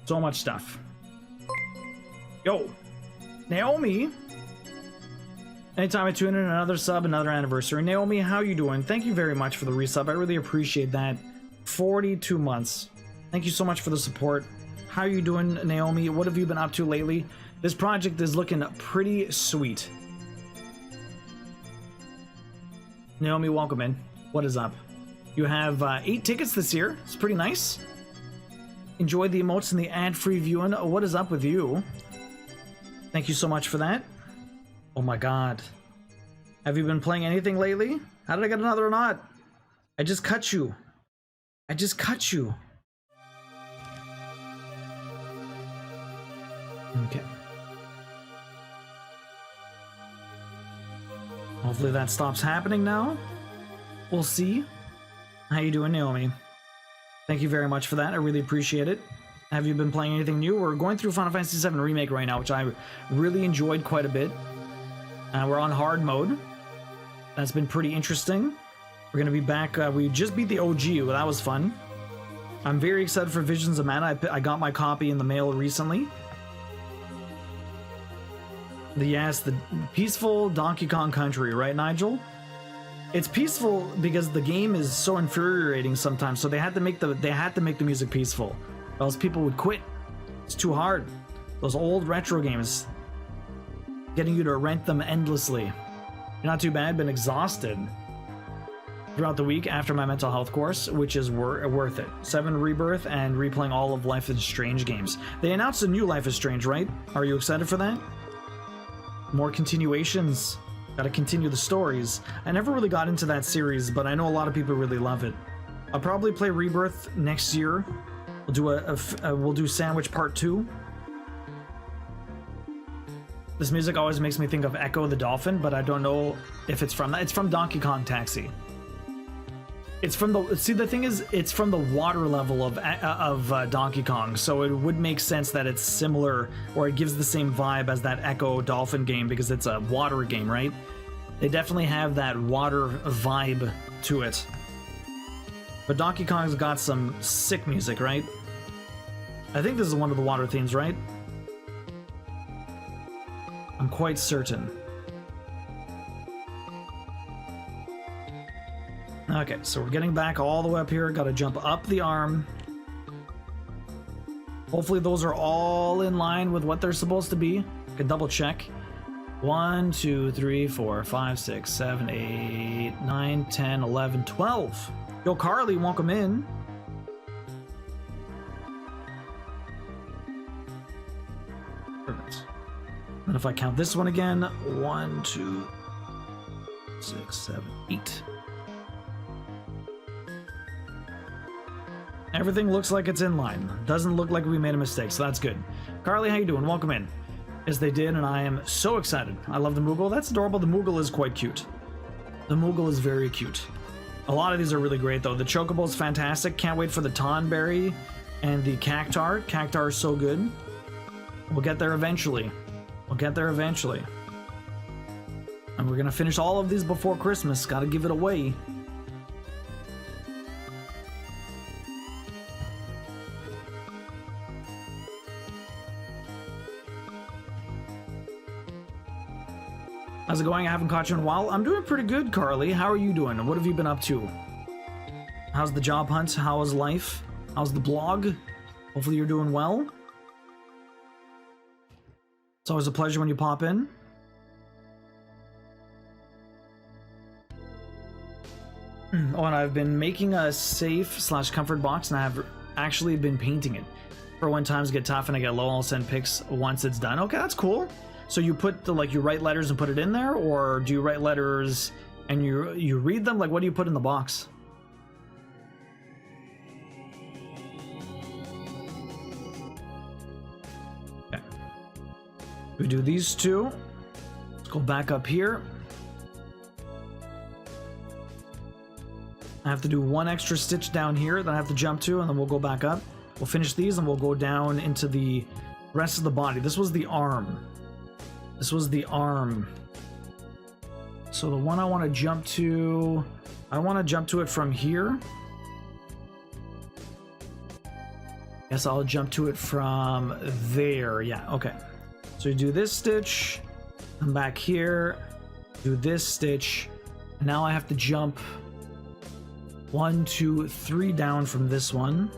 So much stuff. Yo, Naomi. Anytime I tune in, another sub, another anniversary. Naomi, how you doing? Thank you very much for the resub. I really appreciate that. 42 months. Thank you so much for the support. How you doing, Naomi? What have you been up to lately? This project is looking pretty sweet. Naomi, welcome in. What is up? You have 8 tickets this year. It's pretty nice. Enjoy the emotes and the ad-free viewing. What is up with you? Thank you so much for that. Oh my god. Have you been playing anything lately? How did I get another knot? I just cut you. I just cut you. Okay. Hopefully that stops happening now. We'll see. How you doing, Naomi? Thank you very much for that. I really appreciate it. Have you been playing anything new? We're going through Final Fantasy VII Remake right now, which I really enjoyed quite a bit. We're on hard mode. That's been pretty interesting. We're going to be back. We just beat the OG. Well, that was fun. I'm very excited for Visions of Mana. I got my copy in the mail recently. Yes, the peaceful Donkey Kong Country, right, Nigel? It's peaceful because the game is so infuriating sometimes, so they had to make the music peaceful, or else people would quit. It's too hard. Those old retro games, getting you to rent them endlessly. You're not too bad. Been exhausted throughout the week after my mental health course, which is worth it. 7 Rebirth and replaying all of Life is Strange games. They announced a new Life is Strange, right? Are you excited for that? More continuations. Gotta continue the stories. I never really got into that series, but I know a lot of people really love it. I'll probably play Rebirth next year. We'll do Sandwich Part 2. This music always makes me think of Echo the Dolphin, but I don't know if it's from that. It's from Donkey Kong Taxi. It's from the... See, the thing is, it's from the water level of Donkey Kong, so it would make sense that it's similar, or it gives the same vibe as that Echo Dolphin game, because it's a water game, right? They definitely have that water vibe to it. But Donkey Kong's got some sick music, right? I think this is one of the water themes, right? I'm quite certain. Okay, so we're getting back all the way up here. Gotta jump up the arm. Hopefully those are all in line with what they're supposed to be. I can double check. 1, 2, 3, 4, 5, 6, 7, 8, 9, 10, 11, 12. Yo, Carly, welcome in. Perfect. And if I count this one again, 1, 2, 6, 7, 8. Everything looks like it's in line. Doesn't look like we made a mistake, so that's good. Carly, how you doing? Welcome in. Yes, they did, and I am so excited. I love the Moogle. That's adorable. The Moogle is quite cute. The Moogle is very cute. A lot of these are really great, though. The Chocobo is fantastic. Can't wait for the Tonberry and the Cactar. Cactar is so good. We'll get there eventually. We'll get there eventually. And we're going to finish all of these before Christmas. Got to give it away. How's it going? I haven't caught you in a while. I'm doing pretty good, Carly. How are you doing? What have you been up to? How's the job hunt? How's life? How's the blog? Hopefully you're doing well. It's always a pleasure when you pop in. Oh, and I've been making a safe/comfort box, and I have actually been painting it. For when times get tough and I get low, I'll send pics once it's done. Okay, that's cool. So you put the, like, you write letters and put it in there, or do you write letters and you read them? Like, what do you put in the box? Okay. We do these two. Let's go back up here. I have to do one extra stitch down here that I have to jump to, and then we'll go back up. We'll finish these and we'll go down into the rest of the body. This was the arm. This was the arm. So the one I want to jump to, I want to jump to it from here. Guess I'll jump to it from there. Yeah, okay. So you do this stitch, come back here, do this stitch. And now I have to jump 1, 2, 3 down from this one,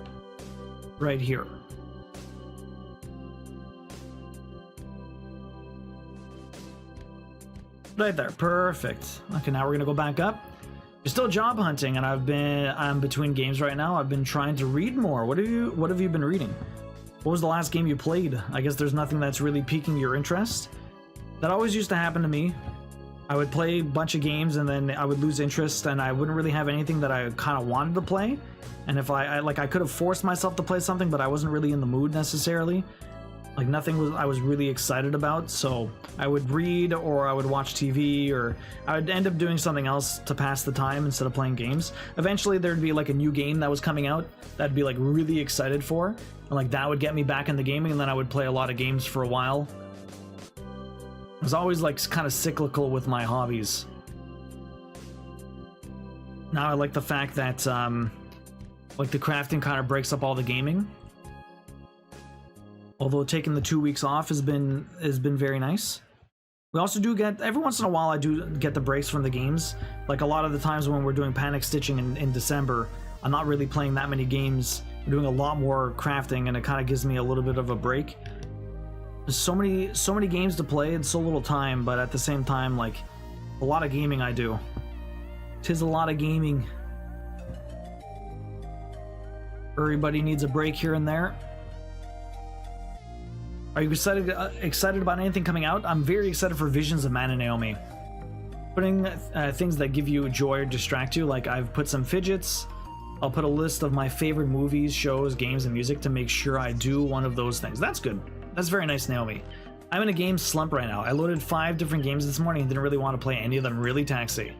right here. Right there, perfect. Okay, now we're gonna go back up. You're still job hunting, and I'm between games right now. I've been trying to read more. What have you been reading? What was the last game you played? I guess there's nothing that's really piquing your interest. That always used to happen to me. I would play a bunch of games and then I would lose interest, and I wouldn't really have anything that I kind of wanted to play. And if I could have forced myself to play something, but I wasn't really in the mood necessarily. Like, nothing I was really excited about, so I would read, or I would watch TV, or I would end up doing something else to pass the time instead of playing games. Eventually there'd be like a new game that was coming out that I'd be like really excited for, and like that would get me back in the gaming, and then I would play a lot of games for a while. I was always like kind of cyclical with my hobbies. Now I like the fact that like the crafting kind of breaks up all the gaming. Although taking the 2 weeks off has been very nice. We also do get, every once in a while I do get the breaks from the games. Like a lot of the times when we're doing panic stitching in December, I'm not really playing that many games. We're doing a lot more crafting, and it kind of gives me a little bit of a break. There's so many games to play and so little time, but at the same time, like, a lot of gaming I do. 'Tis a lot of gaming. Everybody needs a break here and there. Are you excited about anything coming out? I'm very excited for Visions of Man and Naomi. Putting things that give you joy or distract you, like I've put some fidgets. I'll put a list of my favorite movies, shows, games, and music to make sure I do one of those things. That's good. That's very nice, Naomi. I'm in a game slump right now. I loaded 5 different games this morning and didn't really want to play any of them. Really taxi.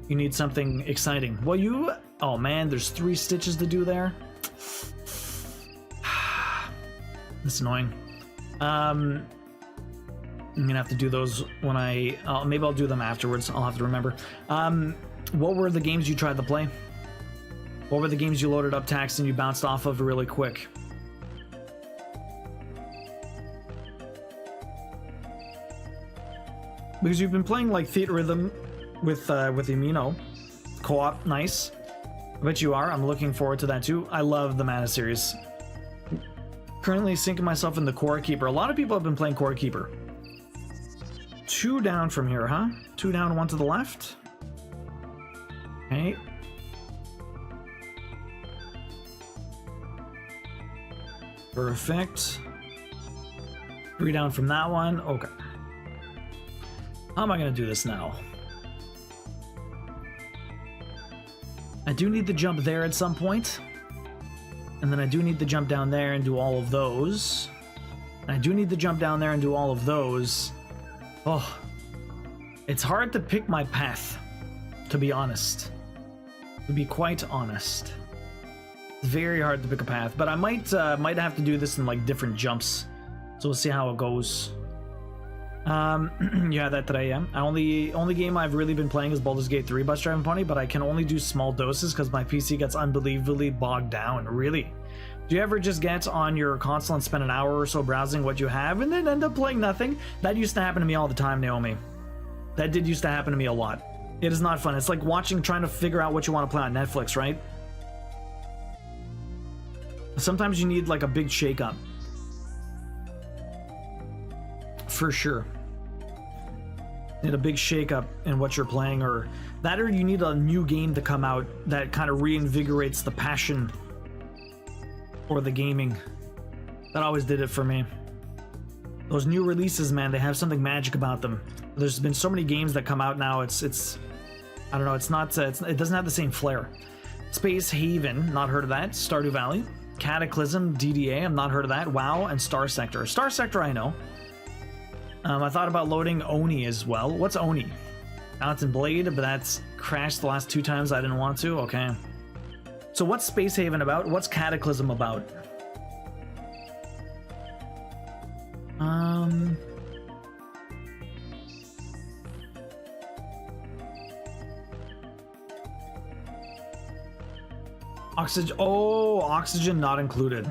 You need something exciting. Well, oh man, there's 3 stitches to do there. That's annoying. I'm gonna have to do those when maybe I'll do them afterwards. I'll have to remember. What were the games you tried to play? What were the games you loaded up, Tax, and you bounced off of really quick? Because you've been playing like Theater Rhythm with Amino. Co-op, nice. I bet you are. I'm looking forward to that too. I love the Mana series. Currently sinking myself in the Core Keeper. A lot of people have been playing Core Keeper. 2 down from here, huh? 2 down, 1 to the left. Okay. Perfect. 3 down from that one. Okay. How am I going to do this now? I do need to jump there at some point. And then I do need to jump down there and do all of those. And I do need to jump down there and do all of those. Oh. It's hard to pick my path, to be honest. To be quite honest. It's very hard to pick a path, but I might have to do this in like different jumps. So we'll see how it goes. Yeah, that today, yeah. Only game I've really been playing is Baldur's Gate 3 Bus Driving Pony, but I can only do small doses because my PC gets unbelievably bogged down. Really? Do you ever just get on your console and spend an hour or so browsing what you have and then end up playing nothing? That used to happen to me all the time, Naomi. That did used to happen to me a lot. It is not fun. It's like trying to figure out what you want to play on Netflix, right? Sometimes you need like a big shakeup. For sure. Need a big shakeup in what you're playing, or you need a new game to come out that kind of reinvigorates the passion for the gaming. That always did it for me. Those new releases, man, they have something magic about them. There's been so many games that come out now. It's I don't know. It's not. It doesn't have the same flair. Space Haven, not heard of that. Stardew Valley, Cataclysm, DDA, I'm not heard of that. WoW, and Star Sector. Star Sector, I know. I thought about loading Oni as well. What's Oni? Mountain Blade, but that's crashed the last 2 times I didn't want to. Okay. So what's Space Haven about? What's Cataclysm about? Oxygen. Oh, Oxygen not included.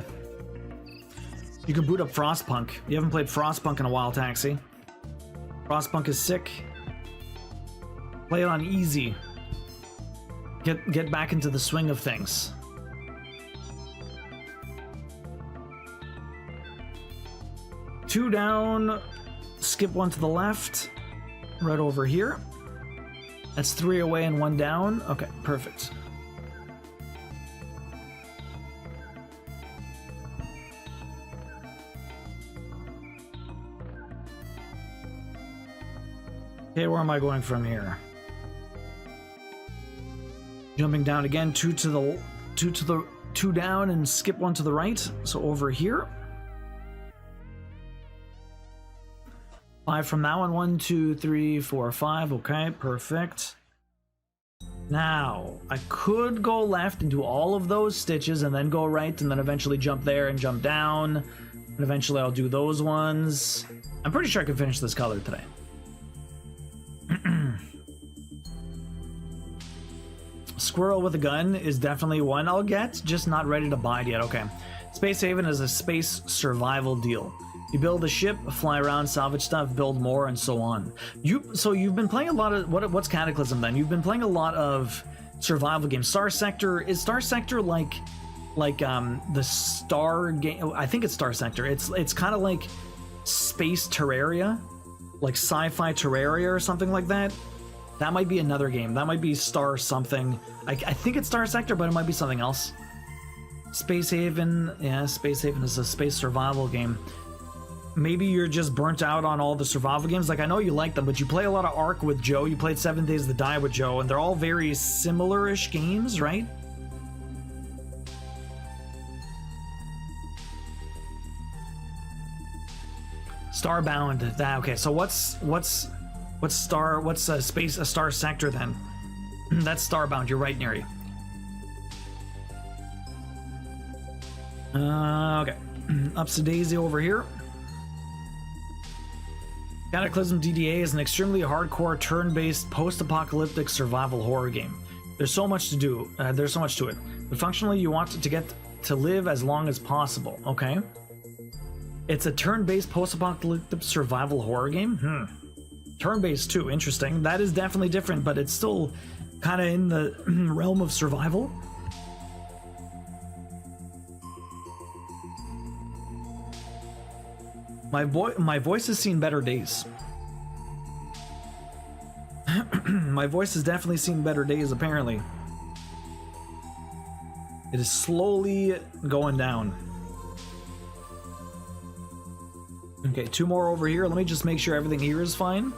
You can boot up Frostpunk. You haven't played Frostpunk in a while, Taxi. Frostpunk is sick. Play it on easy. Get back into the swing of things. Two down, skip one to the left, right over here. That's 3 away and 1 down. Okay, perfect. Okay, where am I going from here? Jumping down again, 2 down and skip 1 to the right. So over here. 5 from that one. 1, 2, 3, 4, 5. Okay, perfect. Now, I could go left and do all of those stitches and then go right and then eventually jump there and jump down. And eventually I'll do those ones. I'm pretty sure I can finish this color today. Squirrel with a gun is definitely one I'll get, just not ready to buy it yet. Okay. Space Haven is a space survival deal. You build a ship, fly around, salvage stuff, build more, and so on. So you've been playing a lot of what's Cataclysm then? You've been playing a lot of survival games. Star Sector, is Star Sector like the Star game? I think it's Star Sector. It's kind of like space Terraria, like sci-fi Terraria or something like that. That might be another game. That might be Star something. I think it's Star Sector, but it might be something else. Space Haven, yeah, Space Haven is a space survival game. Maybe you're just burnt out on all the survival games. Like, I know you like them, but you play a lot of Ark with Joe. You played 7 Days to Die with Joe, and they're all very similar-ish games, right? Starbound. Okay, so what's a Star Sector then? That's Starbound. You're right, Neri. Okay. Ups to Daisy over here. Cataclysm DDA is an extremely hardcore turn-based post-apocalyptic survival horror game. There's so much to do. There's so much to it. But functionally, you want to get to live as long as possible. Okay. It's a turn-based post-apocalyptic survival horror game. Turn-based too. Interesting. That is definitely different, but it's still kind of in the realm of survival. My voice has seen better days. My voice has definitely seen better days, apparently. It is slowly going down. Okay, 2 more over here. Let me just make sure everything here is fine.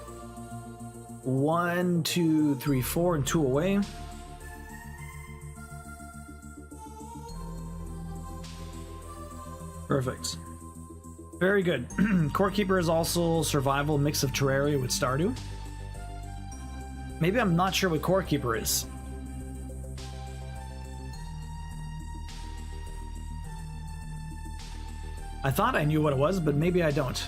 1, 2, 3, 4, and 2 away. Perfect. Very good. Core Keeper is also survival mix of Terraria with Stardew. Maybe I'm not sure what Core Keeper is. I thought I knew what it was, but maybe I don't.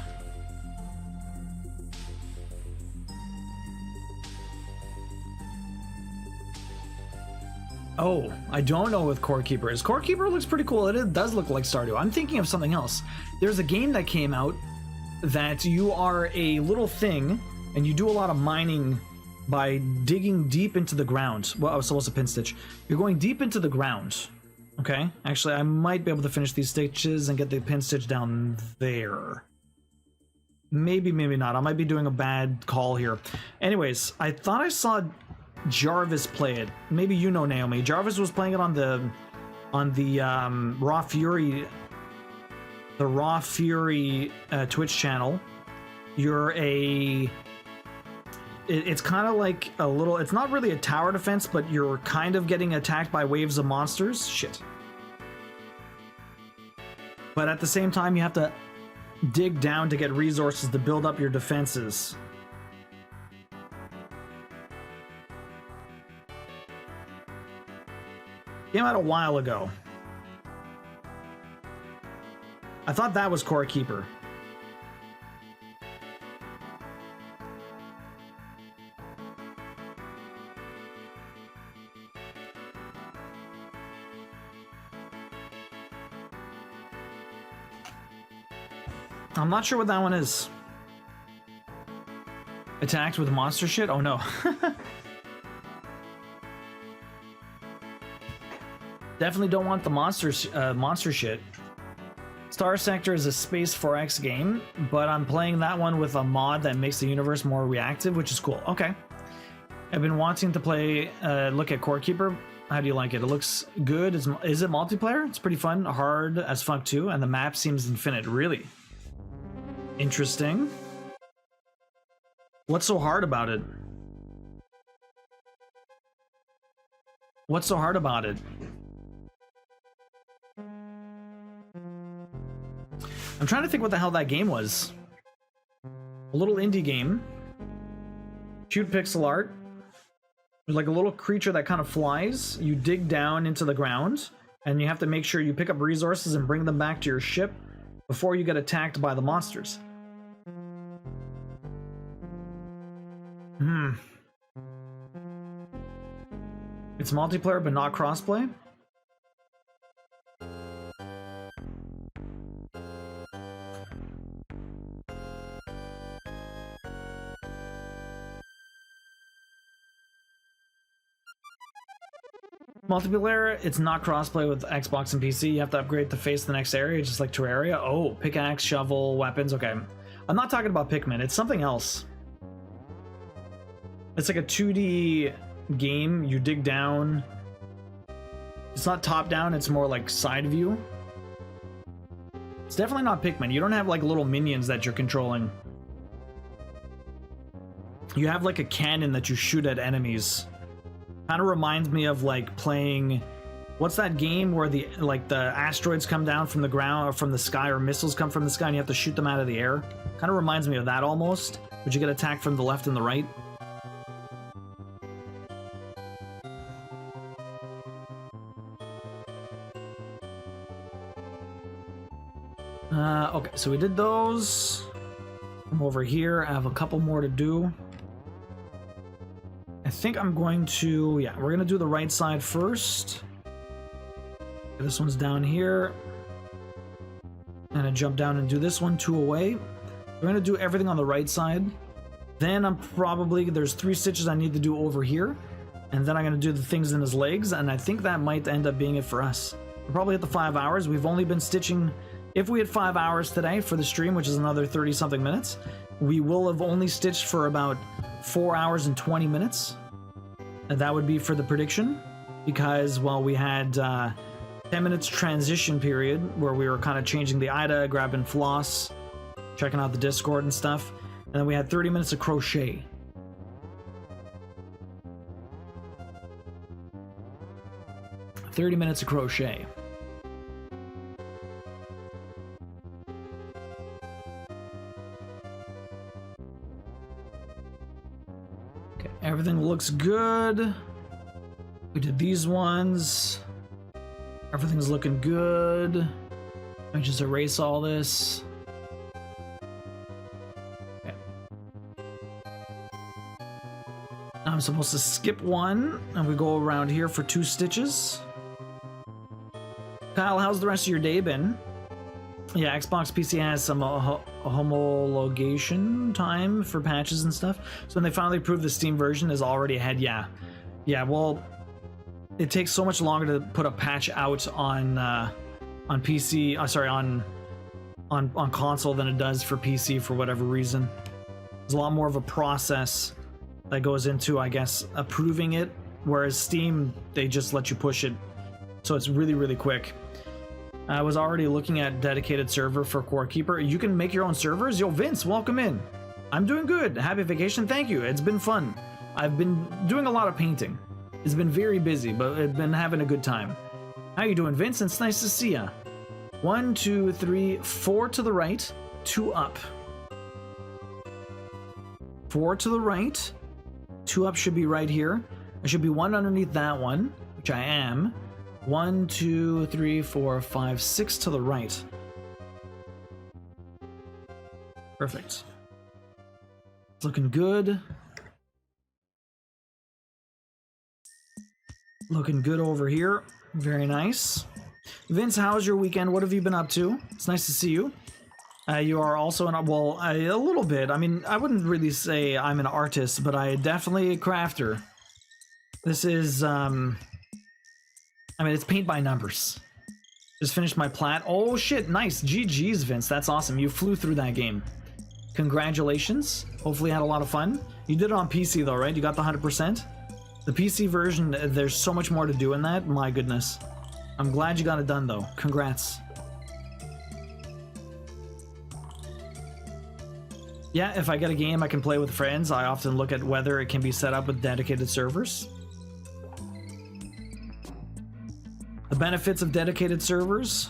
Oh, I don't know what Core Keeper is. Core Keeper looks pretty cool. It does look like Stardew. I'm thinking of something else. There's a game that came out that you are a little thing and you do a lot of mining by digging deep into the ground. Well, I was supposed to pin stitch. You're going deep into the ground. Okay, actually, I might be able to finish these stitches and get the pin stitch down there. Maybe, maybe not. I might be doing a bad call here. Anyways, I thought I saw Jarvis play it. Maybe you know, Naomi. Jarvis was playing it on the Raw Fury, Twitch channel. You're a... It's kind of like a little... It's not really a tower defense, but you're kind of getting attacked by waves of monsters. Shit. But at the same time, you have to dig down to get resources to build up your defenses. Came out a while ago. I thought that was Core Keeper. I'm not sure what that one is. Attacked with monster shit? Oh no. Definitely don't want the monster shit. Star Sector is a Space 4X game, but I'm playing that one with a mod that makes the universe more reactive, which is cool. Okay. I've been wanting to play, look at Core Keeper. How do you like it? It looks good. Is it multiplayer? It's pretty fun. Hard as fuck too, and the map seems infinite. Really? Interesting. What's so hard about it? What's so hard about it? I'm trying to think what the hell that game was. A little indie game. Cute pixel art. There's like a little creature that kind of flies. You dig down into the ground, and you have to make sure you pick up resources and bring them back to your ship before you get attacked by the monsters. It's multiplayer but not crossplay? Multiplayer, it's not crossplay with Xbox and PC. You have to upgrade to face the next area, just like Terraria. Oh, pickaxe, shovel, weapons. Okay. I'm not talking about Pikmin. It's something else. It's like a 2D game. You dig down. It's not top down. It's more like side view. It's definitely not Pikmin. You don't have like little minions that you're controlling. You have like a cannon that you shoot at enemies. Kind of reminds me of like playing, what's that game where the asteroids come down from the ground or from the sky, or missiles come from the sky and you have to shoot them out of the air? Kind of reminds me of that almost, but you get attacked from the left and the right. Okay, so we did those. I'm over here. I have a couple more to do. I think I'm going to, yeah, we're going to do the right side first. This one's down here. And I jump down and do this one, 2 away. We're going to do everything on the right side. Then I'm probably, there's 3 stitches I need to do over here. And then I'm going to do the things in his legs. And I think that might end up being it for us. We'll probably hit the 5 hours. We've only been stitching, if we had 5 hours today for the stream, which is another 30-something minutes, we will have only stitched for about 4 hours and 20 minutes. And that would be for the prediction, because, well, we had 10 minutes transition period where we were kind of changing the Ida, grabbing floss, checking out the Discord and stuff. And then we had 30 minutes of crochet. .30 minutes of crochet. Okay, everything looks good. We did these ones. Everything's looking good. Let me just erase all this. Okay. I'm supposed to skip one, and we go around here for 2 stitches. Kyle, how's the rest of your day been? Yeah, Xbox PC has some homologation time for patches and stuff. So when they finally prove the Steam version is already ahead, yeah. Yeah, well, it takes so much longer to put a patch out on PC, sorry, on console than it does for PC for whatever reason. There's a lot more of a process that goes into, I guess, approving it, whereas Steam, they just let you push it. So it's really, really quick. I was already looking at dedicated server for Core Keeper. You can make your own servers? Yo, Vince, welcome in. I'm doing good. Happy vacation. Thank you. It's been fun. I've been doing a lot of painting. It's been very busy, but I've been having a good time. How you doing, Vince? It's nice to see ya. 1, 2, 3, 4 to the right, 2 up. 4 to the right, 2 up should be right here. There should be 1 underneath that one, which I am. 1, 2, 3, 4, 5, 6 to the right. Perfect. It's looking good. Looking good over here. Very nice. Vince, how's your weekend? What have you been up to? It's nice to see you. You are also a little bit. I mean, I wouldn't really say I'm an artist, but I definitely a crafter. This is, I mean, it's paint by numbers. Just finished my plat. Oh shit, nice. GG's, Vince. That's awesome. You flew through that game. Congratulations. Hopefully you had a lot of fun. You did it on PC though, right? You got the 100%? The PC version, there's so much more to do in that. My goodness. I'm glad you got it done though. Congrats. Yeah, if I get a game I can play with friends, I often look at whether it can be set up with dedicated servers. The benefits of dedicated servers.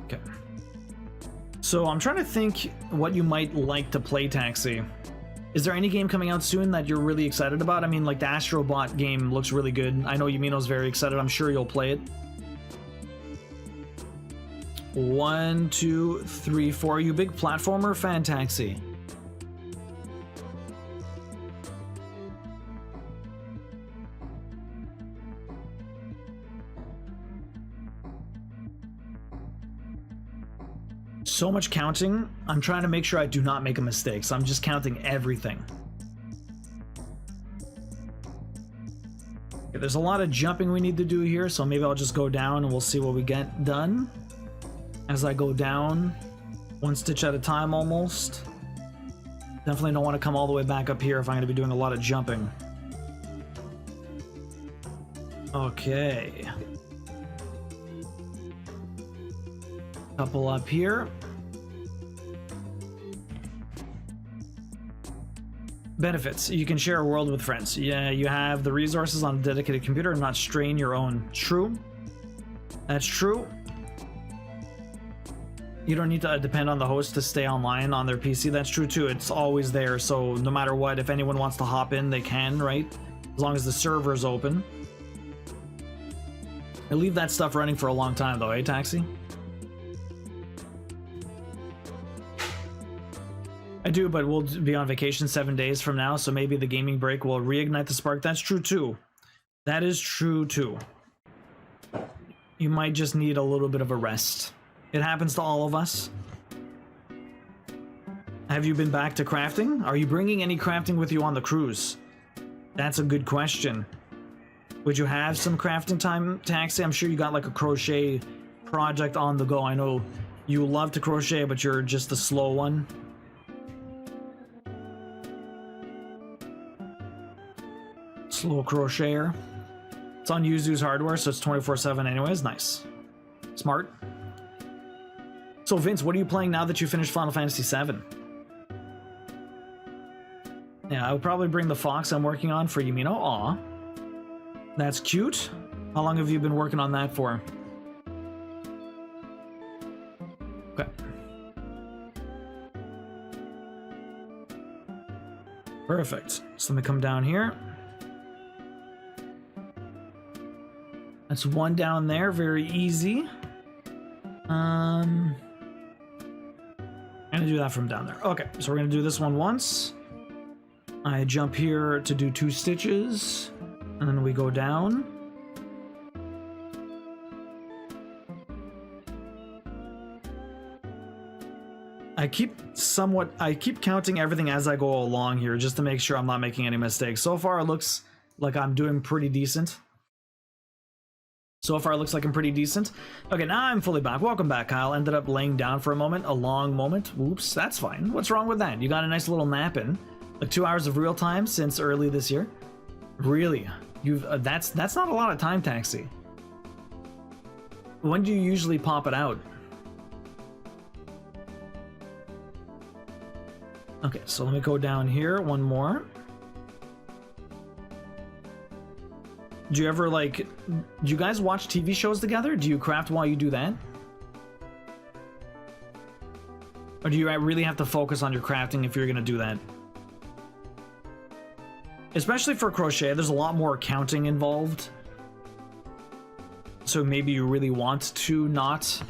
Okay. So I'm trying to think what you might like to play, Taxi. Is there any game coming out soon that you're really excited about? I mean, like the Astrobot game looks really good. I know Yumino's very excited. I'm sure you'll play it. 1, 2, 3, 4. Are you a big platformer fan, Taxi? So much counting. I'm trying to make sure I do not make a mistake, so I'm just counting everything. Okay, there's a lot of jumping we need to do here, so maybe I'll just go down and we'll see what we get done. As I go down, 1 stitch at a time almost. Definitely don't want to come all the way back up here if I'm going to be doing a lot of jumping. Okay. Couple up here. Benefits. You can share a world with friends. Yeah, you have the resources on a dedicated computer and not strain your own. True. That's true. You don't need to depend on the host to stay online on their PC. That's true too. It's always there, so no matter what, if anyone wants to hop in, they can, right? As long as the server is open. I leave that stuff running for a long time though, eh, Taxi? I do, but we'll be on vacation 7 days from now, so maybe the gaming break will reignite the spark. That's true too. That is true too. You might just need a little bit of a rest. It happens to all of us. Have you been back to crafting? Are you bringing any crafting with you on the cruise? That's a good question. Would you have some crafting time, Taxi? I'm sure you got like a crochet project on the go. I know you love to crochet, but you're just a slow one. Slow crocheter. It's on Yuzu's hardware, so it's 24/7 anyways. Nice. Smart. So Vince, what are you playing now that you finished Final Fantasy VII? Yeah, I would probably bring the fox I'm working on for Yumino. Aw. That's cute. How long have you been working on that for? Okay. Perfect. So let me come down here. That's 1 down there, very easy. I'm gonna do that from down there. Okay, so we're gonna do this one once. I jump here to do 2 stitches, and then we go down. I keep counting everything as I go along here just to make sure I'm not making any mistakes. So far it looks like I'm doing pretty decent. So far it looks like I'm pretty decent. Okay, now I'm fully back. Welcome back, Kyle. Ended up laying down for a moment, a long moment. Oops, that's fine. What's wrong with that? You got a nice little nap in. Like 2 hours of real time since early this year. Really? You've that's not a lot of time, Taxi. When do you usually pop it out? Okay, so let me go down here. One more. Do you ever, like, do you guys watch TV shows together? Do you craft while you do that? Or do you really have to focus on your crafting if you're gonna do that? Especially for crochet, there's a lot more counting involved. So maybe you really want to not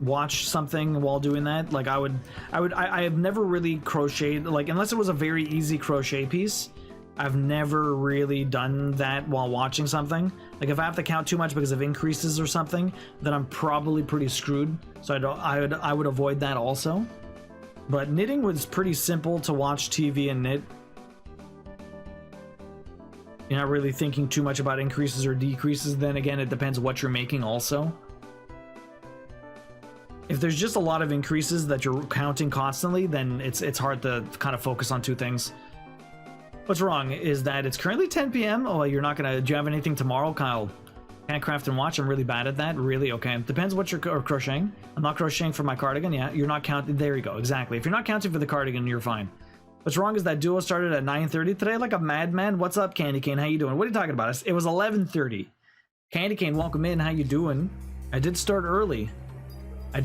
watch something while doing that. Like I have never really crocheted, like, unless it was a very easy crochet piece. I've never really done that while watching something. Like if I have to count too much because of increases or something, then I'm probably pretty screwed. So I would avoid that also. But knitting was pretty simple to watch TV and knit. You're not really thinking too much about increases or decreases. Then again, it depends what you're making also. If there's just a lot of increases that you're counting constantly, then it's hard to kind of focus on two things. What's wrong is that it's currently 10 p.m. Oh, you're not gonna... Do you have anything tomorrow, Kyle? Can't craft and watch? I'm really bad at that. Really? Okay. Depends what you're crocheting. I'm not crocheting for my cardigan. Yeah, you're not counting. There you go. Exactly. If you're not counting for the cardigan, you're fine. What's wrong is that duo started at 9:30 today like a madman. What's up, Candy Cane? How you doing? What are you talking about? It was 11:30. Candy Cane, welcome in. How you doing? I did start early. I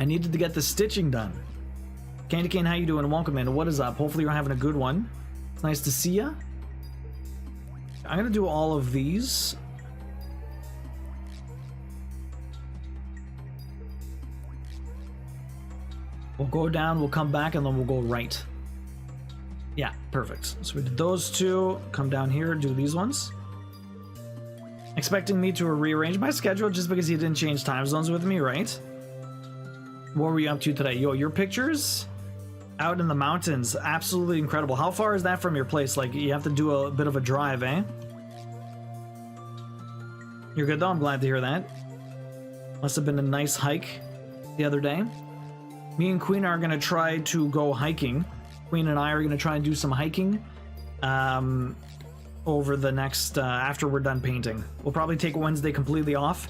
needed to get the stitching done. Candy Cane, how you doing? Welcome in. What is up? Hopefully you're having a good one. It's nice to see ya. I'm gonna do all of these. We'll go down, we'll come back, and then we'll go right. Yeah, perfect. So we did those two. Come down here, do these ones. Expecting me to rearrange my schedule just because you didn't change time zones with me, right? What were you up to today? Yo, your pictures out in the mountains, absolutely incredible. How far is that from your place? Like, you have to do a bit of a drive, eh? You're good though, I'm glad to hear that. Must have been a nice hike the other day. Me and Queen are gonna try to go hiking. Queen and I are gonna try and do some hiking over the next, after we're done painting. We'll probably take Wednesday completely off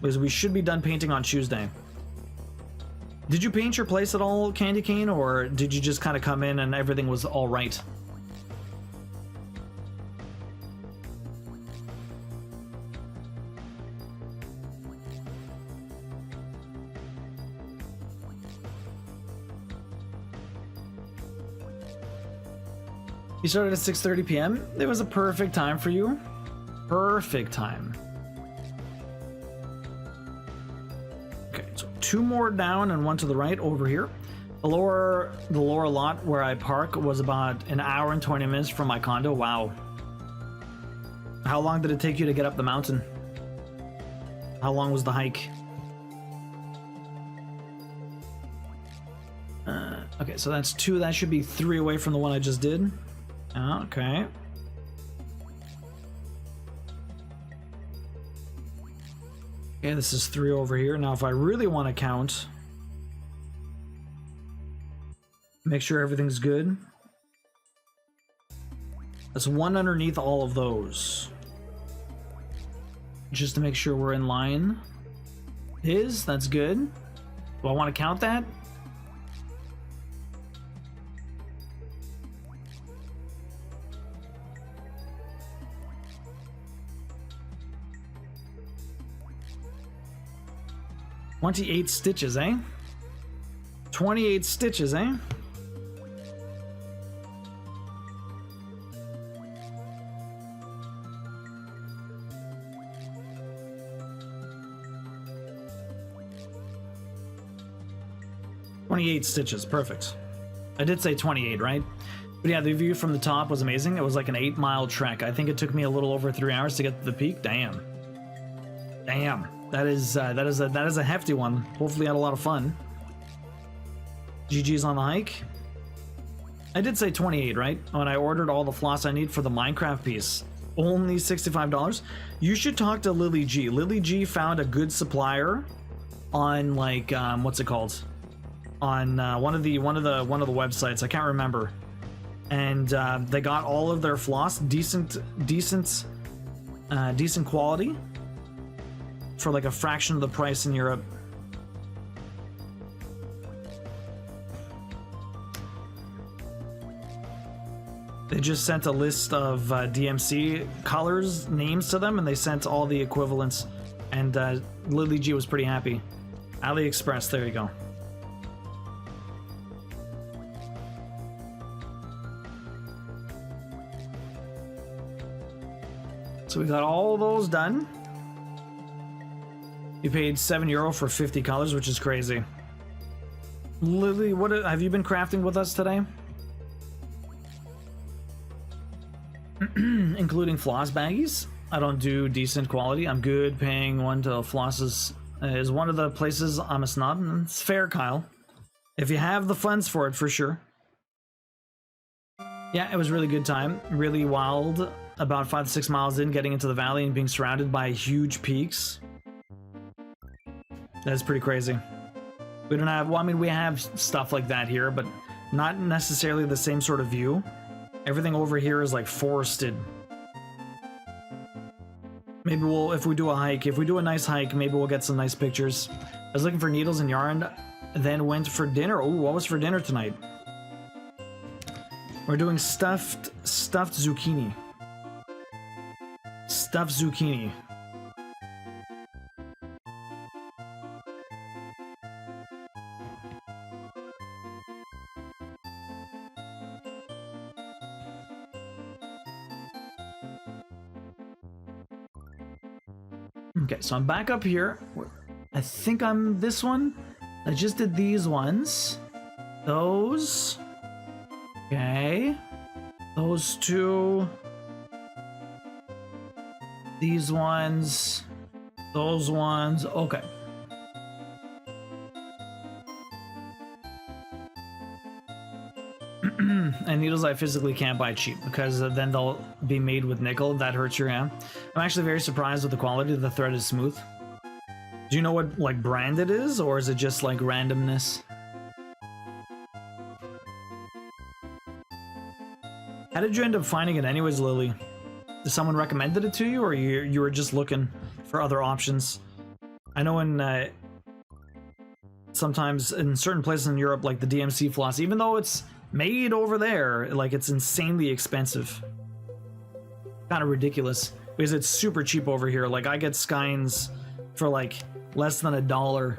because we should be done painting on Tuesday. Did you paint your place at all, Candy Cane, or did you just kind of come in and everything was all right? You started at 6:30 p.m. It was a perfect time for you. Perfect time. Okay, so two more down and one to the right over here. The lower lot where I park was about an hour and 20 minutes from my condo. Wow. How long did it take you to get up the mountain? How long was the hike? Okay, so that's two. That should be three away from the one I just did. Okay. Okay, this is three over here. Now, if I really want to count, make sure everything's good. That's one underneath all of those. Just to make sure we're in line. That's good. Do I want to count that? $28 stitches, eh? 28 stitches, eh? $28 stitches, perfect. I did say 28, right? But yeah, the view from the top was amazing. It was like an 8-mile trek. I think it took me a little over 3 hours to get to the peak. Damn. Damn. That is a hefty one. Hopefully, you had a lot of fun. GG's on the hike. I did say 28, right? When I ordered all the floss I need for the Minecraft piece. Only $65. You should talk to Lily G. Lily G found a good supplier on like what's it called? On one of the websites. I can't remember. And they got all of their floss decent quality for like a fraction of the price in Europe. They just sent a list of DMC colors, names to them, and they sent all the equivalents. And Lily G was pretty happy. AliExpress, there you go. So we got all those done. You paid €7 for 50 colors, which is crazy. Lily, what have you been crafting with us today? Including floss baggies. I don't do decent quality. I'm good paying one to flosses. Is one of the places I'm a snob. It's fair, Kyle. If you have the funds for it, for sure. Yeah, it was a really good time. Really wild. About 5 to 6 miles in, getting into the valley and being surrounded by huge peaks. That's pretty crazy. We don't have, well, I mean, we have stuff like that here, but not necessarily the same sort of view. Everything over here is like forested. Maybe we'll, if we do a hike, if we do a nice hike, maybe we'll get some nice pictures. I was looking for needles and yarn, then went for dinner. Oh, what was for dinner tonight? We're doing stuffed zucchini. Stuffed zucchini. Okay, so I'm back up here. I think I'm this one. I just did these ones. Those. Okay. Those two. These ones. Those ones. Okay. And needles I physically can't buy cheap because then they'll be made with nickel. That hurts your hand. I'm actually very surprised with the quality. The thread is smooth. Do you know what like brand it is, or is it just like randomness? How did you end up finding it anyways, Lily? Did someone recommended it to you, or you were just looking for other options? I know in sometimes in certain places in Europe, like the DMC floss, even though it's made over there, like it's insanely expensive. Kind of ridiculous because it's super cheap over here. Like I get skeins for like less than $1.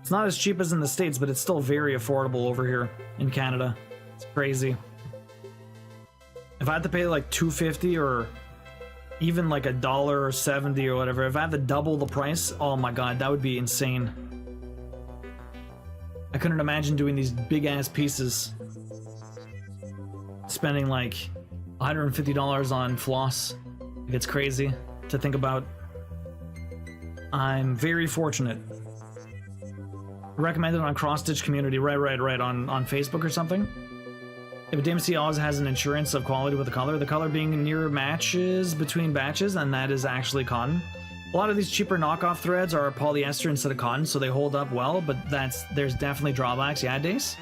It's not as cheap as in the States, but it's still very affordable over here in Canada. It's crazy. If I had to pay like $2.50 or even like $1.70 or whatever, if I had to double the price, oh my god, that would be insane. I couldn't imagine doing these big ass pieces, spending like $150 on floss. It's crazy to think about. I'm very fortunate. Recommended on Cross Stitch Community, right on Facebook or something. If DMC always has an insurance of quality with the color being near matches between batches, and that is actually cotton. A lot of these cheaper knockoff threads are polyester instead of cotton, so they hold up well, but there's definitely drawbacks. Yeah, Dace?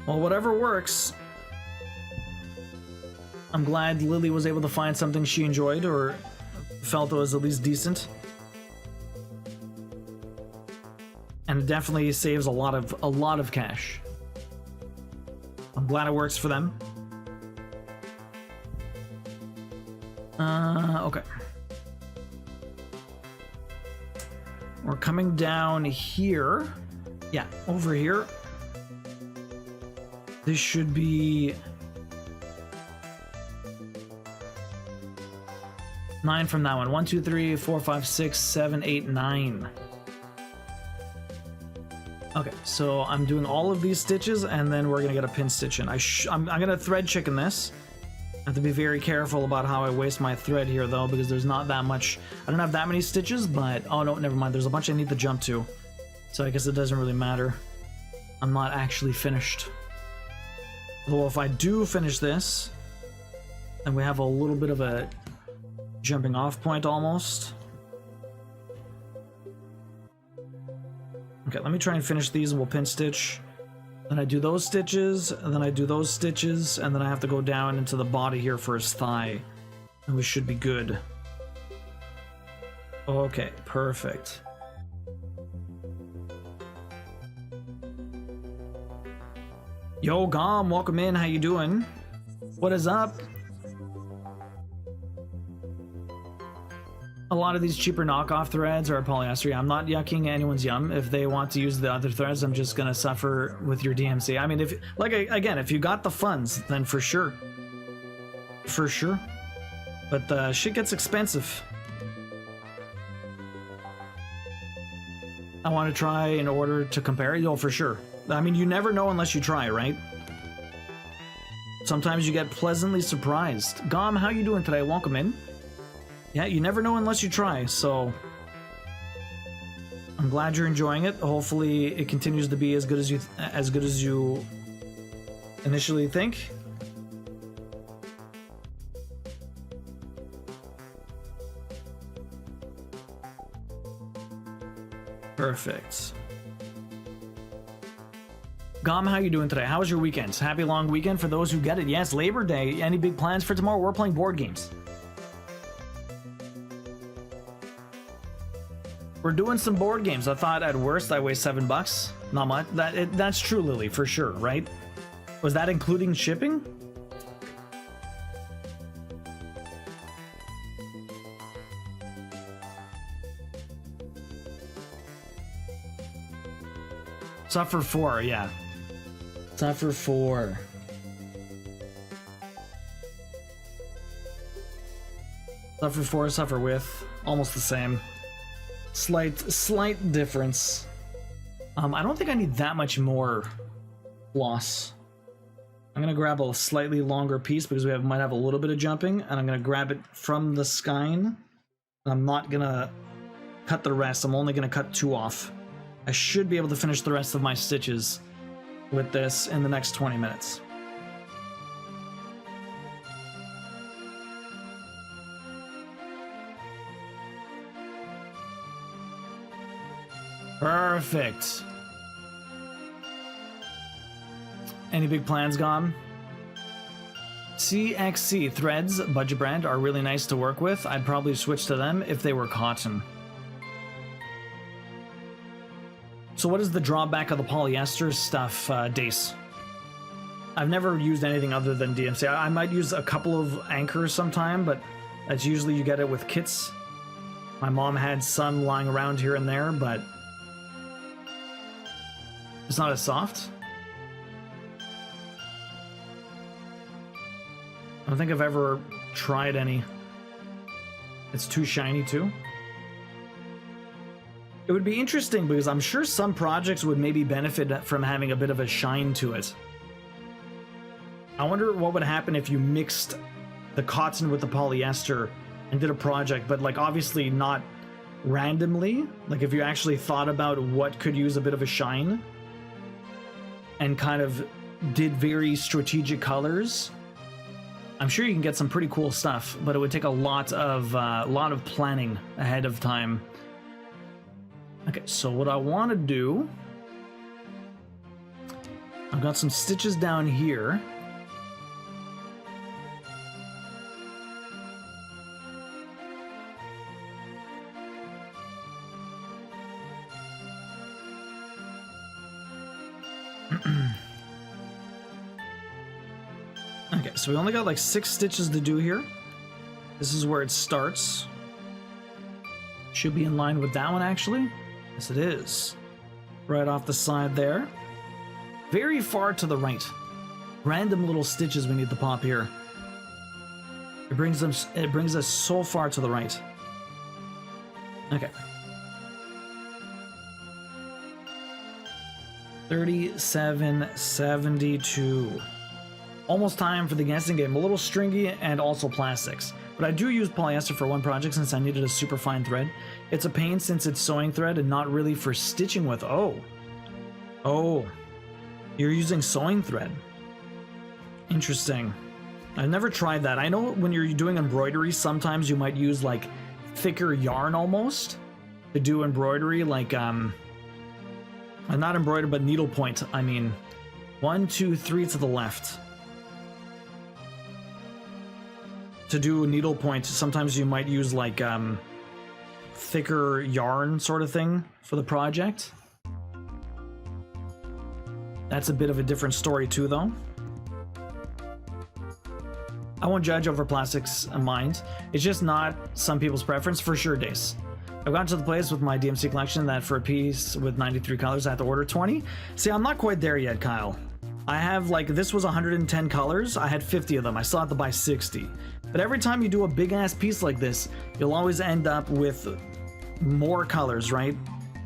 Well, whatever works. I'm glad Lily was able to find something she enjoyed or felt it was at least decent. And it definitely saves a lot of cash. I'm glad it works for them. Okay. We're coming down here. Yeah, over here. This should be 9 from that one. 1, 2, 3, 4, 5, 6, 7, 8, 9. Okay, so I'm doing all of these stitches, and then we're gonna get a pin stitch in. I'm gonna thread chicken this. I have to be very careful about how I waste my thread here, though, because there's not that much. I don't have that many stitches, but... Oh, no, never mind. There's a bunch I need to jump to. So I guess it doesn't really matter. I'm not actually finished. Although if I do finish this, then we have a little bit of a jumping off point almost. Okay, let me try and finish these and we'll pin stitch. Then I do those stitches, and then I do those stitches, and then I have to go down into the body here for his thigh. And we should be good. Okay, perfect. Yo, Gom, welcome in. How you doing? What is up? A lot of these cheaper knockoff threads are polyester. I'm not yucking anyone's yum. If they want to use the other threads, I'm just gonna suffer with your DMC. I mean, if like again, if you got the funds, then for sure, But shit gets expensive. I want to try in order to compare. Yo, for sure. I mean, you never know unless you try, right? Sometimes you get pleasantly surprised. Gom, how you doing today? Welcome in. Yeah, you never know unless you try, so I'm glad you're enjoying it. Hopefully it continues to be as good as you initially think. Perfect. Gom, how you doing today? How was your weekend? Happy long weekend for those who get it. Yes, Labor Day. Any big plans for tomorrow? We're playing board games. We're doing some board games. I thought at worst I weigh $7. Not much. That's true, Lily, for sure, right? Was that including shipping? Suffer 4, yeah. Suffer 4. Suffer 4, suffer with. Almost the same. Slight difference. I don't think I need that much more floss. I'm gonna grab a slightly longer piece because we might have a little bit of jumping, and I'm gonna grab it from the skein. I'm not gonna cut the rest. I'm only gonna cut 2 off. I should be able to finish the rest of my stitches with this in the next 20 minutes. Perfect. Any big plans, Gone? CXC threads, budget brand, are really nice to work with. I'd probably switch to them if they were cotton. So what is the drawback of the polyester stuff, Dace? I've never used anything other than DMC. I might use a couple of anchors sometime, but that's usually you get it with kits. My mom had some lying around here and there, but it's not as soft. I don't think I've ever tried any. It's too shiny too. It would be interesting because I'm sure some projects would maybe benefit from having a bit of a shine to it. I wonder what would happen if you mixed the cotton with the polyester and did a project, but like obviously not randomly. Like if you actually thought about what could use a bit of a shine and kind of did very strategic colors. I'm sure you can get some pretty cool stuff, but it would take a lot of planning ahead of time. Okay, so what I want to do, I've got some stitches down here. Okay, so we only got like 6 stitches to do here. This is where it starts. Should be in line with that one, actually. Yes, it is. Right off the side there. Very far to the right. Random little stitches we need to pop here. It brings us so far to the right. Okay. 37.72. Almost time for the guessing game. A little stringy and also plastics. But I do use polyester for one project since I needed a super fine thread. It's a pain since it's sewing thread and not really for stitching with. Oh, you're using sewing thread. Interesting. I've never tried that. I know when you're doing embroidery, sometimes you might use like thicker yarn almost to do embroidery, like not embroidery, but needlepoint. I mean, 1, 2, 3 to the left. To do needlepoint, sometimes you might use like thicker yarn sort of thing for the project. That's a bit of a different story too, though. I won't judge over plastics and mind. It's just not some people's preference, for sure, Dace. I've gotten to the place with my DMC collection that for a piece with 93 colors, I have to order 20. See, I'm not quite there yet, Kyle. I have, like, this was 110 colors. I had 50 of them. I still have to buy 60. But every time you do a big-ass piece like this, you'll always end up with more colors, right?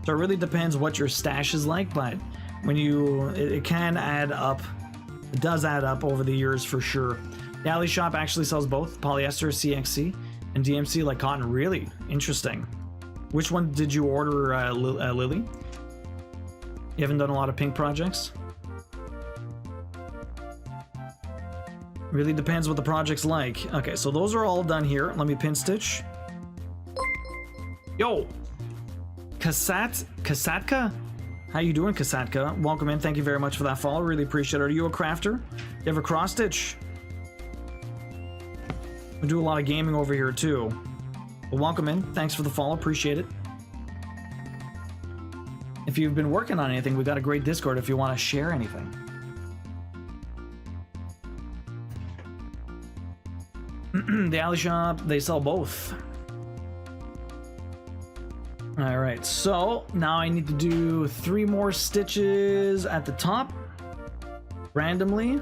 So it really depends what your stash is like, but when it can add up. It does add up over the years, for sure. The Alley Shop actually sells both polyester, CXC, and DMC like cotton. Really interesting. Which one did you order, Lily? You haven't done a lot of pink projects? Really depends what the project's like. Okay, so those are all done here. Let me pin stitch. Yo! Kasatka? How you doing, Kasatka? Welcome in. Thank you very much for that follow. Really appreciate it. Are you a crafter? You have a cross stitch? We do a lot of gaming over here too. Well, welcome in. Thanks for the follow. Appreciate it. If you've been working on anything, we've got a great Discord if you want to share anything. The Alley Shop, they sell both. All right, so now I need to do 3 more stitches at the top randomly.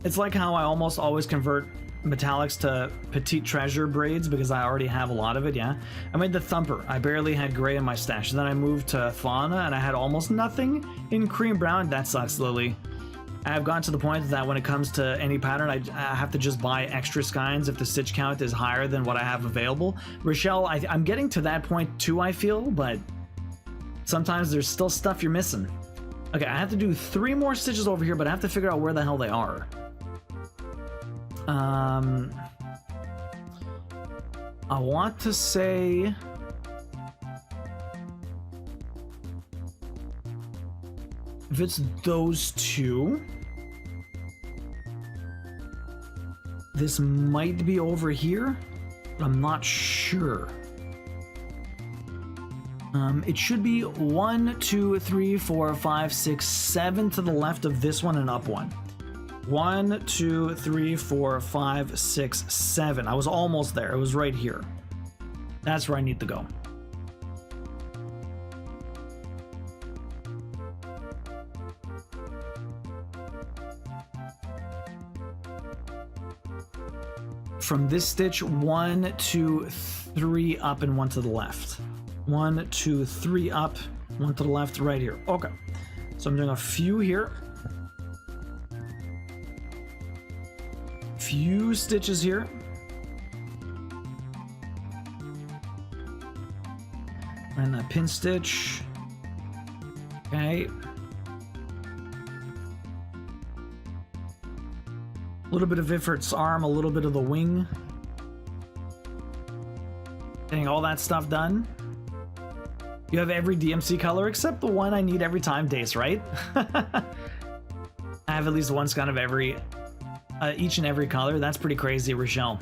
It's like how I almost always convert metallics to petite treasure braids because I already have a lot of it. Yeah, I made the thumper. I barely had gray in my stash. Then I moved to fauna and I had almost nothing in cream brown. That sucks, Lily. I've gotten to the point that when it comes to any pattern, I have to just buy extra skeins if the stitch count is higher than what I have available. Rochelle, I'm getting to that point too, I feel, but sometimes there's still stuff you're missing. Okay, I have to do 3 more stitches over here, but I have to figure out where the hell they are. I want to say... if it's those 2... this might be over here, but I'm not sure. It should be 1, 2, 3, 4, 5, 6, 7 to the left of this one and up 1. 1, 2, 3, 4, 5, 6, 7. I was almost there. It was right here. That's where I need to go. From this stitch, 1, 2, 3 up and 1 to the left. 1, 2, 3 up, 1 to the left, right here. Okay, so I'm doing a few here. Few stitches here. And that pin stitch. Okay. A little bit of Ifrit's arm, a little bit of the wing. Getting all that stuff done. You have every DMC color except the one I need every time, Dace, right? I have at least one skein of every, each and every color. That's pretty crazy, Rochelle.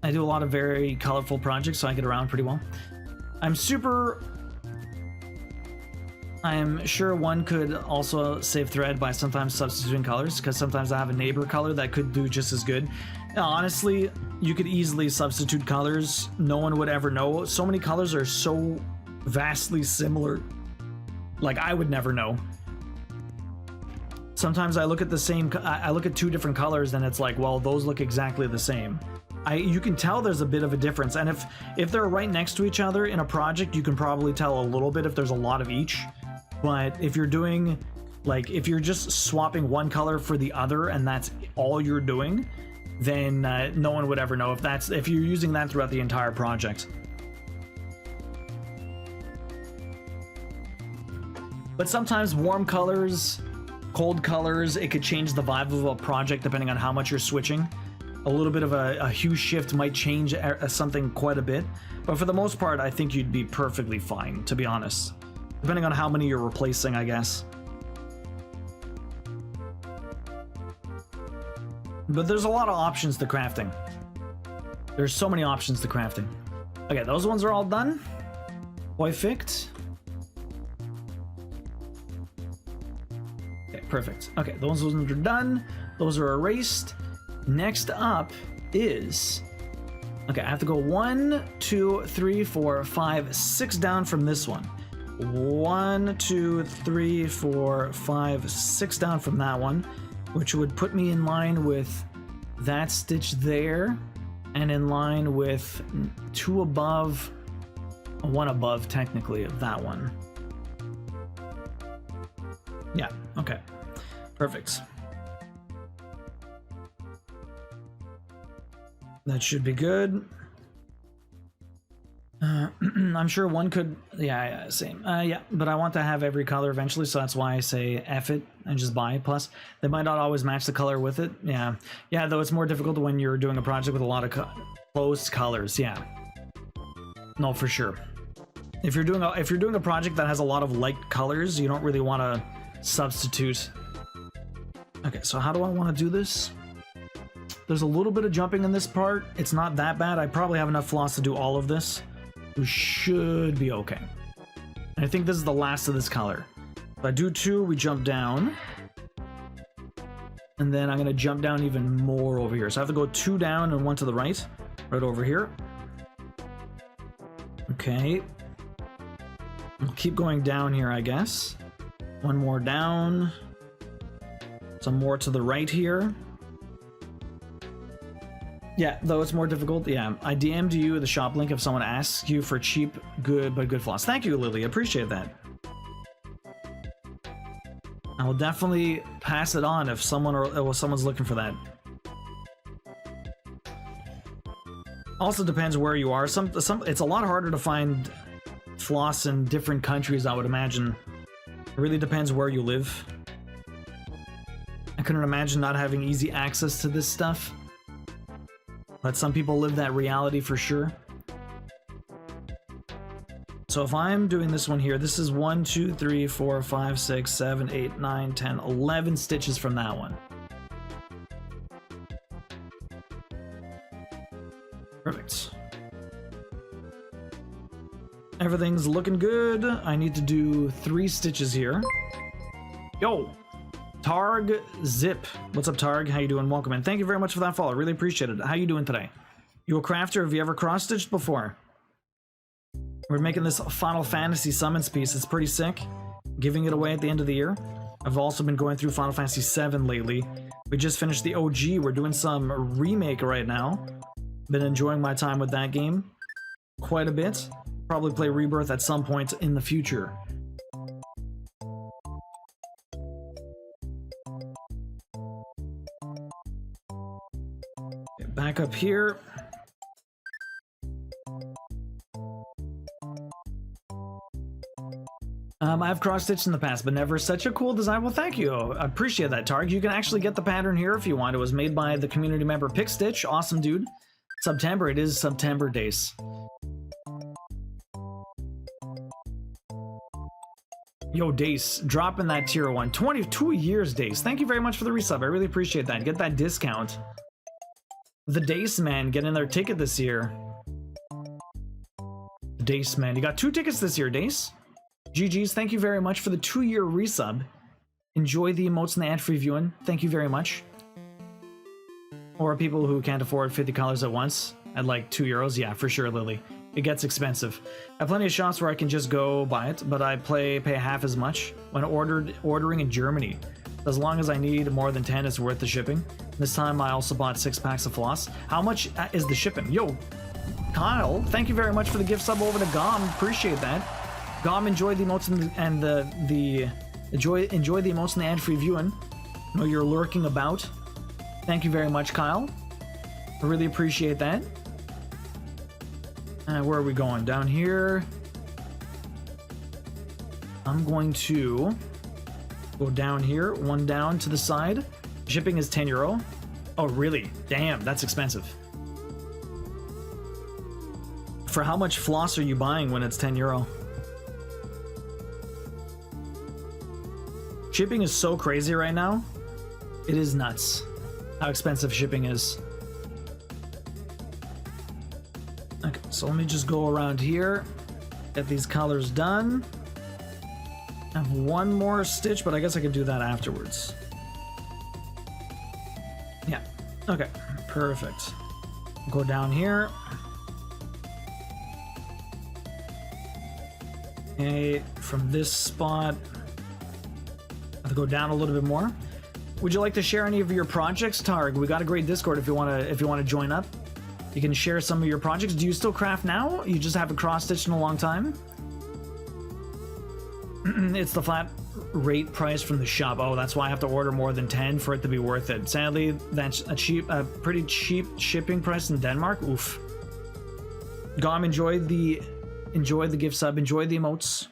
I do a lot of very colorful projects, so I get around pretty well. I'm sure one could also save thread by sometimes substituting colors, because sometimes I have a neighbor color that could do just as good. Now, honestly, you could easily substitute colors. No one would ever know. So many colors are so vastly similar. Like, I would never know. Sometimes I look at I look at 2 different colors and it's like, well, those look exactly the same. You can tell there's a bit of a difference, and if they're right next to each other in a project, you can probably tell a little bit if there's a lot of each. But if you're doing, like, if you're just swapping one color for the other and that's all you're doing, then no one would ever know if you're using that throughout the entire project. But sometimes warm colors, cold colors, it could change the vibe of a project depending on how much you're switching. A little bit of a hue shift might change something quite a bit, but for the most part, I think you'd be perfectly fine, to be honest. Depending on how many you're replacing, I guess. But there's a lot of options to crafting. There's so many options to crafting. Okay, those ones are all done. Perfect. Okay, perfect. Okay, those ones are done. Those are erased. Next up is... Okay, I have to go 1, 2, 3, 4, 5, 6 down from this one. 1, 2, 3, 4, 5, 6 down from that one, which would put me in line with that stitch there, and in line with 2 above, 1 above technically of that one. Yeah, okay, perfect. That should be good. I'm sure one could, yeah, same. Yeah, but I want to have every color eventually, so that's why I say F it and just buy. Plus, they might not always match the color with it. Yeah, though it's more difficult when you're doing a project with a lot of close colors. Yeah, no, for sure. If you're doing a project that has a lot of light colors, you don't really want to substitute. Okay, so how do I want to do this? There's a little bit of jumping in this part. It's not that bad. I probably have enough floss to do all of this. We should be okay. And I think this is the last of this color. If I do 2, we jump down. And then I'm going to jump down even more over here. So I have to go 2 down and 1 to the right. Right over here. Okay. I'll keep going down here, I guess. 1 more down. Some more to the right here. Yeah, though it's more difficult. Yeah, I DM'd you the shop link if someone asks you for cheap, good floss. Thank you, Lily. Appreciate that. I will definitely pass it on if someone's looking for that. Also depends where you are. It's a lot harder to find floss in different countries, I would imagine. It really depends where you live. I couldn't imagine not having easy access to this stuff. But some people live that reality for sure. So if I'm doing this one here, this is 1, 2, 3, 4, 5, 6, 7, 8, 9, 10, 11 stitches from that one. Perfect. Everything's looking good. I need to do 3 stitches here. Yo! Targ Zip. What's up, Targ? How you doing? Welcome in. Thank you very much for that follow. I really appreciate it. How you doing today? You a crafter? Have you ever cross-stitched before? We're making this Final Fantasy Summons piece. It's pretty sick. Giving it away at the end of the year. I've also been going through Final Fantasy VII lately. We just finished the OG. We're doing some remake right now. Been enjoying my time with that game quite a bit. Probably play Rebirth at some point in the future. Back up here. I've cross-stitched in the past, but never such a cool design. Well, thank you. I appreciate that, Targ. You can actually get the pattern here if you want. It was made by the community member Pickstitch. Awesome, dude. September. It is September days. Yo, Dace, dropping that tier 1. 22 years, Dace. Thank you very much for the resub. I really appreciate that. Get that discount. The Dace Man getting their ticket this year. Dace Man. You got 2 tickets this year, Dace. GG's, thank you very much for the 2-year resub. Enjoy the emotes and the ad-free viewing. Thank you very much. Or people who can't afford 50 colors at once at like €2. Yeah, for sure, Lily. It gets expensive. I have plenty of shops where I can just go buy it, but I pay half as much when ordering in Germany. As long as I need more than 10, it's worth the shipping. This time I also bought 6 packs of floss. How much is the shipping? Yo, Kyle, thank you very much for the gift sub over to Gom. Appreciate that. Gom, enjoy the emotes and the enjoy the emotes and the ad-free viewing. I know you're lurking about. Thank you very much, Kyle. I really appreciate that. Where are we going? Down here. I'm going to go down here, one down to the side. Shipping is €10. Oh, really? Damn, that's expensive. For how much floss are you buying when it's €10? Shipping is so crazy right now. It is nuts how expensive shipping is. Okay, so let me just go around here, get these colors done. I have one more stitch, but I guess I could do that afterwards. Yeah, okay, perfect. Go down here. Okay, from this spot, I have to go down a little bit more. Would you like to share any of your projects, Targ? We got a great Discord if you wanna join up. You can share some of your projects. Do you still craft now? You just haven't cross-stitched in a long time? It's the flat rate price from the shop. Oh, that's why I have to order more than 10 for it to be worth it. Sadly, that's a pretty cheap shipping price in Denmark. Oof. Gom, enjoy the gift sub. Enjoy the emotes.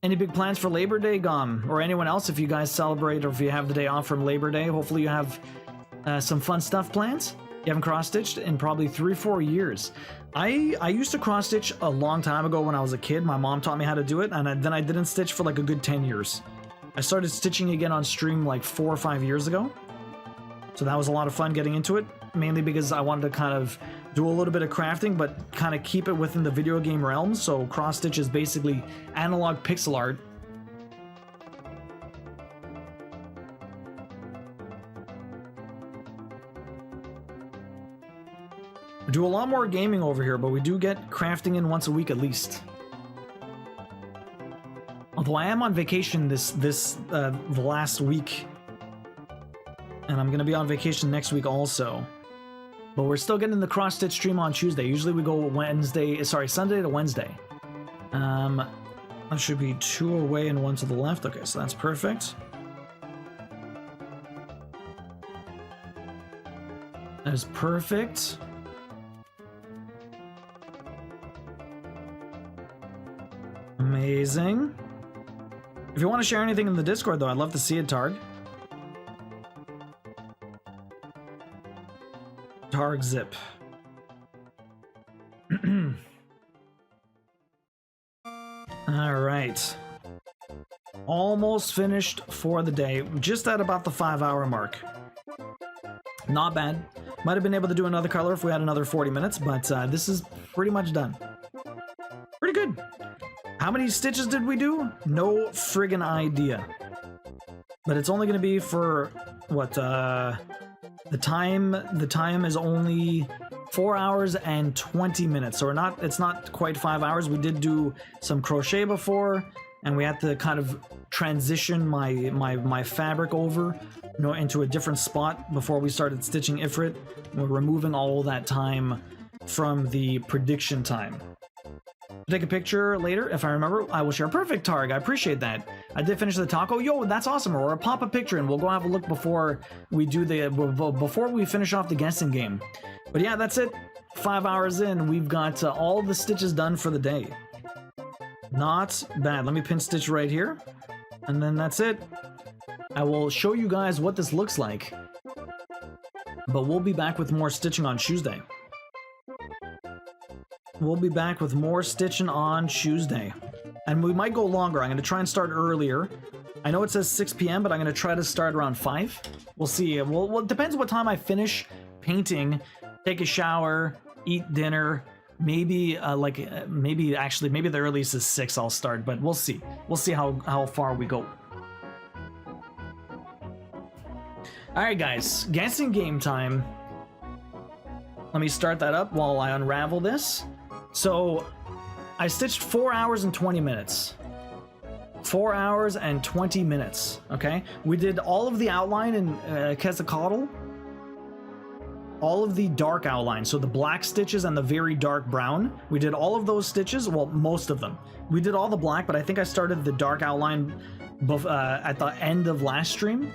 Any big plans for Labor Day, Gom? Or anyone else if you guys celebrate or if you have the day off from Labor Day? Hopefully you have some fun stuff planned. You haven't cross-stitched in probably 3-4 years. I used to cross-stitch a long time ago when I was a kid. My mom taught me how to do it, and then I didn't stitch for like a good 10 years. I started stitching again on stream like 4 or 5 years ago. So that was a lot of fun getting into it, mainly because I wanted to kind of do a little bit of crafting, but kind of keep it within the video game realm. So cross-stitch is basically analog pixel art. We do a lot more gaming over here, but we do get crafting in once a week at least. Although I am on vacation the last week, and I'm gonna be on vacation next week also. But we're still getting the cross-stitch stream on Tuesday. Usually we go Sunday to Wednesday. That should be 2 away and 1 to the left. Okay, so that's perfect. That is perfect. Amazing. If you want to share anything in the Discord, though, I'd love to see it, Targ. Targ Zip. All right. Almost finished for the day. Just at about the 5-hour mark. Not bad. Might have been able to do another color if we had another 40 minutes, but this is pretty much done. Pretty good. How many stitches did we do? No friggin' idea. But it's only going to be for, what, the time is only 4 hours and 20 minutes. So it's not quite 5 hours. We did do some crochet before, and we had to kind of transition my fabric over, into a different spot before we started stitching Ifrit. We're removing all that time from the prediction time. Take a picture later if I remember. I will share. Perfect, Targ. I appreciate that. I did finish the taco. Yo, that's awesome. Or pop a picture and we'll go have a look before we do before we finish off the guessing game. But yeah, that's it. 5 hours in, we've got all the stitches done for the day. Not bad. Let me pin stitch right here, and then that's it. I will show you guys what this looks like. But we'll be back with more stitching on Tuesday. We'll be back with more stitching on Tuesday. And we might go longer. I'm going to try and start earlier. I know it says 6 p.m., but I'm going to try to start around 5. We'll see. Well, it depends what time I finish painting, take a shower, eat dinner. Maybe, maybe the earliest is 6 I'll start, but we'll see. We'll see how far we go. Alright, guys. Guessing game time. Let me start that up while I unravel this. So, I stitched 4 hours and 20 minutes. 4 hours and 20 minutes. Okay, we did all of the outline in Quetzalcoatl, all of the dark outline, so the black stitches and the very dark brown. We did all of those stitches, well, most of them. We did all the black, but I think I started the dark outline at the end of last stream.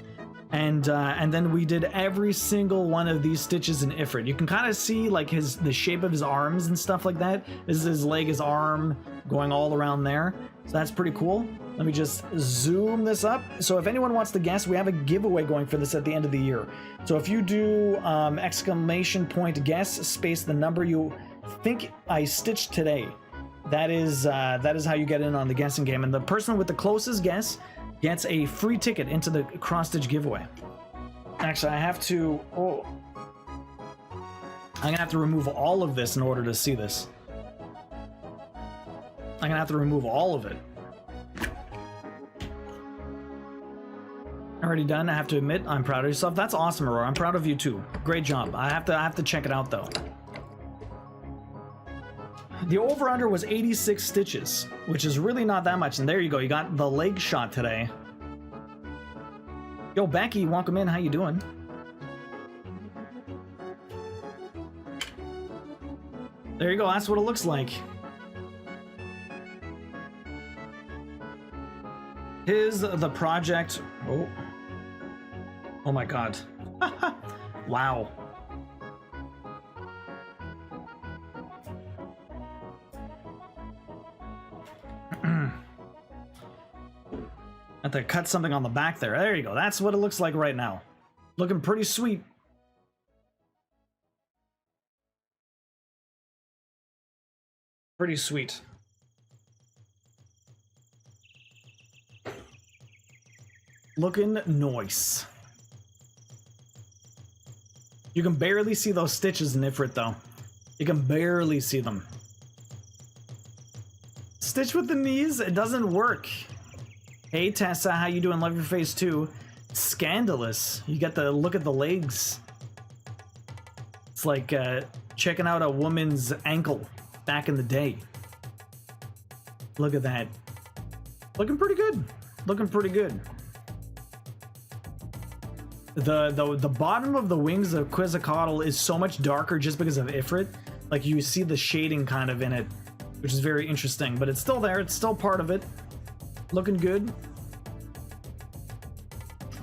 And then we did every single one of these stitches in Ifrit. You can kind of see like the shape of his arms and stuff like that. This is his leg, his arm going all around there. So that's pretty cool. Let me just zoom this up. So if anyone wants to guess, we have a giveaway going for this at the end of the year. So if you do exclamation point guess space the number you think I stitched today, that is how you get in on the guessing game. And the person with the closest guess gets a free ticket into the cross-stitch giveaway. Actually, I have to... Oh. I'm gonna have to remove all of this in order to see this. I'm gonna have to remove all of it. Already done. I have to admit, I'm proud of yourself. That's awesome, Aurora. I'm proud of you too. Great job. I have to check it out though. The over-under was 86 stitches, which is really not that much. And there you go. You got the leg shot today. Yo, Becky, welcome in. How you doing? There you go. That's what it looks like. Here's the project. Oh. Oh my God. Wow. I have to cut something on the back there. There you go. That's what it looks like right now. Looking pretty sweet. Pretty sweet. Looking nice. You can barely see those stitches in Ifrit though. You can barely see them. Stitch with the knees? It doesn't work. Hey Tessa, how you doing? Love your face too. Scandalous. You get the look at the legs. It's like checking out a woman's ankle back in the day. Look at that. Looking pretty good. Looking pretty good. The bottom of the wings of Quetzalcoatl is so much darker just because of Ifrit. Like you see the shading kind of in it, which is very interesting, but it's still there. It's still part of it. Looking good.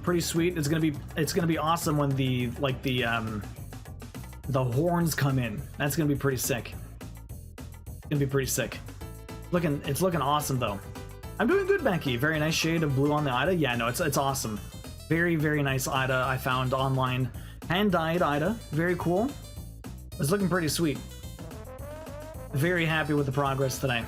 Pretty sweet. It's gonna be awesome when the horns come in. That's gonna be pretty sick. It's gonna be pretty sick. It's looking awesome though. I'm doing good, Becky. Very nice shade of blue on the Ida. Yeah, no, it's awesome. Very, very nice Ida I found online. Hand-dyed Ida. Very cool. It's looking pretty sweet. Very happy with the progress today.